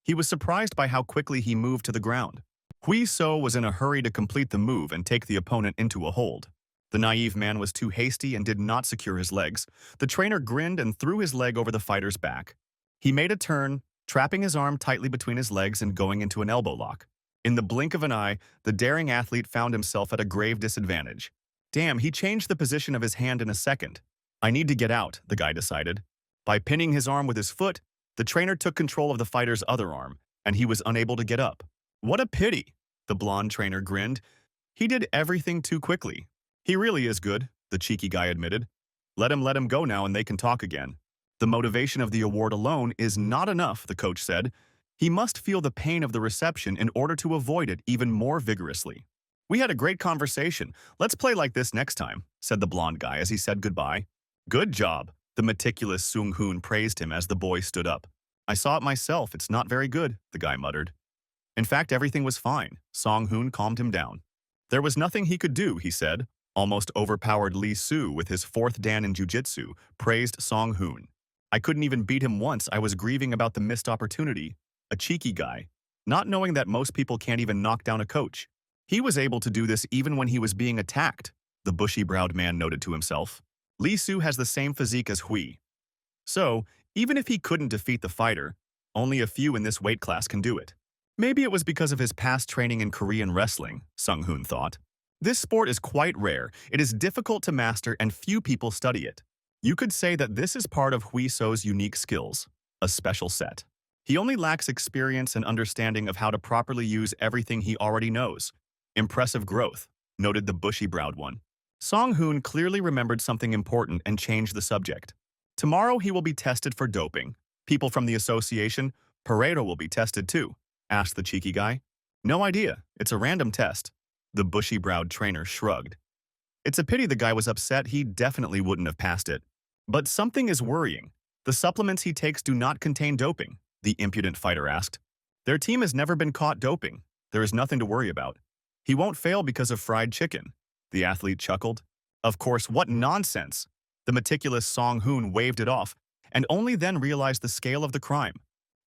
He was surprised by how quickly he moved to the ground. Huiso was in a hurry to complete the move and take the opponent into a hold. The naive man was too hasty and did not secure his legs. The trainer grinned and threw his leg over the fighter's back. He made a turn, trapping his arm tightly between his legs and going into an elbow lock. In the blink of an eye, the daring athlete found himself at a grave disadvantage. Damn, he changed the position of his hand in a second. I need to get out, the guy decided. By pinning his arm with his foot, the trainer took control of the fighter's other arm, and he was unable to get up. What a pity, the blonde trainer grinned. He did everything too quickly. He really is good, the cheeky guy admitted. Let him go now and they can talk again. The motivation of the award alone is not enough, the coach said. He must feel the pain of the reception in order to avoid it even more vigorously. We had a great conversation. Let's play like this next time, said the blonde guy as he said goodbye. Good job, the meticulous Sung-hoon praised him as the boy stood up. I saw it myself, it's not very good, the guy muttered. In fact, everything was fine. Song-hoon calmed him down. There was nothing he could do, he said. Almost overpowered Lee Soo with his 4th dan in jiu-jitsu praised Song-hoon. I couldn't even beat him once. I was grieving about the missed opportunity. A cheeky guy, not knowing that most people can't even knock down a coach. He was able to do this even when he was being attacked, the bushy-browed man noted to himself. Lee Soo has the same physique as Hui. So, even if he couldn't defeat the fighter, only a few in this weight class can do it. Maybe it was because of his past training in Korean wrestling, Sung-hoon thought. This sport is quite rare, it is difficult to master and few people study it. You could say that this is part of Hui So's unique skills, a special set. He only lacks experience and understanding of how to properly use everything he already knows. Impressive growth, noted the bushy-browed one. Song-hoon clearly remembered something important and changed the subject. Tomorrow he will be tested for doping. People from the association, Pareto will be tested too, asked the cheeky guy. No idea, it's a random test. The bushy-browed trainer shrugged. It's a pity the guy was upset, he definitely wouldn't have passed it. But something is worrying. The supplements he takes do not contain doping, the impudent fighter asked. Their team has never been caught doping. There is nothing to worry about. He won't fail because of fried chicken. The athlete chuckled. Of course, what nonsense! The meticulous Song-hoon waved it off, and only then realized the scale of the crime.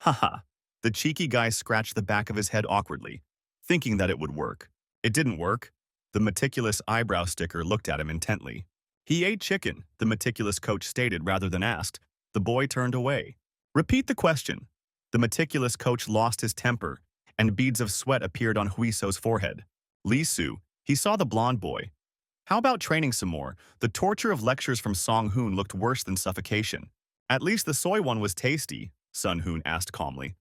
Haha. The cheeky guy scratched the back of his head awkwardly, thinking that it would work. It didn't work. The meticulous eyebrow sticker looked at him intently. He ate chicken, the meticulous coach stated rather than asked. The boy turned away. Repeat the question. The meticulous coach lost his temper, and beads of sweat appeared on Huiso's forehead. Lee Soo, he saw the blonde boy. How about training some more? The torture of lectures from Song-hoon looked worse than suffocation. At least the soy one was tasty, Sun-hoon asked calmly.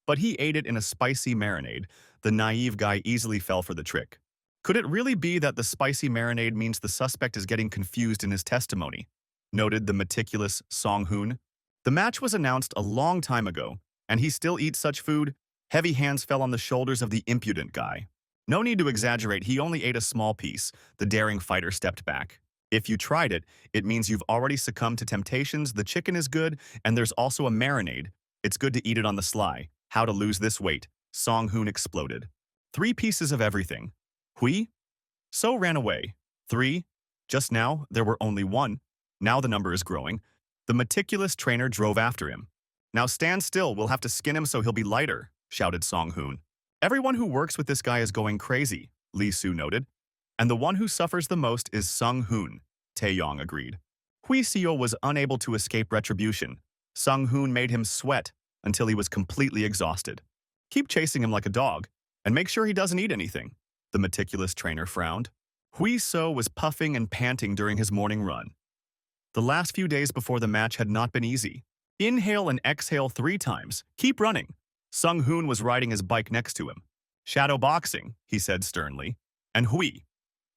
But he ate it in a spicy marinade. The naive guy easily fell for the trick. Could it really be that the spicy marinade means the suspect is getting confused in his testimony? Noted the meticulous Song-hoon. The match was announced a long time ago, and he still eats such food? Heavy hands fell on the shoulders of the impudent guy. No need to exaggerate, he only ate a small piece. The daring fighter stepped back. If you tried it, it means you've already succumbed to temptations. The chicken is good, and there's also a marinade. It's good to eat it on the sly. How to lose this weight? Song-hoon exploded. 3 pieces of everything. Hui? So ran away. 3? Just now, there were only 1. Now the number is growing. The meticulous trainer drove after him. Now stand still, we'll have to skin him so he'll be lighter, shouted Song-hoon. Everyone who works with this guy is going crazy, Lee Soo noted. And the one who suffers the most is Sung-hoon, Taeyong agreed. Hui Seo was unable to escape retribution. Sung-hoon made him sweat until he was completely exhausted. Keep chasing him like a dog, and make sure he doesn't eat anything. The meticulous trainer frowned. Hui Seo was puffing and panting during his morning run. The last few days before the match had not been easy. Inhale and exhale 3 times. Keep running. Sung-hoon was riding his bike next to him. Shadow boxing, he said sternly. And Hui.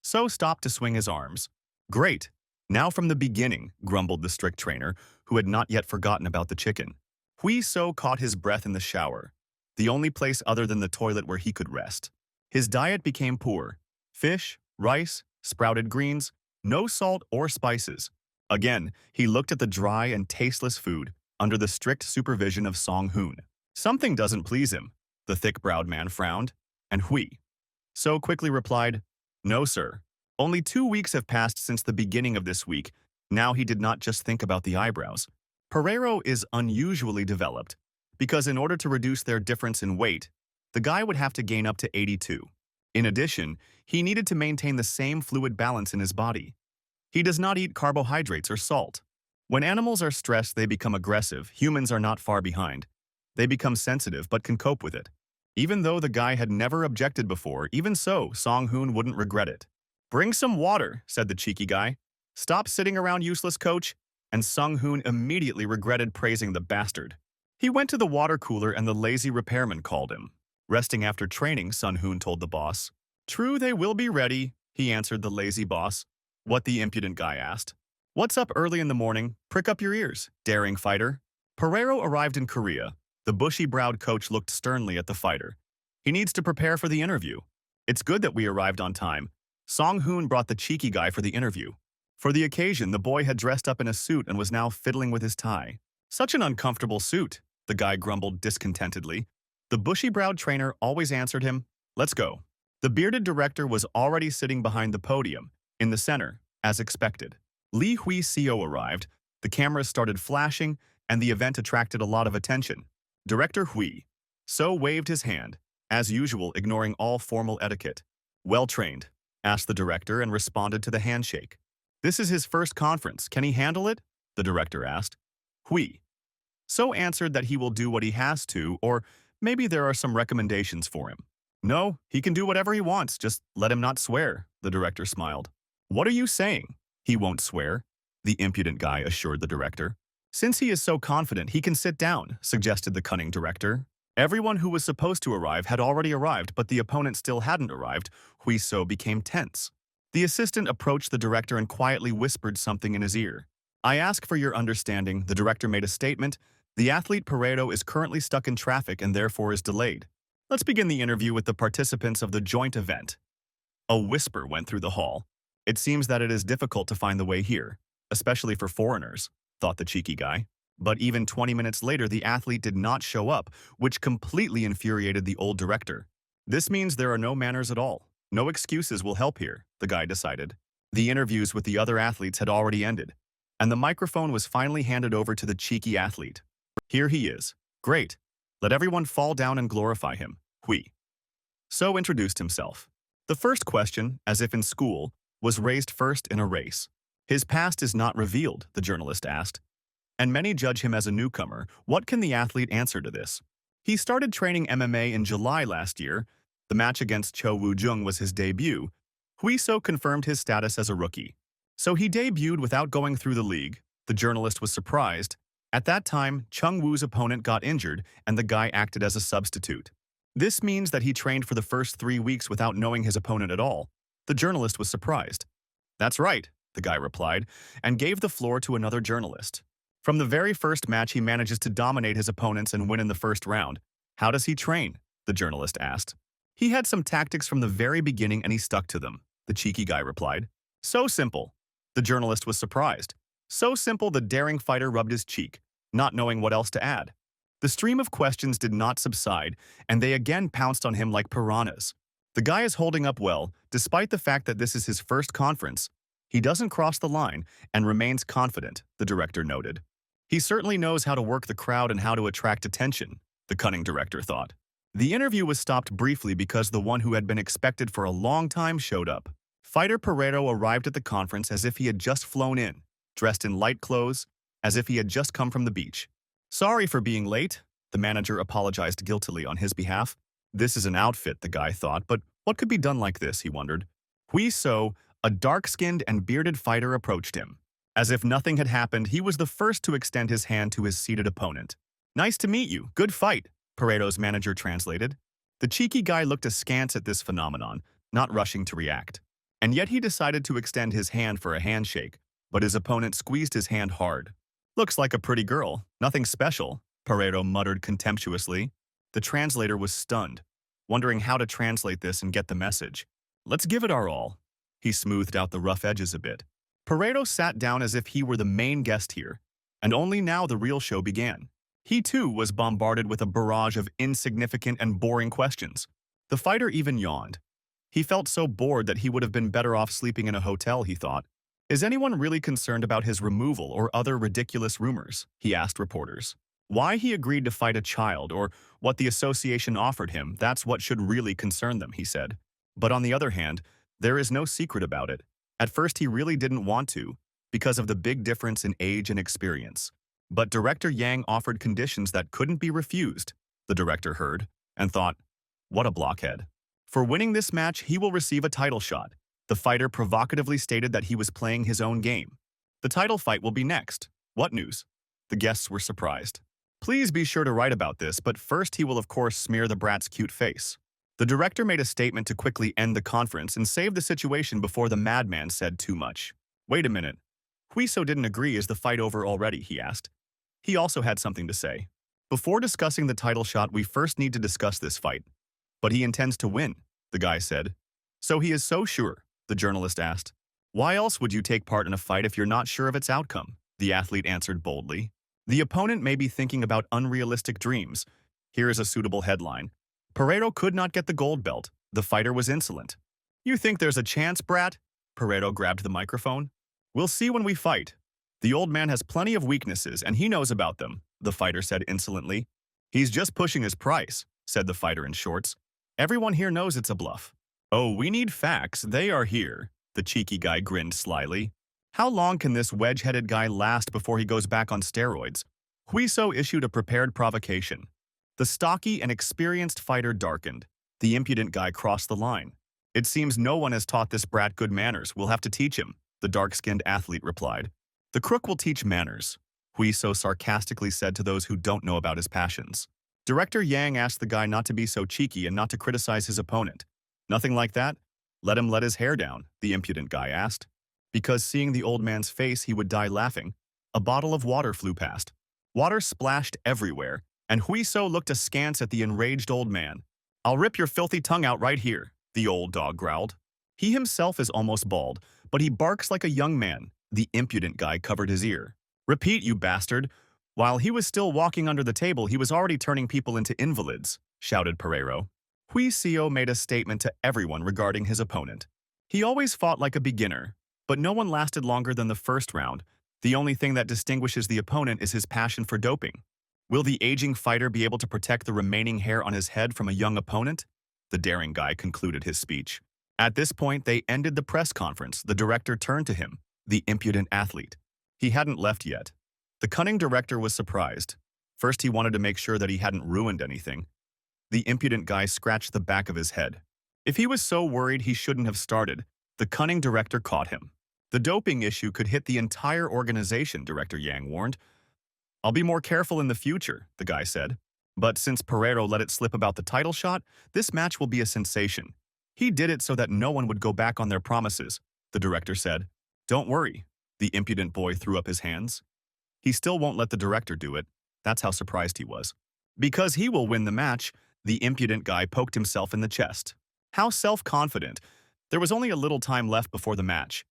So stopped to swing his arms. Great. Now from the beginning, grumbled the strict trainer, who had not yet forgotten about the chicken. Hui Seo caught his breath in the shower, the only place other than the toilet where he could rest. His diet became poor. Fish, rice, sprouted greens, no salt or spices. Again, he looked at the dry and tasteless food under the strict supervision of Song-hoon. Something doesn't please him, the thick-browed man frowned, and Hui so quickly replied, No, sir. Only 2 weeks have passed since the beginning of this week. Now he did not just think about the eyebrows. Pereiro is unusually developed, because in order to reduce their difference in weight, the guy would have to gain up to 82. In addition, he needed to maintain the same fluid balance in his body. He does not eat carbohydrates or salt. When animals are stressed, they become aggressive. Humans are not far behind. They become sensitive but can cope with it. Even though the guy had never objected before, even so, Song-hoon wouldn't regret it. Bring some water, said the cheeky guy. Stop sitting around, useless coach. And Sung-hoon immediately regretted praising the bastard. He went to the water cooler and the lazy repairman called him. Resting after training, Sun Hoon told the boss. True, they will be ready, he answered the lazy boss. What the impudent guy asked. What's up early in the morning? Prick up your ears, daring fighter. Pereiro arrived in Korea. The bushy-browed coach looked sternly at the fighter. He needs to prepare for the interview. It's good that we arrived on time. Song Hoon brought the cheeky guy for the interview. For the occasion, the boy had dressed up in a suit and was now fiddling with his tie. Such an uncomfortable suit, the guy grumbled discontentedly. The bushy-browed trainer always answered him, let's go. The bearded director was already sitting behind the podium, in the center, as expected. Lee Hui Seo arrived, the cameras started flashing, and the event attracted a lot of attention. Director Hui So waved his hand, as usual ignoring all formal etiquette. Well trained, asked the director and responded to the handshake. This is his first conference, can he handle it? The director asked. Hui So answered that he will do what he has to, or maybe there are some recommendations for him. No, he can do whatever he wants, just let him not swear, the director smiled. What are you saying? He won't swear, the impudent guy assured the director. Since he is so confident, he can sit down, suggested the cunning director. Everyone who was supposed to arrive had already arrived, but the opponent still hadn't arrived. Hui So became tense. The assistant approached the director and quietly whispered something in his ear. I ask for your understanding, the director made a statement. The athlete Pareto is currently stuck in traffic and therefore is delayed. Let's begin the interview with the participants of the joint event. A whisper went through the hall. It seems that it is difficult to find the way here, especially for foreigners, thought the cheeky guy. But even 20 minutes later, the athlete did not show up, which completely infuriated the old director. This means there are no manners at all. No excuses will help here, the guy decided. The interviews with the other athletes had already ended, and the microphone was finally handed over to the cheeky athlete. Here he is. Great. Let everyone fall down and glorify him. Hui So introduced himself. The first question, as if in school, was raised first in a race. His past is not revealed, the journalist asked. And many judge him as a newcomer. What can the athlete answer to this? He started training MMA in July last year. The match against Cho Woo-jung was his debut. Hui So confirmed his status as a rookie. So he debuted without going through the league. The journalist was surprised. At that time, Chung Woo's opponent got injured, and the guy acted as a substitute. This means that he trained for the first 3 weeks without knowing his opponent at all. The journalist was surprised. That's right, the guy replied, and gave the floor to another journalist. From the very first match, he manages to dominate his opponents and win in the first round. How does he train? The journalist asked. He had some tactics from the very beginning and he stuck to them, the cheeky guy replied. So simple. The journalist was surprised. So simple the daring fighter rubbed his cheek, not knowing what else to add. The stream of questions did not subside, and they again pounced on him like piranhas. The guy is holding up well, despite the fact that this is his first conference. He doesn't cross the line and remains confident, the director noted. He certainly knows how to work the crowd and how to attract attention, the cunning director thought. The interview was stopped briefly because the one who had been expected for a long time showed up. Fighter Pereiro arrived at the conference as if he had just flown in, dressed in light clothes, as if he had just come from the beach. Sorry for being late, the manager apologized guiltily on his behalf. This is an outfit, the guy thought, but what could be done like this, he wondered. Hui So, a dark-skinned and bearded fighter, approached him. As if nothing had happened, he was the first to extend his hand to his seated opponent. Nice to meet you, good fight, Paredo's manager translated. The cheeky guy looked askance at this phenomenon, not rushing to react. And yet he decided to extend his hand for a handshake, but his opponent squeezed his hand hard. Looks like a pretty girl, nothing special, Paredo muttered contemptuously. The translator was stunned, wondering how to translate this and get the message. Let's give it our all. He smoothed out the rough edges a bit. Paredo sat down as if he were the main guest here, and only now the real show began. He too was bombarded with a barrage of insignificant and boring questions. The fighter even yawned. He felt so bored that he would have been better off sleeping in a hotel, he thought. Is anyone really concerned about his removal or other ridiculous rumors? He asked reporters. Why he agreed to fight a child or what the association offered him, that's what should really concern them, he said. But on the other hand, there is no secret about it. At first he really didn't want to, because of the big difference in age and experience. But Director Yang offered conditions that couldn't be refused, the director heard, and thought, what a blockhead. For winning this match, he will receive a title shot. The fighter provocatively stated that he was playing his own game. The title fight will be next. What news? The guests were surprised. Please be sure to write about this, but first he will of course smear the brat's cute face. The director made a statement to quickly end the conference and save the situation before the madman said too much. Wait a minute. Huiso didn't agree. Is the fight over already? He asked. He also had something to say. Before discussing the title shot, we first need to discuss this fight. But he intends to win, the guy said. So he is so sure, the journalist asked. Why else would you take part in a fight if you're not sure of its outcome? The athlete answered boldly. The opponent may be thinking about unrealistic dreams. Here is a suitable headline. Pereiro could not get the gold belt. The fighter was insolent. You think there's a chance, brat? Pereiro grabbed the microphone. We'll see when we fight. The old man has plenty of weaknesses, and he knows about them, the fighter said insolently. He's just pushing his price, said the fighter in shorts. Everyone here knows it's a bluff. Oh, we need facts. They are here. The cheeky guy grinned slyly. How long can this wedge-headed guy last before he goes back on steroids? Huiso issued a prepared provocation. The stocky and experienced fighter darkened. The impudent guy crossed the line. It seems no one has taught this brat good manners. We'll have to teach him, the dark-skinned athlete replied. The crook will teach manners, Huiso sarcastically said to those who don't know about his passions. Director Yang asked the guy not to be so cheeky and not to criticize his opponent. Nothing like that? Let him let his hair down, the impudent guy asked. Because seeing the old man's face, he would die laughing. A bottle of water flew past. Water splashed everywhere, and Huiso looked askance at the enraged old man. I'll rip your filthy tongue out right here, the old dog growled. He himself is almost bald, but he barks like a young man. The impudent guy covered his ear. Repeat, you bastard. While he was still walking under the table, he was already turning people into invalids, shouted Pereiro. Huiso made a statement to everyone regarding his opponent. He always fought like a beginner, but no one lasted longer than the first round. The only thing that distinguishes the opponent is his passion for doping. Will the aging fighter be able to protect the remaining hair on his head from a young opponent? The daring guy concluded his speech. At this point, they ended the press conference. The director turned to him, the impudent athlete. He hadn't left yet. The cunning director was surprised. First, he wanted to make sure that he hadn't ruined anything. The impudent guy scratched the back of his head. If he was so worried he shouldn't have started, the cunning director caught him. The doping issue could hit the entire organization, Director Yang warned. I'll be more careful in the future, the guy said. But since Pereiro let it slip about the title shot, this match will be a sensation. He did it so that no one would go back on their promises, the director said. Don't worry, the impudent boy threw up his hands. He still won't let the director do it. That's how surprised he was. Because he will win the match, the impudent guy poked himself in the chest. How self-confident. There was only a little time left before the match.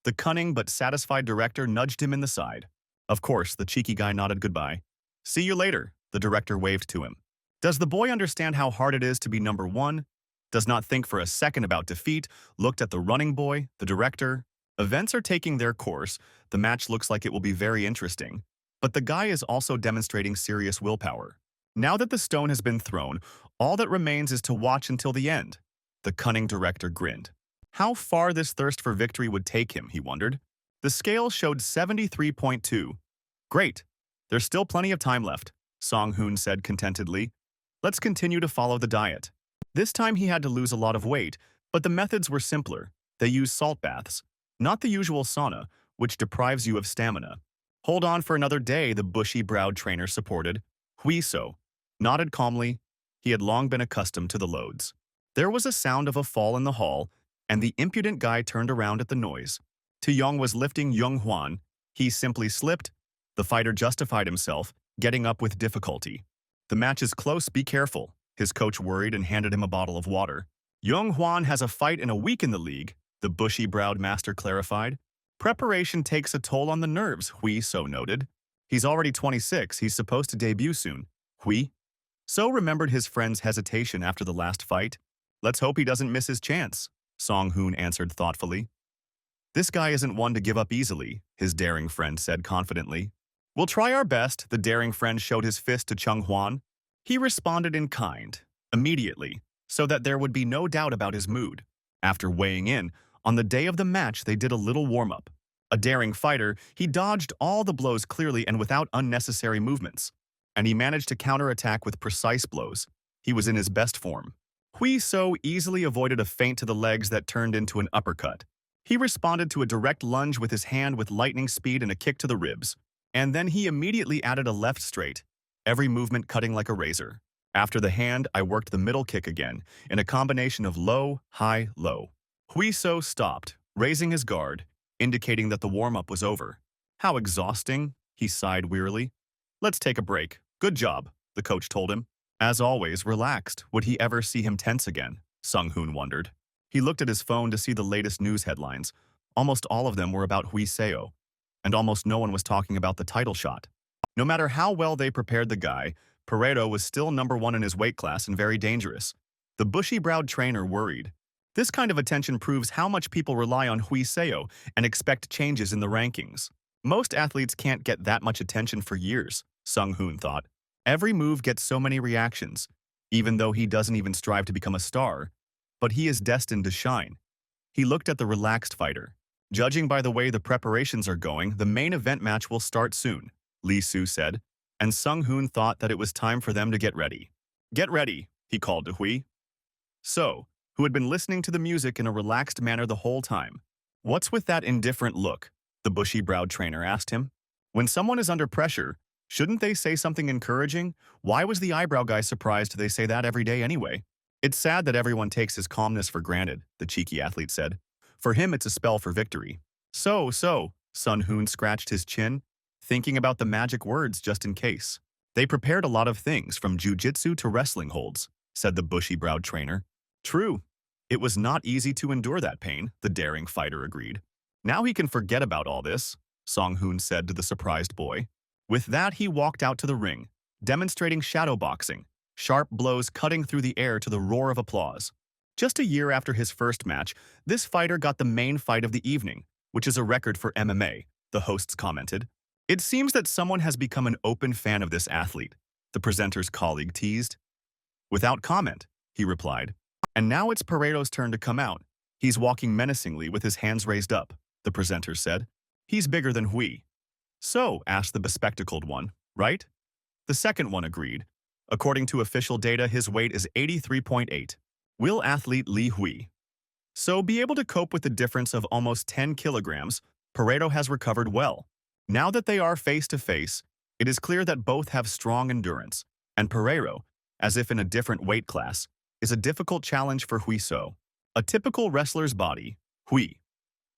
The cunning but satisfied director nudged him in the side. Of course, the cheeky guy nodded goodbye. See you later, the director waved to him. Does the boy understand how hard it is to be number one? Does not think for a second about defeat, looked at the running boy, the director. Events are taking their course. The match looks like it will be very interesting. But the guy is also demonstrating serious willpower. Now that the stone has been thrown, all that remains is to watch until the end. The cunning director grinned. How far this thirst for victory would take him, he wondered. The scale showed 73.2. Great. There's still plenty of time left, Song-hoon said contentedly. Let's continue to follow the diet. This time he had to lose a lot of weight, but the methods were simpler. They used salt baths, not the usual sauna, which deprives you of stamina. Hold on for another day, the bushy-browed trainer supported. Huiso nodded calmly. He had long been accustomed to the loads. There was a sound of a fall in the hall, and the impudent guy turned around at the noise. Tu-young was lifting Young Hwan. He simply slipped. The fighter justified himself, getting up with difficulty. The match is close, be careful, his coach worried and handed him a bottle of water. Young Hwan has a fight in a week in the league, the bushy-browed master clarified. Preparation takes a toll on the nerves, Huiso noted. He's already 26, he's supposed to debut soon. So remembered his friend's hesitation after the last fight. Let's hope he doesn't miss his chance, Song-hoon answered thoughtfully. This guy isn't one to give up easily, his daring friend said confidently. We'll try our best, the daring friend showed his fist to Chung Hwan. He responded in kind, immediately, so that there would be no doubt about his mood. After weighing in, on the day of the match they did a little warm-up. A daring fighter, he dodged all the blows clearly and without unnecessary movements. And he managed to counterattack with precise blows. He was in his best form. Huiso easily avoided a feint to the legs that turned into an uppercut. He responded to a direct lunge with his hand with lightning speed and a kick to the ribs. And then he immediately added a left straight. every movement cutting like a razor. After the hand, I worked the middle kick again, in a combination of low, high, low. Huiso stopped, raising his guard, indicating that the warm-up was over. How exhausting, he sighed wearily. Let's take a break. Good job, the coach told him. As always, relaxed. Would he ever see him tense again? Sung-hoon wondered. He looked at his phone to see the latest news headlines. Almost all of them were about Huiseo, and almost no one was talking about the title shot. No matter how well they prepared the guy, Pareto was still #1 in his weight class and very dangerous. The bushy-browed trainer worried. This kind of attention proves how much people rely on Huiseo and expect changes in the rankings. Most athletes can't get that much attention for years, Sung-hoon thought. Every move gets so many reactions, even though he doesn't even strive to become a star. But he is destined to shine. He looked at the relaxed fighter. Judging by the way the preparations are going, the main event match will start soon, Lee Soo said, and Sung-hoon thought that it was time for them to get ready. Get ready, he called to Hui. So, who had been listening to the music in a relaxed manner the whole time. What's with that indifferent look? The bushy-browed trainer asked him. When someone is under pressure, shouldn't they say something encouraging? Why was the eyebrow guy surprised they say that every day anyway? It's sad that everyone takes his calmness for granted, the cheeky athlete said. For him, it's a spell for victory. So, Sun-hoon scratched his chin, thinking about the magic words just in case. They prepared a lot of things, from jiu-jitsu to wrestling holds, said the bushy-browed trainer. True. It was not easy to endure that pain, the daring fighter agreed. Now he can forget about all this, Sung-hoon said to the surprised boy. With that, he walked out to the ring, demonstrating shadow boxing, sharp blows cutting through the air to the roar of applause. Just a year after his first match, this fighter got the main fight of the evening, which is a record for MMA, the hosts commented. It seems that someone has become an open fan of this athlete, the presenter's colleague teased. Without comment, he replied. And now it's Pareto's turn to come out. He's walking menacingly with his hands raised up, the presenter said. He's bigger than Hui. So, asked the bespectacled one, right? The second one agreed. According to official data, his weight is 83.8. Will athlete Li Hui. So, be able to cope with the difference of almost 10 kilograms, Pareto has recovered well. Now that they are face-to-face, it is clear that both have strong endurance, and Pareto, as if in a different weight class, is a difficult challenge for Huiso. A typical wrestler's body, Hui.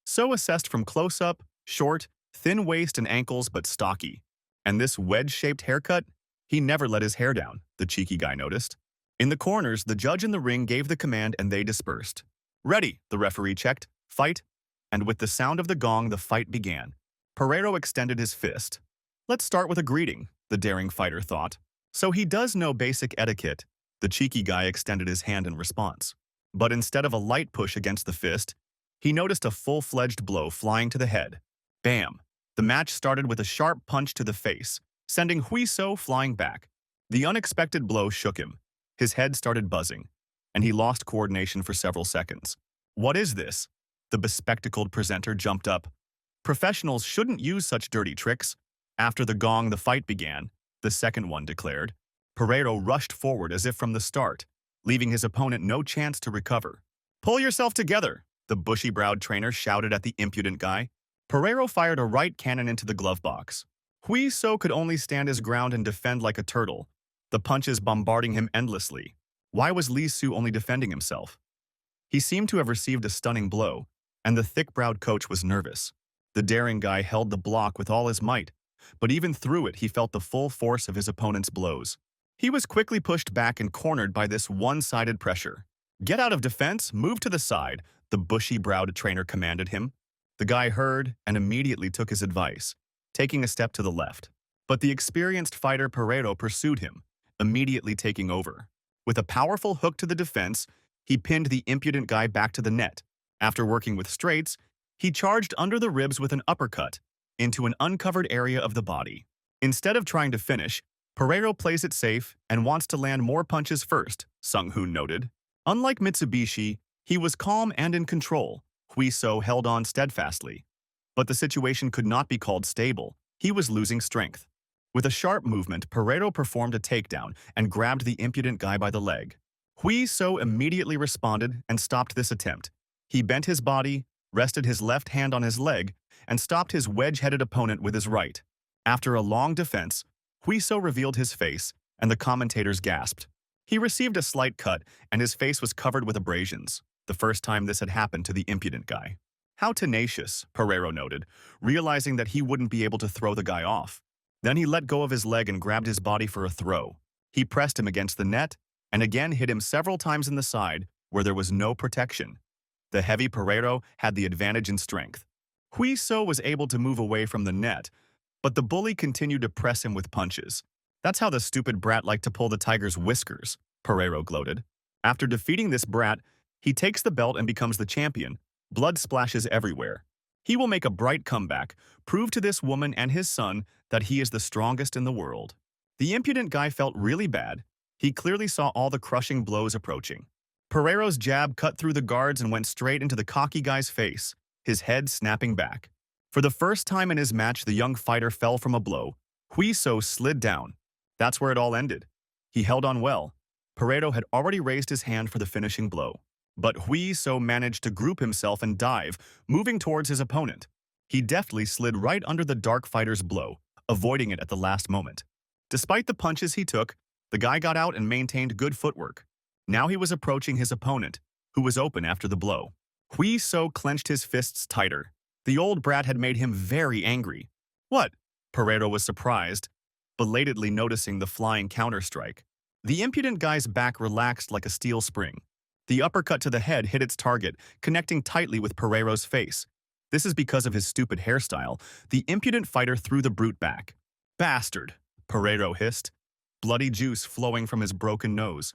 So assessed from close-up, short, thin waist and ankles but stocky. And this wedge-shaped haircut? He never let his hair down, the cheeky guy noticed. In the corners, the judge in the ring gave the command and they dispersed. Ready, the referee checked. Fight. And with the sound of the gong, the fight began. Pareto extended his fist. Let's start with a greeting, the daring fighter thought. So he does know basic etiquette. The cheeky guy extended his hand in response. But instead of a light push against the fist, he noticed a full-fledged blow flying to the head. Bam! The match started with a sharp punch to the face, sending Huiso flying back. The unexpected blow shook him. His head started buzzing, and he lost coordination for several seconds. What is this? The bespectacled presenter jumped up. Professionals shouldn't use such dirty tricks. After the gong, the fight began, the second one declared. Pareto rushed forward as if from the start, leaving his opponent no chance to recover. Pull yourself together, the bushy-browed trainer shouted at the impudent guy. Pareto fired a right cannon into the glove box. Huiso could only stand his ground and defend like a turtle, the punches bombarding him endlessly. Why was Lee Soo only defending himself? He seemed to have received a stunning blow, and the thick-browed coach was nervous. The daring guy held the block with all his might, but even through it he felt the full force of his opponent's blows. He was quickly pushed back and cornered by this one-sided pressure. Get out of defense, move to the side, the bushy-browed trainer commanded him. The guy heard and immediately took his advice, taking a step to the left. But the experienced fighter Pareto pursued him, immediately taking over. With a powerful hook to the defense, he pinned the impudent guy back to the net. After working with straights, he charged under the ribs with an uppercut into an uncovered area of the body. Instead of trying to finish, Pareto plays it safe and wants to land more punches first, Sung-hoon noted. Unlike Mitsubishi, he was calm and in control. Huiso held on steadfastly. But the situation could not be called stable. He was losing strength. With a sharp movement, Pareto performed a takedown and grabbed the impudent guy by the leg. Huiso immediately responded and stopped this attempt. He bent his body, rested his left hand on his leg, and stopped his wedge-headed opponent with his right. After a long defense, Huiso revealed his face, and the commentators gasped. He received a slight cut, and his face was covered with abrasions, the first time this had happened to the impudent guy. How tenacious, Pereiro noted, realizing that he wouldn't be able to throw the guy off. Then he let go of his leg and grabbed his body for a throw. He pressed him against the net, and again hit him several times in the side, where there was no protection. The heavy Pereiro had the advantage in strength. Huiso was able to move away from the net, but the bully continued to press him with punches. That's how the stupid brat liked to pull the tiger's whiskers, Pereiro gloated. After defeating this brat, he takes the belt and becomes the champion. Blood splashes everywhere. He will make a bright comeback, prove to this woman and his son that he is the strongest in the world. The impudent guy felt really bad. He clearly saw all the crushing blows approaching. Pereiro's jab cut through the guards and went straight into the cocky guy's face, his head snapping back. For the first time in his match, the young fighter fell from a blow. Huiso slid down. That's where it all ended. He held on well. Pereiro had already raised his hand for the finishing blow. But Huiso managed to group himself and dive, moving towards his opponent. He deftly slid right under the dark fighter's blow, avoiding it at the last moment. Despite the punches he took, the guy got out and maintained good footwork. Now he was approaching his opponent, who was open after the blow. Huiso clenched his fists tighter. The old brat had made him very angry. What? Pereiro was surprised, belatedly noticing the flying counter-strike. The impudent guy's back relaxed like a steel spring. The uppercut to the head hit its target, connecting tightly with Pereiro's face. This is because of his stupid hairstyle. The impudent fighter threw the brute back. Bastard, Pereiro hissed, bloody juice flowing from his broken nose.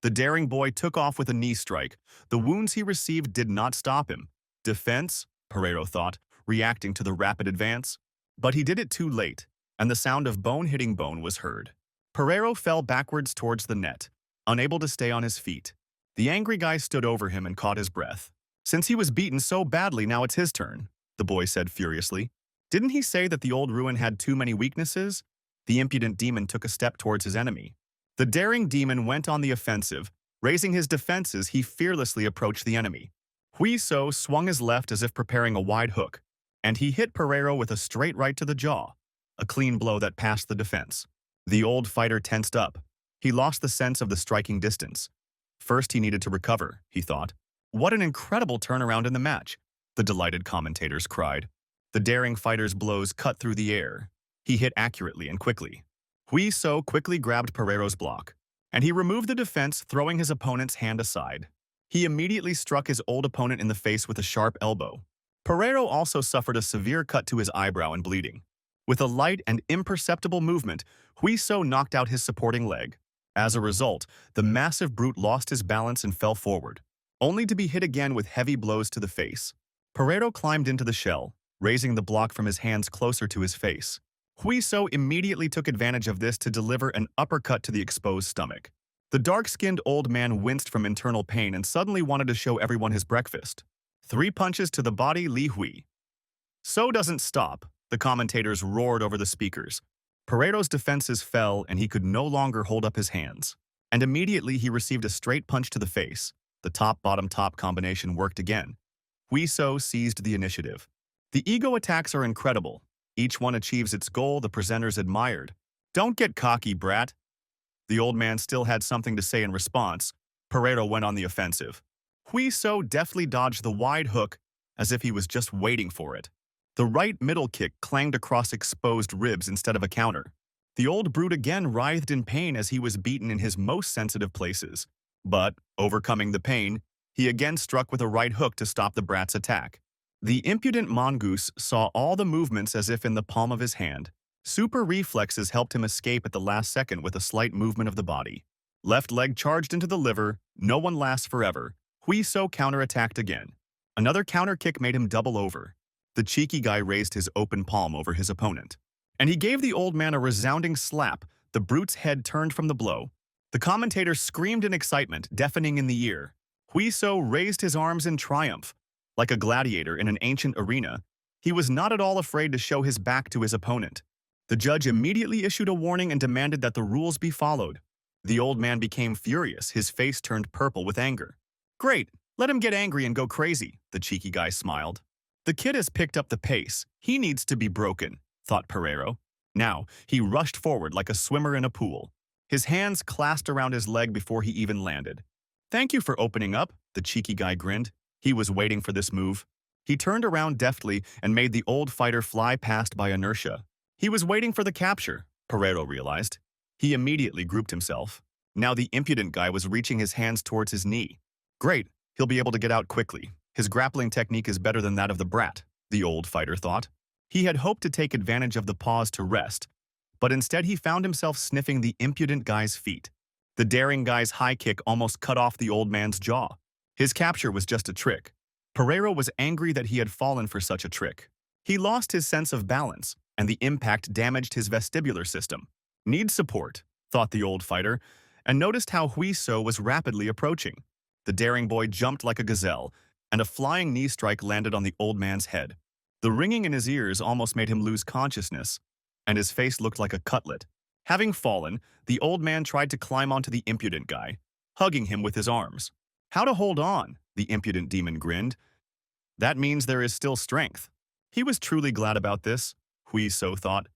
The daring boy took off with a knee strike. The wounds he received did not stop him. Defense, Pereiro thought, reacting to the rapid advance. But he did it too late, and the sound of bone hitting bone was heard. Pereiro fell backwards towards the net, unable to stay on his feet. The angry guy stood over him and caught his breath. Since he was beaten so badly, now it's his turn, the boy said furiously. Didn't he say that the old ruin had too many weaknesses? The impudent demon took a step towards his enemy. The daring demon went on the offensive. Raising his defenses, he fearlessly approached the enemy. Huiso swung his left as if preparing a wide hook, and he hit Pereiro with a straight right to the jaw, a clean blow that passed the defense. The old fighter tensed up. He lost the sense of the striking distance. First, he needed to recover, he thought. What an incredible turnaround in the match, the delighted commentators cried. The daring fighter's blows cut through the air. He hit accurately and quickly. Huiso quickly grabbed Pereiro's block, and he removed the defense, throwing his opponent's hand aside. He immediately struck his old opponent in the face with a sharp elbow. Pereiro also suffered a severe cut to his eyebrow and bleeding. With a light and imperceptible movement, Huiso knocked out his supporting leg. As a result, the massive brute lost his balance and fell forward, only to be hit again with heavy blows to the face. Pereiro climbed into the shell, raising the block from his hands closer to his face. Huiso immediately took advantage of this to deliver an uppercut to the exposed stomach. The dark-skinned old man winced from internal pain and suddenly wanted to show everyone his breakfast. 3 punches to the body, Li Hui. So doesn't stop, the commentators roared over the speakers. Pereiro's defenses fell and he could no longer hold up his hands. And immediately he received a straight punch to the face. The top-bottom-top combination worked again. Huiso seized the initiative. The ego attacks are incredible. Each one achieves its goal, the presenters admired. Don't get cocky, brat. The old man still had something to say in response. Pereiro went on the offensive. Huiso deftly dodged the wide hook as if he was just waiting for it. The right middle kick clanged across exposed ribs instead of a counter. The old brute again writhed in pain as he was beaten in his most sensitive places. But, overcoming the pain, he again struck with a right hook to stop the brat's attack. The impudent mongoose saw all the movements as if in the palm of his hand. Super reflexes helped him escape at the last second with a slight movement of the body. Left leg charged into the liver. No one lasts forever. Huiso counterattacked again. Another counter kick made him double over. The cheeky guy raised his open palm over his opponent. And he gave the old man a resounding slap. The brute's head turned from the blow. The commentator screamed in excitement, deafening in the ear. Huiso raised his arms in triumph. Like a gladiator in an ancient arena, he was not at all afraid to show his back to his opponent. The judge immediately issued a warning and demanded that the rules be followed. The old man became furious, his face turned purple with anger. Great, let him get angry and go crazy, the cheeky guy smiled. The kid has picked up the pace. He needs to be broken, thought Pereiro. Now, he rushed forward like a swimmer in a pool. His hands clasped around his leg before he even landed. "Thank you for opening up," the cheeky guy grinned. He was waiting for this move. He turned around deftly and made the old fighter fly past by inertia. He was waiting for the capture, Pereiro realized. He immediately grouped himself. Now the impudent guy was reaching his hands towards his knee. Great, he'll be able to get out quickly. His grappling technique is better than that of the brat, the old fighter thought. He had hoped to take advantage of the pause to rest, but instead he found himself sniffing the impudent guy's feet. The daring guy's high kick almost cut off the old man's jaw. His capture was just a trick. Pereiro was angry that he had fallen for such a trick. He lost his sense of balance, and the impact damaged his vestibular system. Need support, thought the old fighter, and noticed how Huiso was rapidly approaching. The daring boy jumped like a gazelle, and a flying knee strike landed on the old man's head. The ringing in his ears almost made him lose consciousness, and his face looked like a cutlet. Having fallen, the old man tried to climb onto the impudent guy, hugging him with his arms. "How to hold on?" the impudent demon grinned. "That means there is still strength." He was truly glad about this, Huiso thought,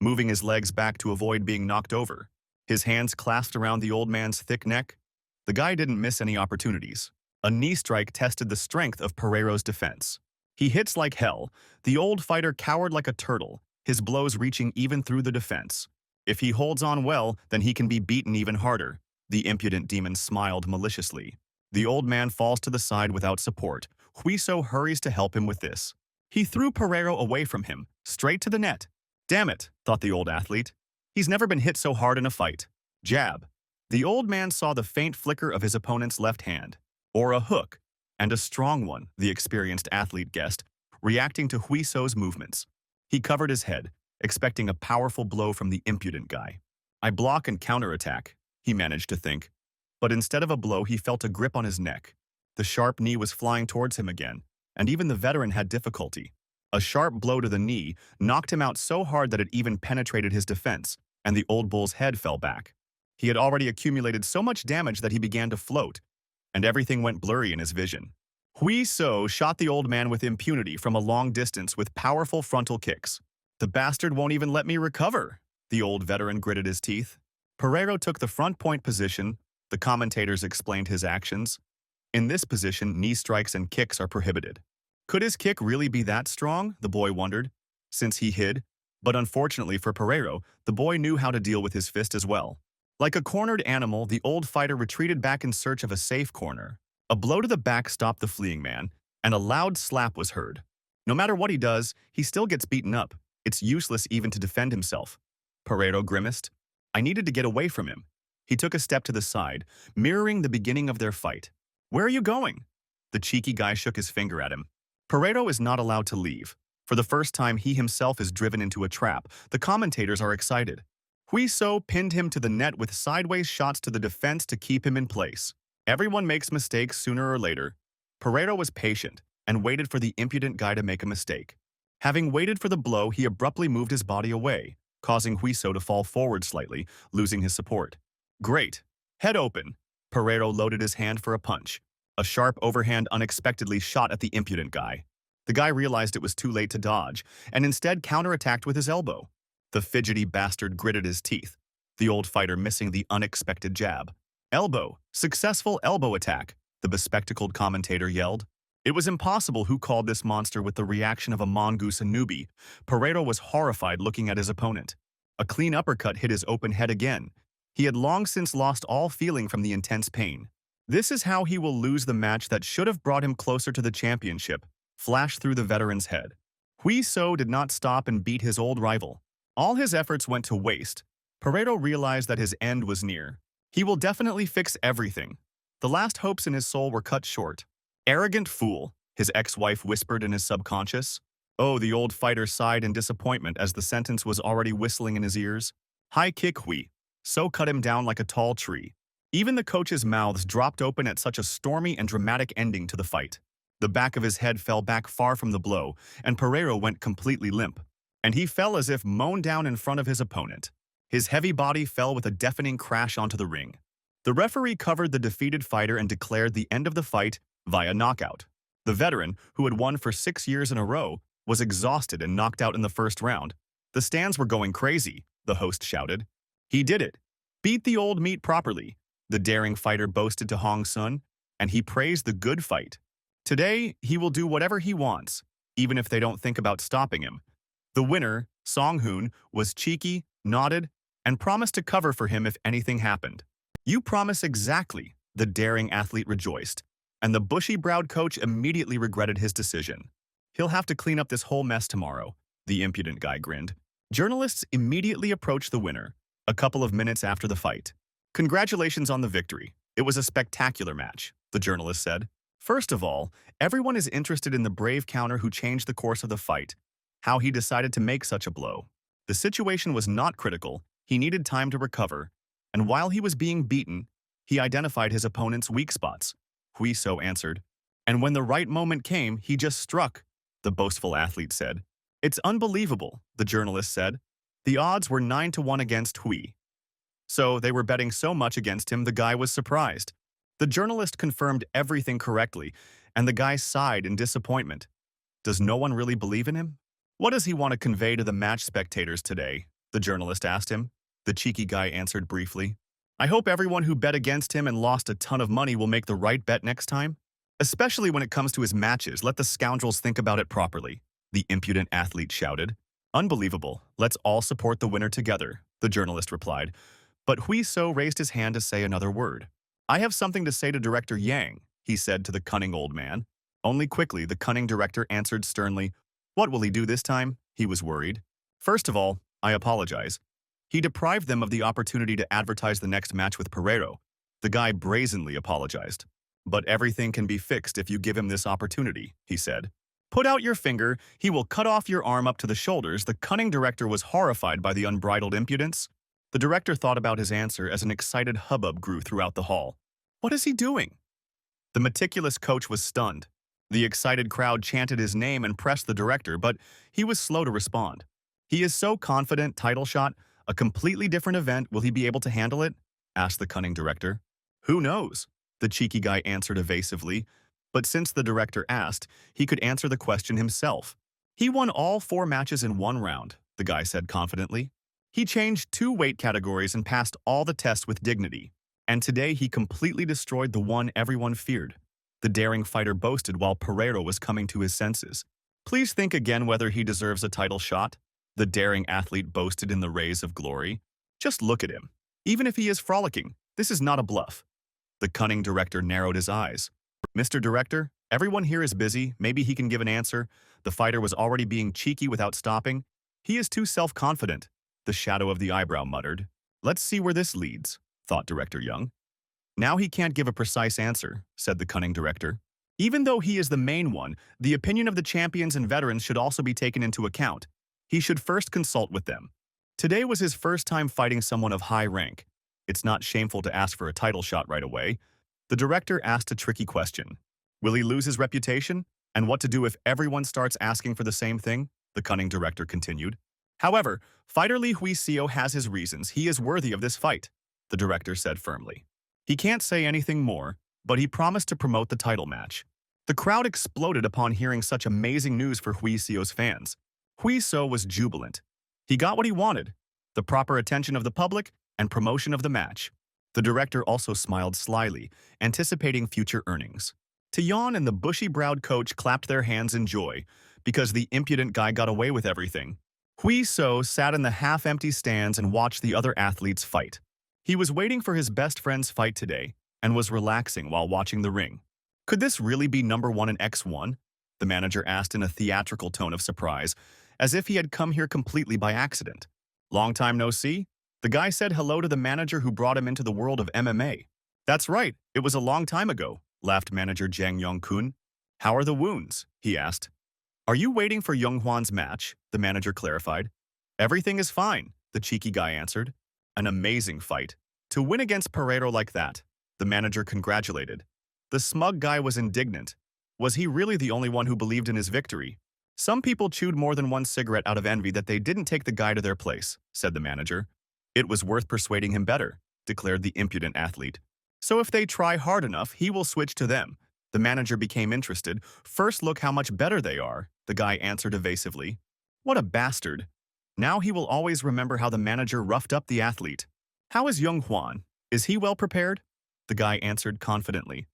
moving his legs back to avoid being knocked over. His hands clasped around the old man's thick neck. The guy didn't miss any opportunities. A knee strike tested the strength of Pereiro's defense. He hits like hell. The old fighter cowered like a turtle, his blows reaching even through the defense. If he holds on well, then he can be beaten even harder. The impudent demon smiled maliciously. The old man falls to the side without support. Huiso hurries to help him with this. He threw Pereiro away from him, straight to the net. "Damn it," thought the old athlete. "He's never been hit so hard in a fight." Jab. The old man saw the faint flicker of his opponent's left hand, or a hook, and a strong one, the experienced athlete guessed, reacting to Huiso's movements. He covered his head, expecting a powerful blow from the impudent guy. "I block and counterattack," he managed to think. But instead of a blow, he felt a grip on his neck. The sharp knee was flying towards him again, and even the veteran had difficulty. A sharp blow to the knee knocked him out so hard that it even penetrated his defense, and the old bull's head fell back. He had already accumulated so much damage that he began to float, and everything went blurry in his vision. Huiso shot the old man with impunity from a long distance with powerful frontal kicks. "The bastard won't even let me recover," the old veteran gritted his teeth. Pereiro took the front point position. The commentators explained his actions. In this position, knee strikes and kicks are prohibited. Could his kick really be that strong, the boy wondered, since he hid? But unfortunately for Pereiro, the boy knew how to deal with his fist as well. Like a cornered animal, the old fighter retreated back in search of a safe corner. A blow to the back stopped the fleeing man, and a loud slap was heard. No matter what he does, he still gets beaten up. It's useless even to defend himself. Pereiro grimaced. "I needed to get away from him." He took a step to the side, mirroring the beginning of their fight. "Where are you going?" The cheeky guy shook his finger at him. Pereiro is not allowed to leave. For the first time, he himself is driven into a trap. The commentators are excited. Huiso pinned him to the net with sideways shots to the defense to keep him in place. Everyone makes mistakes sooner or later. Pereiro was patient and waited for the impudent guy to make a mistake. Having waited for the blow, he abruptly moved his body away, causing Huiso to fall forward slightly, losing his support. Great. Head open. Pereiro loaded his hand for a punch. A sharp overhand unexpectedly shot at the impudent guy. The guy realized it was too late to dodge, and instead counterattacked with his elbow. The fidgety bastard gritted his teeth, the old fighter missing the unexpected jab. "Elbow! Successful elbow attack!" the bespectacled commentator yelled. It was impossible who called this monster with the reaction of a mongoose and newbie. Pereiro was horrified looking at his opponent. A clean uppercut hit his open head again. He had long since lost all feeling from the intense pain. This is how he will lose the match that should have brought him closer to the championship, flashed through the veteran's head. Huiso did not stop and beat his old rival. All his efforts went to waste. Pereiro realized that his end was near. He will definitely fix everything. The last hopes in his soul were cut short. "Arrogant fool," his ex-wife whispered in his subconscious. Oh, the old fighter sighed in disappointment as the sentence was already whistling in his ears. High kick Hui. So cut him down like a tall tree. Even the coaches' mouths dropped open at such a stormy and dramatic ending to the fight. The back of his head fell back far from the blow, and Pereiro went completely limp. And he fell as if mown down in front of his opponent. His heavy body fell with a deafening crash onto the ring. The referee covered the defeated fighter and declared the end of the fight via knockout. The veteran, who had won for 6 years in a row, was exhausted and knocked out in the first round. The stands were going crazy, the host shouted. He did it. Beat the old meat properly, the daring fighter boasted to Hong Sun, and he praised the good fight. Today, he will do whatever he wants, even if they don't think about stopping him. The winner, Song Hoon, was cheeky, nodded, and promised to cover for him if anything happened. You promise exactly, the daring athlete rejoiced, and the bushy-browed coach immediately regretted his decision. He'll have to clean up this whole mess tomorrow, the impudent guy grinned. Journalists immediately approached the winner, a couple of minutes after the fight. Congratulations on the victory. It was a spectacular match, the journalist said. First of all, everyone is interested in the brave counter who changed the course of the fight, how he decided to make such a blow. The situation was not critical, he needed time to recover, and while he was being beaten, he identified his opponent's weak spots. Hui So answered. And when the right moment came, he just struck, the boastful athlete said. It's unbelievable, the journalist said. The odds were 9-1 against Hui. So they were betting so much against him, the guy was surprised. The journalist confirmed everything correctly, and the guy sighed in disappointment. Does no one really believe in him? What does he want to convey to the match spectators today? The journalist asked him. The cheeky guy answered briefly. I hope everyone who bet against him and lost a ton of money will make the right bet next time. Especially when it comes to his matches, let the scoundrels think about it properly, the impudent athlete shouted. Unbelievable. Let's all support the winner together, the journalist replied. But Hui So raised his hand to say another word. I have something to say to Director Yang, he said to the cunning old man. Only quickly, the cunning director answered sternly. What will he do this time? He was worried. First of all, I apologize. He deprived them of the opportunity to advertise the next match with Pereiro. The guy brazenly apologized. But everything can be fixed if you give him this opportunity, he said. Put out your finger, he will cut off your arm up to the shoulders. The cunning director was horrified by the unbridled impudence. The director thought about his answer as an excited hubbub grew throughout the hall. What is he doing? The meticulous coach was stunned. The excited crowd chanted his name and pressed the director, but he was slow to respond. He is so confident, title shot, a completely different event. Will he be able to handle it? Asked the cunning director. Who knows? The cheeky guy answered evasively. But since the director asked, he could answer the question himself. He won all 4 matches in 1 round, the guy said confidently. He changed 2 weight categories and passed all the tests with dignity. And today he completely destroyed the one everyone feared. The daring fighter boasted while Pereiro was coming to his senses. Please think again whether he deserves a title shot, the daring athlete boasted in the rays of glory. Just look at him. Even if he is frolicking, this is not a bluff. The cunning director narrowed his eyes. Mr. Director, everyone here is busy. Maybe he can give an answer. The fighter was already being cheeky without stopping. He is too self-confident, the shadow of the eyebrow muttered. Let's see where this leads, thought Director Young. Now he can't give a precise answer, said the cunning director. Even though he is the main one, the opinion of the champions and veterans should also be taken into account. He should first consult with them. Today was his first time fighting someone of high rank. It's not shameful to ask for a title shot right away. The director asked a tricky question. Will he lose his reputation? And what to do if everyone starts asking for the same thing? The cunning director continued. However, fighter Li Huisio has his reasons. He is worthy of this fight, the director said firmly. He can't say anything more, but he promised to promote the title match. The crowd exploded upon hearing such amazing news for Huisio's fans. Huisio was jubilant. He got what he wanted, the proper attention of the public and promotion of the match. The director also smiled slyly, anticipating future earnings. Tian and the bushy-browed coach clapped their hands in joy, because the impudent guy got away with everything. Huisio sat in the half-empty stands and watched the other athletes fight. He was waiting for his best friend's fight today, and was relaxing while watching the ring. Could this really be number 1 in X1? The manager asked in a theatrical tone of surprise, as if he had come here completely by accident. Long time no see? The guy said hello to the manager who brought him into the world of MMA. That's right, it was a long time ago, laughed manager Jang Yong-kun. How are the wounds? He asked. Are you waiting for Younghwan's match? The manager clarified. Everything is fine, the cheeky guy answered. An amazing fight. To win against Pereiro like that, the manager congratulated. The smug guy was indignant. Was he really the only one who believed in his victory? Some people chewed more than one cigarette out of envy that they didn't take the guy to their place, said the manager. It was worth persuading him better, declared the impudent athlete. So if they try hard enough, he will switch to them. The manager became interested. First look how much better they are, the guy answered evasively. What a bastard. Now he will always remember how the manager roughed up the athlete. How is Young Hwan? Is he well prepared? The guy answered confidently.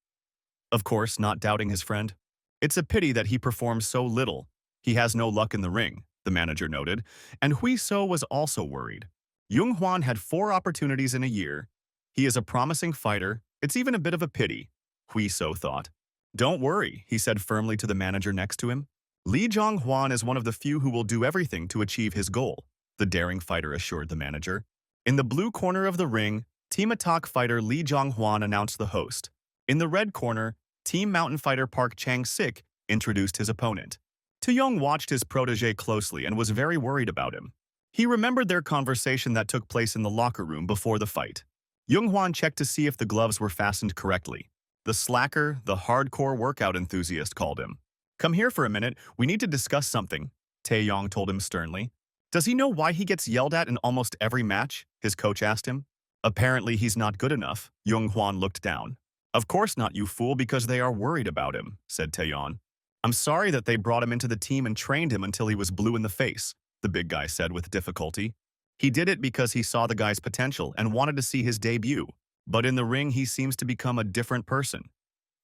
Of course, not doubting his friend. It's a pity that he performs so little. He has no luck in the ring, the manager noted, and Hui So was also worried. Jung Hwan had 4 opportunities in a year. He is a promising fighter. It's even a bit of a pity, Hui So thought. Don't worry, he said firmly to the manager next to him. Lee Jong-hwan is one of the few who will do everything to achieve his goal, the daring fighter assured the manager. In the blue corner of the ring, Team Attack fighter Lee Jong-hwan announced the host. In the red corner, Team Mountain fighter Park Chang-sik introduced his opponent. Taeyong watched his protege closely and was very worried about him. He remembered their conversation that took place in the locker room before the fight. Jung-hwan checked to see if the gloves were fastened correctly. The slacker, the hardcore workout enthusiast called him. Come here for a minute, we need to discuss something, Taeyong told him sternly. Does he know why he gets yelled at in almost every match? His coach asked him. Apparently he's not good enough, Jung-hwan looked down. Of course not, you fool, because they are worried about him, said Taeyong. I'm sorry that they brought him into the team and trained him until he was blue in the face, the big guy said with difficulty. He did it because he saw the guy's potential and wanted to see his debut. But in the ring, he seems to become a different person,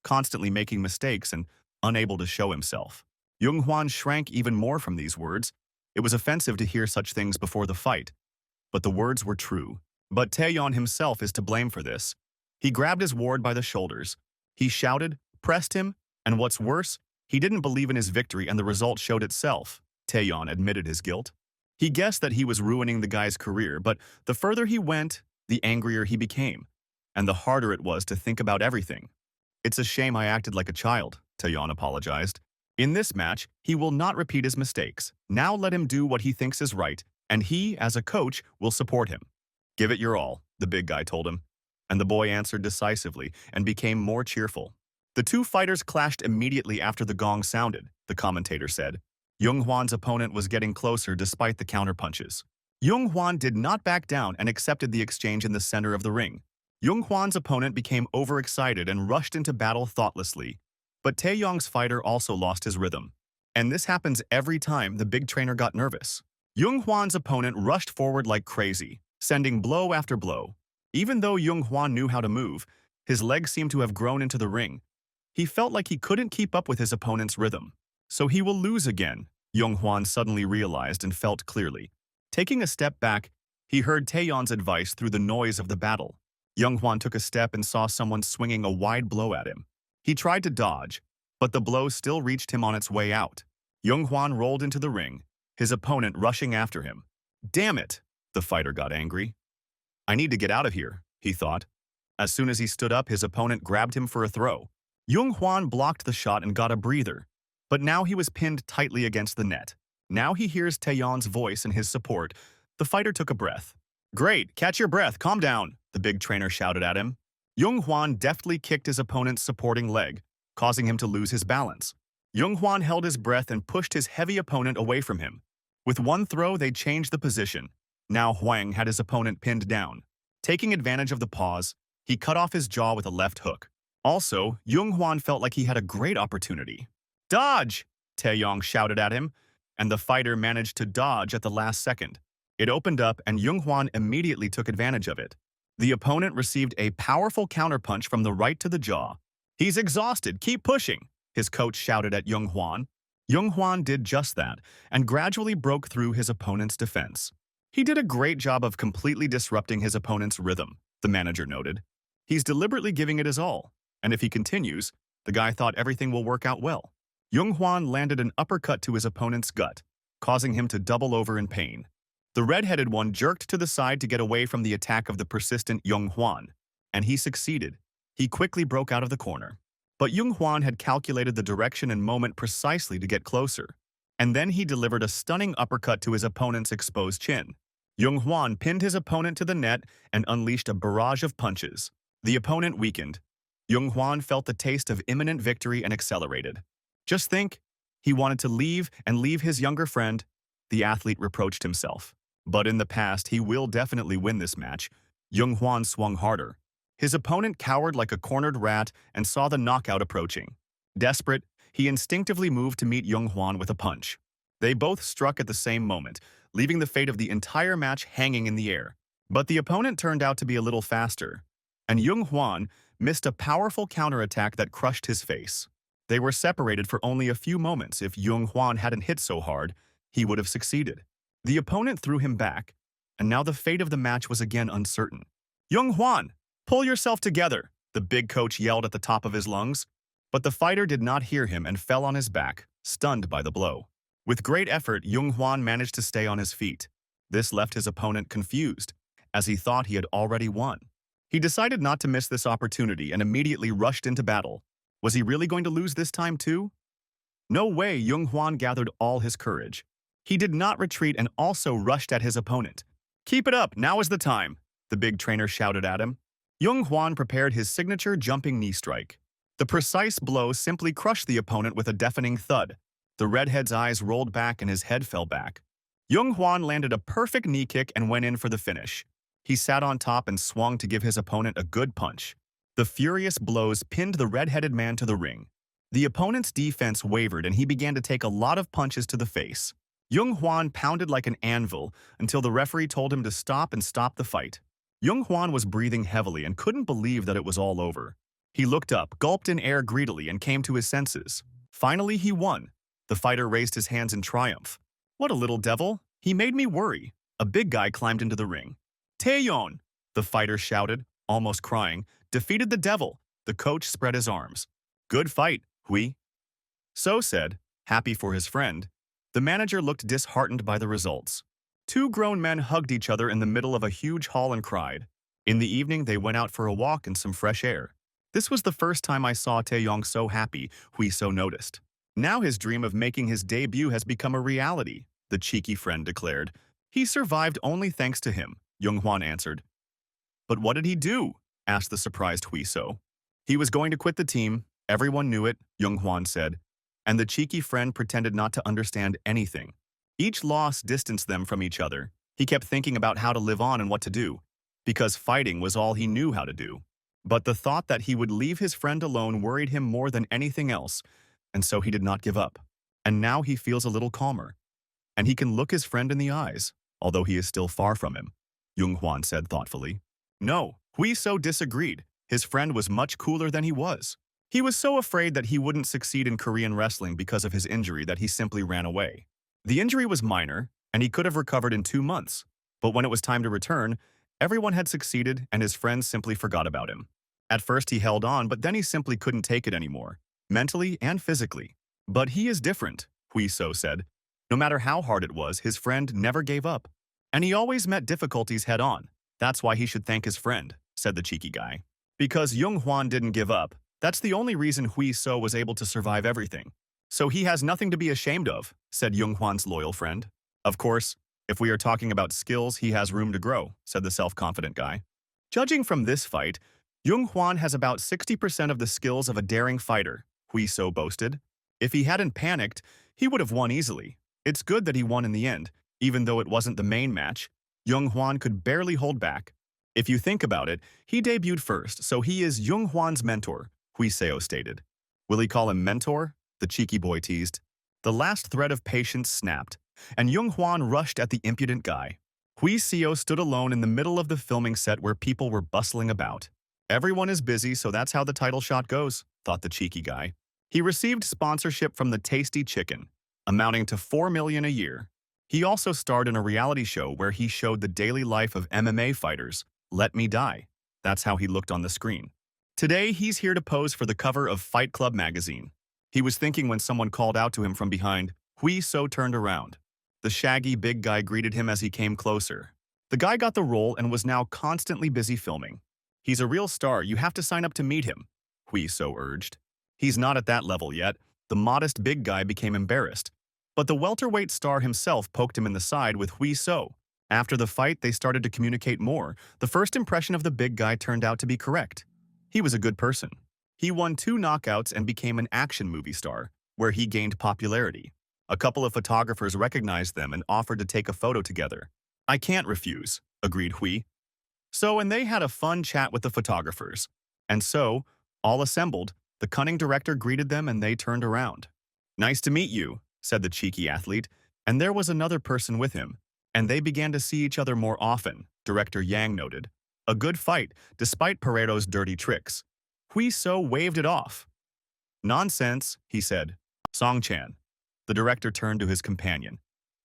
constantly making mistakes and unable to show himself. Jung-hwan shrank even more from these words. It was offensive to hear such things before the fight. But the words were true. But Taeyeon himself is to blame for this. He grabbed his ward by the shoulders. He shouted, pressed him, and what's worse, he didn't believe in his victory and the result showed itself. Taeyeon admitted his guilt. He guessed that he was ruining the guy's career, but the further he went, the angrier he became, and the harder it was to think about everything. It's a shame I acted like a child, Taeyeon apologized. In this match, he will not repeat his mistakes. Now let him do what he thinks is right, and he, as a coach, will support him. Give it your all, the big guy told him. And the boy answered decisively and became more cheerful. The two fighters clashed immediately after the gong sounded, the commentator said. Jung-hwan's opponent was getting closer despite the counterpunches. Jung-hwan did not back down and accepted the exchange in the center of the ring. Jung-hwan's opponent became overexcited and rushed into battle thoughtlessly. But Taeyong's fighter also lost his rhythm. And this happens every time the big trainer got nervous. Jung-hwan's opponent rushed forward like crazy, sending blow after blow. Even though Jung-hwan knew how to move, his legs seemed to have grown into the ring. He felt like he couldn't keep up with his opponent's rhythm. So he will lose again, Jung-hwan suddenly realized and felt clearly. Taking a step back, he heard Taeyong's advice through the noise of the battle. Jung-hwan took a step and saw someone swinging a wide blow at him. He tried to dodge, but the blow still reached him on its way out. Jung-hwan rolled into the ring, his opponent rushing after him. Damn it, the fighter got angry. I need to get out of here, he thought. As soon as he stood up, his opponent grabbed him for a throw. Jung-hwan blocked the shot and got a breather. But now he was pinned tightly against the net. Now he hears Taeyong's voice and his support. The fighter took a breath. Great, catch your breath, calm down, the big trainer shouted at him. Jung-hwan deftly kicked his opponent's supporting leg, causing him to lose his balance. Jung-hwan held his breath and pushed his heavy opponent away from him. With one throw, they changed the position. Now Hwang had his opponent pinned down. Taking advantage of the pause, he cut off his jaw with a left hook. Also, Jung-hwan felt like he had a great opportunity. Dodge! Taeyong shouted at him, and the fighter managed to dodge at the last second. It opened up and Jung-hwan immediately took advantage of it. The opponent received a powerful counterpunch from the right to the jaw. He's exhausted, keep pushing, his coach shouted at Jung-hwan. Jung-hwan did just that and gradually broke through his opponent's defense. He did a great job of completely disrupting his opponent's rhythm, the manager noted. He's deliberately giving it his all, and if he continues, the guy thought everything will work out well. Jung-hwan landed an uppercut to his opponent's gut, causing him to double over in pain. The red-headed one jerked to the side to get away from the attack of the persistent Jung-hwan, and he succeeded. He quickly broke out of the corner. But Jung-hwan had calculated the direction and moment precisely to get closer, and then he delivered a stunning uppercut to his opponent's exposed chin. Jung-hwan pinned his opponent to the net and unleashed a barrage of punches. The opponent weakened. Jung-hwan felt the taste of imminent victory and accelerated. Just think, he wanted to leave his younger friend, the athlete reproached himself. But in the past, he will definitely win this match. Jung-hwan swung harder. His opponent cowered like a cornered rat and saw the knockout approaching. Desperate, he instinctively moved to meet Jung-hwan with a punch. They both struck at the same moment, leaving the fate of the entire match hanging in the air. But the opponent turned out to be a little faster, and Jung Hwan missed a powerful counterattack that crushed his face. They were separated for only a few moments. If Jung Hwan hadn't hit so hard, he would have succeeded. The opponent threw him back, and now the fate of the match was again uncertain. "Jung Hwan, pull yourself together," the big coach yelled at the top of his lungs. But the fighter did not hear him and fell on his back, stunned by the blow. With great effort, Jung Hwan managed to stay on his feet. This left his opponent confused, as he thought he had already won. He decided not to miss this opportunity and immediately rushed into battle. Was he really going to lose this time too? No way. Jung Hwan gathered all his courage. He did not retreat and also rushed at his opponent. "Keep it up, now is the time," the big trainer shouted at him. Jung Hwan prepared his signature jumping knee strike. The precise blow simply crushed the opponent with a deafening thud. The redhead's eyes rolled back and his head fell back. Jung Hwan landed a perfect knee kick and went in for the finish. He sat on top and swung to give his opponent a good punch. The furious blows pinned the red-headed man to the ring. The opponent's defense wavered and he began to take a lot of punches to the face. Jung Hwan pounded like an anvil until the referee told him to stop and stop the fight. Jung Hwan was breathing heavily and couldn't believe that it was all over. He looked up, gulped in air greedily, and came to his senses. Finally, he won. The fighter raised his hands in triumph. "What a little devil! He made me worry." A big guy climbed into the ring. "Taeyeon!" the fighter shouted, almost crying. "Defeated the devil." The coach spread his arms. "Good fight, Hui." So said, happy for his friend. The manager looked disheartened by the results. Two grown men hugged each other in the middle of a huge hall and cried. In the evening, they went out for a walk in some fresh air. "This was the first time I saw Taeyong so happy," Hui So noticed. "Now his dream of making his debut has become a reality," the cheeky friend declared. "He survived only thanks to him," Jung Hwan answered. "But what did he do?" asked the surprised Hui So. "He was going to quit the team. Everyone knew it," Jung Hwan said. And the cheeky friend pretended not to understand anything. Each loss distanced them from each other. He kept thinking about how to live on and what to do, because fighting was all he knew how to do. But the thought that he would leave his friend alone worried him more than anything else, and so he did not give up. And now he feels a little calmer. And he can look his friend in the eyes, although he is still far from him, Jung Hwan said thoughtfully. No, Hui So disagreed. His friend was much cooler than he was. He was so afraid that he wouldn't succeed in Korean wrestling because of his injury that he simply ran away. The injury was minor, and he could have recovered in 2 months. But when it was time to return, everyone had succeeded and his friends simply forgot about him. At first he held on, but then he simply couldn't take it anymore, mentally and physically. But he is different, Hui So said. No matter how hard it was, his friend never gave up. And he always met difficulties head-on. That's why he should thank his friend, said the cheeky guy. Because Jung Hwan didn't give up, that's the only reason Hui So was able to survive everything. So he has nothing to be ashamed of, said Jung Hwan's loyal friend. Of course, if we are talking about skills, he has room to grow, said the self-confident guy. Judging from this fight, Jung Hwan has about 60% of the skills of a daring fighter, Hui So boasted. If he hadn't panicked, he would have won easily. It's good that he won in the end, even though it wasn't the main match. Jung Hwan could barely hold back. If you think about it, he debuted first, so he is Jung Hwan's mentor, Hui Seo stated. Will he call him mentor? The cheeky boy teased. The last thread of patience snapped, and Jung Hwan rushed at the impudent guy. Hui Seo stood alone in the middle of the filming set where people were bustling about. Everyone is busy, so that's how the title shot goes, thought the cheeky guy. He received sponsorship from the Tasty Chicken, amounting to $4 million a year. He also starred in a reality show where he showed the daily life of MMA fighters, Let Me Die. That's how he looked on the screen. Today, he's here to pose for the cover of Fight Club magazine. He was thinking when someone called out to him from behind. Hui So turned around. The shaggy big guy greeted him as he came closer. The guy got the role and was now constantly busy filming. He's a real star, you have to sign up to meet him, Hui So urged. He's not at that level yet. The modest big guy became embarrassed. But the welterweight star himself poked him in the side with Hui So. After the fight, they started to communicate more. The first impression of the big guy turned out to be correct. He was a good person. He won 2 knockouts and became an action movie star, where he gained popularity. A couple of photographers recognized them and offered to take a photo together. I can't refuse, agreed Hui. So, and they had a fun chat with the photographers. And so, all assembled, the cunning director greeted them and they turned around. Nice to meet you, said the cheeky athlete. And there was another person with him, and they began to see each other more often, Director Yang noted. A good fight, despite Pereiro's dirty tricks. Hui So waved it off. Nonsense, he said. Song-chan. The director turned to his companion.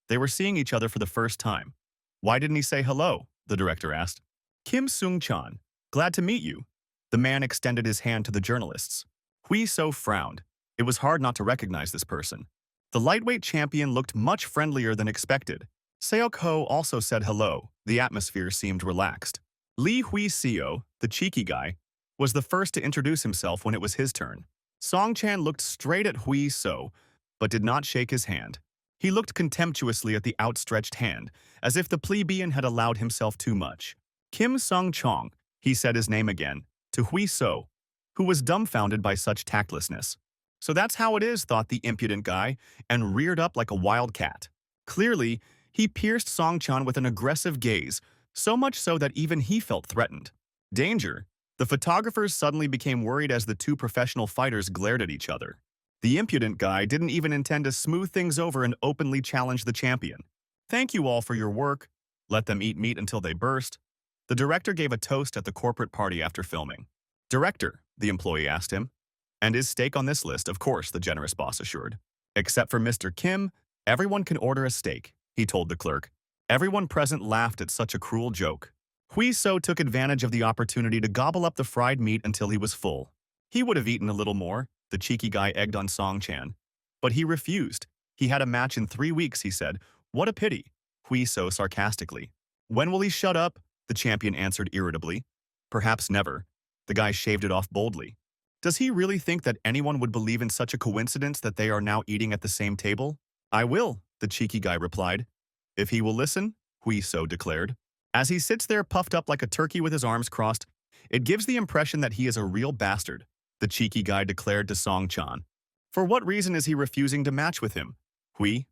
They were seeing each other for the first time. Why didn't he say hello? The director asked. Kim Sung-chan. Glad to meet you. The man extended his hand to the journalists. Hui So frowned. It was hard not to recognize this person. The lightweight champion looked much friendlier than expected. Seok Ho also said hello. The atmosphere seemed relaxed. Lee Hui Seo, the cheeky guy, was the first to introduce himself when it was his turn. Song-chan looked straight at Hui So, but did not shake his hand. He looked contemptuously at the outstretched hand, as if the plebeian had allowed himself too much. Kim Sung-chong, he said his name again, to Hui So, who was dumbfounded by such tactlessness. So that's how it is, thought the impudent guy, and reared up like a wild cat. Clearly, he pierced Song-chan with an aggressive gaze, so much so that even he felt threatened. Danger! The photographers suddenly became worried as the two professional fighters glared at each other. The impudent guy didn't even intend to smooth things over and openly challenge the champion. Thank you all for your work. Let them eat meat until they burst. The director gave a toast at the corporate party after filming. Director, the employee asked him. And is steak on this list? Of course, the generous boss assured. Except for Mr. Kim, everyone can order a steak, he told the clerk. Everyone present laughed at such a cruel joke. Hui So took advantage of the opportunity to gobble up the fried meat until he was full. He would have eaten a little more, the cheeky guy egged on Song-chan. But he refused. He had a match in 3 weeks, he said. What a pity, Hui So sarcastically. When will he shut up? The champion answered irritably. Perhaps never. The guy shaved it off boldly. Does he really think that anyone would believe in such a coincidence that they are now eating at the same table? I will, the cheeky guy replied. If he will listen, Hui So declared. As he sits there puffed up like a turkey with his arms crossed, it gives the impression that he is a real bastard, the cheeky guy declared to Song-chan. For what reason is he refusing to match with him? Hui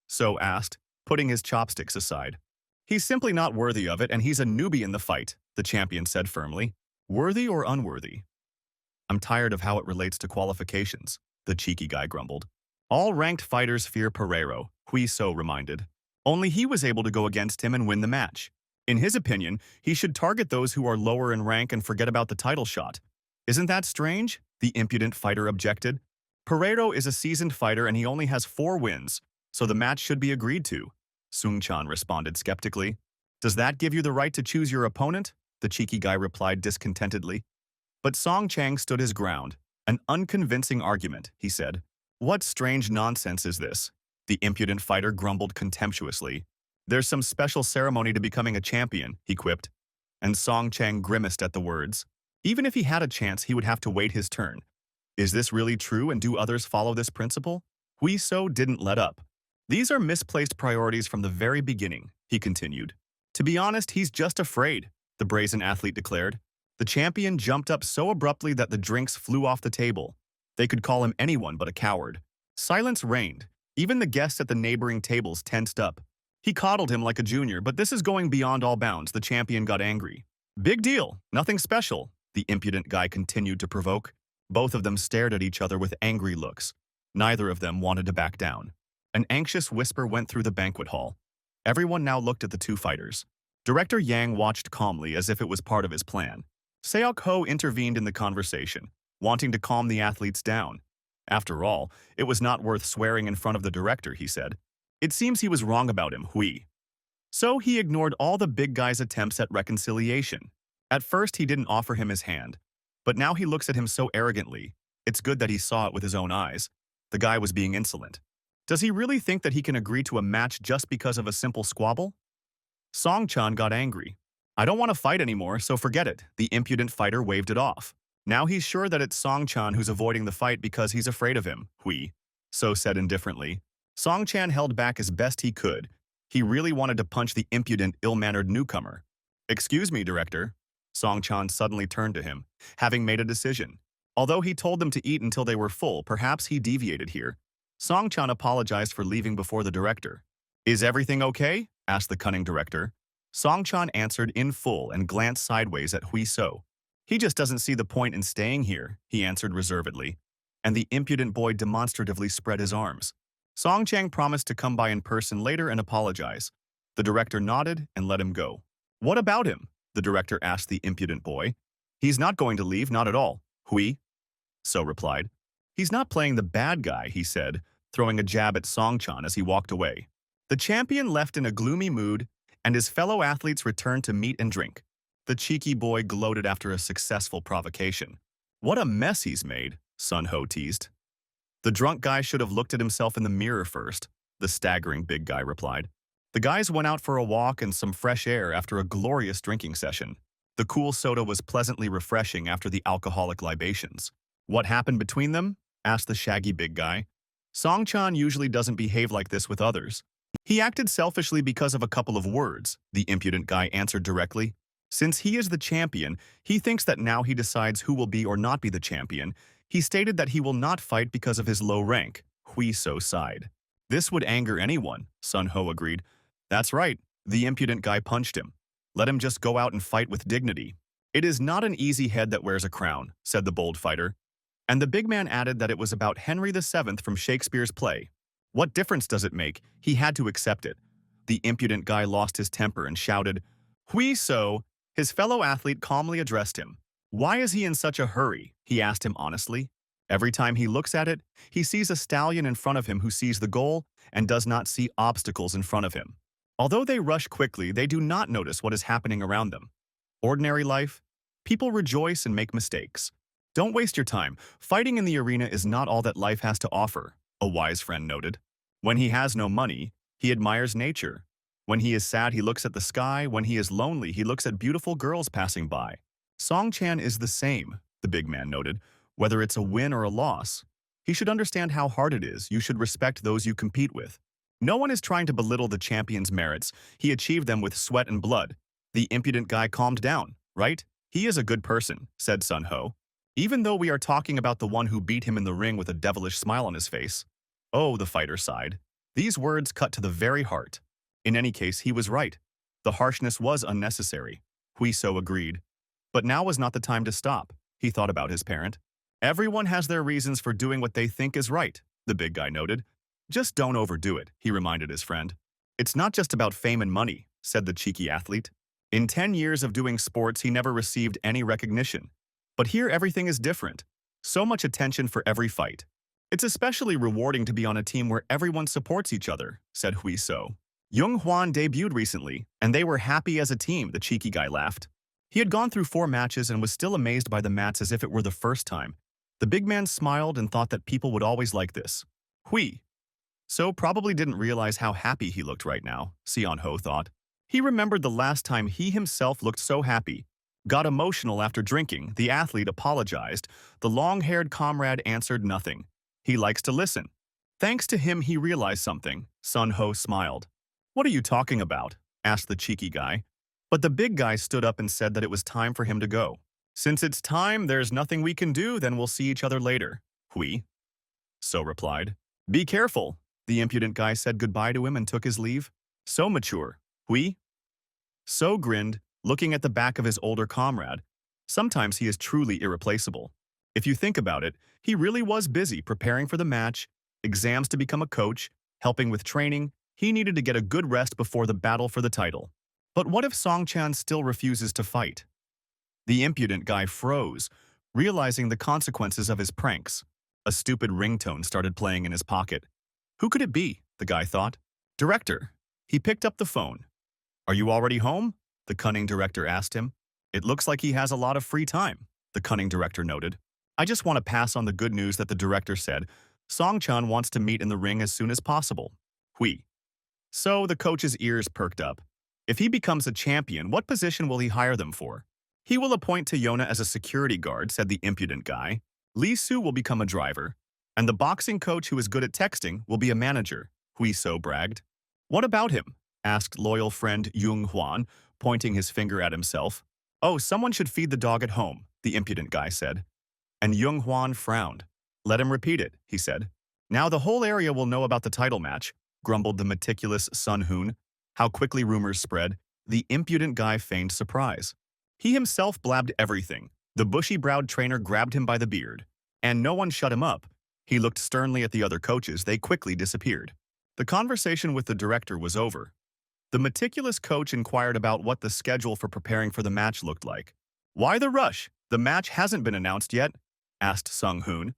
So asked, putting his chopsticks aside. He's simply not worthy of it, and he's a newbie in the fight, the champion said firmly. Worthy or unworthy? I'm tired of how it relates to qualifications, the cheeky guy grumbled. All ranked fighters fear Pereiro, Hui So reminded. Only he was able to go against him and win the match. In his opinion, he should target those who are lower in rank and forget about the title shot. Isn't that strange? The impudent fighter objected. Pereiro is a seasoned fighter and he only has 4 wins, so the match should be agreed to. Sung-chan responded skeptically. Does that give you the right to choose your opponent? The cheeky guy replied discontentedly. But Song-chan stood his ground. An unconvincing argument, he said. What strange nonsense is this? The impudent fighter grumbled contemptuously. There's some special ceremony to becoming a champion, he quipped. And Song-chan grimaced at the words. Even if he had a chance, he would have to wait his turn. Is this really true, and do others follow this principle? Hui So didn't let up. These are misplaced priorities from the very beginning, he continued. To be honest, he's just afraid, the brazen athlete declared. The champion jumped up so abruptly that the drinks flew off the table. They could call him anyone but a coward. Silence reigned. Even the guests at the neighboring tables tensed up. He coddled him like a junior, but this is going beyond all bounds, the champion got angry. Big deal, nothing special, the impudent guy continued to provoke. Both of them stared at each other with angry looks. Neither of them wanted to back down. An anxious whisper went through the banquet hall. Everyone now looked at the two fighters. Director Yang watched calmly as if it was part of his plan. Seok Ho intervened in the conversation, wanting to calm the athletes down. After all, it was not worth swearing in front of the director, he said. It seems he was wrong about him, Hui. So he ignored all the big guy's attempts at reconciliation. At first, he didn't offer him his hand. But now he looks at him so arrogantly. It's good that he saw it with his own eyes. The guy was being insolent. Does he really think that he can agree to a match just because of a simple squabble? Song-chan got angry. I don't want to fight anymore, so forget it. The impudent fighter waved it off. Now he's sure that it's Song-chan who's avoiding the fight because he's afraid of him, Hui So said indifferently. Song-chan held back as best he could. He really wanted to punch the impudent, ill-mannered newcomer. Excuse me, director. Song-chan suddenly turned to him, having made a decision. Although he told them to eat until they were full, perhaps he deviated here. Song-chan apologized for leaving before the director. Is everything okay? Asked the cunning director. Song-chan answered in full and glanced sideways at Hui So. He just doesn't see the point in staying here, he answered reservedly. And the impudent boy demonstratively spread his arms. Song Chang promised to come by in person later and apologize. The director nodded and let him go. What about him? The director asked the impudent boy. He's not going to leave, not at all. Hui? So replied. He's not playing the bad guy, he said, throwing a jab at Song Chan as he walked away. The champion left in a gloomy mood, and his fellow athletes returned to meet and drink. The cheeky boy gloated after a successful provocation. What a mess he's made, Sun Ho teased. The drunk guy should have looked at himself in the mirror first, the staggering big guy replied. The guys went out for a walk and some fresh air after a glorious drinking session. The cool soda was pleasantly refreshing after the alcoholic libations. What happened between them? Asked the shaggy big guy. Song Chan usually doesn't behave like this with others. He acted selfishly because of a couple of words, the impudent guy answered directly. Since he is the champion, he thinks that now he decides who will be or not be the champion. He stated that he will not fight because of his low rank. Hui So sighed. This would anger anyone, Sun Ho agreed. That's right, the impudent guy punched him. Let him just go out and fight with dignity. It is not an easy head that wears a crown, said the bold fighter. And the big man added that it was about Henry VII from Shakespeare's play. What difference does it make? He had to accept it. The impudent guy lost his temper and shouted, Hui So! His fellow athlete calmly addressed him. Why is he in such a hurry? He asked him honestly. Every time he looks at it, he sees a stallion in front of him who sees the goal and does not see obstacles in front of him. Although they rush quickly, they do not notice what is happening around them. Ordinary life, people rejoice and make mistakes. Don't waste your time. Fighting in the arena is not all that life has to offer, a wise friend noted. When he has no money, he admires nature. When he is sad, he looks at the sky. When he is lonely, he looks at beautiful girls passing by. Song Chan is the same, the big man noted, whether it's a win or a loss. He should understand how hard it is. You should respect those you compete with. No one is trying to belittle the champion's merits. He achieved them with sweat and blood. The impudent guy calmed down, right? He is a good person, said Sun Ho. Even though we are talking about the one who beat him in the ring with a devilish smile on his face. Oh, the fighter sighed. These words cut to the very heart. In any case, he was right. The harshness was unnecessary. Hui So agreed. But now was not the time to stop, he thought about his parent. Everyone has their reasons for doing what they think is right, the big guy noted. Just don't overdo it, he reminded his friend. It's not just about fame and money, said the cheeky athlete. In 10 years of doing sports, he never received any recognition. But here everything is different. So much attention for every fight. It's especially rewarding to be on a team where everyone supports each other, said Hui So. Jung Hwan debuted recently, and they were happy as a team, the cheeky guy laughed. He had gone through 4 matches and was still amazed by the mats as if it were the first time. The big man smiled and thought that people would always like this. Hui So probably didn't realize how happy he looked right now, Sion Ho thought. He remembered the last time he himself looked so happy. Got emotional after drinking, the athlete apologized. The long-haired comrade answered nothing. He likes to listen. Thanks to him, he realized something. Sun Ho smiled. What are you talking about? Asked the cheeky guy. But the big guy stood up and said that it was time for him to go. Since it's time, there's nothing we can do, then we'll see each other later. Hui So replied. Be careful. The impudent guy said goodbye to him and took his leave. So mature. Hui So grinned, looking at the back of his older comrade. Sometimes he is truly irreplaceable. If you think about it, he really was busy preparing for the match, exams to become a coach, helping with training. He needed to get a good rest before the battle for the title. But what if Song Chan still refuses to fight? The impudent guy froze, realizing the consequences of his pranks. A stupid ringtone started playing in his pocket. Who could it be? The guy thought. Director. He picked up the phone. Are you already home? The cunning director asked him. It looks like he has a lot of free time, the cunning director noted. I just want to pass on the good news that the director said. Song Chan wants to meet in the ring as soon as possible. Hui So the coach's ears perked up. If he becomes a champion, what position will he hire them for? He will appoint Tayona as a security guard, said the impudent guy. Li Su will become a driver. And the boxing coach who is good at texting will be a manager, Hui So bragged. What about him? Asked loyal friend Jung Hwan, pointing his finger at himself. Oh, someone should feed the dog at home, the impudent guy said. And Jung Hwan frowned. Let him repeat it, he said. Now the whole area will know about the title match, grumbled the meticulous Sun Hoon. How quickly rumors spread. The impudent guy feigned surprise. He himself blabbed everything. The bushy-browed trainer grabbed him by the beard. And no one shut him up. He looked sternly at the other coaches. They quickly disappeared. The conversation with the director was over. The meticulous coach inquired about what the schedule for preparing for the match looked like. "Why the rush? The match hasn't been announced yet," asked Sung-hoon.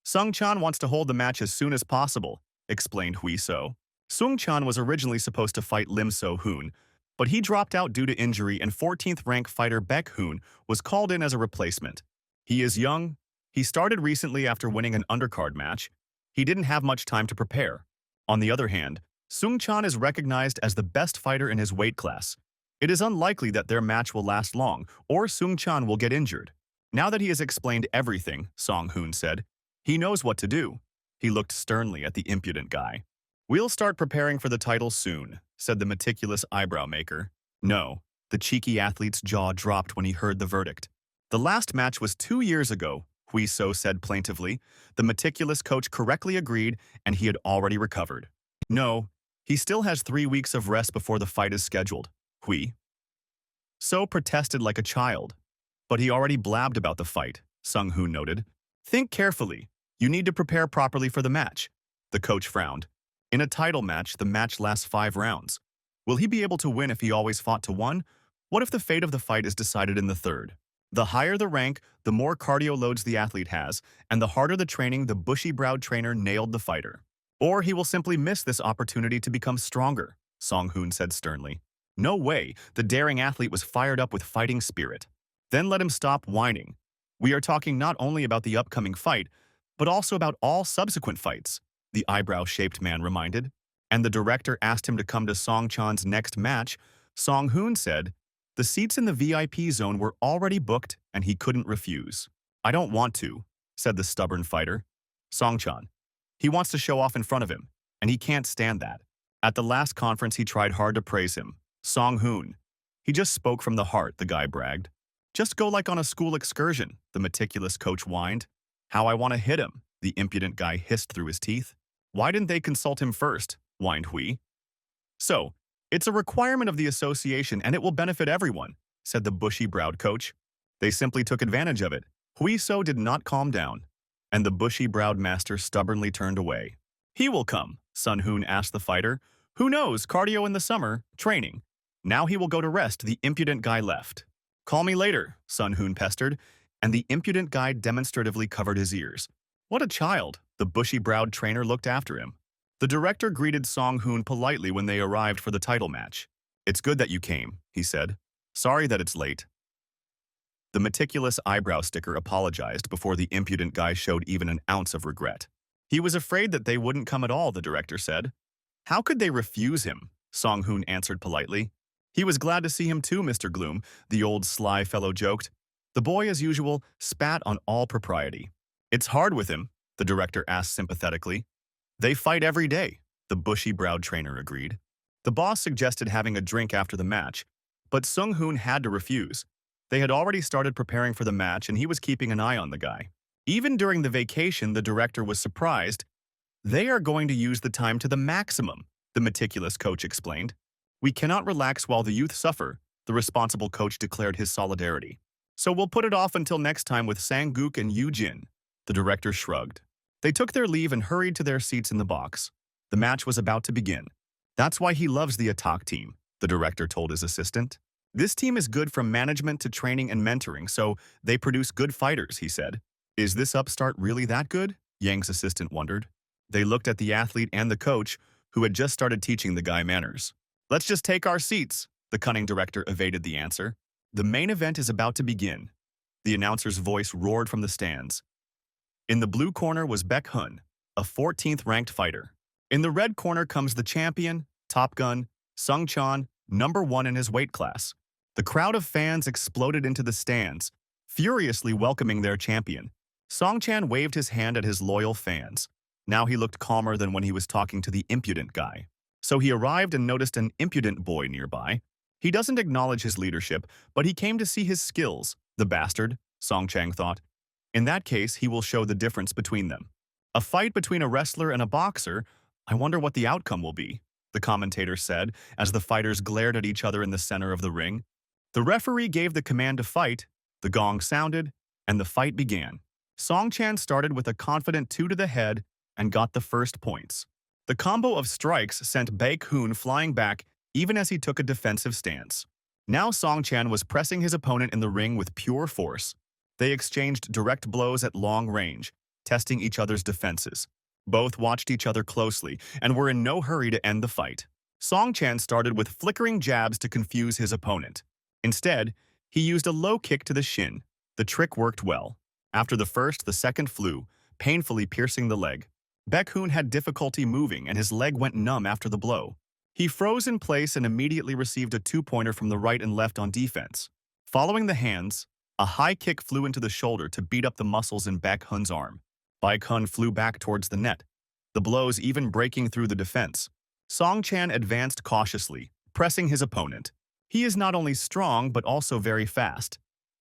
"Sung-chan wants to hold the match as soon as possible," explained Hui-so. Sung-chan was originally supposed to fight Lim So-hoon, but he dropped out due to injury, and 14th-ranked fighter Baek-hoon was called in as a replacement. He is young. He started recently after winning an undercard match. He didn't have much time to prepare. On the other hand, Sung-chan is recognized as the best fighter in his weight class. It is unlikely that their match will last long, or Sung-chan will get injured. Now that he has explained everything, Song-hoon said, he knows what to do. He looked sternly at the impudent guy. "We'll start preparing for the title soon," said the meticulous eyebrow maker. No, the cheeky athlete's jaw dropped when he heard the verdict. "The last match was 2 years ago," Hui-so said plaintively. The meticulous coach correctly agreed, and he had already recovered. "No, he still has 3 weeks of rest before the fight is scheduled," Hui-so protested like a child. "But he already blabbed about the fight," Sung-hoon noted. "Think carefully. You need to prepare properly for the match." The coach frowned. In a title match, the match lasts 5 rounds. Will he be able to win if he always fought to 1? What if the fate of the fight is decided in the 3rd? The higher the rank, the more cardio loads the athlete has, and the harder the training, the bushy-browed trainer nailed the fighter. Or he will simply miss this opportunity to become stronger, Song-hoon said sternly. No way, the daring athlete was fired up with fighting spirit. Then let him stop whining. We are talking not only about the upcoming fight, but also about all subsequent fights, the eyebrow-shaped man reminded. And the director asked him to come to Song-chan's next match. Song-hoon said, the seats in the VIP zone were already booked and he couldn't refuse. "I don't want to," said the stubborn fighter. Song-chan. He wants to show off in front of him, and he can't stand that. At the last conference, he tried hard to praise him. Song-hoon. He just spoke from the heart, the guy bragged. "Just go like on a school excursion," the meticulous coach whined. "How I want to hit him," the impudent guy hissed through his teeth. "Why didn't they consult him first?" whined Hui. "So, it's a requirement of the association and it will benefit everyone," said the bushy-browed coach. They simply took advantage of it. Hui-so did not calm down, and the bushy-browed master stubbornly turned away. "He will come," Sun-hoon asked the fighter. "Who knows, cardio in the summer, training. Now he will go to rest," the impudent guy left. "Call me later," Sun-hoon pestered, and the impudent guy demonstratively covered his ears. What a child, the bushy-browed trainer looked after him. The director greeted Song-hoon politely when they arrived for the title match. "It's good that you came," he said. "Sorry that it's late." The meticulous eyebrow sticker apologized before the impudent guy showed even an ounce of regret. He was afraid that they wouldn't come at all, the director said. "How could they refuse him?" Song-hoon answered politely. "He was glad to see him too, Mr. Gloom," the old sly fellow joked. The boy, as usual, spat on all propriety. "It's hard with him," the director asked sympathetically. "They fight every day," the bushy-browed trainer agreed. The boss suggested having a drink after the match, but Sung-hoon had to refuse. They had already started preparing for the match and he was keeping an eye on the guy. Even during the vacation, the director was surprised. "They are going to use the time to the maximum," the meticulous coach explained. "We cannot relax while the youth suffer," the responsible coach declared his solidarity. "So we'll put it off until next time with Sang-gook and Yoo-jin." The director shrugged. They took their leave and hurried to their seats in the box. The match was about to begin. "That's why he loves the attack team," the director told his assistant. "This team is good from management to training and mentoring, so they produce good fighters," he said. "Is this upstart really that good?" Yang's assistant wondered. They looked at the athlete and the coach, who had just started teaching the guy manners. "Let's just take our seats," the cunning director evaded the answer. "The main event is about to begin." The announcer's voice roared from the stands. In the blue corner was Baek-hoon, a 14th-ranked fighter. In the red corner comes the champion, Top Gun, Sung-chan, #1 in his weight class. The crowd of fans exploded into the stands, furiously welcoming their champion. Song-chan waved his hand at his loyal fans. Now he looked calmer than when he was talking to the impudent guy. So he arrived and noticed an impudent boy nearby. He doesn't acknowledge his leadership, but he came to see his skills, the bastard, Song-chan thought. In that case, he will show the difference between them. A fight between a wrestler and a boxer, I wonder what the outcome will be, the commentator said as the fighters glared at each other in the center of the ring. The referee gave the command to fight, the gong sounded, and the fight began. Song Chan started with a confident 2 to the head and got the first points. The combo of strikes sent Baek Hoon flying back even as he took a defensive stance. Now Song Chan was pressing his opponent in the ring with pure force. They exchanged direct blows at long range, testing each other's defenses. Both watched each other closely and were in no hurry to end the fight. Song Chan started with flickering jabs to confuse his opponent. Instead, he used a low kick to the shin. The trick worked well. After the first, the second flew, painfully piercing the leg. Baek Hoon had difficulty moving and his leg went numb after the blow. He froze in place and immediately received a two-pointer from the right and left on defense. Following the hands, a high kick flew into the shoulder to beat up the muscles in Baek Hoon's arm. Baek Hoon flew back towards the net, the blows even breaking through the defense. Song Chan advanced cautiously, pressing his opponent. He is not only strong but also very fast.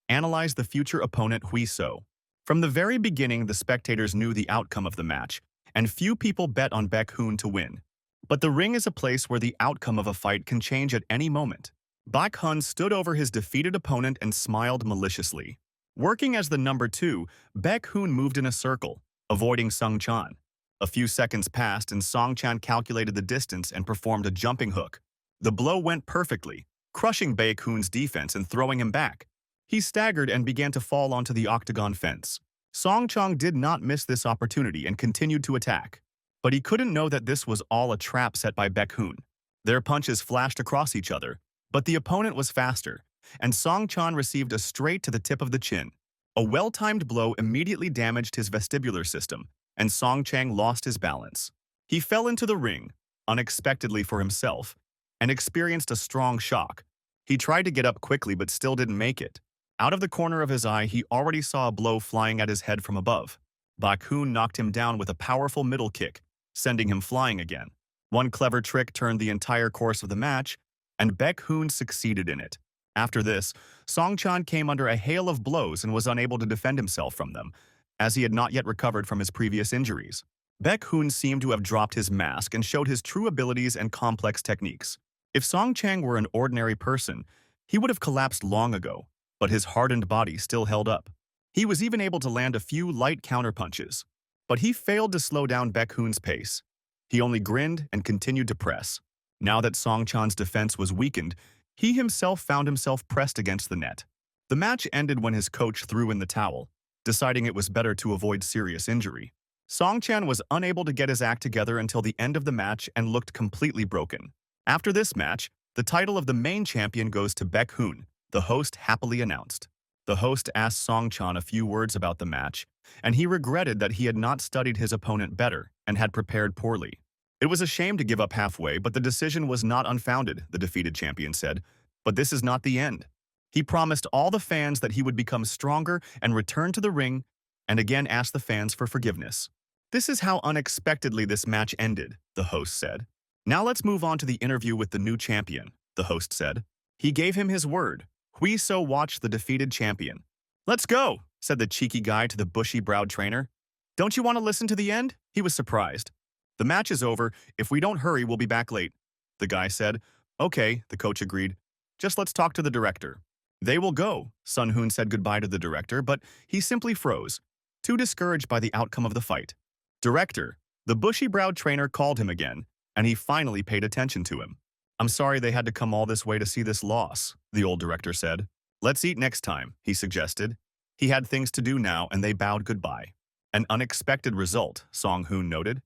Analyze the future opponent Hui So. From the very beginning, the spectators knew the outcome of the match, and few people bet on Baek Hoon to win. But the ring is a place where the outcome of a fight can change at any moment. Baek Hoon stood over his defeated opponent and smiled maliciously. Working as the number 2, Baek Hoon moved in a circle, avoiding Song Chan. A few seconds passed and Song Chan calculated the distance and performed a jumping hook. The blow went perfectly, crushing Baek Hoon's defense and throwing him back. He staggered and began to fall onto the octagon fence. Song Chan did not miss this opportunity and continued to attack. But he couldn't know that this was all a trap set by Baek Hoon. Their punches flashed across each other, but the opponent was faster, and Song Chan received a straight to the tip of the chin. A well-timed blow immediately damaged his vestibular system, and Song Chan lost his balance. He fell into the ring, unexpectedly for himself, and experienced a strong shock. He tried to get up quickly but still didn't make it. Out of the corner of his eye, he already saw a blow flying at his head from above. Baek Hoon knocked him down with a powerful middle kick, sending him flying again. One clever trick turned the entire course of the match, and Baek Hoon succeeded in it. After this, Song Chan came under a hail of blows and was unable to defend himself from them, as he had not yet recovered from his previous injuries. Baek Hoon seemed to have dropped his mask and showed his true abilities and complex techniques. If Song Chan were an ordinary person, he would have collapsed long ago, but his hardened body still held up. He was even able to land a few light counterpunches, but he failed to slow down Baek Hoon's pace. He only grinned and continued to press. Now that Song Chan's defense was weakened, he himself found himself pressed against the net. The match ended when his coach threw in the towel, deciding it was better to avoid serious injury. Song Chan was unable to get his act together until the end of the match and looked completely broken. After this match, the title of the main champion goes to Baek Hoon, the host happily announced. The host asked Song Chan a few words about the match, and he regretted that he had not studied his opponent better and had prepared poorly. It was a shame to give up halfway, but the decision was not unfounded, the defeated champion said. But this is not the end. He promised all the fans that he would become stronger and return to the ring, and again asked the fans for forgiveness. This is how unexpectedly this match ended, the host said. Now let's move on to the interview with the new champion, the host said. He gave him his word. Hui So watched the defeated champion. Let's go, said the cheeky guy to the bushy-browed trainer. Don't you want to listen to the end? He was surprised. The match is over. If we don't hurry, we'll be back late. The guy said. Okay, the coach agreed. Just let's talk to the director. They will go. Sun Hoon said goodbye to the director, but he simply froze, too discouraged by the outcome of the fight. Director, the bushy-browed trainer called him again, and he finally paid attention to him. I'm sorry they had to come all this way to see this loss, the old director said. Let's eat next time, he suggested. He had things to do now, and they bowed goodbye. An unexpected result, Song Hoon noted.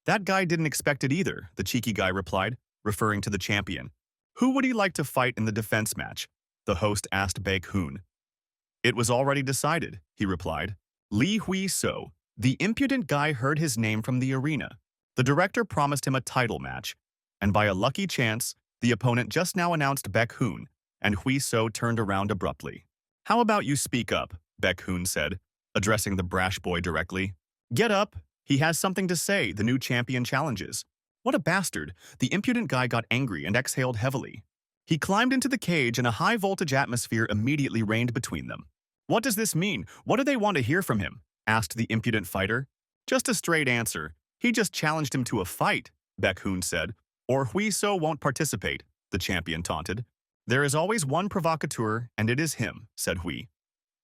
That guy didn't expect it either, the cheeky guy replied, referring to the champion. Who would he like to fight in the defense match? The host asked Baek Hoon. It was already decided, he replied. Lee Hui So, the impudent guy, heard his name from the arena. The director promised him a title match, and by a lucky chance, the opponent just now announced Baek Hoon, and Hui So turned around abruptly. How about you speak up, Baek Hoon said, addressing the brash boy directly. Get up, he has something to say, the new champion challenges. What a bastard, the impudent guy got angry and exhaled heavily. He climbed into the cage and a high-voltage atmosphere immediately reigned between them. What does this mean? What do they want to hear from him? Asked the impudent fighter. Just a straight answer. He just challenged him to a fight, Baek Hoon said. Or Hui So won't participate, the champion taunted. There is always one provocateur, and it is him, said Hui.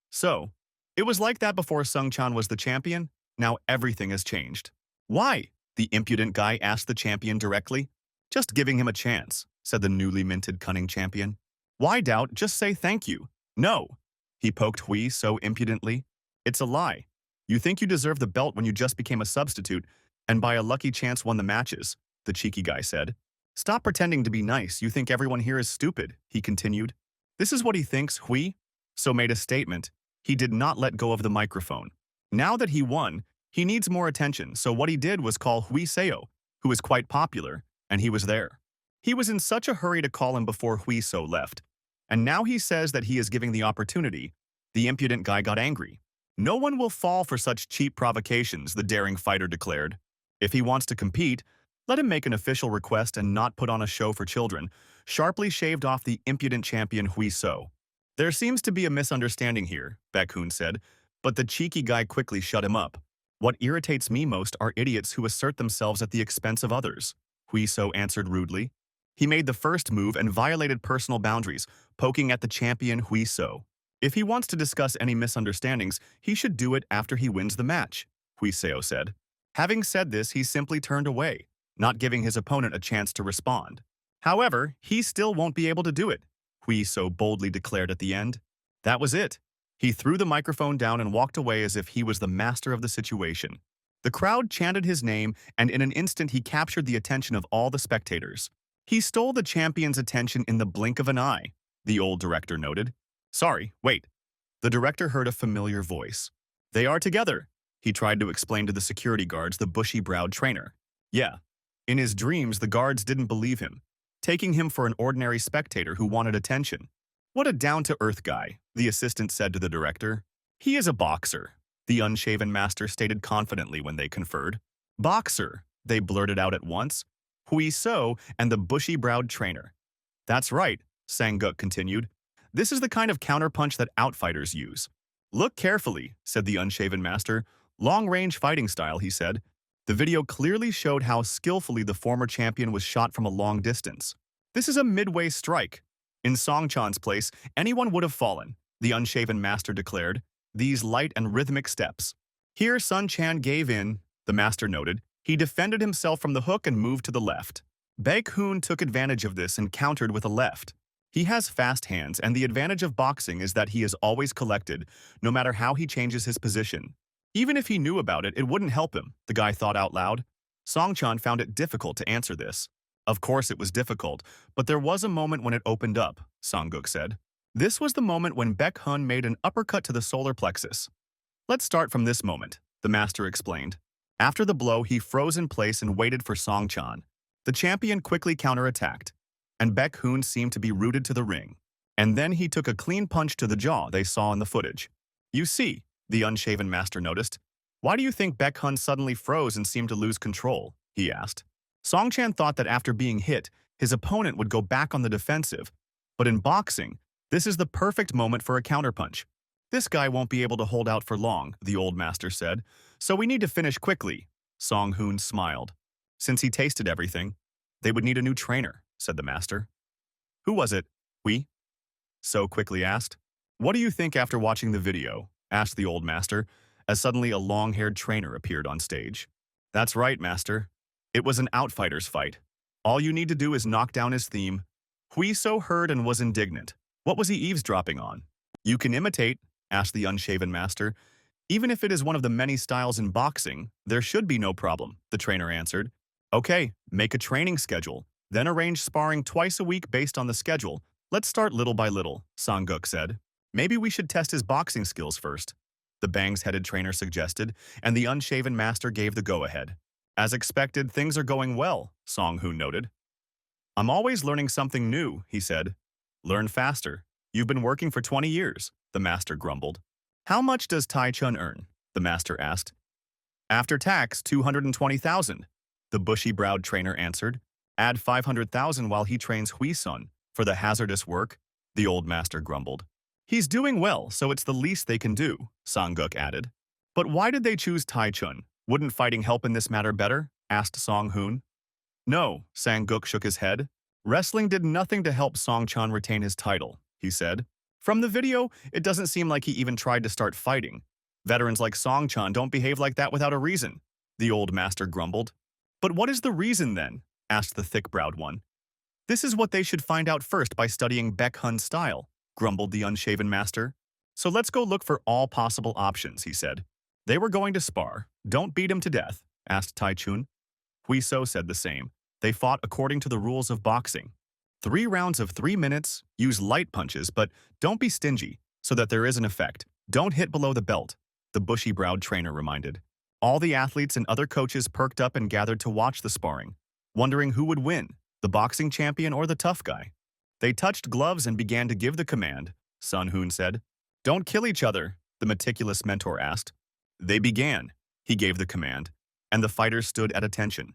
So, It was like that before Sung-chan was the champion. Now everything has changed. Why? The impudent guy asked the champion directly. Just giving him a chance, said the newly minted cunning champion. Why doubt? Just say thank you. No. He poked Hui so impudently. It's a lie. You think you deserve the belt when you just became a substitute and by a lucky chance won the matches, the cheeky guy said. Stop pretending to be nice. You think everyone here is stupid, he continued. This is what he thinks, Hui? So made a statement. He did not let go of the microphone. Now that he won, he needs more attention, so what he did was call Hui Seo, who is quite popular, and he was there. He was in such a hurry to call him before Hui Seo left. And now he says that he is giving the opportunity. The impudent guy got angry. No one will fall for such cheap provocations, the daring fighter declared. If he wants to compete, let him make an official request and not put on a show for children, sharply shaved off the impudent champion Hui Seo. There seems to be a misunderstanding here, Baek-hoon said, but the cheeky guy quickly shut him up. What irritates me most are idiots who assert themselves at the expense of others, Hui Seo answered rudely. He made the first move and violated personal boundaries, poking at the champion Hui Seo. If he wants to discuss any misunderstandings, he should do it after he wins the match, Hui Seo said. Having said this, he simply turned away, not giving his opponent a chance to respond. However, he still won't be able to do it, Hui Seo boldly declared at the end. That was it. He threw the microphone down and walked away as if he was the master of the situation. The crowd chanted his name, and in an instant he captured the attention of all the spectators. He stole the champion's attention in the blink of an eye, the old director noted. Sorry, wait. The director heard a familiar voice. They are together, he tried to explain to the security guards, the bushy-browed trainer. Yeah. In his dreams, the guards didn't believe him, taking him for an ordinary spectator who wanted attention. What a down-to-earth guy, the assistant said to the director. He is a boxer, the unshaven master stated confidently when they conferred. Boxer, they blurted out at once. Hui Seo and the bushy-browed trainer. That's right, Sang-guk continued. This is the kind of counterpunch that outfighters use. Look carefully, said the unshaven master. Long-range fighting style, he said. The video clearly showed how skillfully the former champion was shot from a long distance. This is a midway strike. In Song-chan's place, anyone would have fallen, the unshaven master declared. These light and rhythmic steps. Here Sun-chan gave in, the master noted. He defended himself from the hook and moved to the left. Baek-hoon took advantage of this and countered with a left. He has fast hands, and the advantage of boxing is that he is always collected, no matter how he changes his position. Even if he knew about it, it wouldn't help him, the guy thought out loud. Song-chan found it difficult to answer this. Of course it was difficult, but there was a moment when it opened up, Sang-guk said. This was the moment when Baek-hoon made an uppercut to the solar plexus. Let's start from this moment, the master explained. After the blow, he froze in place and waited for Song-chan. The champion quickly counterattacked, and Baek-hoon seemed to be rooted to the ring. And then he took a clean punch to the jaw they saw in the footage. You see, the unshaven master noticed. Why do you think Baek-hoon suddenly froze and seemed to lose control? He asked. Song-chan thought that after being hit, his opponent would go back on the defensive. But in boxing, this is the perfect moment for a counterpunch. This guy won't be able to hold out for long, the old master said. So we need to finish quickly. Song-hoon smiled. Since he tasted everything, they would need a new trainer, said the master. Who was it? We? So quickly asked. What do you think after watching the video? Asked the old master, as suddenly a long-haired trainer appeared on stage. That's right, master. It was an outfighters fight. All you need to do is knock down his theme. Hui Seo heard and was indignant. What was he eavesdropping on? You can imitate, asked the unshaven master. Even if it is one of the many styles in boxing, there should be no problem, the trainer answered. Okay, make a training schedule, then arrange sparring twice a week based on the schedule. Let's start little by little, Sang-guk said. Maybe we should test his boxing skills first, the bangs-headed trainer suggested, and the unshaven master gave the go-ahead. As expected, things are going well, Song-hoon noted. I'm always learning something new, he said. Learn faster. You've been working for 20 years, the master grumbled. How much does Tai-chun earn? The master asked. After tax, 220,000, the bushy-browed trainer answered. Add 500,000 while he trains Hui-sun for the hazardous work, the old master grumbled. He's doing well, so it's the least they can do, Sang-guk added. But why did they choose Tai-chun? Wouldn't fighting help in this matter better? Asked Song-hoon. No, Sang-guk shook his head. Wrestling did nothing to help Song-chan retain his title, he said. From the video, it doesn't seem like he even tried to start fighting. Veterans like Song-chan don't behave like that without a reason, the old master grumbled. But what is the reason then? Asked the thick-browed one. This is what they should find out first by studying Baek-hun's style, grumbled the unshaven master. So let's go look for all possible options, he said. They were going to spar. Don't beat him to death, asked Tai-chun. Huiso said the same. They fought according to the rules of boxing. 3 rounds of 3 minutes, use light punches, but don't be stingy, so that there is an effect. Don't hit below the belt, the bushy-browed trainer reminded. All the athletes and other coaches perked up and gathered to watch the sparring, wondering who would win, the boxing champion or the tough guy. They touched gloves and began to give the command, Sun Hoon said. Don't kill each other, the meticulous mentor asked. They began, he gave the command, and the fighters stood at attention.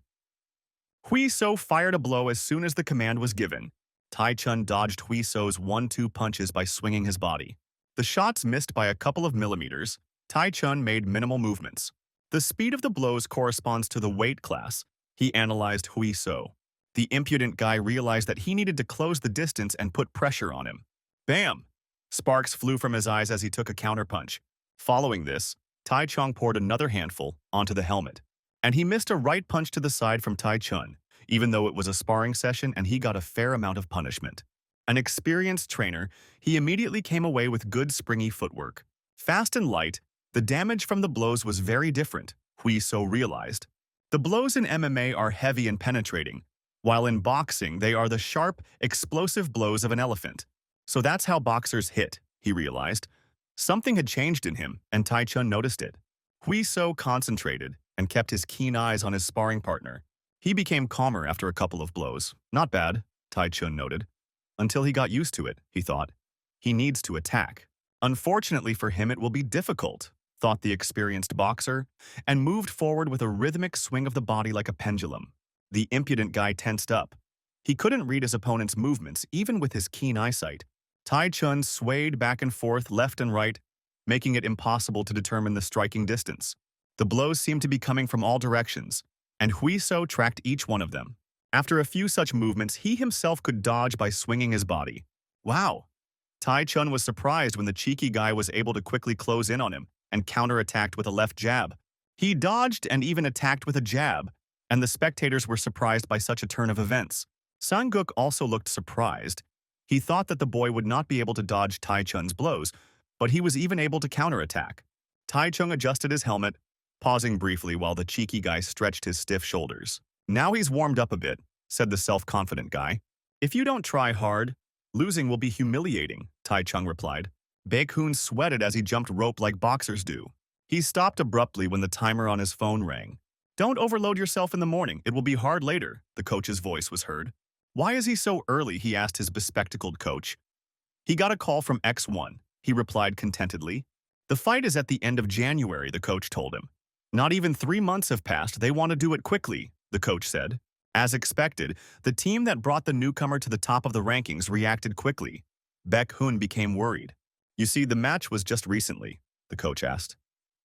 Huiso fired a blow as soon as the command was given. Tai-chun dodged Huiso's 1-2 punches by swinging his body. The shots missed by a couple of millimeters. Tai-chun made minimal movements. The speed of the blows corresponds to the weight class. He analyzed Huiso. The impudent guy realized that he needed to close the distance and put pressure on him. Bam! Sparks flew from his eyes as he took a counterpunch. Following this, Tai-chun poured another handful onto the helmet. And he missed a right punch to the side from Tai-chun, even though it was a sparring session and he got a fair amount of punishment. An experienced trainer, he immediately came away with good springy footwork. Fast and light, the damage from the blows was very different, Huiso realized. The blows in MMA are heavy and penetrating, while in boxing they are the sharp, explosive blows of an elephant. So that's how boxers hit, he realized. Something had changed in him, and Tai-chun noticed it. Huiso concentrated and kept his keen eyes on his sparring partner. He became calmer after a couple of blows. Not bad, Tai-chun noted. Until he got used to it, he thought. He needs to attack. Unfortunately for him, it will be difficult, thought the experienced boxer, and moved forward with a rhythmic swing of the body like a pendulum. The impudent guy tensed up. He couldn't read his opponent's movements, even with his keen eyesight. Tai-chun swayed back and forth, left and right, making it impossible to determine the striking distance. The blows seemed to be coming from all directions, and Huiso tracked each one of them. After a few such movements, he himself could dodge by swinging his body. Wow! Tai-chun was surprised when the cheeky guy was able to quickly close in on him and counterattacked with a left jab. He dodged and even attacked with a jab, and the spectators were surprised by such a turn of events. Sang-guk also looked surprised. He thought that the boy would not be able to dodge Tai-chun's blows, but he was even able to counterattack. Tai-chun adjusted his helmet, pausing briefly while the cheeky guy stretched his stiff shoulders. Now he's warmed up a bit, said the self-confident guy. If you don't try hard, losing will be humiliating, Tai-chun replied. Baek-hoon sweated as he jumped rope like boxers do. He stopped abruptly when the timer on his phone rang. Don't overload yourself in the morning, it will be hard later, the coach's voice was heard. Why is he so early, he asked his bespectacled coach. He got a call from X1, he replied contentedly. The fight is at the end of January, the coach told him. Not even 3 months have passed, they want to do it quickly, the coach said. As expected, the team that brought the newcomer to the top of the rankings reacted quickly. Baek-hoon became worried. You see, the match was just recently, the coach asked.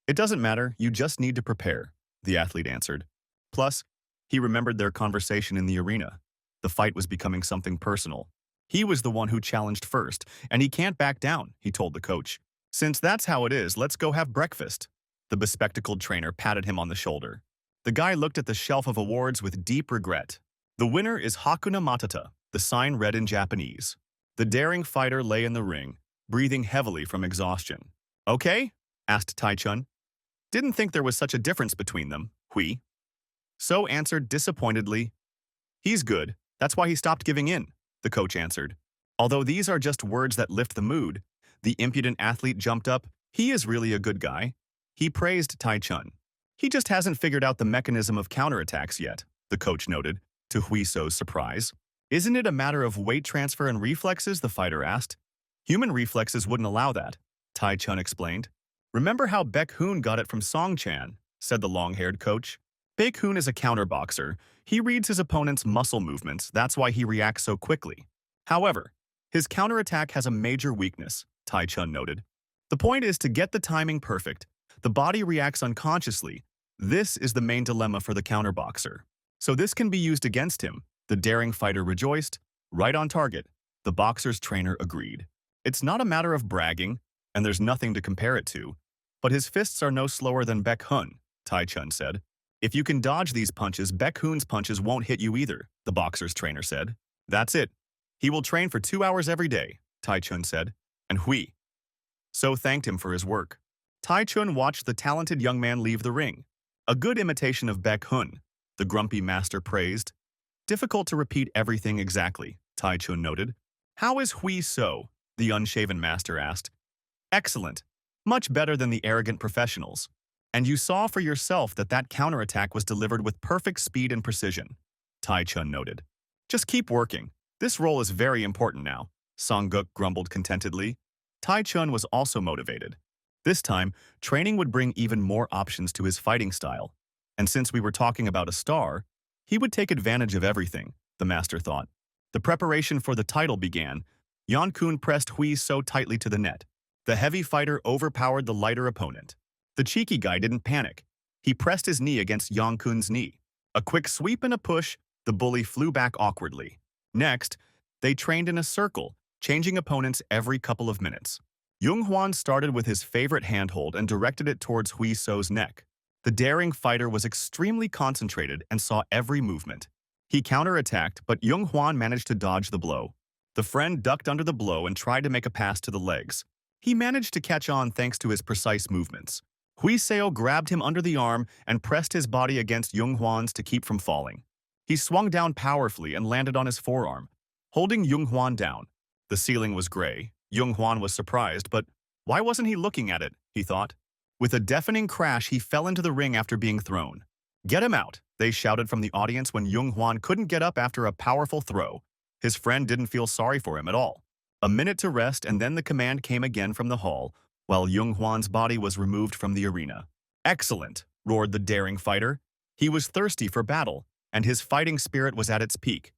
It doesn't matter, you just need to prepare, the athlete answered. Plus, he remembered their conversation in the arena. The fight was becoming something personal. He was the one who challenged first, and he can't back down, he told the coach. Since that's how it is, let's go have breakfast. The bespectacled trainer patted him on the shoulder. The guy looked at the shelf of awards with deep regret. The winner is Hakuna Matata, the sign read in Japanese. The daring fighter lay in the ring, breathing heavily from exhaustion. Okay? Asked Tai-chun. Didn't think there was such a difference between them, Hui. So answered disappointedly. He's good, that's why he stopped giving in, the coach answered. Although these are just words that lift the mood, the impudent athlete jumped up. He is really a good guy. He praised Tai-chun. He just hasn't figured out the mechanism of counterattacks yet, the coach noted, to Huiso's surprise. Isn't it a matter of weight transfer and reflexes, the fighter asked. Human reflexes wouldn't allow that, Tai-chun explained. Remember how Baek-hoon got it from Song-chan, said the long-haired coach. Baek-hoon is a counterboxer. He reads his opponent's muscle movements, that's why he reacts so quickly. However, his counterattack has a major weakness, Tai-chun noted. The point is to get the timing perfect. The body reacts unconsciously. This is the main dilemma for the counterboxer. So this can be used against him. The daring fighter rejoiced. Right on target. The boxer's trainer agreed. It's not a matter of bragging, and there's nothing to compare it to, but his fists are no slower than Baek Hun, Tai Chun said. If you can dodge these punches, Baek Hun's punches won't hit you either, the boxer's trainer said. That's it. He will train for 2 hours every day, Tai Chun said, and Hui So thanked him for his work. Tai Chun watched the talented young man leave the ring. A good imitation of Baek Hun, the grumpy master praised. Difficult to repeat everything exactly, Tai Chun noted. How is Hui So? The unshaven master asked. Excellent. Much better than the arrogant professionals. And you saw for yourself that that counterattack was delivered with perfect speed and precision, Tai Chun noted. Just keep working. This role is very important now, Song-guk grumbled contentedly. Tai Chun was also motivated. This time, training would bring even more options to his fighting style. And since we were talking about a star, he would take advantage of everything, the master thought. The preparation for the title began. Yan-kun pressed Hui so tightly to the net. The heavy fighter overpowered the lighter opponent. The cheeky guy didn't panic. He pressed his knee against Yan-kun's knee. A quick sweep and a push, the bully flew back awkwardly. Next, they trained in a circle, changing opponents every couple of minutes. Jung-hwan started with his favorite handhold and directed it towards Hui So's neck. The daring fighter was extremely concentrated and saw every movement. He counterattacked, but Jung-hwan managed to dodge the blow. The friend ducked under the blow and tried to make a pass to the legs. He managed to catch on thanks to his precise movements. Hui Seo grabbed him under the arm and pressed his body against Jung-hwan's to keep from falling. He swung down powerfully and landed on his forearm, holding Jung-hwan down. The ceiling was gray. Jung-hwan was surprised, but why wasn't he looking at it, he thought. With a deafening crash, he fell into the ring after being thrown. Get him out, they shouted from the audience when Jung-hwan couldn't get up after a powerful throw. His friend didn't feel sorry for him at all. A minute to rest and then the command came again from the hall, while Jung-hwan's body was removed from the arena. Excellent, roared the daring fighter. He was thirsty for battle, and his fighting spirit was at its peak.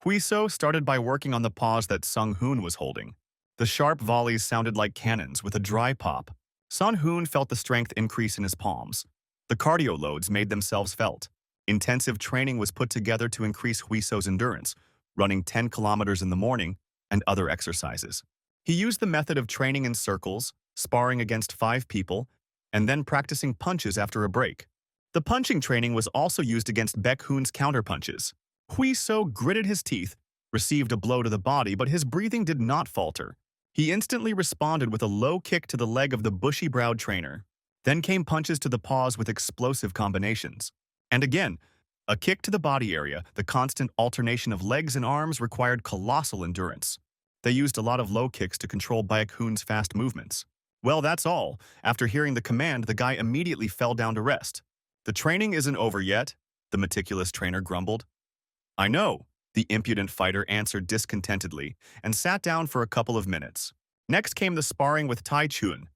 Hui So started by working on the paws that Sung-hoon was holding. The sharp volleys sounded like cannons with a dry pop. Sun-hoon felt the strength increase in his palms. The cardio loads made themselves felt. Intensive training was put together to increase Hui So's endurance, running 10 kilometers in the morning and other exercises. He used the method of training in circles, sparring against 5 people, and then practicing punches after a break. The punching training was also used against Baek Hun's counterpunches. Hui So gritted his teeth, received a blow to the body, but his breathing did not falter. He instantly responded with a low kick to the leg of the bushy-browed trainer. Then came punches to the paws with explosive combinations. And again, a kick to the body area. The constant alternation of legs and arms required colossal endurance. They used a lot of low kicks to control Baek Hun's fast movements. Well, that's all. After hearing the command, the guy immediately fell down to rest. The training isn't over yet, the meticulous trainer grumbled. I know, the impudent fighter answered discontentedly and sat down for a couple of minutes. Next came the sparring with Tai Chun.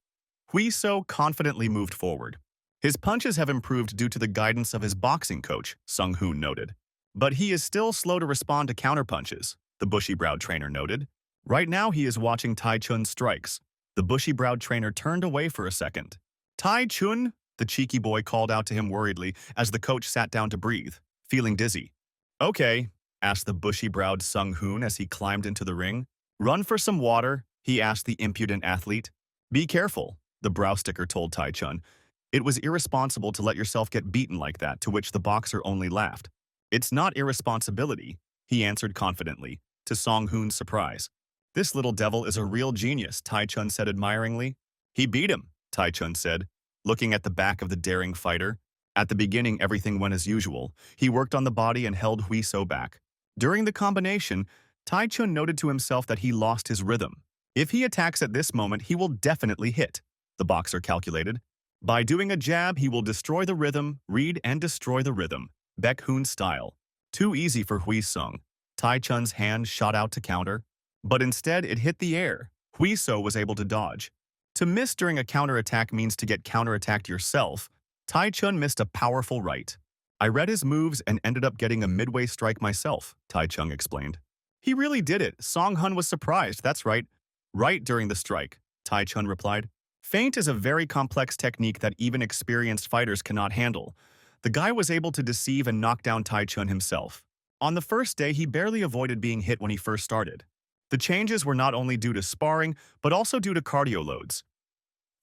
Hui So confidently moved forward. His punches have improved due to the guidance of his boxing coach, Sung-hoon noted. But he is still slow to respond to counterpunches, the bushy-browed trainer noted. Right now he is watching Tai Chun's strikes. The bushy-browed trainer turned away for a second. Tai Chun, the cheeky boy called out to him worriedly as the coach sat down to breathe, feeling dizzy. Okay, asked the bushy-browed Sung-hoon as he climbed into the ring. Run for some water, he asked the impudent athlete. Be careful, the brow sticker told Tai Chun. It was irresponsible to let yourself get beaten like that, to which the boxer only laughed. It's not irresponsibility, he answered confidently, to Song-hoon's surprise. This little devil is a real genius, Tai Chun said admiringly. He beat him, Tai Chun said, looking at the back of the daring fighter. At the beginning, everything went as usual. He worked on the body and held Hui So back. During the combination, Tai Chun noted to himself that he lost his rhythm. If he attacks at this moment, he will definitely hit, the boxer calculated. By doing a jab, he will destroy the rhythm, read and destroy the rhythm, Baek Hun style. Too easy for Hui Sung. Tai Chun's hand shot out to counter, but instead it hit the air. Hui So was able to dodge. To miss during a counterattack means to get counterattacked yourself. Tai Chun missed a powerful right. I read his moves and ended up getting a midway strike myself, Tai Chun explained. He really did it. Song-hun was surprised, that's right. Right during the strike, Tai Chun replied. Feint is a very complex technique that even experienced fighters cannot handle. The guy was able to deceive and knock down Tai Chun himself. On the first day, he barely avoided being hit when he first started. The changes were not only due to sparring, but also due to cardio loads.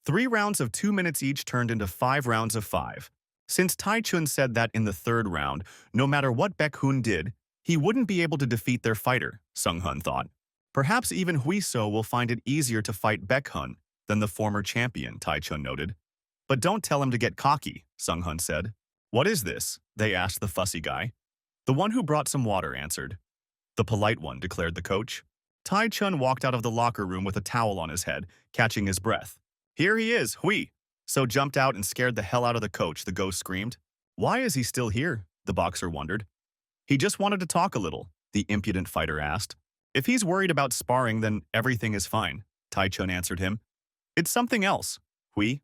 3 rounds of 2 minutes each turned into 5 rounds of 5. Since Tai Chun said that in the third round, no matter what Baek Hoon did, he wouldn't be able to defeat their fighter, Sung Hun thought. Perhaps even Hui So will find it easier to fight Baek Hun than the former champion, Tai Chun noted. But don't tell him to get cocky, Sung Hun said. What is this? They asked the fussy guy. The one who brought some water answered. The polite one, declared the coach. Tai Chun walked out of the locker room with a towel on his head, catching his breath. Here he is, Hui! So jumped out and scared the hell out of the coach, the ghost screamed. Why is he still here? The boxer wondered. He just wanted to talk a little, the impudent fighter asked. If he's worried about sparring, then everything is fine, Tai Chun answered him. It's something else, Hui.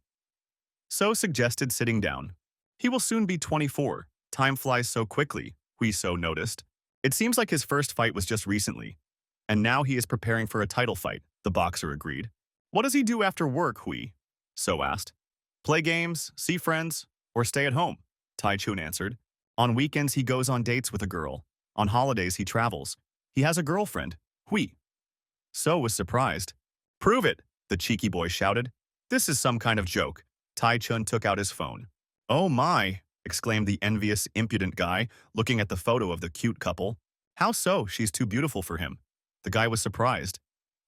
So suggested sitting down. He will soon be 24. Time flies so quickly, Hui So noticed. It seems like his first fight was just recently. And now he is preparing for a title fight, the boxer agreed. What does he do after work, Hui? So asked. Play games, see friends, or stay at home, Tai Chun answered. On weekends he goes on dates with a girl. On holidays he travels. He has a girlfriend, Hui. So was surprised. Prove it, the cheeky boy shouted. This is some kind of joke. Tai Chun took out his phone. Oh my, exclaimed the envious, impudent guy, looking at the photo of the cute couple. How so? She's too beautiful for him. The guy was surprised.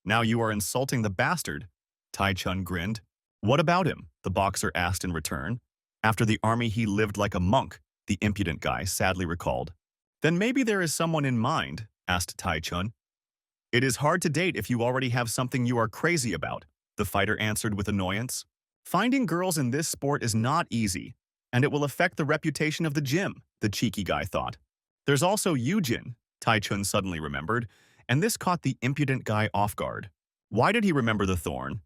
Now you are insulting the bastard. Tai Chun grinned. What about him? The boxer asked in return. After the army he lived like a monk, the impudent guy sadly recalled. Then maybe there is someone in mind, asked Tai Chun. It is hard to date if you already have something you are crazy about, the fighter answered with annoyance. Finding girls in this sport is not easy, and it will affect the reputation of the gym, the cheeky guy thought. There's also Yujin, Tai Chun suddenly remembered, and this caught the impudent guy off guard. Why did he remember the thorn?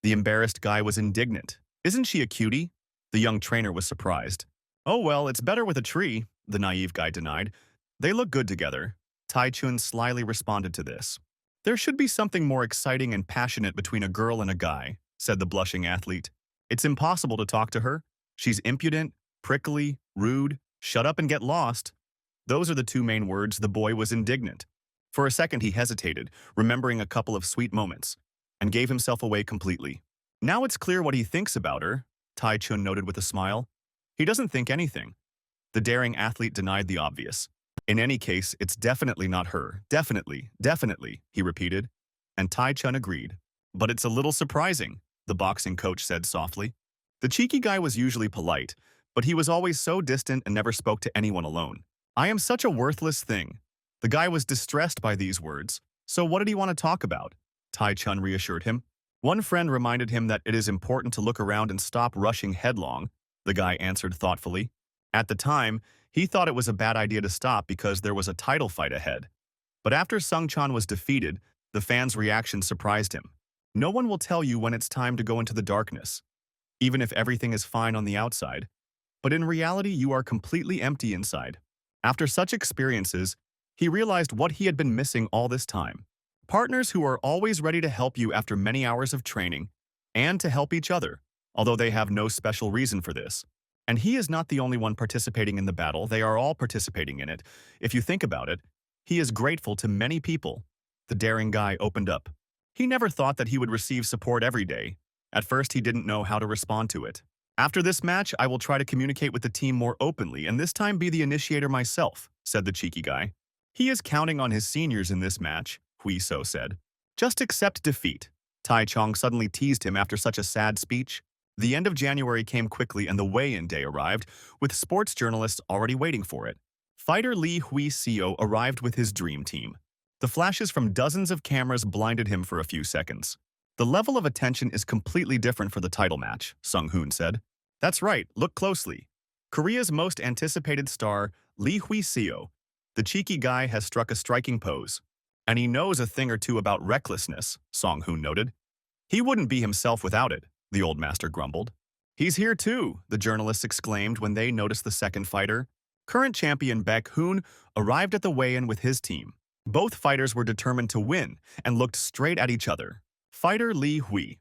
The embarrassed guy was indignant. Isn't she a cutie? The young trainer was surprised. Oh well, it's better with a tree, the naive guy denied. They look good together. Tai Chun slyly responded to this. There should be something more exciting and passionate between a girl and a guy, said the blushing athlete. It's impossible to talk to her. She's impudent, prickly, rude, shut up and get lost. Those are the two main words. The boy was indignant. For a second he hesitated, remembering a couple of sweet moments, and gave himself away completely. Now it's clear what he thinks about her, Tai Chun noted with a smile. He doesn't think anything. The daring athlete denied the obvious. In any case, it's definitely not her. Definitely, he repeated. And Tai Chun agreed. But it's a little surprising, the boxing coach said softly. The cheeky guy was usually polite, but he was always so distant and never spoke to anyone alone. I am such a worthless thing. The guy was distressed by these words. So what did he want to talk about? Tai Chun reassured him. One friend reminded him that it is important to look around and stop rushing headlong, the guy answered thoughtfully. At the time, he thought it was a bad idea to stop because there was a title fight ahead. But after Sung Chan was defeated, the fans' reaction surprised him. No one will tell you when it's time to go into the darkness, even if everything is fine on the outside. But in reality, you are completely empty inside. After such experiences, he realized what he had been missing all this time. Partners who are always ready to help you after many hours of training, and to help each other, although they have no special reason for this. And he is not the only one participating in the battle, they are all participating in it. If you think about it, he is grateful to many people. The daring guy opened up. He never thought that he would receive support every day. At first, he didn't know how to respond to it. After this match, I will try to communicate with the team more openly and this time be the initiator myself, said the cheeky guy. He is counting on his seniors in this match, Hui So said. Just accept defeat. Tai Chong suddenly teased him after such a sad speech. The end of January came quickly and the weigh-in day arrived, with sports journalists already waiting for it. Fighter Lee Hui Seo arrived with his dream team. The flashes from dozens of cameras blinded him for a few seconds. The level of attention is completely different for the title match, Sung Hoon said. That's right, look closely. Korea's most anticipated star, Lee Hui Seo, the cheeky guy, has struck a striking pose. And he knows a thing or two about recklessness, Song Hoon noted. He wouldn't be himself without it, the old master grumbled. He's here too, the journalists exclaimed when they noticed the second fighter. Current champion Baek Hoon arrived at the weigh-in with his team. Both fighters were determined to win and looked straight at each other. Fighter Lee Hui.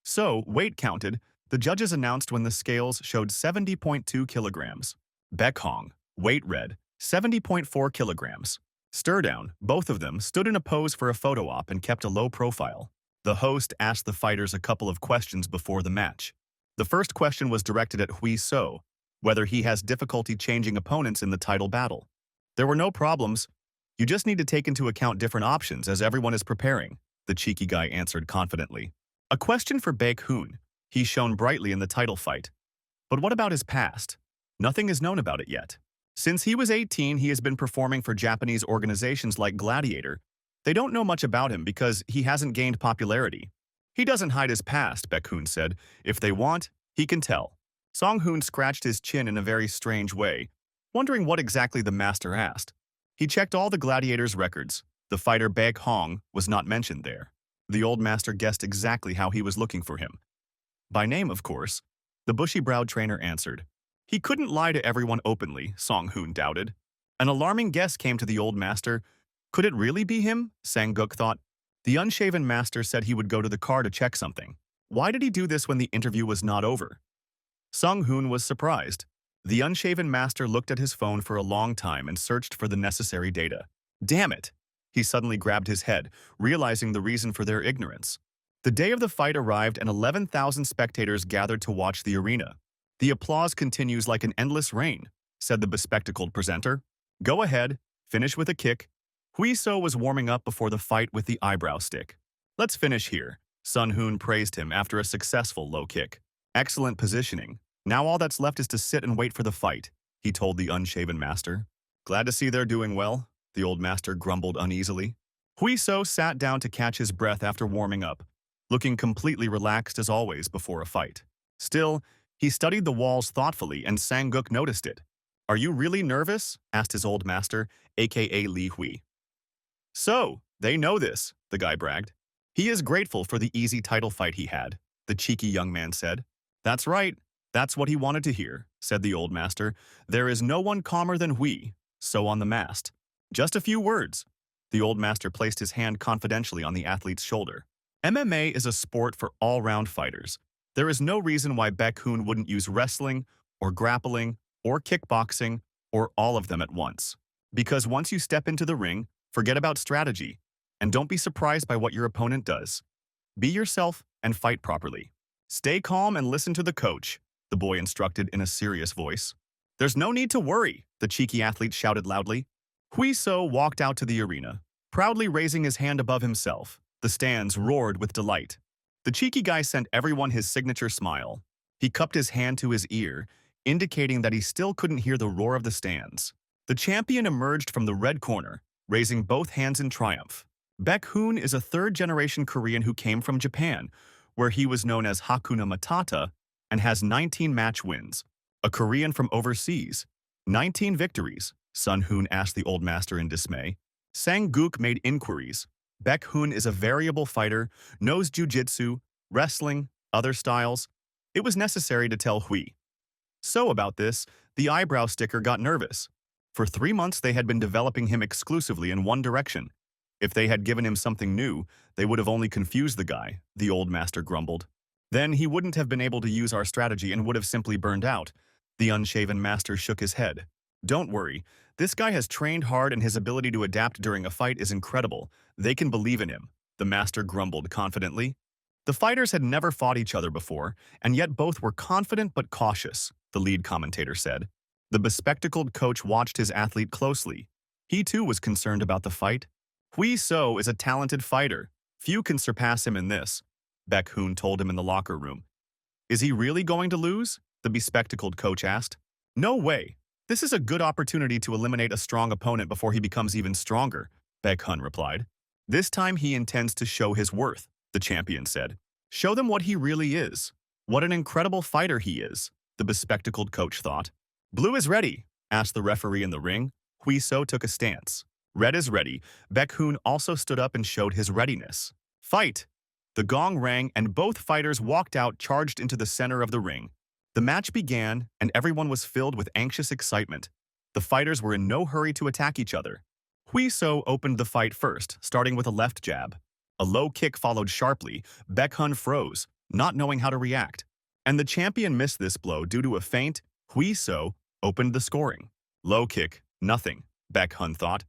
So, weight counted, the judges announced when the scales showed 70.2 kilograms. Baek Hong, weight read, 70.4 kilograms. Stir down, both of them stood in a pose for a photo op and kept a low profile. The host asked the fighters a couple of questions before the match. The first question was directed at Hui So, whether he has difficulty changing opponents in the title battle. There were no problems. You just need to take into account different options as everyone is preparing, the cheeky guy answered confidently. A question for Baek-hoon. He shone brightly in the title fight. But what about his past? Nothing is known about it yet. Since he was 18, he has been performing for Japanese organizations like Gladiator. They don't know much about him because he hasn't gained popularity. He doesn't hide his past, Baek-hoon said. If they want, he can tell. Song-hoon scratched his chin in a very strange way, wondering what exactly the master asked. He checked all the Gladiator's records. The fighter Baek-hong was not mentioned there. The old master guessed exactly how he was looking for him. By name, of course. The bushy-browed trainer answered. He couldn't lie to everyone openly, Song-hoon doubted. An alarming guess came to the old master. Could it really be him? Sang-guk thought. The unshaven master said he would go to the car to check something. Why did he do this when the interview was not over? Sung-hoon was surprised. The unshaven master looked at his phone for a long time and searched for the necessary data. Damn it! He suddenly grabbed his head, realizing the reason for their ignorance. The day of the fight arrived and 11,000 spectators gathered to watch the arena. The applause continues like an endless rain, said the bespectacled presenter. Go ahead, finish with a kick. Hui So was warming up before the fight with the eyebrow stick. Let's finish here. Sun-hoon praised him after a successful low kick. Excellent positioning. Now all that's left is to sit and wait for the fight, he told the unshaven master. Glad to see they're doing well, the old master grumbled uneasily. Hui So sat down to catch his breath after warming up, looking completely relaxed as always before a fight. Still, he studied the walls thoughtfully and Sang-guk noticed it. Are you really nervous? Asked his old master, aka Li Hui. So, they know this, the guy bragged. He is grateful for the easy title fight he had, the cheeky young man said. That's right, that's what he wanted to hear, said the old master. There is no one calmer than Hui, so on the mast. Just a few words. The old master placed his hand confidentially on the athlete's shoulder. MMA is a sport for all-round fighters. There is no reason why Baek-hoon wouldn't use wrestling, or grappling, or kickboxing, or all of them at once. Because once you step into the ring, forget about strategy, and don't be surprised by what your opponent does. Be yourself and fight properly. Stay calm and listen to the coach, the boy instructed in a serious voice. There's no need to worry, the cheeky athlete shouted loudly. Hui So walked out to the arena, proudly raising his hand above himself. The stands roared with delight. The cheeky guy sent everyone his signature smile. He cupped his hand to his ear, indicating that he still couldn't hear the roar of the stands. The champion emerged from the red corner, raising both hands in triumph. Baek-hoon is a third-generation Korean who came from Japan, where he was known as Hakuna Matata, and has 19 match wins. A Korean from overseas. 19 victories, Sun-hoon asked the old master in dismay. Sang-guk made inquiries. Baek-hoon is a variable fighter, knows jiu-jitsu, wrestling, other styles. It was necessary to tell Hui. So about this, the eyebrow sticker got nervous. For 3 months they had been developing him exclusively in one direction. If they had given him something new, they would have only confused the guy, the old master grumbled. Then he wouldn't have been able to use our strategy and would have simply burned out. The unshaven master shook his head. Don't worry, this guy has trained hard and his ability to adapt during a fight is incredible. They can believe in him, the master grumbled confidently. The fighters had never fought each other before, and yet both were confident but cautious, the lead commentator said. The bespectacled coach watched his athlete closely. He too was concerned about the fight. Hui So is a talented fighter. Few can surpass him in this, Baek-hoon told him in the locker room. Is he really going to lose? The bespectacled coach asked. No way. This is a good opportunity to eliminate a strong opponent before he becomes even stronger, Baek-hoon replied. This time he intends to show his worth, the champion said. Show them what he really is. What an incredible fighter he is, the bespectacled coach thought. Blue is ready, asked the referee in the ring. Hui So took a stance. Red is ready. Baek-hoon also stood up and showed his readiness. Fight! The gong rang and both fighters walked out charged into the center of the ring. The match began and everyone was filled with anxious excitement. The fighters were in no hurry to attack each other. Hui So opened the fight first, starting with a left jab. A low kick followed sharply. Baek-hoon froze, not knowing how to react. And the champion missed this blow due to a feint. Hui So opened the scoring. Low kick, nothing, Baek-hoon thought.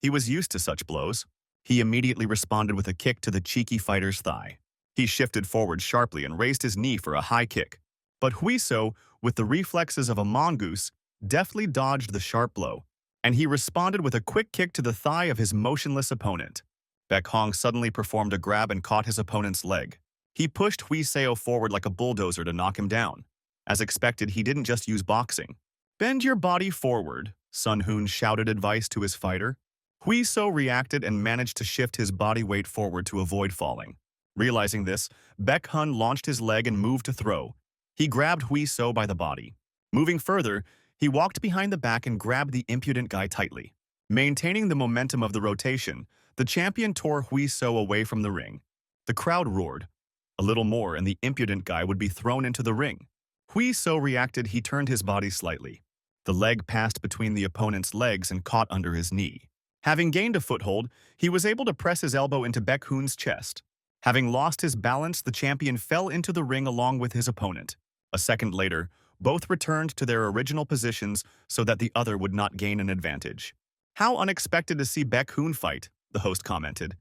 He was used to such blows. He immediately responded with a kick to the cheeky fighter's thigh. He shifted forward sharply and raised his knee for a high kick. But Huiso, with the reflexes of a mongoose, deftly dodged the sharp blow, and he responded with a quick kick to the thigh of his motionless opponent. Baek Hong suddenly performed a grab and caught his opponent's leg. He pushed Huiseo forward like a bulldozer to knock him down. As expected, he didn't just use boxing. "Bend your body forward," Sun Hoon shouted advice to his fighter. Huiso reacted and managed to shift his body weight forward to avoid falling. Realizing this, Baek Hun launched his leg and moved to throw. He grabbed Huiso by the body. Moving further, he walked behind the back and grabbed the impudent guy tightly. Maintaining the momentum of the rotation, the champion tore Huiso away from the ring. The crowd roared. A little more and the impudent guy would be thrown into the ring. Huiso reacted. He turned his body slightly. The leg passed between the opponent's legs and caught under his knee. Having gained a foothold, he was able to press his elbow into Baek Hoon's chest. Having lost his balance, the champion fell into the ring along with his opponent. A second later, both returned to their original positions so that the other would not gain an advantage. "How unexpected to see Baek Hoon fight," the host commented.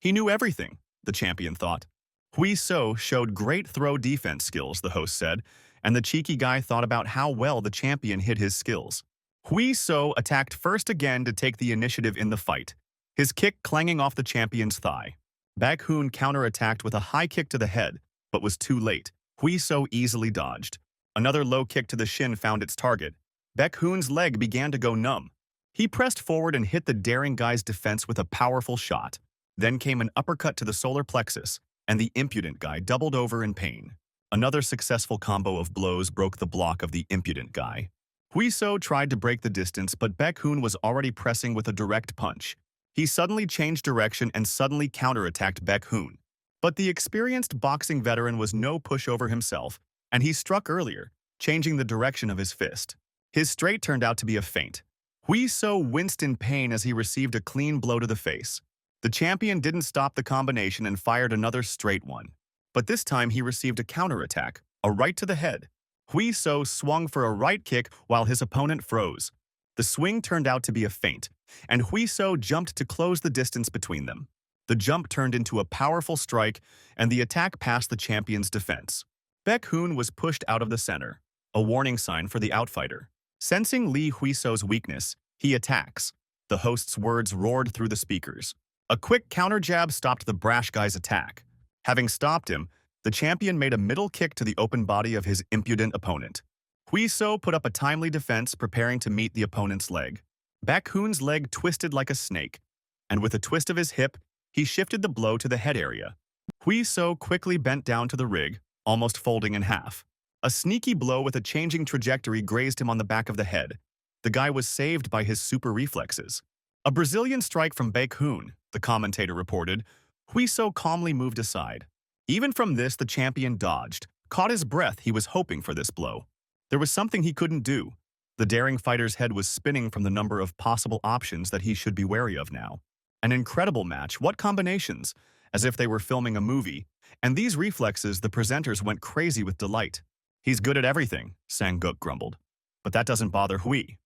"He knew everything," the champion thought. Huiso showed great throw defense skills, the host said, and the cheeky guy thought about how well the champion hid his skills. Huiso attacked first again to take the initiative in the fight, his kick clanging off the champion's thigh. Baek Hoon counterattacked with a high kick to the head, but was too late. Huiso easily dodged. Another low kick to the shin found its target. Baek Hoon's leg began to go numb. He pressed forward and hit the daring guy's defense with a powerful shot. Then came an uppercut to the solar plexus, and the impudent guy doubled over in pain. Another successful combo of blows broke the block of the impudent guy. Huiso tried to break the distance, but Baek Hoon was already pressing with a direct punch. He suddenly changed direction and suddenly counterattacked Baek Hoon. But the experienced boxing veteran was no pushover himself, and he struck earlier, changing the direction of his fist. His straight turned out to be a feint. Huiso winced in pain as he received a clean blow to the face. The champion didn't stop the combination and fired another straight one. But this time he received a counterattack, a right to the head. Huiso swung for a right kick while his opponent froze. The swing turned out to be a feint, and Huiso jumped to close the distance between them. The jump turned into a powerful strike, and the attack passed the champion's defense. Baek Hoon was pushed out of the center, a warning sign for the outfighter. Sensing Lee Huiso's weakness, he attacks. The host's words roared through the speakers. A quick counter jab stopped the brash guy's attack. Having stopped him, the champion made a middle kick to the open body of his impudent opponent. Huiso put up a timely defense, preparing to meet the opponent's leg. Baek Hoon's leg twisted like a snake, and with a twist of his hip, he shifted the blow to the head area. Huiso quickly bent down to the rig, almost folding in half. A sneaky blow with a changing trajectory grazed him on the back of the head. The guy was saved by his super reflexes. "A Brazilian strike from Baek Hoon," the commentator reported. Huiso calmly moved aside. Even from this, the champion dodged, caught his breath. He was hoping for this blow. There was something he couldn't do. The daring fighter's head was spinning from the number of possible options that he should be wary of now. An incredible match. What combinations? As if they were filming a movie. And these reflexes, the presenters went crazy with delight. "He's good at everything," Sang-guk grumbled. "But that doesn't bother Hui."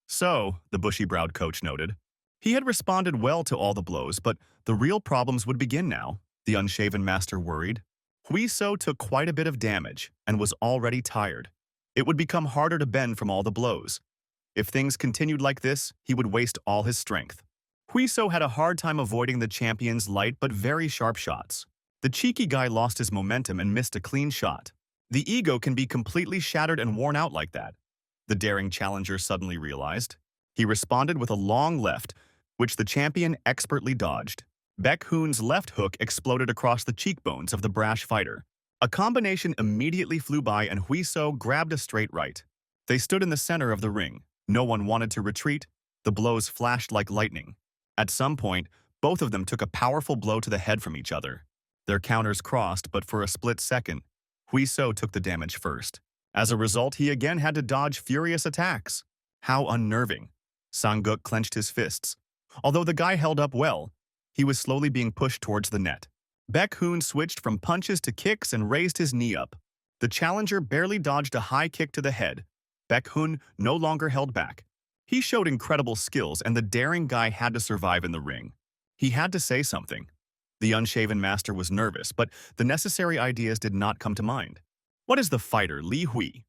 "So," the bushy-browed coach noted, he had responded well to all the blows, but the real problems would begin now, the unshaven master worried. Huiso took quite a bit of damage and was already tired. It would become harder to bend from all the blows. If things continued like this, he would waste all his strength. Huiso had a hard time avoiding the champion's light but very sharp shots. The cheeky guy lost his momentum and missed a clean shot. The ego can be completely shattered and worn out like that, the daring challenger suddenly realized. He responded with a long left, which the champion expertly dodged. Baek Hoon's left hook exploded across the cheekbones of the brash fighter. A combination immediately flew by and Huiso grabbed a straight right. They stood in the center of the ring. No one wanted to retreat. The blows flashed like lightning. At some point, both of them took a powerful blow to the head from each other. Their counters crossed, but for a split second, Huiso took the damage first. As a result, he again had to dodge furious attacks. How unnerving. Sang-guk clenched his fists. Although the guy held up well, he was slowly being pushed towards the net. Baek Hoon switched from punches to kicks and raised his knee up. The challenger barely dodged a high kick to the head. Baek Hoon no longer held back. He showed incredible skills, and the daring guy had to survive in the ring. He had to say something. The unshaven master was nervous, but the necessary ideas did not come to mind. What is the fighter Li Hui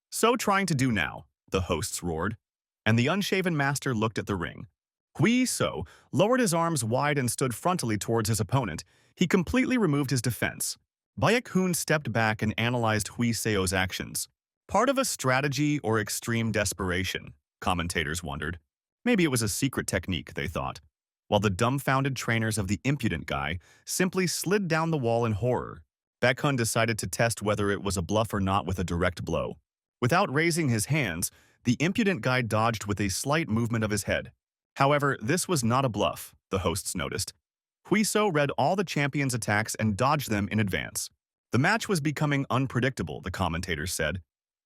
so trying to do now? The hosts roared, and the unshaven master looked at the ring. Hui So lowered his arms wide and stood frontally towards his opponent. He completely removed his defense. Baek Hoon stepped back and analyzed Hui Seo's actions. Part of a strategy or extreme desperation, commentators wondered. Maybe it was a secret technique, they thought, while the dumbfounded trainers of the impudent guy simply slid down the wall in horror. Baek Hoon decided to test whether it was a bluff or not with a direct blow. Without raising his hands, the impudent guy dodged with a slight movement of his head. However, this was not a bluff, the hosts noticed. Huiso read all the champion's attacks and dodged them in advance. The match was becoming unpredictable, the commentators said.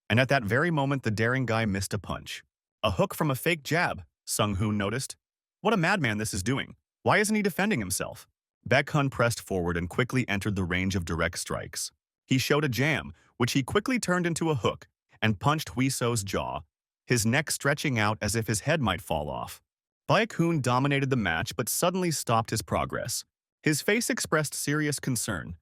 And at that very moment, the daring guy missed a punch. A hook from a fake jab, Sung Hoon noticed. What a madman this is doing. Why isn't he defending himself? Baek Hoon pressed forward and quickly entered the range of direct strikes. He showed a jam, which he quickly turned into a hook, and punched Huiso's jaw, his neck stretching out as if his head might fall off. Baek Hoon dominated the match but suddenly stopped his progress. His face expressed serious concern.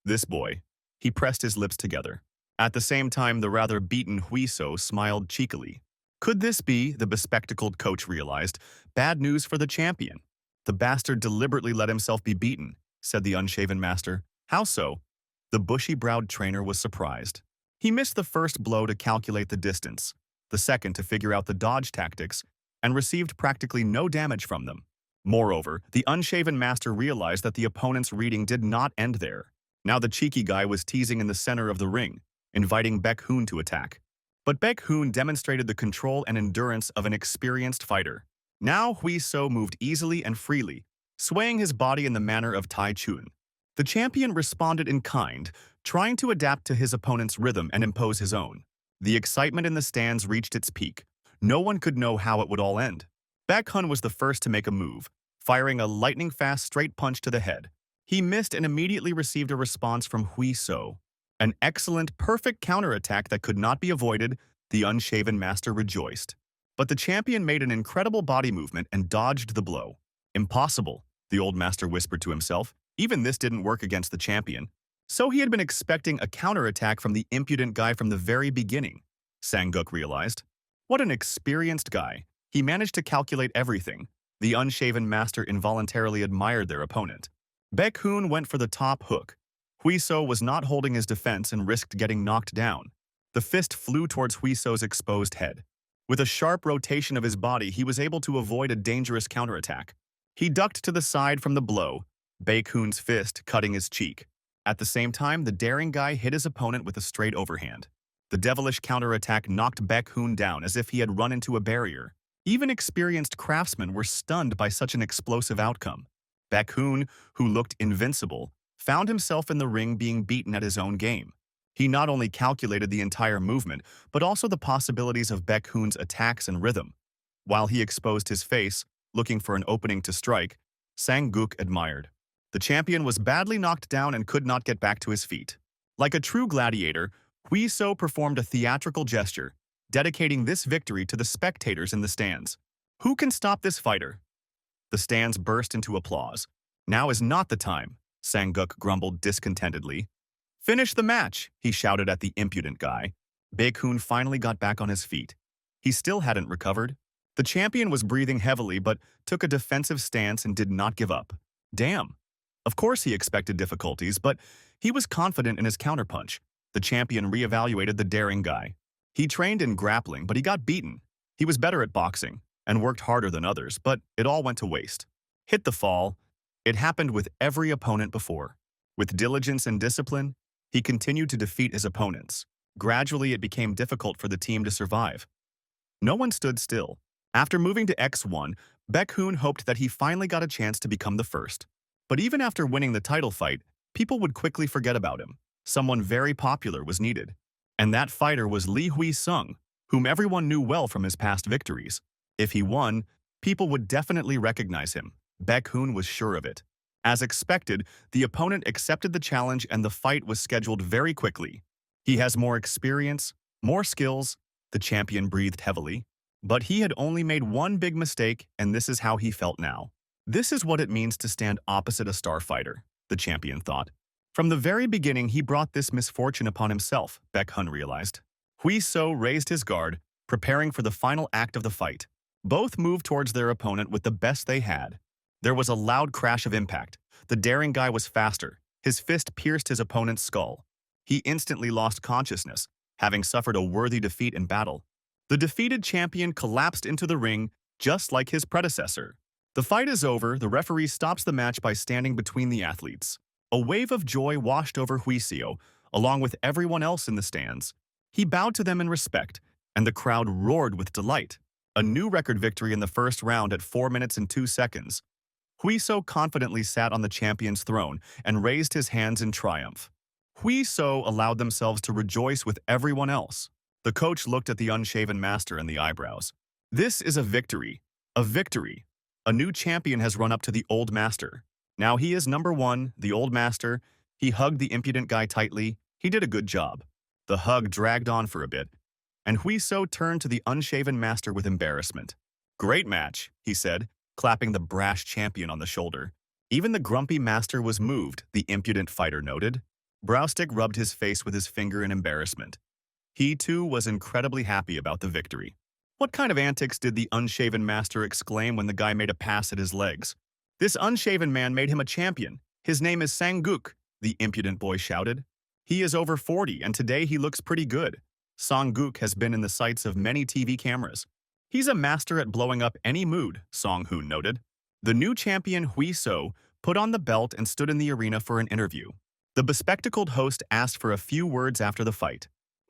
This boy. He pressed his lips together. At the same time, the rather beaten Huiso smiled cheekily. Could this be, the bespectacled coach realized, bad news for the champion? The bastard deliberately let himself be beaten, said the unshaven master. How so? The bushy-browed trainer was surprised. He missed the first blow to calculate the distance, the second to figure out the dodge tactics, and received practically no damage from them. Moreover, the unshaven master realized that the opponent's reading did not end there. Now the cheeky guy was teasing in the center of the ring, inviting Baek Hoon to attack. But Baek Hoon demonstrated the control and endurance of an experienced fighter. Now Hui So moved easily and freely, swaying his body in the manner of Tai Chun. The champion responded in kind, trying to adapt to his opponent's rhythm and impose his own. The excitement in the stands reached its peak. No one could know how it would all end. Baek Hoon was the first to make a move, firing a lightning-fast straight punch to the head. He missed and immediately received a response from Hui So. An excellent, perfect counterattack that could not be avoided, the unshaven master rejoiced. But the champion made an incredible body movement and dodged the blow. Impossible, the old master whispered to himself. Even this didn't work against the champion. So he had been expecting a counterattack from the impudent guy from the very beginning, Sang-guk realized. What an experienced guy. He managed to calculate everything. The unshaven master involuntarily admired their opponent. Baek Hoon went for the top hook. Huiso was not holding his defense and risked getting knocked down. The fist flew towards Huiso's exposed head. With a sharp rotation of his body, he was able to avoid a dangerous counterattack. He ducked to the side from the blow, Baek Hoon's fist cutting his cheek. At the same time, the daring guy hit his opponent with a straight overhand. The devilish counterattack knocked Baek Hoon down as if he had run into a barrier. Even experienced craftsmen were stunned by such an explosive outcome. Baek Hoon, who looked invincible, found himself in the ring being beaten at his own game. He not only calculated the entire movement, but also the possibilities of Baek Hoon's attacks and rhythm. While he exposed his face, looking for an opening to strike, Sang-guk admired. The champion was badly knocked down and could not get back to his feet. Like a true gladiator, Hui So performed a theatrical gesture, dedicating this victory to the spectators in the stands. Who can stop this fighter? The stands burst into applause. Now is not the time, Sang-guk grumbled discontentedly. Finish the match, he shouted at the impudent guy. Baek Hoon finally got back on his feet. He still hadn't recovered. The champion was breathing heavily but took a defensive stance and did not give up. Damn. Of course he expected difficulties, but he was confident in his counterpunch. The champion reevaluated the daring guy. He trained in grappling, but he got beaten. He was better at boxing and worked harder than others, but it all went to waste. Hit the fall. It happened with every opponent before. With diligence and discipline, he continued to defeat his opponents. Gradually, it became difficult for the team to survive. No one stood still. After moving to X1, Baek Hoon hoped that he finally got a chance to become the first. But even after winning the title fight, people would quickly forget about him. Someone very popular was needed. And that fighter was Lee Hui-sung, whom everyone knew well from his past victories. If he won, people would definitely recognize him. Baek Hoon was sure of it. As expected, the opponent accepted the challenge and the fight was scheduled very quickly. He has more experience, more skills, the champion breathed heavily. But he had only made one big mistake, and this is how he felt now. This is what it means to stand opposite a star fighter, the champion thought. From the very beginning, he brought this misfortune upon himself, Baek Hun realized. Hui So raised his guard, preparing for the final act of the fight. Both moved towards their opponent with the best they had. There was a loud crash of impact. The daring guy was faster. His fist pierced his opponent's skull. He instantly lost consciousness, having suffered a worthy defeat in battle. The defeated champion collapsed into the ring, just like his predecessor. The fight is over. The referee stops the match by standing between the athletes. A wave of joy washed over Huiseo, along with everyone else in the stands. He bowed to them in respect, and the crowd roared with delight. A new record victory in the first round at 4 minutes and 2 seconds. Huiseo confidently sat on the champion's throne and raised his hands in triumph. Huiseo allowed themselves to rejoice with everyone else. The coach looked at the unshaven master and the eyebrows. This is a victory. A victory. A new champion has run up to the old master. Now he is number one, the old master. He hugged the impudent guy tightly. He did a good job. The hug dragged on for a bit, and Huiseo turned to the unshaven master with embarrassment. Great match, he said, clapping the brash champion on the shoulder. Even the grumpy master was moved, the impudent fighter noted. Browstick rubbed his face with his finger in embarrassment. He, too, was incredibly happy about the victory. What kind of antics did the unshaven master exclaim when the guy made a pass at his legs? This unshaven man made him a champion. His name is Sang-guk, the impudent boy shouted. He is over 40, and today he looks pretty good. Sang-guk has been in the sights of many TV cameras. He's a master at blowing up any mood, Song-hoon noted. The new champion Huiseo put on the belt and stood in the arena for an interview. The bespectacled host asked for a few words after the fight.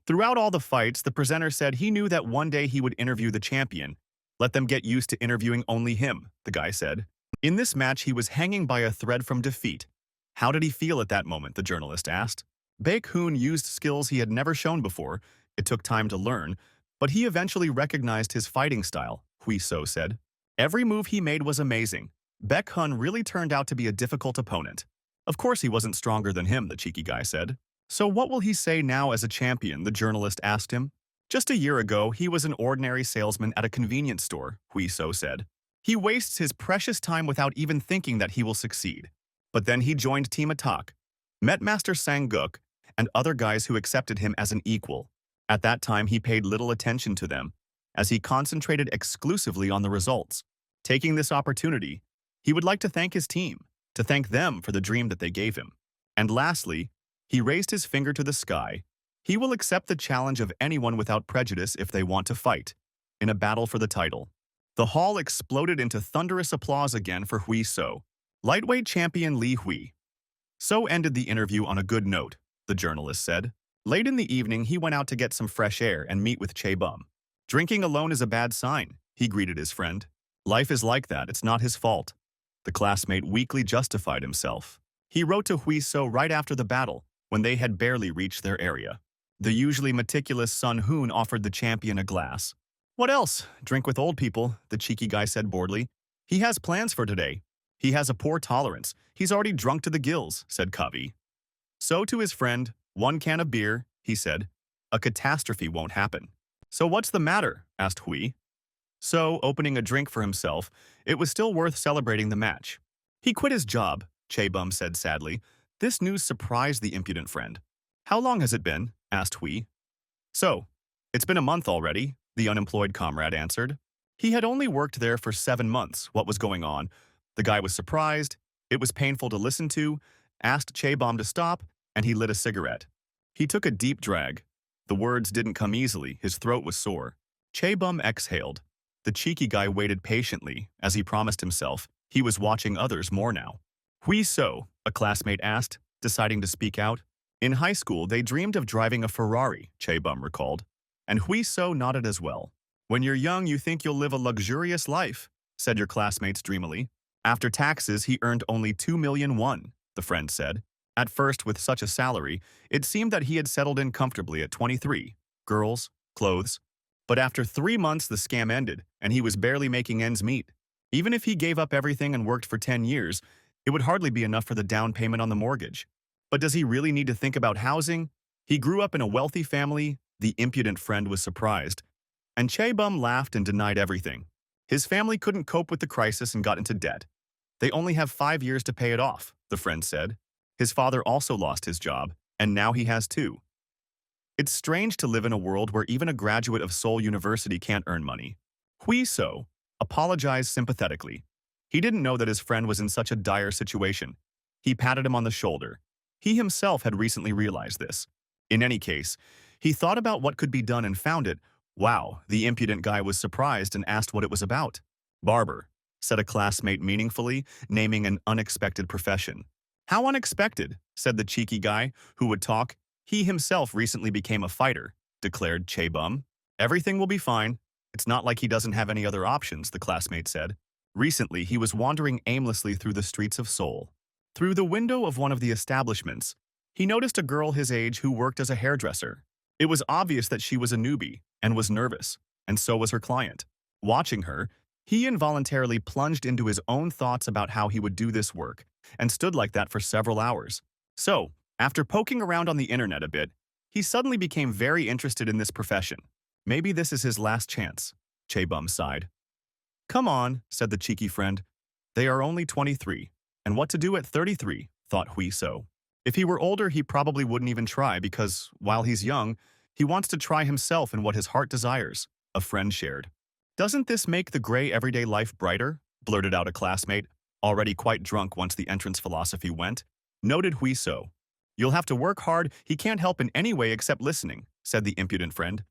Throughout all the fights, the presenter said he knew that one day he would interview the champion. Let them get used to interviewing only him, the guy said. In this match, he was hanging by a thread from defeat. How did he feel at that moment, the journalist asked. Baek Hoon used skills he had never shown before. It took time to learn, but he eventually recognized his fighting style, Huiseo said. Every move he made was amazing. Baek Hun really turned out to be a difficult opponent. Of course he wasn't stronger than him, the cheeky guy said. So what will he say now as a champion, the journalist asked him. Just a year ago, he was an ordinary salesman at a convenience store, Huiseo said. He wastes his precious time without even thinking that he will succeed. But then he joined Team Attack, met Master Sang-guk, and other guys who accepted him as an equal. At that time, he paid little attention to them, as he concentrated exclusively on the results. Taking this opportunity, he would like to thank his team, to thank them for the dream that they gave him. And lastly, he raised his finger to the sky. He will accept the challenge of anyone without prejudice if they want to fight, in a battle for the title. The hall exploded into thunderous applause again for Huiseo, lightweight champion Li Hui. So ended the interview on a good note, the journalist said. Late in the evening, he went out to get some fresh air and meet with Chae-bum. Drinking alone is a bad sign, he greeted his friend. Life is like that, it's not his fault. The classmate weakly justified himself. He wrote to Huiseo right after the battle, when they had barely reached their area. The usually meticulous Sun Hoon offered the champion a glass. What else? Drink with old people, the cheeky guy said boredly. He has plans for today. He has a poor tolerance. He's already drunk to the gills, said Kavi. So to his friend, 1 can of beer, he said. A catastrophe won't happen. So what's the matter? Asked Hui. So, opening a drink for himself, it was still worth celebrating the match. He quit his job, Chae-bum said sadly. This news surprised the impudent friend. How long has it been? Asked Hui. So, it's been a month already, the unemployed comrade answered. He had only worked there for 7 months. What was going on? The guy was surprised. It was painful to listen to, asked Chae-bum to stop, and he lit a cigarette. He took a deep drag. The words didn't come easily. His throat was sore. Chae-bum exhaled. The cheeky guy waited patiently, as he promised himself. He was watching others more now. Huiseo, a classmate asked, deciding to speak out. In high school, they dreamed of driving a Ferrari, Chae-bum recalled. And Huiseo nodded as well. When you're young, you think you'll live a luxurious life, said your classmates dreamily. After taxes, he earned only 2 million won, the friend said. At first, with such a salary, it seemed that he had settled in comfortably at 23. Girls, clothes. But after 3 months, the scam ended, and he was barely making ends meet. Even if he gave up everything and worked for 10 years, it would hardly be enough for the down payment on the mortgage. But does he really need to think about housing? He grew up in a wealthy family. The impudent friend was surprised. And Chae-bum laughed and denied everything. His family couldn't cope with the crisis and got into debt. They only have 5 years to pay it off, the friend said. His father also lost his job, and now he has two. It's strange to live in a world where even a graduate of Seoul University can't earn money. Hui-so apologized sympathetically. He didn't know that his friend was in such a dire situation. He patted him on the shoulder. He himself had recently realized this. In any case, he thought about what could be done and found it. Wow, the impudent guy was surprised and asked what it was about. Barber, said a classmate meaningfully, naming an unexpected profession. How unexpected, said the cheeky guy, who would talk. He himself recently became a fighter, declared Chae-bum. Everything will be fine. It's not like he doesn't have any other options, the classmate said. Recently, he was wandering aimlessly through the streets of Seoul. Through the window of one of the establishments, he noticed a girl his age who worked as a hairdresser. It was obvious that she was a newbie and was nervous, and so was her client. Watching her, he involuntarily plunged into his own thoughts about how he would do this work, and stood like that for several hours. So, after poking around on the internet a bit, he suddenly became very interested in this profession. Maybe this is his last chance, Chae-bum sighed. Come on, said the cheeky friend. They are only 23, and what to do at 33, thought Hui-so. If he were older, he probably wouldn't even try because, while he's young, he wants to try himself in what his heart desires, a friend shared. Doesn't this make the gray everyday life brighter? Blurted out a classmate, already quite drunk once the entrance philosophy went. Noted Hui-so. You'll have to work hard, he can't help in any way except listening, said the impudent friend.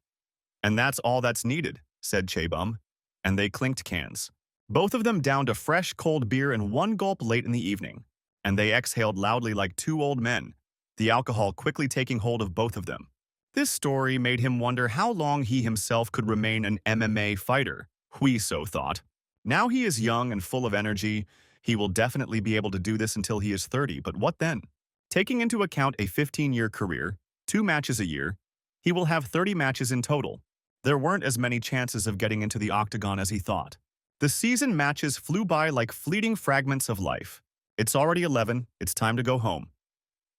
And that's all that's needed, said Chae-bum. And they clinked cans. Both of them downed a fresh, cold beer in one gulp late in the evening. And they exhaled loudly like two old men, the alcohol quickly taking hold of both of them. This story made him wonder how long he himself could remain an MMA fighter, Hui-so thought. Now he is young and full of energy. He will definitely be able to do this until he is 30, but what then? Taking into account a 15-year career, 2 matches a year, he will have 30 matches in total. There weren't as many chances of getting into the octagon as he thought. The season matches flew by like fleeting fragments of life. It's already 11, it's time to go home.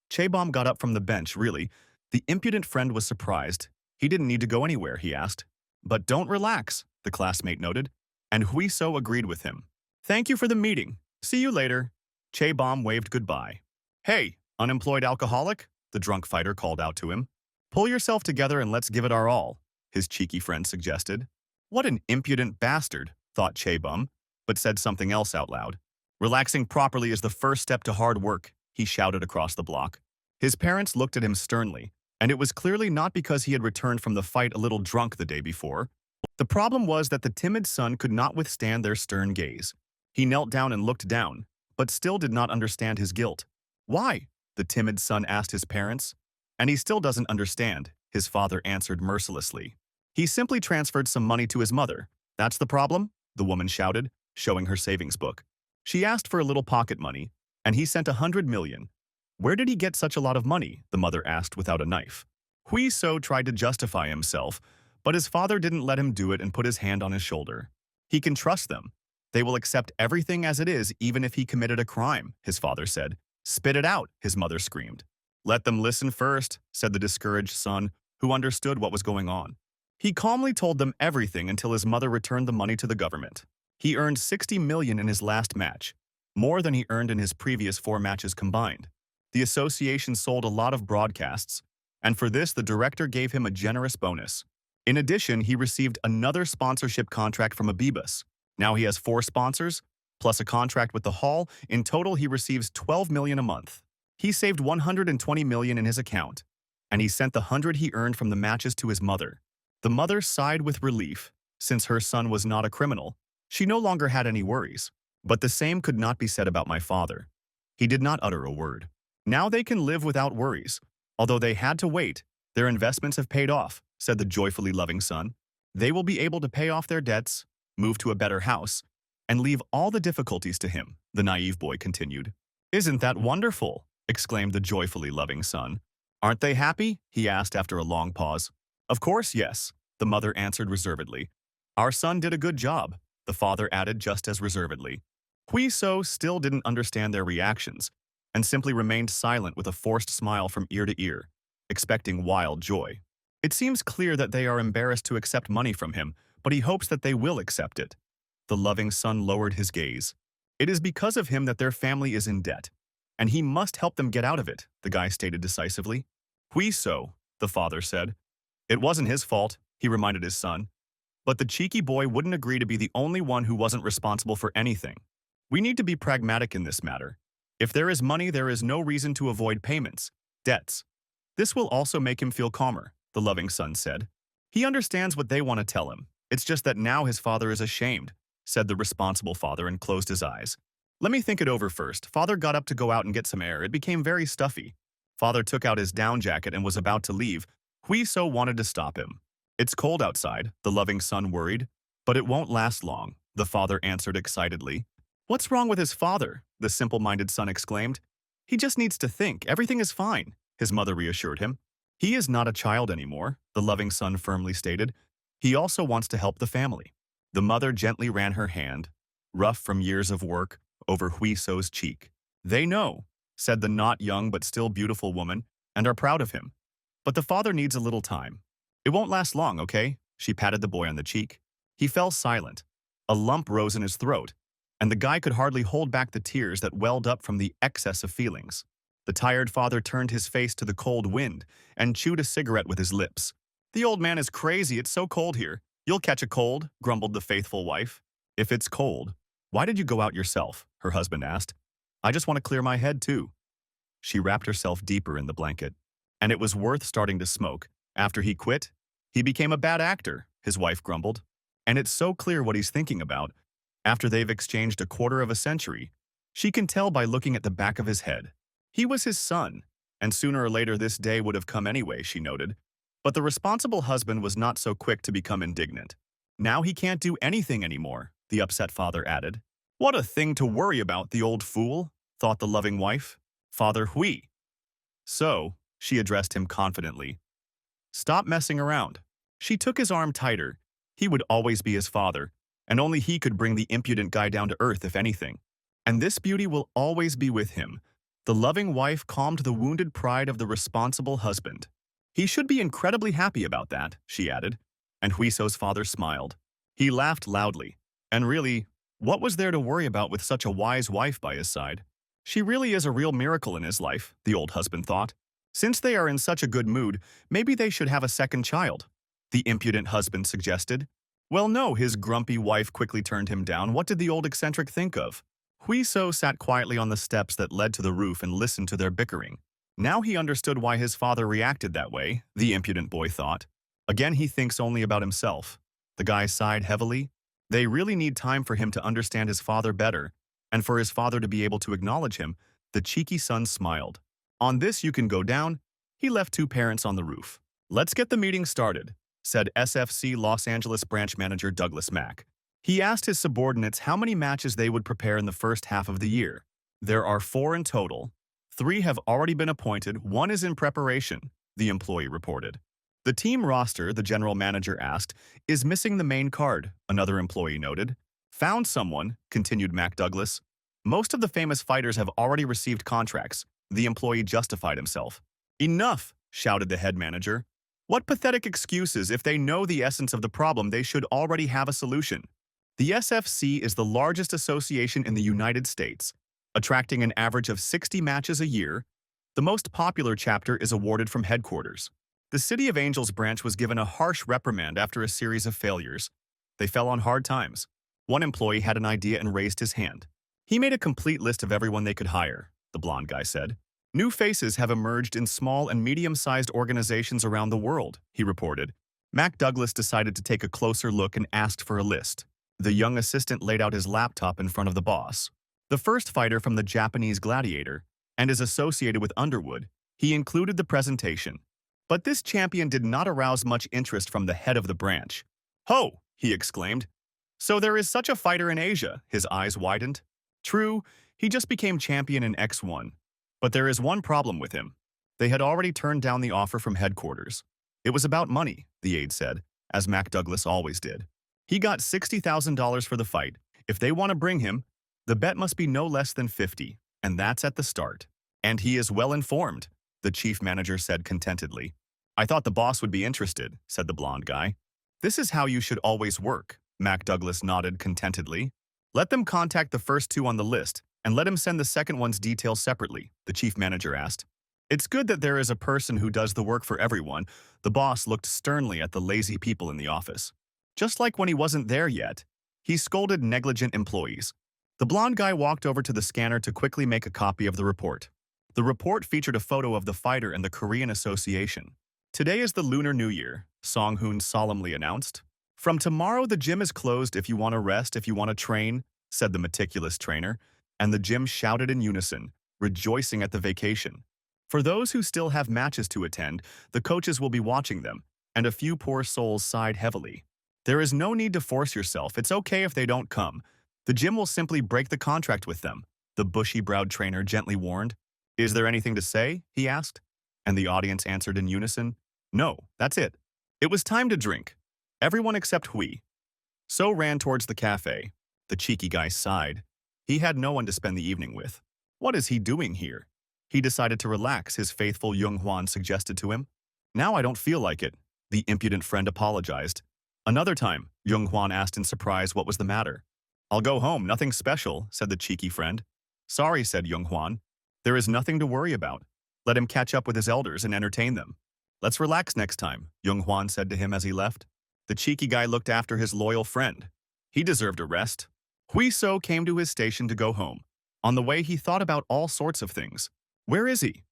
Chae-bum got up from the bench, really. The impudent friend was surprised. He didn't need to go anywhere, he asked. But don't relax, the classmate noted, and Hui-so agreed with him. Thank you for the meeting. See you later. Chae-bum waved goodbye. Hey, unemployed alcoholic, the drunk fighter called out to him. Pull yourself together and let's give it our all, his cheeky friend suggested. What an impudent bastard, thought Chae-bum, but said something else out loud. Relaxing properly is the first step to hard work, he shouted across the block. His parents looked at him sternly, and it was clearly not because he had returned from the fight a little drunk the day before. The problem was that the timid son could not withstand their stern gaze. He knelt down and looked down, but still did not understand his guilt. Why? The timid son asked his parents. And he still doesn't understand, his father answered mercilessly. He simply transferred some money to his mother. That's the problem? The woman shouted, showing her savings book. She asked for a little pocket money, and he sent 100 million. Where did he get such a lot of money? The mother asked without a knife. Hui-so tried to justify himself, but his father didn't let him do it and put his hand on his shoulder. He can trust them. They will accept everything as it is even if he committed a crime, his father said. Spit it out, his mother screamed. Let them listen first, said the discouraged son, who understood what was going on. He calmly told them everything until his mother returned the money to the government. He earned 60 million in his last match, more than he earned in his previous 4 matches combined. The association sold a lot of broadcasts, and for this the director gave him a generous bonus. In addition, he received another sponsorship contract from Abibus. Now he has 4 sponsors, plus a contract with the hall. In total, he receives 12 million a month. He saved 120 million in his account, and he sent the 100 he earned from the matches to his mother. The mother sighed with relief, since her son was not a criminal. She no longer had any worries. But the same could not be said about my father. He did not utter a word. Now they can live without worries. Although they had to wait, their investments have paid off, said the joyfully loving son. They will be able to pay off their debts, move to a better house, and leave all the difficulties to him, the naive boy continued. Isn't that wonderful? Exclaimed the joyfully loving son. Aren't they happy? He asked after a long pause. Of course, yes, the mother answered reservedly. Our son did a good job, the father added just as reservedly. Hui-so still didn't understand their reactions, and simply remained silent with a forced smile from ear to ear, expecting wild joy. It seems clear that they are embarrassed to accept money from him, but he hopes that they will accept it. The loving son lowered his gaze. It is because of him that their family is in debt, and he must help them get out of it, the guy stated decisively. So, the father said. It wasn't his fault, he reminded his son. But the cheeky boy wouldn't agree to be the only one who wasn't responsible for anything. We need to be pragmatic in this matter. If there is money, there is no reason to avoid payments, debts. This will also make him feel calmer, the loving son said. He understands what they want to tell him. It's just that now his father is ashamed, said the responsible father and closed his eyes. Let me think it over first. Father got up to go out and get some air. It became very stuffy. Father took out his down jacket and was about to leave. So wanted to stop him. It's cold outside, the loving son worried. But it won't last long, the father answered excitedly. What's wrong with his father? The simple-minded son exclaimed. He just needs to think. Everything is fine, his mother reassured him. He is not a child anymore, the loving son firmly stated. He also wants to help the family. The mother gently ran her hand, rough from years of work, over So's cheek. They know, said the not young but still beautiful woman, and are proud of him. But the father needs a little time. It won't last long, okay? She patted the boy on the cheek. He fell silent. A lump rose in his throat, and the guy could hardly hold back the tears that welled up from the excess of feelings. The tired father turned his face to the cold wind and chewed a cigarette with his lips. The old man is crazy. It's so cold here. You'll catch a cold, grumbled the faithful wife. If it's cold, why did you go out yourself? Her husband asked. I just want to clear my head, too. She wrapped herself deeper in the blanket. And it was worth starting to smoke. After he quit, he became a bad actor, his wife grumbled. And it's so clear what he's thinking about. After they've exchanged a quarter of a century, she can tell by looking at the back of his head. He was his son, and sooner or later this day would have come anyway, she noted. But the responsible husband was not so quick to become indignant. Now he can't do anything anymore, the upset father added. What a thing to worry about, the old fool, thought the loving wife. Father Hui. So, she addressed him confidently. Stop messing around. She took his arm tighter. He would always be his father, and only he could bring the impudent guy down to earth if anything. And this beauty will always be with him. The loving wife calmed the wounded pride of the responsible husband. He should be incredibly happy about that, she added, and So's father smiled. He laughed loudly. And really, what was there to worry about with such a wise wife by his side? She really is a real miracle in his life, the old husband thought. Since they are in such a good mood, maybe they should have a second child, the impudent husband suggested. Well, no, his grumpy wife quickly turned him down. What did the old eccentric think of? So sat quietly on the steps that led to the roof and listened to their bickering. Now he understood why his father reacted that way, the impudent boy thought. Again, he thinks only about himself. The guy sighed heavily. They really need time for him to understand his father better, and for his father to be able to acknowledge him. The cheeky son smiled. On this you can go down. He left two parents on the roof. Let's get the meeting started, said SFC Los Angeles branch manager Douglas Mack. He asked his subordinates how many matches they would prepare in the first half of the year. There are 4 in total. 3 have already been appointed, 1 is in preparation, the employee reported. The team roster, the general manager asked, is missing the main card, another employee noted. Found someone, continued Mac Douglas. Most of the famous fighters have already received contracts, the employee justified himself. Enough, shouted the head manager. What pathetic excuses. If they know the essence of the problem, they should already have a solution. The SFC is the largest association in the United States, attracting an average of 60 matches a year. The most popular chapter is awarded from headquarters. The City of Angels branch was given a harsh reprimand after a series of failures. They fell on hard times. One employee had an idea and raised his hand. He made a complete list of everyone they could hire, the blonde guy said. New faces have emerged in small and medium-sized organizations around the world, he reported. Mac Douglas decided to take a closer look and asked for a list. The young assistant laid out his laptop in front of the boss. The first fighter from the Japanese Gladiator, and is associated with Underwood, he included the presentation. But this champion did not arouse much interest from the head of the branch. Ho! He exclaimed. So there is such a fighter in Asia, his eyes widened. True, he just became champion in X1. But there is one problem with him. They had already turned down the offer from headquarters. It was about money, the aide said, as Mac Douglas always did. He got $60,000 for the fight. If they want to bring him, the bet must be no less than 50, and that's at the start. And he is well informed, the chief manager said contentedly. I thought the boss would be interested, said the blonde guy. This is how you should always work, Mac Douglas nodded contentedly. Let them contact the first two on the list, and let him send the second one's details separately, the chief manager asked. It's good that there is a person who does the work for everyone. The boss looked sternly at the lazy people in the office. Just like when he wasn't there yet, he scolded negligent employees. The blonde guy walked over to the scanner to quickly make a copy of the report. The report featured a photo of the fighter and the Korean Association. Today is the Lunar New Year, Song-hoon solemnly announced. From tomorrow, the gym is closed if you want to rest, if you want to train, said the meticulous trainer, and the gym shouted in unison, rejoicing at the vacation. For those who still have matches to attend, the coaches will be watching them, and a few poor souls sighed heavily. There is no need to force yourself. It's okay if they don't come. The gym will simply break the contract with them, the bushy-browed trainer gently warned. Is there anything to say? He asked. And the audience answered in unison. No, that's it. It was time to drink. Everyone except Hui. So ran towards the cafe. The cheeky guy sighed. He had no one to spend the evening with. What is he doing here? He decided to relax, his faithful Jung Hwan suggested to him. Now I don't feel like it, the impudent friend apologized. Another time, Jung Hwan asked in surprise what was the matter. I'll go home, nothing special, said the cheeky friend. Sorry, said Jung Hwan. There is nothing to worry about. Let him catch up with his elders and entertain them. Let's relax next time, Jung Hwan said to him as he left. The cheeky guy looked after his loyal friend. He deserved a rest. Hui So came to his station to go home. On the way, he thought about all sorts of things. Where is he?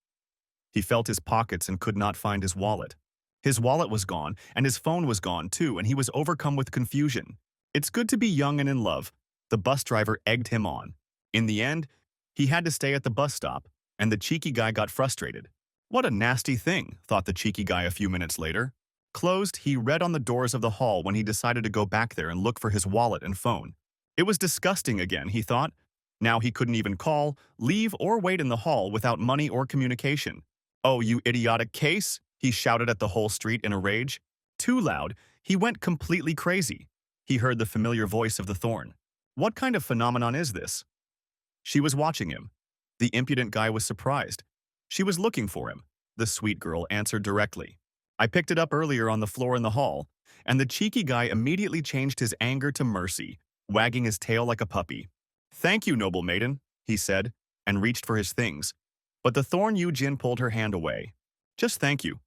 He felt his pockets and could not find his wallet. His wallet was gone, and his phone was gone too, and he was overcome with confusion. It's good to be young and in love. The bus driver egged him on. In the end, he had to stay at the bus stop, and the cheeky guy got frustrated. What a nasty thing, thought the cheeky guy a few minutes later. Closed, he read on the doors of the hall when he decided to go back there and look for his wallet and phone. It was disgusting again, he thought. Now he couldn't even call, leave, or wait in the hall without money or communication. Oh, you idiotic case, he shouted at the whole street in a rage. Too loud, he went completely crazy. He heard the familiar voice of the thorn. What kind of phenomenon is this? She was watching him. The impudent guy was surprised. She was looking for him. The sweet girl answered directly. I picked it up earlier on the floor in the hall, and the cheeky guy immediately changed his anger to mercy, wagging his tail like a puppy. Thank you, noble maiden, he said, and reached for his things. But the thorn Yu-jin pulled her hand away. Just thank you.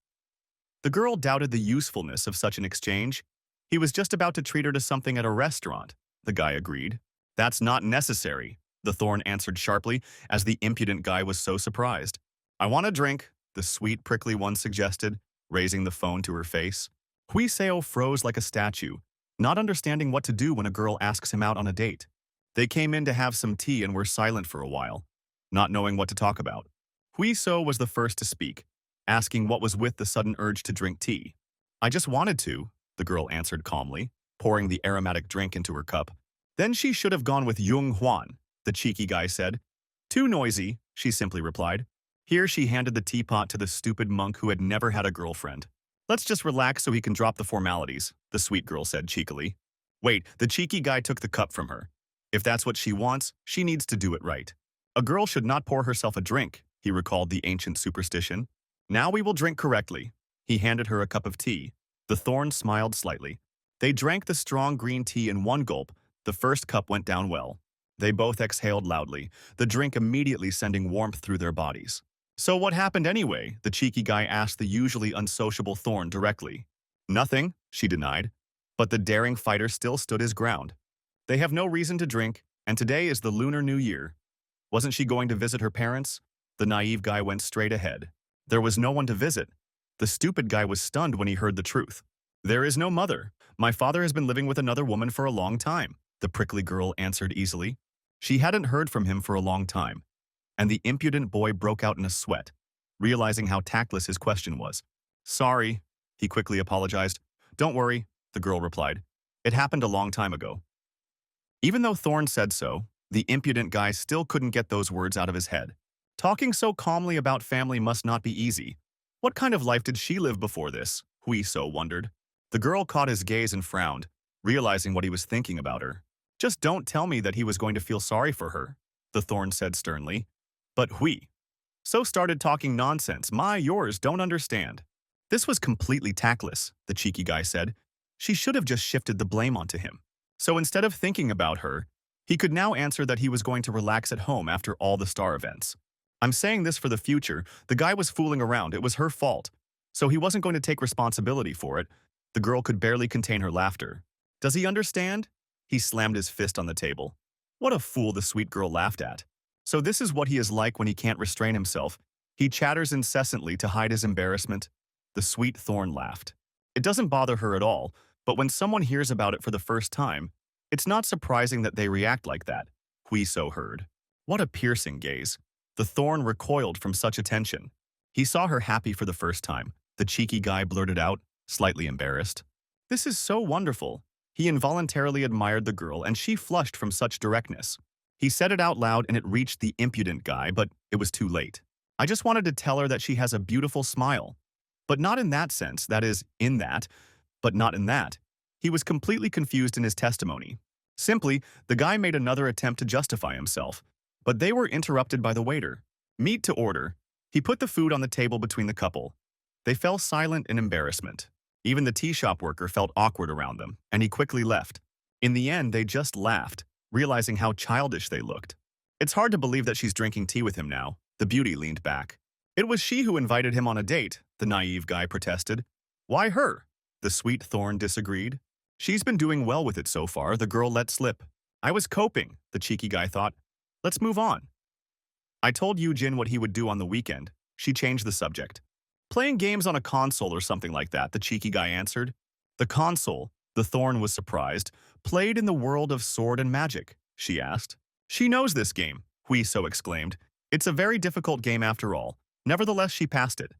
The girl doubted the usefulness of such an exchange. He was just about to treat her to something at a restaurant, the guy agreed. That's not necessary, the thorn answered sharply, as the impudent guy was so surprised. I want a drink, the sweet, prickly one suggested, raising the phone to her face. Hui Seo froze like a statue, not understanding what to do when a girl asks him out on a date. They came in to have some tea and were silent for a while, not knowing what to talk about. Hui So was the first to speak, asking what was with the sudden urge to drink tea. I just wanted to, the girl answered calmly, pouring the aromatic drink into her cup. Then she should have gone with Jung Hwan, the cheeky guy said. Too noisy, she simply replied. Here she handed the teapot to the stupid monk who had never had a girlfriend. Let's just relax so he can drop the formalities, the sweet girl said cheekily. Wait, the cheeky guy took the cup from her. If that's what she wants, she needs to do it right. A girl should not pour herself a drink, he recalled the ancient superstition. Now we will drink correctly. He handed her a cup of tea. The thorn smiled slightly. They drank the strong green tea in one gulp. The first cup went down well. They both exhaled loudly, the drink immediately sending warmth through their bodies. So what happened anyway? The cheeky guy asked the usually unsociable thorn directly. Nothing, she denied. But the daring fighter still stood his ground. They have no reason to drink, and today is the Lunar New Year. Wasn't she going to visit her parents? The naive guy went straight ahead. There was no one to visit. The stupid guy was stunned when he heard the truth. There is no mother. My father has been living with another woman for a long time, the prickly girl answered easily. She hadn't heard from him for a long time, and the impudent boy broke out in a sweat, realizing how tactless his question was. Sorry, he quickly apologized. Don't worry, the girl replied. It happened a long time ago. Even though Thorne said so, the impudent guy still couldn't get those words out of his head. Talking so calmly about family must not be easy. What kind of life did she live before this? Hui So wondered. The girl caught his gaze and frowned, realizing what he was thinking about her. Just don't tell me that he was going to feel sorry for her, the thorn said sternly. But Hui So started talking nonsense. Yours don't understand. This was completely tactless, the cheeky guy said. She should have just shifted the blame onto him. So instead of thinking about her, he could now answer that he was going to relax at home after all the star events. I'm saying this for the future. The guy was fooling around. It was her fault. So he wasn't going to take responsibility for it. The girl could barely contain her laughter. Does he understand? He slammed his fist on the table. What a fool, the sweet girl laughed at. So this is what he is like when he can't restrain himself. He chatters incessantly to hide his embarrassment. The sweet thorn laughed. It doesn't bother her at all, but when someone hears about it for the first time, it's not surprising that they react like that. Huiso heard. What a piercing gaze. The thorn recoiled from such attention. He saw her happy for the first time. The cheeky guy blurted out, slightly embarrassed. This is so wonderful. He involuntarily admired the girl, and she flushed from such directness. He said it out loud, and it reached the impudent guy, but it was too late. I just wanted to tell her that she has a beautiful smile. But not in that sense, that is, in that, but not in that. He was completely confused in his testimony. Simply, the guy made another attempt to justify himself, but they were interrupted by the waiter. Meat to order. He put the food on the table between the couple. They fell silent in embarrassment. Even the tea shop worker felt awkward around them, and he quickly left. In the end, they just laughed, realizing how childish they looked. It's hard to believe that she's drinking tea with him now. The beauty leaned back. It was she who invited him on a date, the naive guy protested. Why her? The sweet thorn disagreed. She's been doing well with it so far, the girl let slip. I was coping, the cheeky guy thought. Let's move on. I told Yujin what he would do on the weekend. She changed the subject. Playing games on a console or something like that, the cheeky guy answered. The console, the thorn was surprised, played in the world of sword and magic, she asked. She knows this game, Huiso exclaimed. It's a very difficult game after all. Nevertheless, she passed it.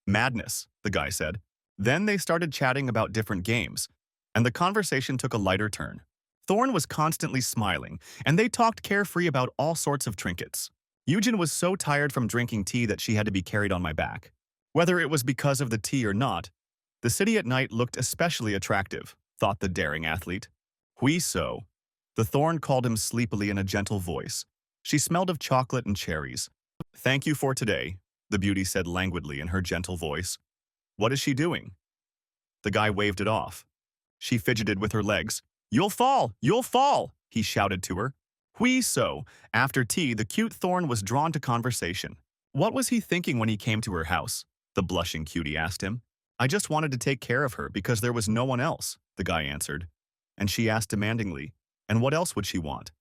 Madness, the guy said. Then they started chatting about different games, and the conversation took a lighter turn. Thorn was constantly smiling, and they talked carefree about all sorts of trinkets. Yujin was so tired from drinking tea that she had to be carried on my back. Whether it was because of the tea or not, the city at night looked especially attractive, thought the daring athlete. Huiso. The thorn called him sleepily in a gentle voice. She smelled of chocolate and cherries. Thank you for today, the beauty said languidly in her gentle voice. What is she doing? The guy waved it off. She fidgeted with her legs. You'll fall! You'll fall! He shouted to her. Huiso. After tea, the cute thorn was drawn to conversation. What was he thinking when he came to her house? The blushing cutie asked him. I just wanted to take care of her because there was no one else, the guy answered. And she asked demandingly, and what else would she want?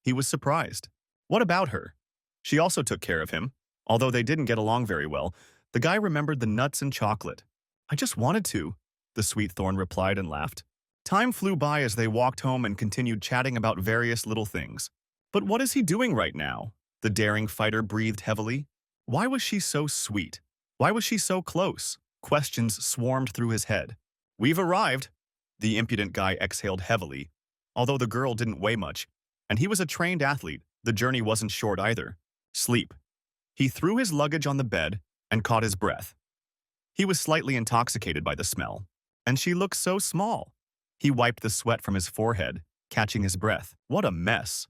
He was surprised. What about her? She also took care of him. Although they didn't get along very well, the guy remembered the nuts and chocolate. I just wanted to, the sweet thorn replied and laughed. Time flew by as they walked home and continued chatting about various little things. But what is he doing right now? The daring fighter breathed heavily. Why was she so sweet? Why was she so close? Questions swarmed through his head. We've arrived. The impudent guy exhaled heavily. Although the girl didn't weigh much, and he was a trained athlete, the journey wasn't short either. Sleep. He threw his luggage on the bed and caught his breath. He was slightly intoxicated by the smell, and she looked so small. He wiped the sweat from his forehead, catching his breath. What a mess.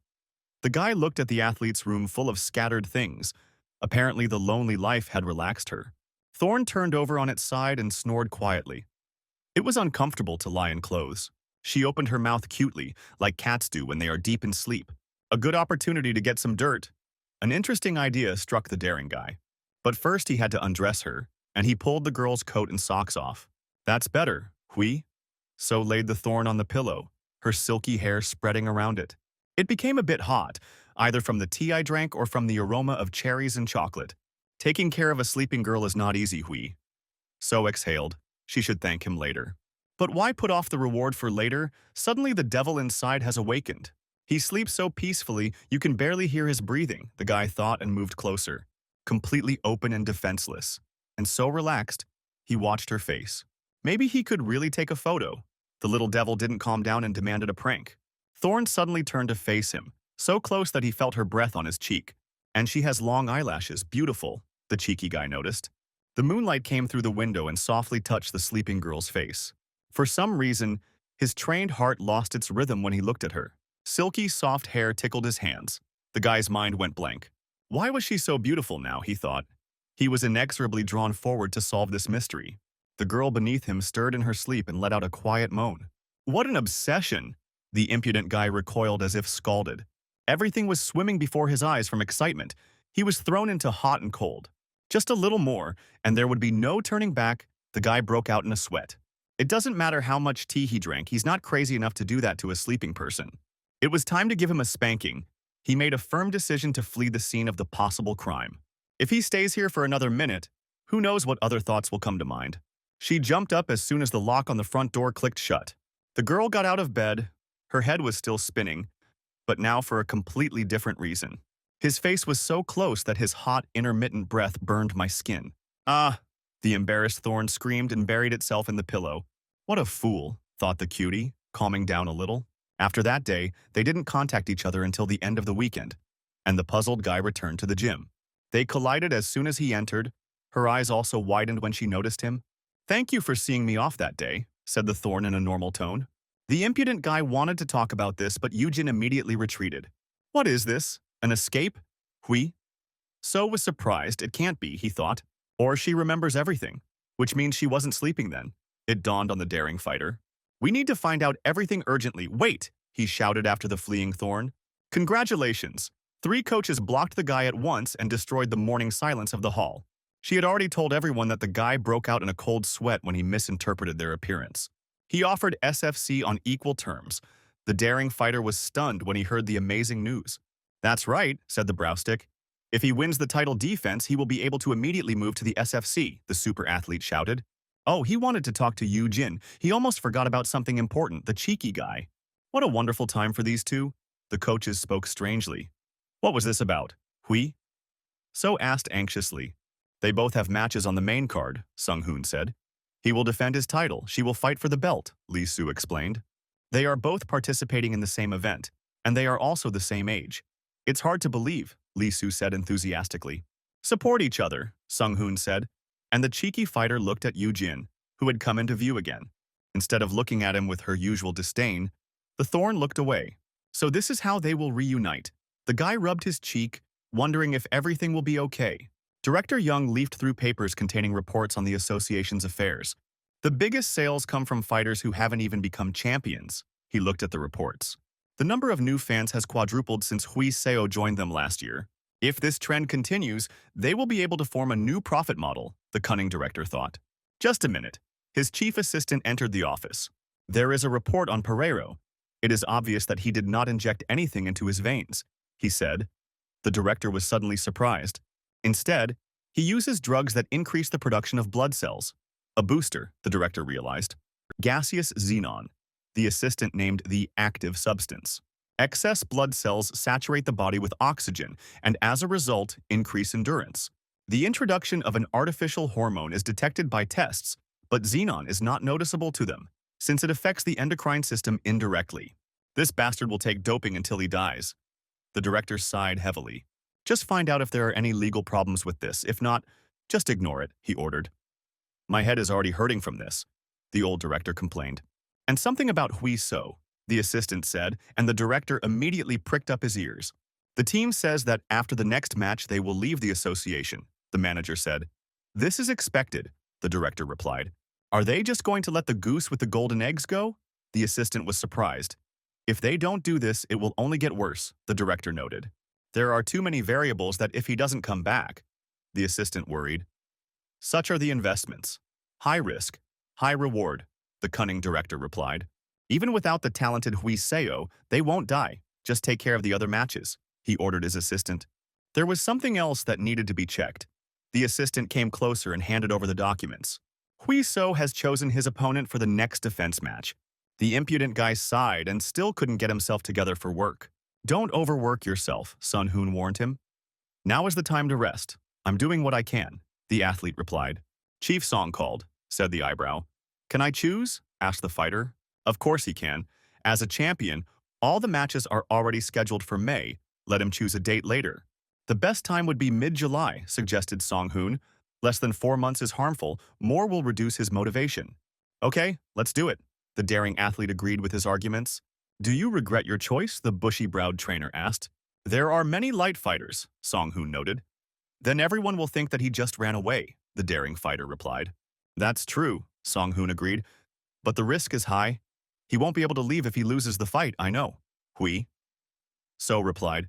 The guy looked at the athlete's room full of scattered things. Apparently, the lonely life had relaxed her. Thorn turned over on its side and snored quietly. It was uncomfortable to lie in clothes. She opened her mouth cutely, like cats do when they are deep in sleep. A good opportunity to get some dirt. An interesting idea struck the daring guy. But first he had to undress her, and he pulled the girl's coat and socks off. That's better, Hui. So laid the thorn on the pillow, her silky hair spreading around it. It became a bit hot, either from the tea I drank or from the aroma of cherries and chocolate. Taking care of a sleeping girl is not easy, Hui. So exhaled. She should thank him later. But why put off the reward for later? Suddenly the devil inside has awakened. He sleeps so peacefully you can barely hear his breathing, the guy thought and moved closer. Completely open and defenseless. And so relaxed, he watched her face. Maybe he could really take a photo. The little devil didn't calm down and demanded a prank. Thorn suddenly turned to face him, so close that he felt her breath on his cheek. And she has long eyelashes, beautiful, the cheeky guy noticed. The moonlight came through the window and softly touched the sleeping girl's face. For some reason, his trained heart lost its rhythm when he looked at her. Silky, soft hair tickled his hands. The guy's mind went blank. Why was she so beautiful now, he thought. He was inexorably drawn forward to solve this mystery. The girl beneath him stirred in her sleep and let out a quiet moan. What an obsession! The impudent guy recoiled as if scalded. Everything was swimming before his eyes from excitement. He was thrown into hot and cold. Just a little more, and there would be no turning back. The guy broke out in a sweat. It doesn't matter how much tea he drank, he's not crazy enough to do that to a sleeping person. It was time to give him a spanking. He made a firm decision to flee the scene of the possible crime. If he stays here for another minute, who knows what other thoughts will come to mind. She jumped up as soon as the lock on the front door clicked shut. The girl got out of bed. Her head was still spinning, but now for a completely different reason. His face was so close that his hot, intermittent breath burned my skin. Ah! The embarrassed thorn screamed and buried itself in the pillow. What a fool, thought the cutie, calming down a little. After that day, they didn't contact each other until the end of the weekend, and the puzzled guy returned to the gym. They collided as soon as he entered. Her eyes also widened when she noticed him. "Thank you for seeing me off that day," said the thorn in a normal tone. The impudent guy wanted to talk about this, but Yujin immediately retreated. What is this? An escape? Hui? So was surprised. It can't be, he thought. Or she remembers everything, which means she wasn't sleeping then. It dawned on the daring fighter. We need to find out everything urgently. Wait, he shouted after the fleeing thorn. Congratulations. 3 coaches blocked the guy at once and destroyed the morning silence of the hall. She had already told everyone that the guy broke out in a cold sweat when he misinterpreted their appearance. He offered SFC on equal terms. The daring fighter was stunned when he heard the amazing news. That's right, said the browstick. If he wins the title defense, he will be able to immediately move to the SFC, the super athlete shouted. Oh, he wanted to talk to Yu Jin. He almost forgot about something important, the cheeky guy. What a wonderful time for these two. The coaches spoke strangely. What was this about? Hui? So asked anxiously. They both have matches on the main card, Sung Hoon said. He will defend his title. She will fight for the belt, Lee Su explained. They are both participating in the same event, and they are also the same age. It's hard to believe, Lee Su said enthusiastically. Support each other, Sung Hoon said, and the cheeky fighter looked at Yu Jin, who had come into view again. Instead of looking at him with her usual disdain, the thorn looked away. So this is how they will reunite. The guy rubbed his cheek, wondering if everything will be okay. Director Young leafed through papers containing reports on the association's affairs. The biggest sales come from fighters who haven't even become champions. He looked at the reports. The number of new fans has quadrupled since Hui Seo joined them last year. If this trend continues, they will be able to form a new profit model, the cunning director thought. Just a minute. His chief assistant entered the office. There is a report on Pereiro. It is obvious that he did not inject anything into his veins, he said. The director was suddenly surprised. Instead, he uses drugs that increase the production of blood cells. A booster, the director realized. Gaseous xenon. The assistant named the active substance. Excess blood cells saturate the body with oxygen and, as a result, increase endurance. The introduction of an artificial hormone is detected by tests, but xenon is not noticeable to them, since it affects the endocrine system indirectly. This bastard will take doping until he dies. The director sighed heavily. Just find out if there are any legal problems with this. If not, just ignore it, he ordered. My head is already hurting from this, the old director complained. And something about Hui So, the assistant said, and the director immediately pricked up his ears. The team says that after the next match they will leave the association, the manager said. This is expected, the director replied. Are they just going to let the goose with the golden eggs go? The assistant was surprised. If they don't do this, it will only get worse, the director noted. There are too many variables that if he doesn't come back, the assistant worried. Such are the investments. High risk, high reward, the cunning director replied. Even without the talented Hui Seo, they won't die. Just take care of the other matches, he ordered his assistant. There was something else that needed to be checked. The assistant came closer and handed over the documents. Hui So has chosen his opponent for the next defense match. The impudent guy sighed and still couldn't get himself together for work. Don't overwork yourself, Sun Hoon warned him. Now is the time to rest. I'm doing what I can, the athlete replied. Chief Song called, said the eyebrow. Can I choose? Asked the fighter. Of course he can. As a champion, all the matches are already scheduled for May. Let him choose a date later. The best time would be mid-July, suggested Song Hoon. Less than 4 months is harmful. More will reduce his motivation. Okay, let's do it. The daring athlete agreed with his arguments. Do you regret your choice? The bushy-browed trainer asked. There are many light fighters, Song Hoon noted. Then everyone will think that he just ran away, the daring fighter replied. That's true, Song-hoon agreed. But the risk is high. He won't be able to leave if he loses the fight, I know. Hui. So replied.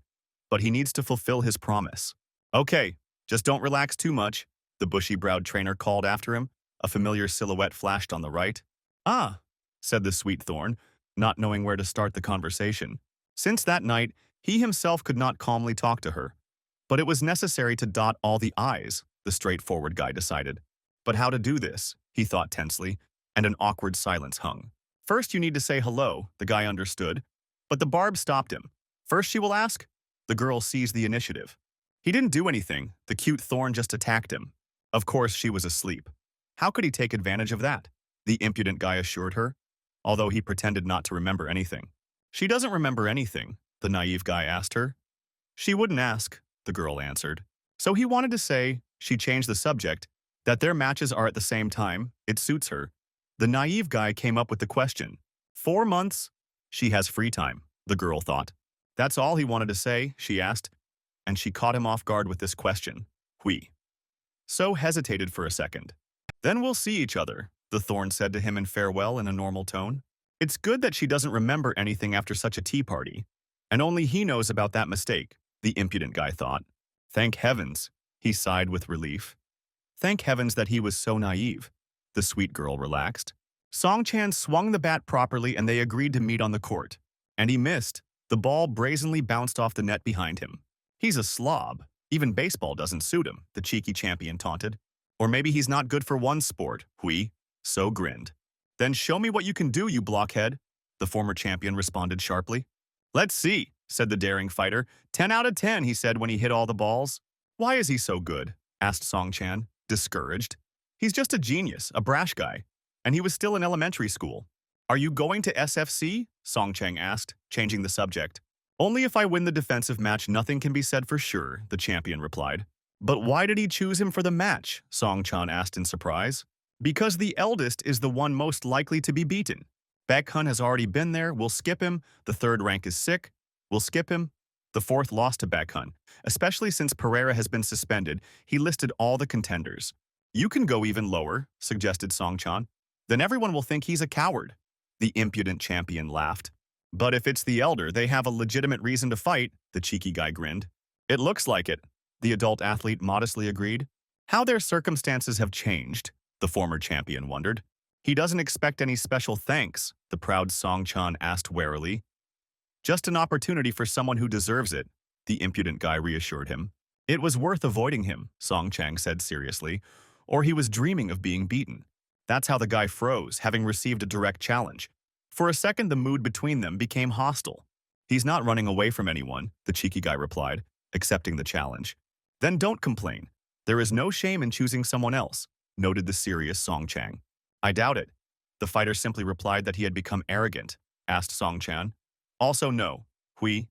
But he needs to fulfill his promise. Okay, just don't relax too much, the bushy-browed trainer called after him. A familiar silhouette flashed on the right. Ah, said the sweet thorn, not knowing where to start the conversation. Since that night, he himself could not calmly talk to her. But it was necessary to dot all the I's, the straightforward guy decided. But how to do this, he thought tensely, and an awkward silence hung. First you need to say hello, the guy understood. But the barb stopped him. First she will ask? The girl seized the initiative. He didn't do anything, the cute thorn just attacked him. Of course she was asleep. How could he take advantage of that? The impudent guy assured her, although he pretended not to remember anything. She doesn't remember anything, the naive guy asked her. She wouldn't ask, the girl answered. So he wanted to say, she changed the subject, that their matches are at the same time, it suits her. The naive guy came up with the question. 4 months? She has free time, the girl thought. That's all he wanted to say, she asked, and she caught him off guard with this question. Hui. So hesitated for a second. Then we'll see each other, the thorn said to him in farewell in a normal tone. It's good that she doesn't remember anything after such a tea party. And only he knows about that mistake, the impudent guy thought. Thank heavens, he sighed with relief. Thank heavens that he was so naive. The sweet girl relaxed. Song Chan swung the bat properly and they agreed to meet on the court. And he missed. The ball brazenly bounced off the net behind him. He's a slob. Even baseball doesn't suit him, the cheeky champion taunted. Or maybe he's not good for one sport, Hui. So grinned. Then show me what you can do, you blockhead, the former champion responded sharply. Let's see, said the daring fighter. 10 out of 10, he said when he hit all the balls. Why is he so good? Asked Song Chan, discouraged. He's just a genius, a brash guy. And he was still in elementary school. Are you going to SFC? Song Chang asked, changing the subject. Only if I win the defensive match, nothing can be said for sure, the champion replied. But why did he choose him for the match? Song Chan asked in surprise. Because the eldest is the one most likely to be beaten. Baek-hun has already been there, we'll skip him. The third rank is sick, we'll skip him. The fourth lost to Baek-hun. Especially since Pereira has been suspended, he listed all the contenders. You can go even lower, suggested Song Chan. Then everyone will think he's a coward. The impudent champion laughed. But if it's the elder, they have a legitimate reason to fight, the cheeky guy grinned. It looks like it, the adult athlete modestly agreed. How their circumstances have changed, the former champion wondered. He doesn't expect any special thanks, the proud Song Chan asked warily. Just an opportunity for someone who deserves it, the impudent guy reassured him. It was worth avoiding him, Song Chang said seriously, or he was dreaming of being beaten. That's how the guy froze, having received a direct challenge. For a second, the mood between them became hostile. He's not running away from anyone, the cheeky guy replied, accepting the challenge. Then don't complain. There is no shame in choosing someone else, noted the serious Song Chang. I doubt it. The fighter simply replied that he had become arrogant, asked Song Chan. Also no, Hui.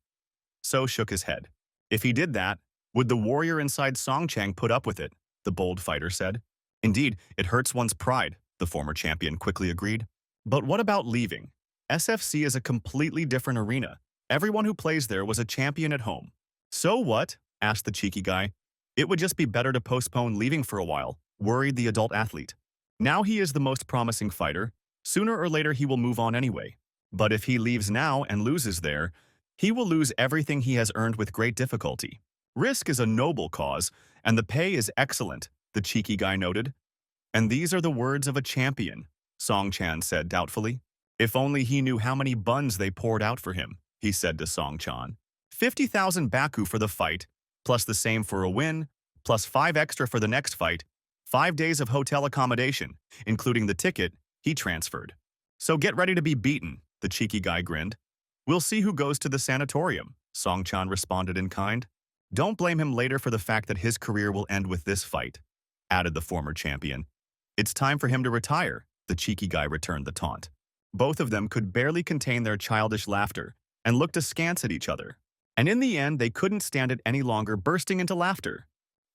So shook his head. If he did that, would the warrior inside Song Chang put up with it? The bold fighter said. Indeed, it hurts one's pride, the former champion quickly agreed. But what about leaving? SFC is a completely different arena. Everyone who plays there was a champion at home. So what? Asked the cheeky guy. It would just be better to postpone leaving for a while, worried the adult athlete. Now he is the most promising fighter. Sooner or later he will move on anyway. But if he leaves now and loses there, he will lose everything he has earned with great difficulty. Risk is a noble cause, and the pay is excellent, the cheeky guy noted. And these are the words of a champion, Song Chan said doubtfully. If only he knew how many buns they poured out for him, he said to Song Chan. 50,000 Baku for the fight, plus the same for a win, plus 5 extra for the next fight, 5 days of hotel accommodation, including the ticket, he transferred. So get ready to be beaten, the cheeky guy grinned. We'll see who goes to the sanatorium, Song Chan responded in kind. Don't blame him later for the fact that his career will end with this fight, added the former champion. It's time for him to retire, the cheeky guy returned the taunt. Both of them could barely contain their childish laughter and looked askance at each other. And in the end, they couldn't stand it any longer, bursting into laughter.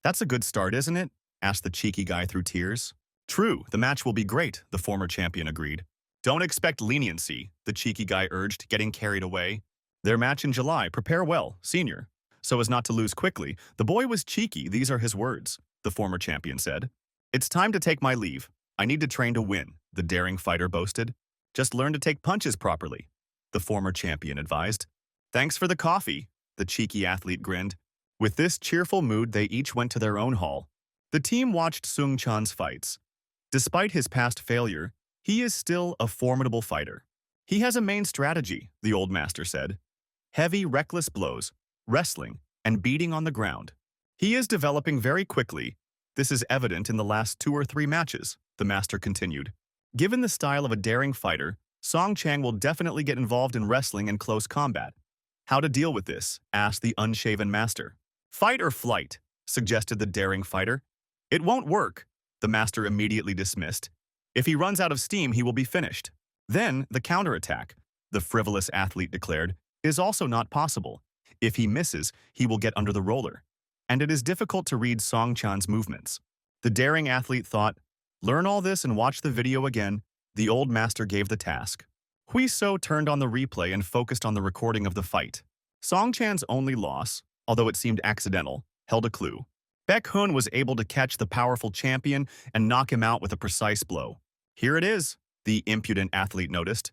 That's a good start, isn't it? Asked the cheeky guy through tears. True, the match will be great, the former champion agreed. Don't expect leniency, the cheeky guy urged, getting carried away. Their match in July, prepare well, senior. So as not to lose quickly, the boy was cheeky, these are his words, the former champion said. It's time to take my leave. I need to train to win, the daring fighter boasted. Just learn to take punches properly, the former champion advised. Thanks for the coffee, the cheeky athlete grinned. With this cheerful mood, they each went to their own hall. The team watched Sung Chan's fights. Despite his past failure, he is still a formidable fighter. He has a main strategy, the old master said. Heavy, reckless blows, wrestling, and beating on the ground. He is developing very quickly. This is evident in the last 2 or 3 matches, the master continued. Given the style of a daring fighter, Song Chang will definitely get involved in wrestling and close combat. How to deal with this? Asked the unshaven master. Fight or flight, suggested the daring fighter. It won't work, the master immediately dismissed. If he runs out of steam, he will be finished. Then, the counterattack, the frivolous athlete declared, is also not possible. If he misses, he will get under the roller. And it is difficult to read Song Chan's movements. The daring athlete thought, learn all this and watch the video again. The old master gave the task. Hui So turned on the replay and focused on the recording of the fight. Song Chan's only loss, although it seemed accidental, held a clue. Baek Hun was able to catch the powerful champion and knock him out with a precise blow. Here it is, the impudent athlete noticed.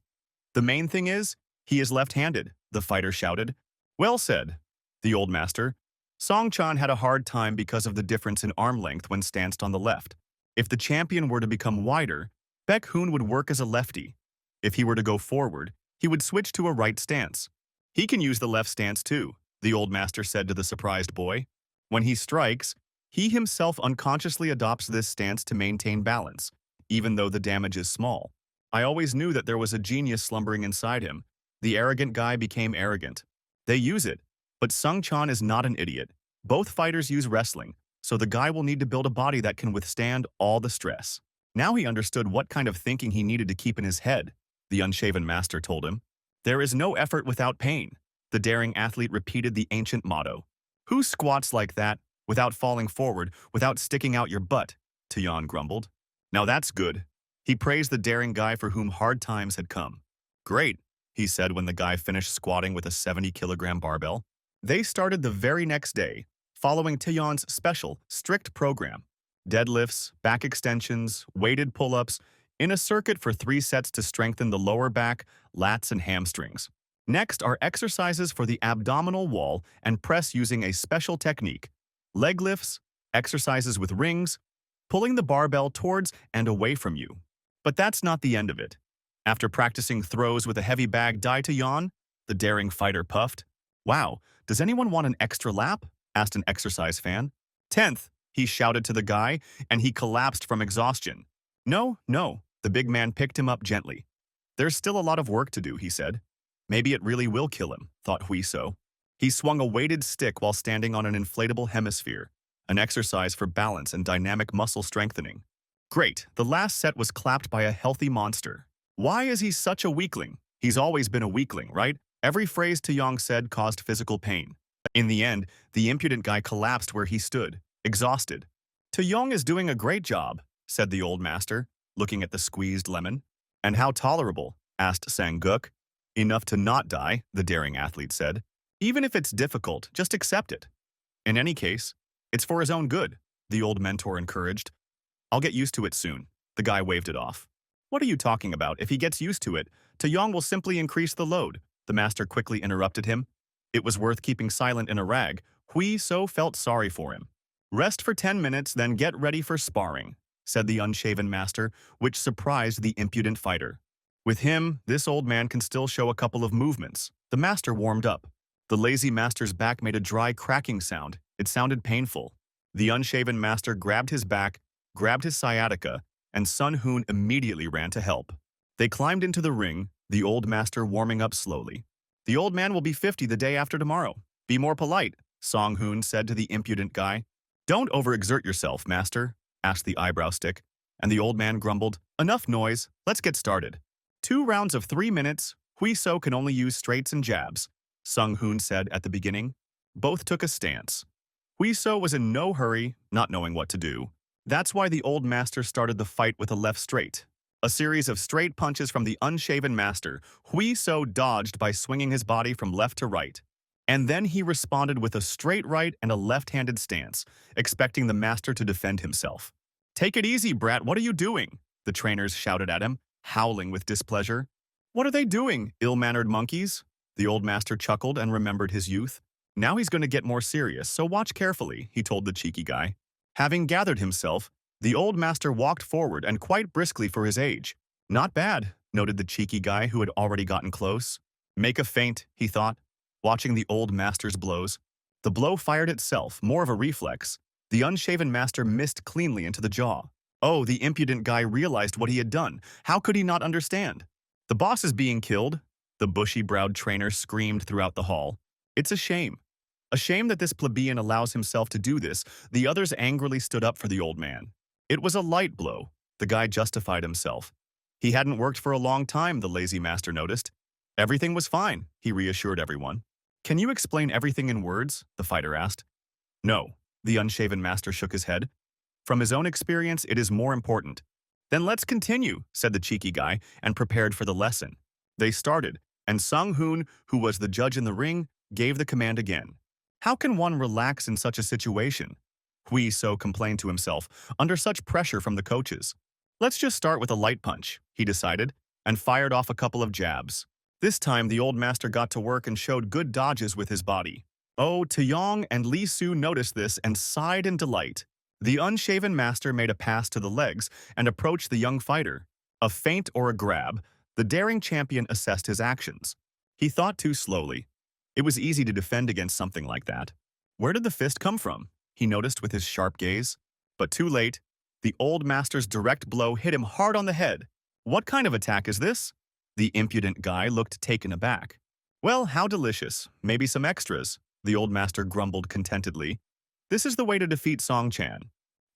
The main thing is, he is left-handed, the fighter shouted. Well said, the old master. Song Chan had a hard time because of the difference in arm length when stanced on the left. If the champion were to become wider, Baek Hun would work as a lefty. If he were to go forward, he would switch to a right stance. He can use the left stance too, the old master said to the surprised boy. When he strikes, he himself unconsciously adopts this stance to maintain balance, even though the damage is small. I always knew that there was a genius slumbering inside him. The arrogant guy became arrogant. They use it, but Sung Chan is not an idiot. Both fighters use wrestling, so the guy will need to build a body that can withstand all the stress. Now he understood what kind of thinking he needed to keep in his head, the unshaven master told him. There is no effort without pain, the daring athlete repeated the ancient motto. Who squats like that, without falling forward, without sticking out your butt? Taeyeon grumbled. Now that's good. He praised the daring guy for whom hard times had come. Great, he said when the guy finished squatting with a 70-kilogram barbell. They started the very next day, following Taeyeon's special, strict program. Deadlifts, back extensions, weighted pull-ups, in a circuit for 3 sets to strengthen the lower back, lats, and hamstrings. Next are exercises for the abdominal wall and press using a special technique. Leg lifts, exercises with rings, pulling the barbell towards and away from you. But that's not the end of it. After practicing throws with a heavy bag Taeyeon, the daring fighter puffed. Wow, does anyone want an extra lap? Asked an exercise fan. 10th, he shouted to the guy, and he collapsed from exhaustion. No, the big man picked him up gently. There's still a lot of work to do, he said. Maybe it really will kill him, thought Hui So. He swung a weighted stick while standing on an inflatable hemisphere, an exercise for balance and dynamic muscle strengthening. Great, the last set was clapped by a healthy monster. Why is he such a weakling? He's always been a weakling, right? Every phrase Taeyong said caused physical pain. In the end, the impudent guy collapsed where he stood, exhausted. Taeyong is doing a great job, said the old master, looking at the squeezed lemon. And how tolerable? Asked Sang-guk. Enough to not die, the daring athlete said. Even if it's difficult, just accept it. In any case, it's for his own good, the old mentor encouraged. I'll get used to it soon. The guy waved it off. What are you talking about? If he gets used to it, Taeyong will simply increase the load, the master quickly interrupted him. It was worth keeping silent in a rag. Hui So felt sorry for him. Rest for 10 minutes, then get ready for sparring, said the unshaven master, which surprised the impudent fighter. With him, this old man can still show a couple of movements. The master warmed up. The lazy master's back made a dry cracking sound. It sounded painful. The unshaven master grabbed his back, grabbed his sciatica, and Sun Hoon immediately ran to help. They climbed into the ring, the old master warming up slowly. The old man will be 50 the day after tomorrow. Be more polite, Song Hoon said to the impudent guy. Don't overexert yourself, master, asked the eyebrow stick, and the old man grumbled, enough noise, let's get started. 2 rounds of 3 minutes, Hui So can only use straights and jabs, Sung Hoon said at the beginning. Both took a stance. Hui So was in no hurry, not knowing what to do. That's why the old master started the fight with a left straight. A series of straight punches from the unshaven master, Hui So dodged by swinging his body from left to right. And then he responded with a straight right and a left-handed stance, expecting the master to defend himself. Take it easy, brat, what are you doing? The trainers shouted at him, howling with displeasure. What are they doing, ill-mannered monkeys? The old master chuckled and remembered his youth. Now he's going to get more serious, so watch carefully, he told the cheeky guy. Having gathered himself, the old master walked forward and quite briskly for his age. Not bad, noted the cheeky guy who had already gotten close. Make a feint, he thought, watching the old master's blows. The blow fired itself, more of a reflex. The unshaven master missed cleanly into the jaw. Oh, the impudent guy realized what he had done. How could he not understand? The boss is being killed, the bushy-browed trainer screamed throughout the hall. It's a shame. A shame that this plebeian allows himself to do this. The others angrily stood up for the old man. It was a light blow. The guy justified himself. He hadn't worked for a long time, the lazy master noticed. Everything was fine, he reassured everyone. Can you explain everything in words? The fighter asked. No, the unshaven master shook his head. From his own experience, it is more important. Then let's continue, said the cheeky guy, and prepared for the lesson. They started, and Sung-hoon, who was the judge in the ring, gave the command again. How can one relax in such a situation? Hui-so complained to himself, under such pressure from the coaches. Let's just start with a light punch, he decided, and fired off a couple of jabs. This time, the old master got to work and showed good dodges with his body. Oh, Taeyong and Lee Su noticed this and sighed in delight. The unshaven master made a pass to the legs and approached the young fighter. A feint or a grab, the daring champion assessed his actions. He thought too slowly. It was easy to defend against something like that. Where did the fist come from? He noticed with his sharp gaze. But too late. The old master's direct blow hit him hard on the head. What kind of attack is this? The impudent guy looked taken aback. Well, how delicious. Maybe some extras, the old master grumbled contentedly. This is the way to defeat Song-chan.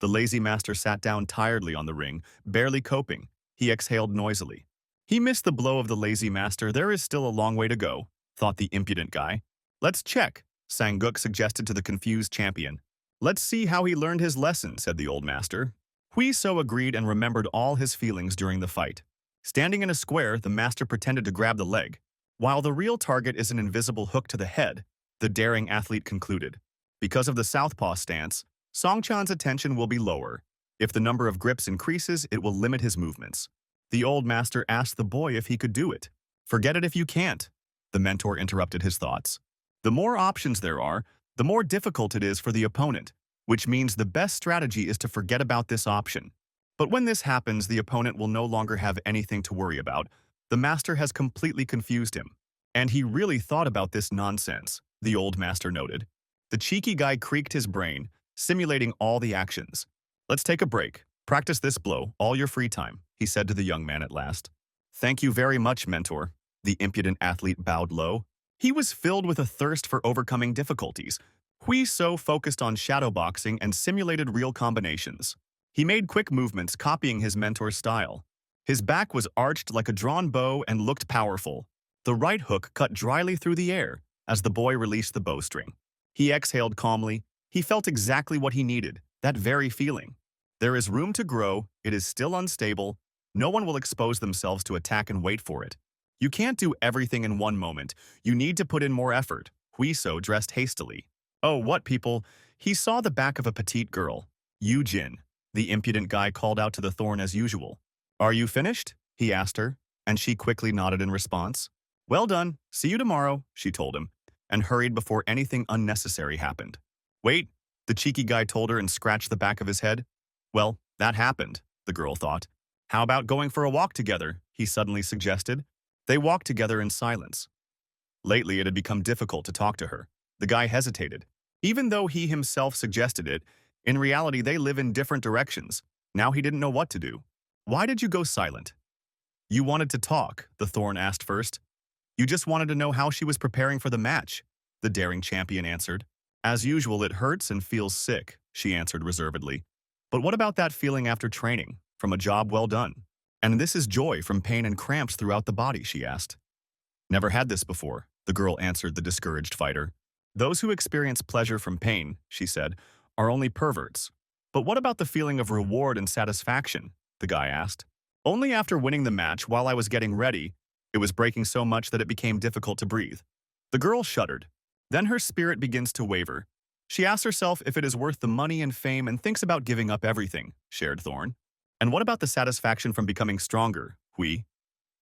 The lazy master sat down tiredly on the ring, barely coping. He exhaled noisily. He missed the blow of the lazy master. There is still a long way to go, thought the impudent guy. Let's check, Sang-guk suggested to the confused champion. Let's see how he learned his lesson, said the old master. Hui-so agreed and remembered all his feelings during the fight. Standing in a square, the master pretended to grab the leg. While the real target is an invisible hook to the head, the daring athlete concluded. Because of the southpaw stance, Song-chan's attention will be lower. If the number of grips increases, it will limit his movements. The old master asked the boy if he could do it. Forget it if you can't, the mentor interrupted his thoughts. The more options there are, the more difficult it is for the opponent, which means the best strategy is to forget about this option. But when this happens, the opponent will no longer have anything to worry about. The master has completely confused him. And he really thought about this nonsense, the old master noted. The cheeky guy creaked his brain, simulating all the actions. Let's take a break. Practice this blow all your free time, he said to the young man at last. Thank you very much, mentor. The impudent athlete bowed low. He was filled with a thirst for overcoming difficulties. Hui-so focused on shadowboxing and simulated real combinations. He made quick movements, copying his mentor's style. His back was arched like a drawn bow and looked powerful. The right hook cut dryly through the air as the boy released the bowstring. He exhaled calmly. He felt exactly what he needed, that very feeling. There is room to grow, it is still unstable, no one will expose themselves to attack and wait for it. You can't do everything in one moment, you need to put in more effort. Hui-so dressed hastily. Oh, what people? He saw the back of a petite girl. Yu-jin. The impudent guy called out to the thorn as usual. Are you finished? He asked her, and she quickly nodded in response. Well done, see you tomorrow, she told him, and hurried before anything unnecessary happened. Wait, the cheeky guy told her and scratched the back of his head. Well, that happened, the girl thought. How about going for a walk together, he suddenly suggested. They walked together in silence. Lately, it had become difficult to talk to her. The guy hesitated. Even though he himself suggested it, in reality they live in different directions. Now he didn't know what to do. Why did you go silent? You wanted to talk, the thorn asked first. You just wanted to know how she was preparing for the match, the daring champion answered. As usual, it hurts and feels sick, she answered reservedly. But what about that feeling after training, from a job well done? And this is joy from pain and cramps throughout the body, she asked. Never had this before, the girl answered the discouraged fighter. Those who experience pleasure from pain, she said, are only perverts. But what about the feeling of reward and satisfaction? The guy asked. Only after winning the match while I was getting ready, it was breaking so much that it became difficult to breathe. The girl shuddered. Then her spirit begins to waver. She asks herself if it is worth the money and fame and thinks about giving up everything, shared Thorn. And what about the satisfaction from becoming stronger, Hui?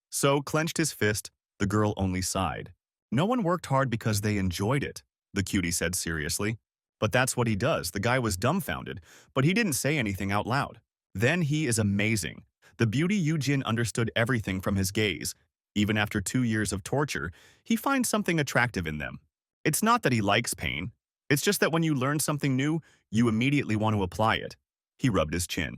So clenched his fist, the girl only sighed. No one worked hard because they enjoyed it, the cutie said seriously. But that's what he does. The guy was dumbfounded, but he didn't say anything out loud. Then he is amazing. The beauty Yujin understood everything from his gaze. Even after 2 years of torture, he finds something attractive in them. It's not that he likes pain. It's just that when you learn something new, you immediately want to apply it. He rubbed his chin.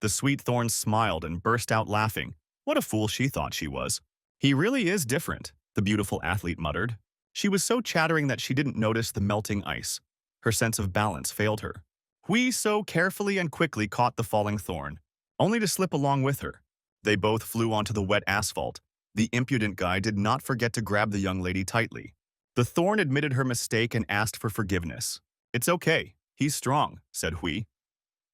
The sweet thorn smiled and burst out laughing. What a fool she thought she was. He really is different, the beautiful athlete muttered. She was so chattering that she didn't notice the melting ice. Her sense of balance failed her. Hui so carefully and quickly caught the falling thorn, only to slip along with her. They both flew onto the wet asphalt. The impudent guy did not forget to grab the young lady tightly. The thorn admitted her mistake and asked for forgiveness. "It's okay. He's strong," said Hui.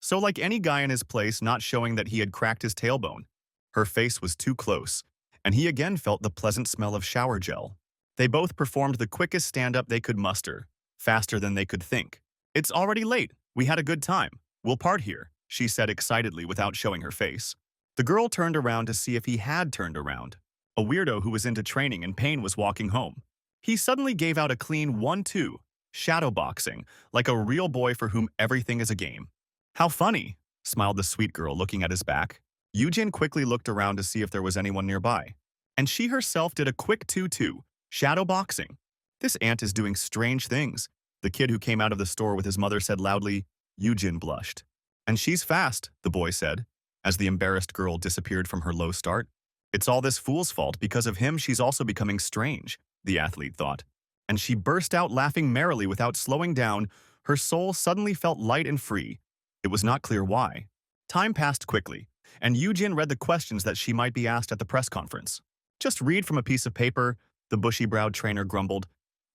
So like any guy in his place, not showing that he had cracked his tailbone. Her face was too close, and he again felt the pleasant smell of shower gel. They both performed the quickest stand-up they could muster, faster than they could think. "It's already late. We had a good time. We'll part here," she said excitedly without showing her face. The girl turned around to see if he had turned around. A weirdo who was into training and pain was walking home. He suddenly gave out a clean 1-2, shadowboxing, like a real boy for whom everything is a game. "How funny," smiled the sweet girl looking at his back. Yujin quickly looked around to see if there was anyone nearby. And she herself did a quick 2-2, shadowboxing. "This aunt is doing strange things," the kid who came out of the store with his mother said loudly. Yujin blushed. "And she's fast," the boy said, as the embarrassed girl disappeared from her low start. "It's all this fool's fault. Because of him, she's also becoming strange," the athlete thought. And she burst out laughing merrily without slowing down. Her soul suddenly felt light and free. It was not clear why. Time passed quickly, and Yujin read the questions that she might be asked at the press conference. "Just read from a piece of paper," the bushy-browed trainer grumbled.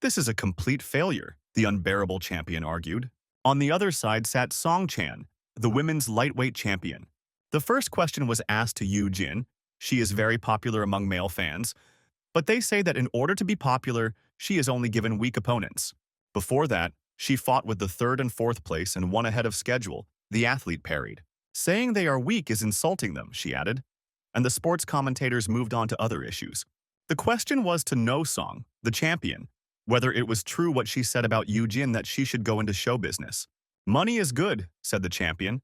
"This is a complete failure," the unbearable champion argued. On the other side sat Song Chan, the women's lightweight champion. The first question was asked to Yujin. She is very popular among male fans, but they say that in order to be popular, she is only given weak opponents. Before that, she fought with the 3rd and 4th place and won ahead of schedule, the athlete parried. "Saying they are weak is insulting them," she added. And the sports commentators moved on to other issues. The question was to No Song, the champion, whether it was true what she said about Yujin that she should go into show business. "Money is good," said the champion.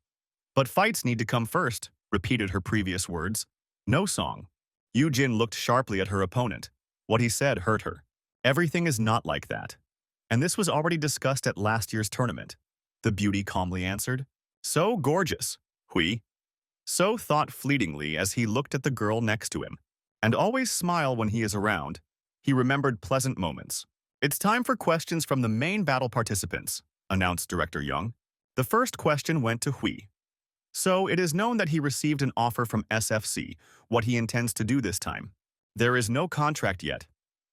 "But fights need to come first," repeated her previous words. No Song. Yujin looked sharply at her opponent. What he said hurt her. "Everything is not like that. And this was already discussed at last year's tournament," the beauty calmly answered. "So gorgeous, Hui." So thought fleetingly as he looked at the girl next to him. And always smile when he is around. He remembered pleasant moments. "It's time for questions from the main battle participants," announced Director Young. The first question went to Hui. So it is known that he received an offer from SFC, what he intends to do this time. "There is no contract yet,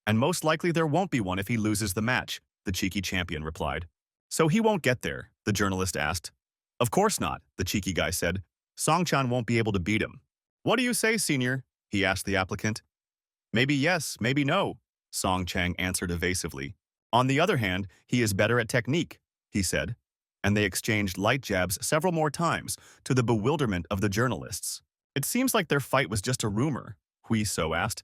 and most likely there won't be one if he loses the match," the cheeky champion replied. "So he won't get there?" the journalist asked. "Of course not," the cheeky guy said. "Songchan won't be able to beat him." "What do you say, senior?" he asked the applicant. "Maybe yes, maybe no," Song Chang answered evasively. "On the other hand, he is better at technique," he said. And they exchanged light jabs several more times, to the bewilderment of the journalists. "It seems like their fight was just a rumor," Hui So asked.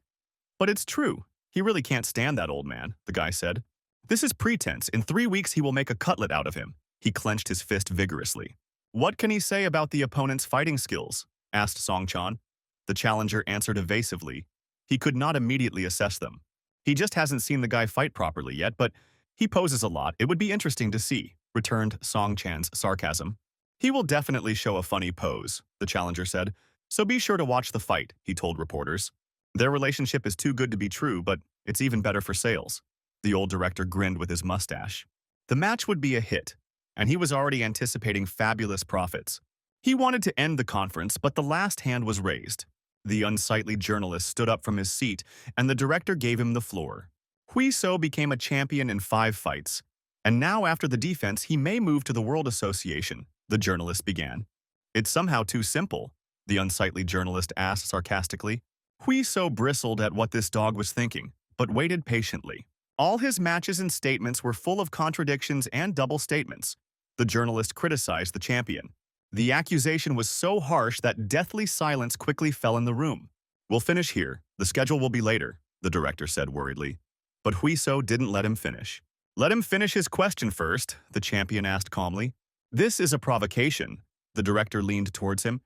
"But it's true. He really can't stand that old man," the guy said. "This is pretense. In 3 weeks he will make a cutlet out of him." He clenched his fist vigorously. "What can he say about the opponent's fighting skills?" asked Songchan. The challenger answered evasively. He could not immediately assess them. "He just hasn't seen the guy fight properly yet, but he poses a lot. It would be interesting to see," returned Songchan's sarcasm. "He will definitely show a funny pose," the challenger said. "So be sure to watch the fight," he told reporters. "Their relationship is too good to be true, but it's even better for sales." The old director grinned with his mustache. The match would be a hit, and he was already anticipating fabulous profits. He wanted to end the conference, but the last hand was raised. The unsightly journalist stood up from his seat, and the director gave him the floor. Hui So became a champion in 5 fights, and now after the defense he may move to the World Association, the journalist began. "It's somehow too simple," the unsightly journalist asked sarcastically. Hui So bristled at what this dog was thinking, but waited patiently. All his matches and statements were full of contradictions and double statements. The journalist criticized the champion. The accusation was so harsh that deathly silence quickly fell in the room. "We'll finish here. The schedule will be later," the director said worriedly. But Huiso didn't let him finish. "Let him finish his question first," the champion asked calmly. "This is a provocation." The director leaned towards him.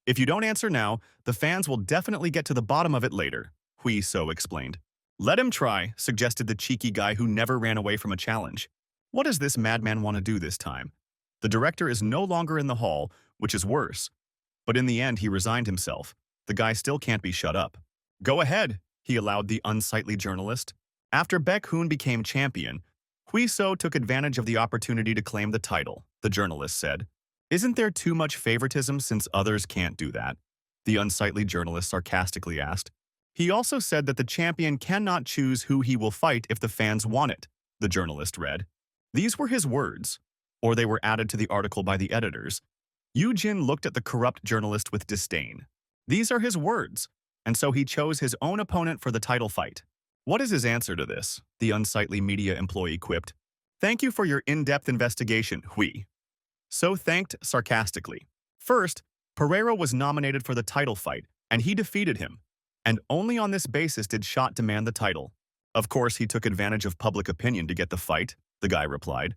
"If you don't answer now, the fans will definitely get to the bottom of it later," Huiso explained. "Let him try," suggested the cheeky guy who never ran away from a challenge. What does this madman want to do this time? The director is no longer in the hall, which is worse. But in the end, he resigned himself. The guy still can't be shut up. "Go ahead," he allowed the unsightly journalist. After Baek-hoon became champion, Huiso took advantage of the opportunity to claim the title, the journalist said. "Isn't there too much favoritism since others can't do that?" the unsightly journalist sarcastically asked. He also said that the champion cannot choose who he will fight if the fans want it, the journalist read. These were his words, or they were added to the article by the editors. Yoo-jin looked at the corrupt journalist with disdain. These are his words, and so he chose his own opponent for the title fight. "What is his answer to this?" the unsightly media employee quipped. "Thank you for your in-depth investigation, Hui." So thanked sarcastically. First, Pereira was nominated for the title fight, and he defeated him. And only on this basis did Schott demand the title. "Of course, he took advantage of public opinion to get the fight," the guy replied.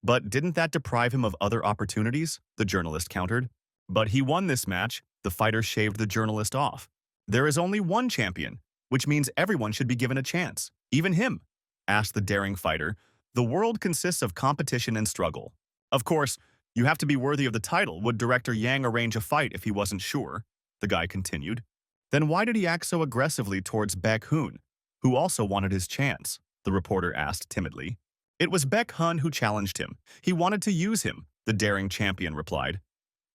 "But didn't that deprive him of other opportunities?" the journalist countered. "But he won this match," the fighter shaved the journalist off. "There is only one champion, which means everyone should be given a chance, even him," asked the daring fighter. "The world consists of competition and struggle. Of course, you have to be worthy of the title. Would Director Yang arrange a fight if he wasn't sure?" the guy continued. "Then why did he act so aggressively towards Baek-hoon, who also wanted his chance?" the reporter asked timidly. "It was Baek-hoon who challenged him. He wanted to use him," the daring champion replied.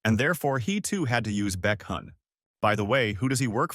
"And therefore he too had to use Baek-hoon. By the way, who does he work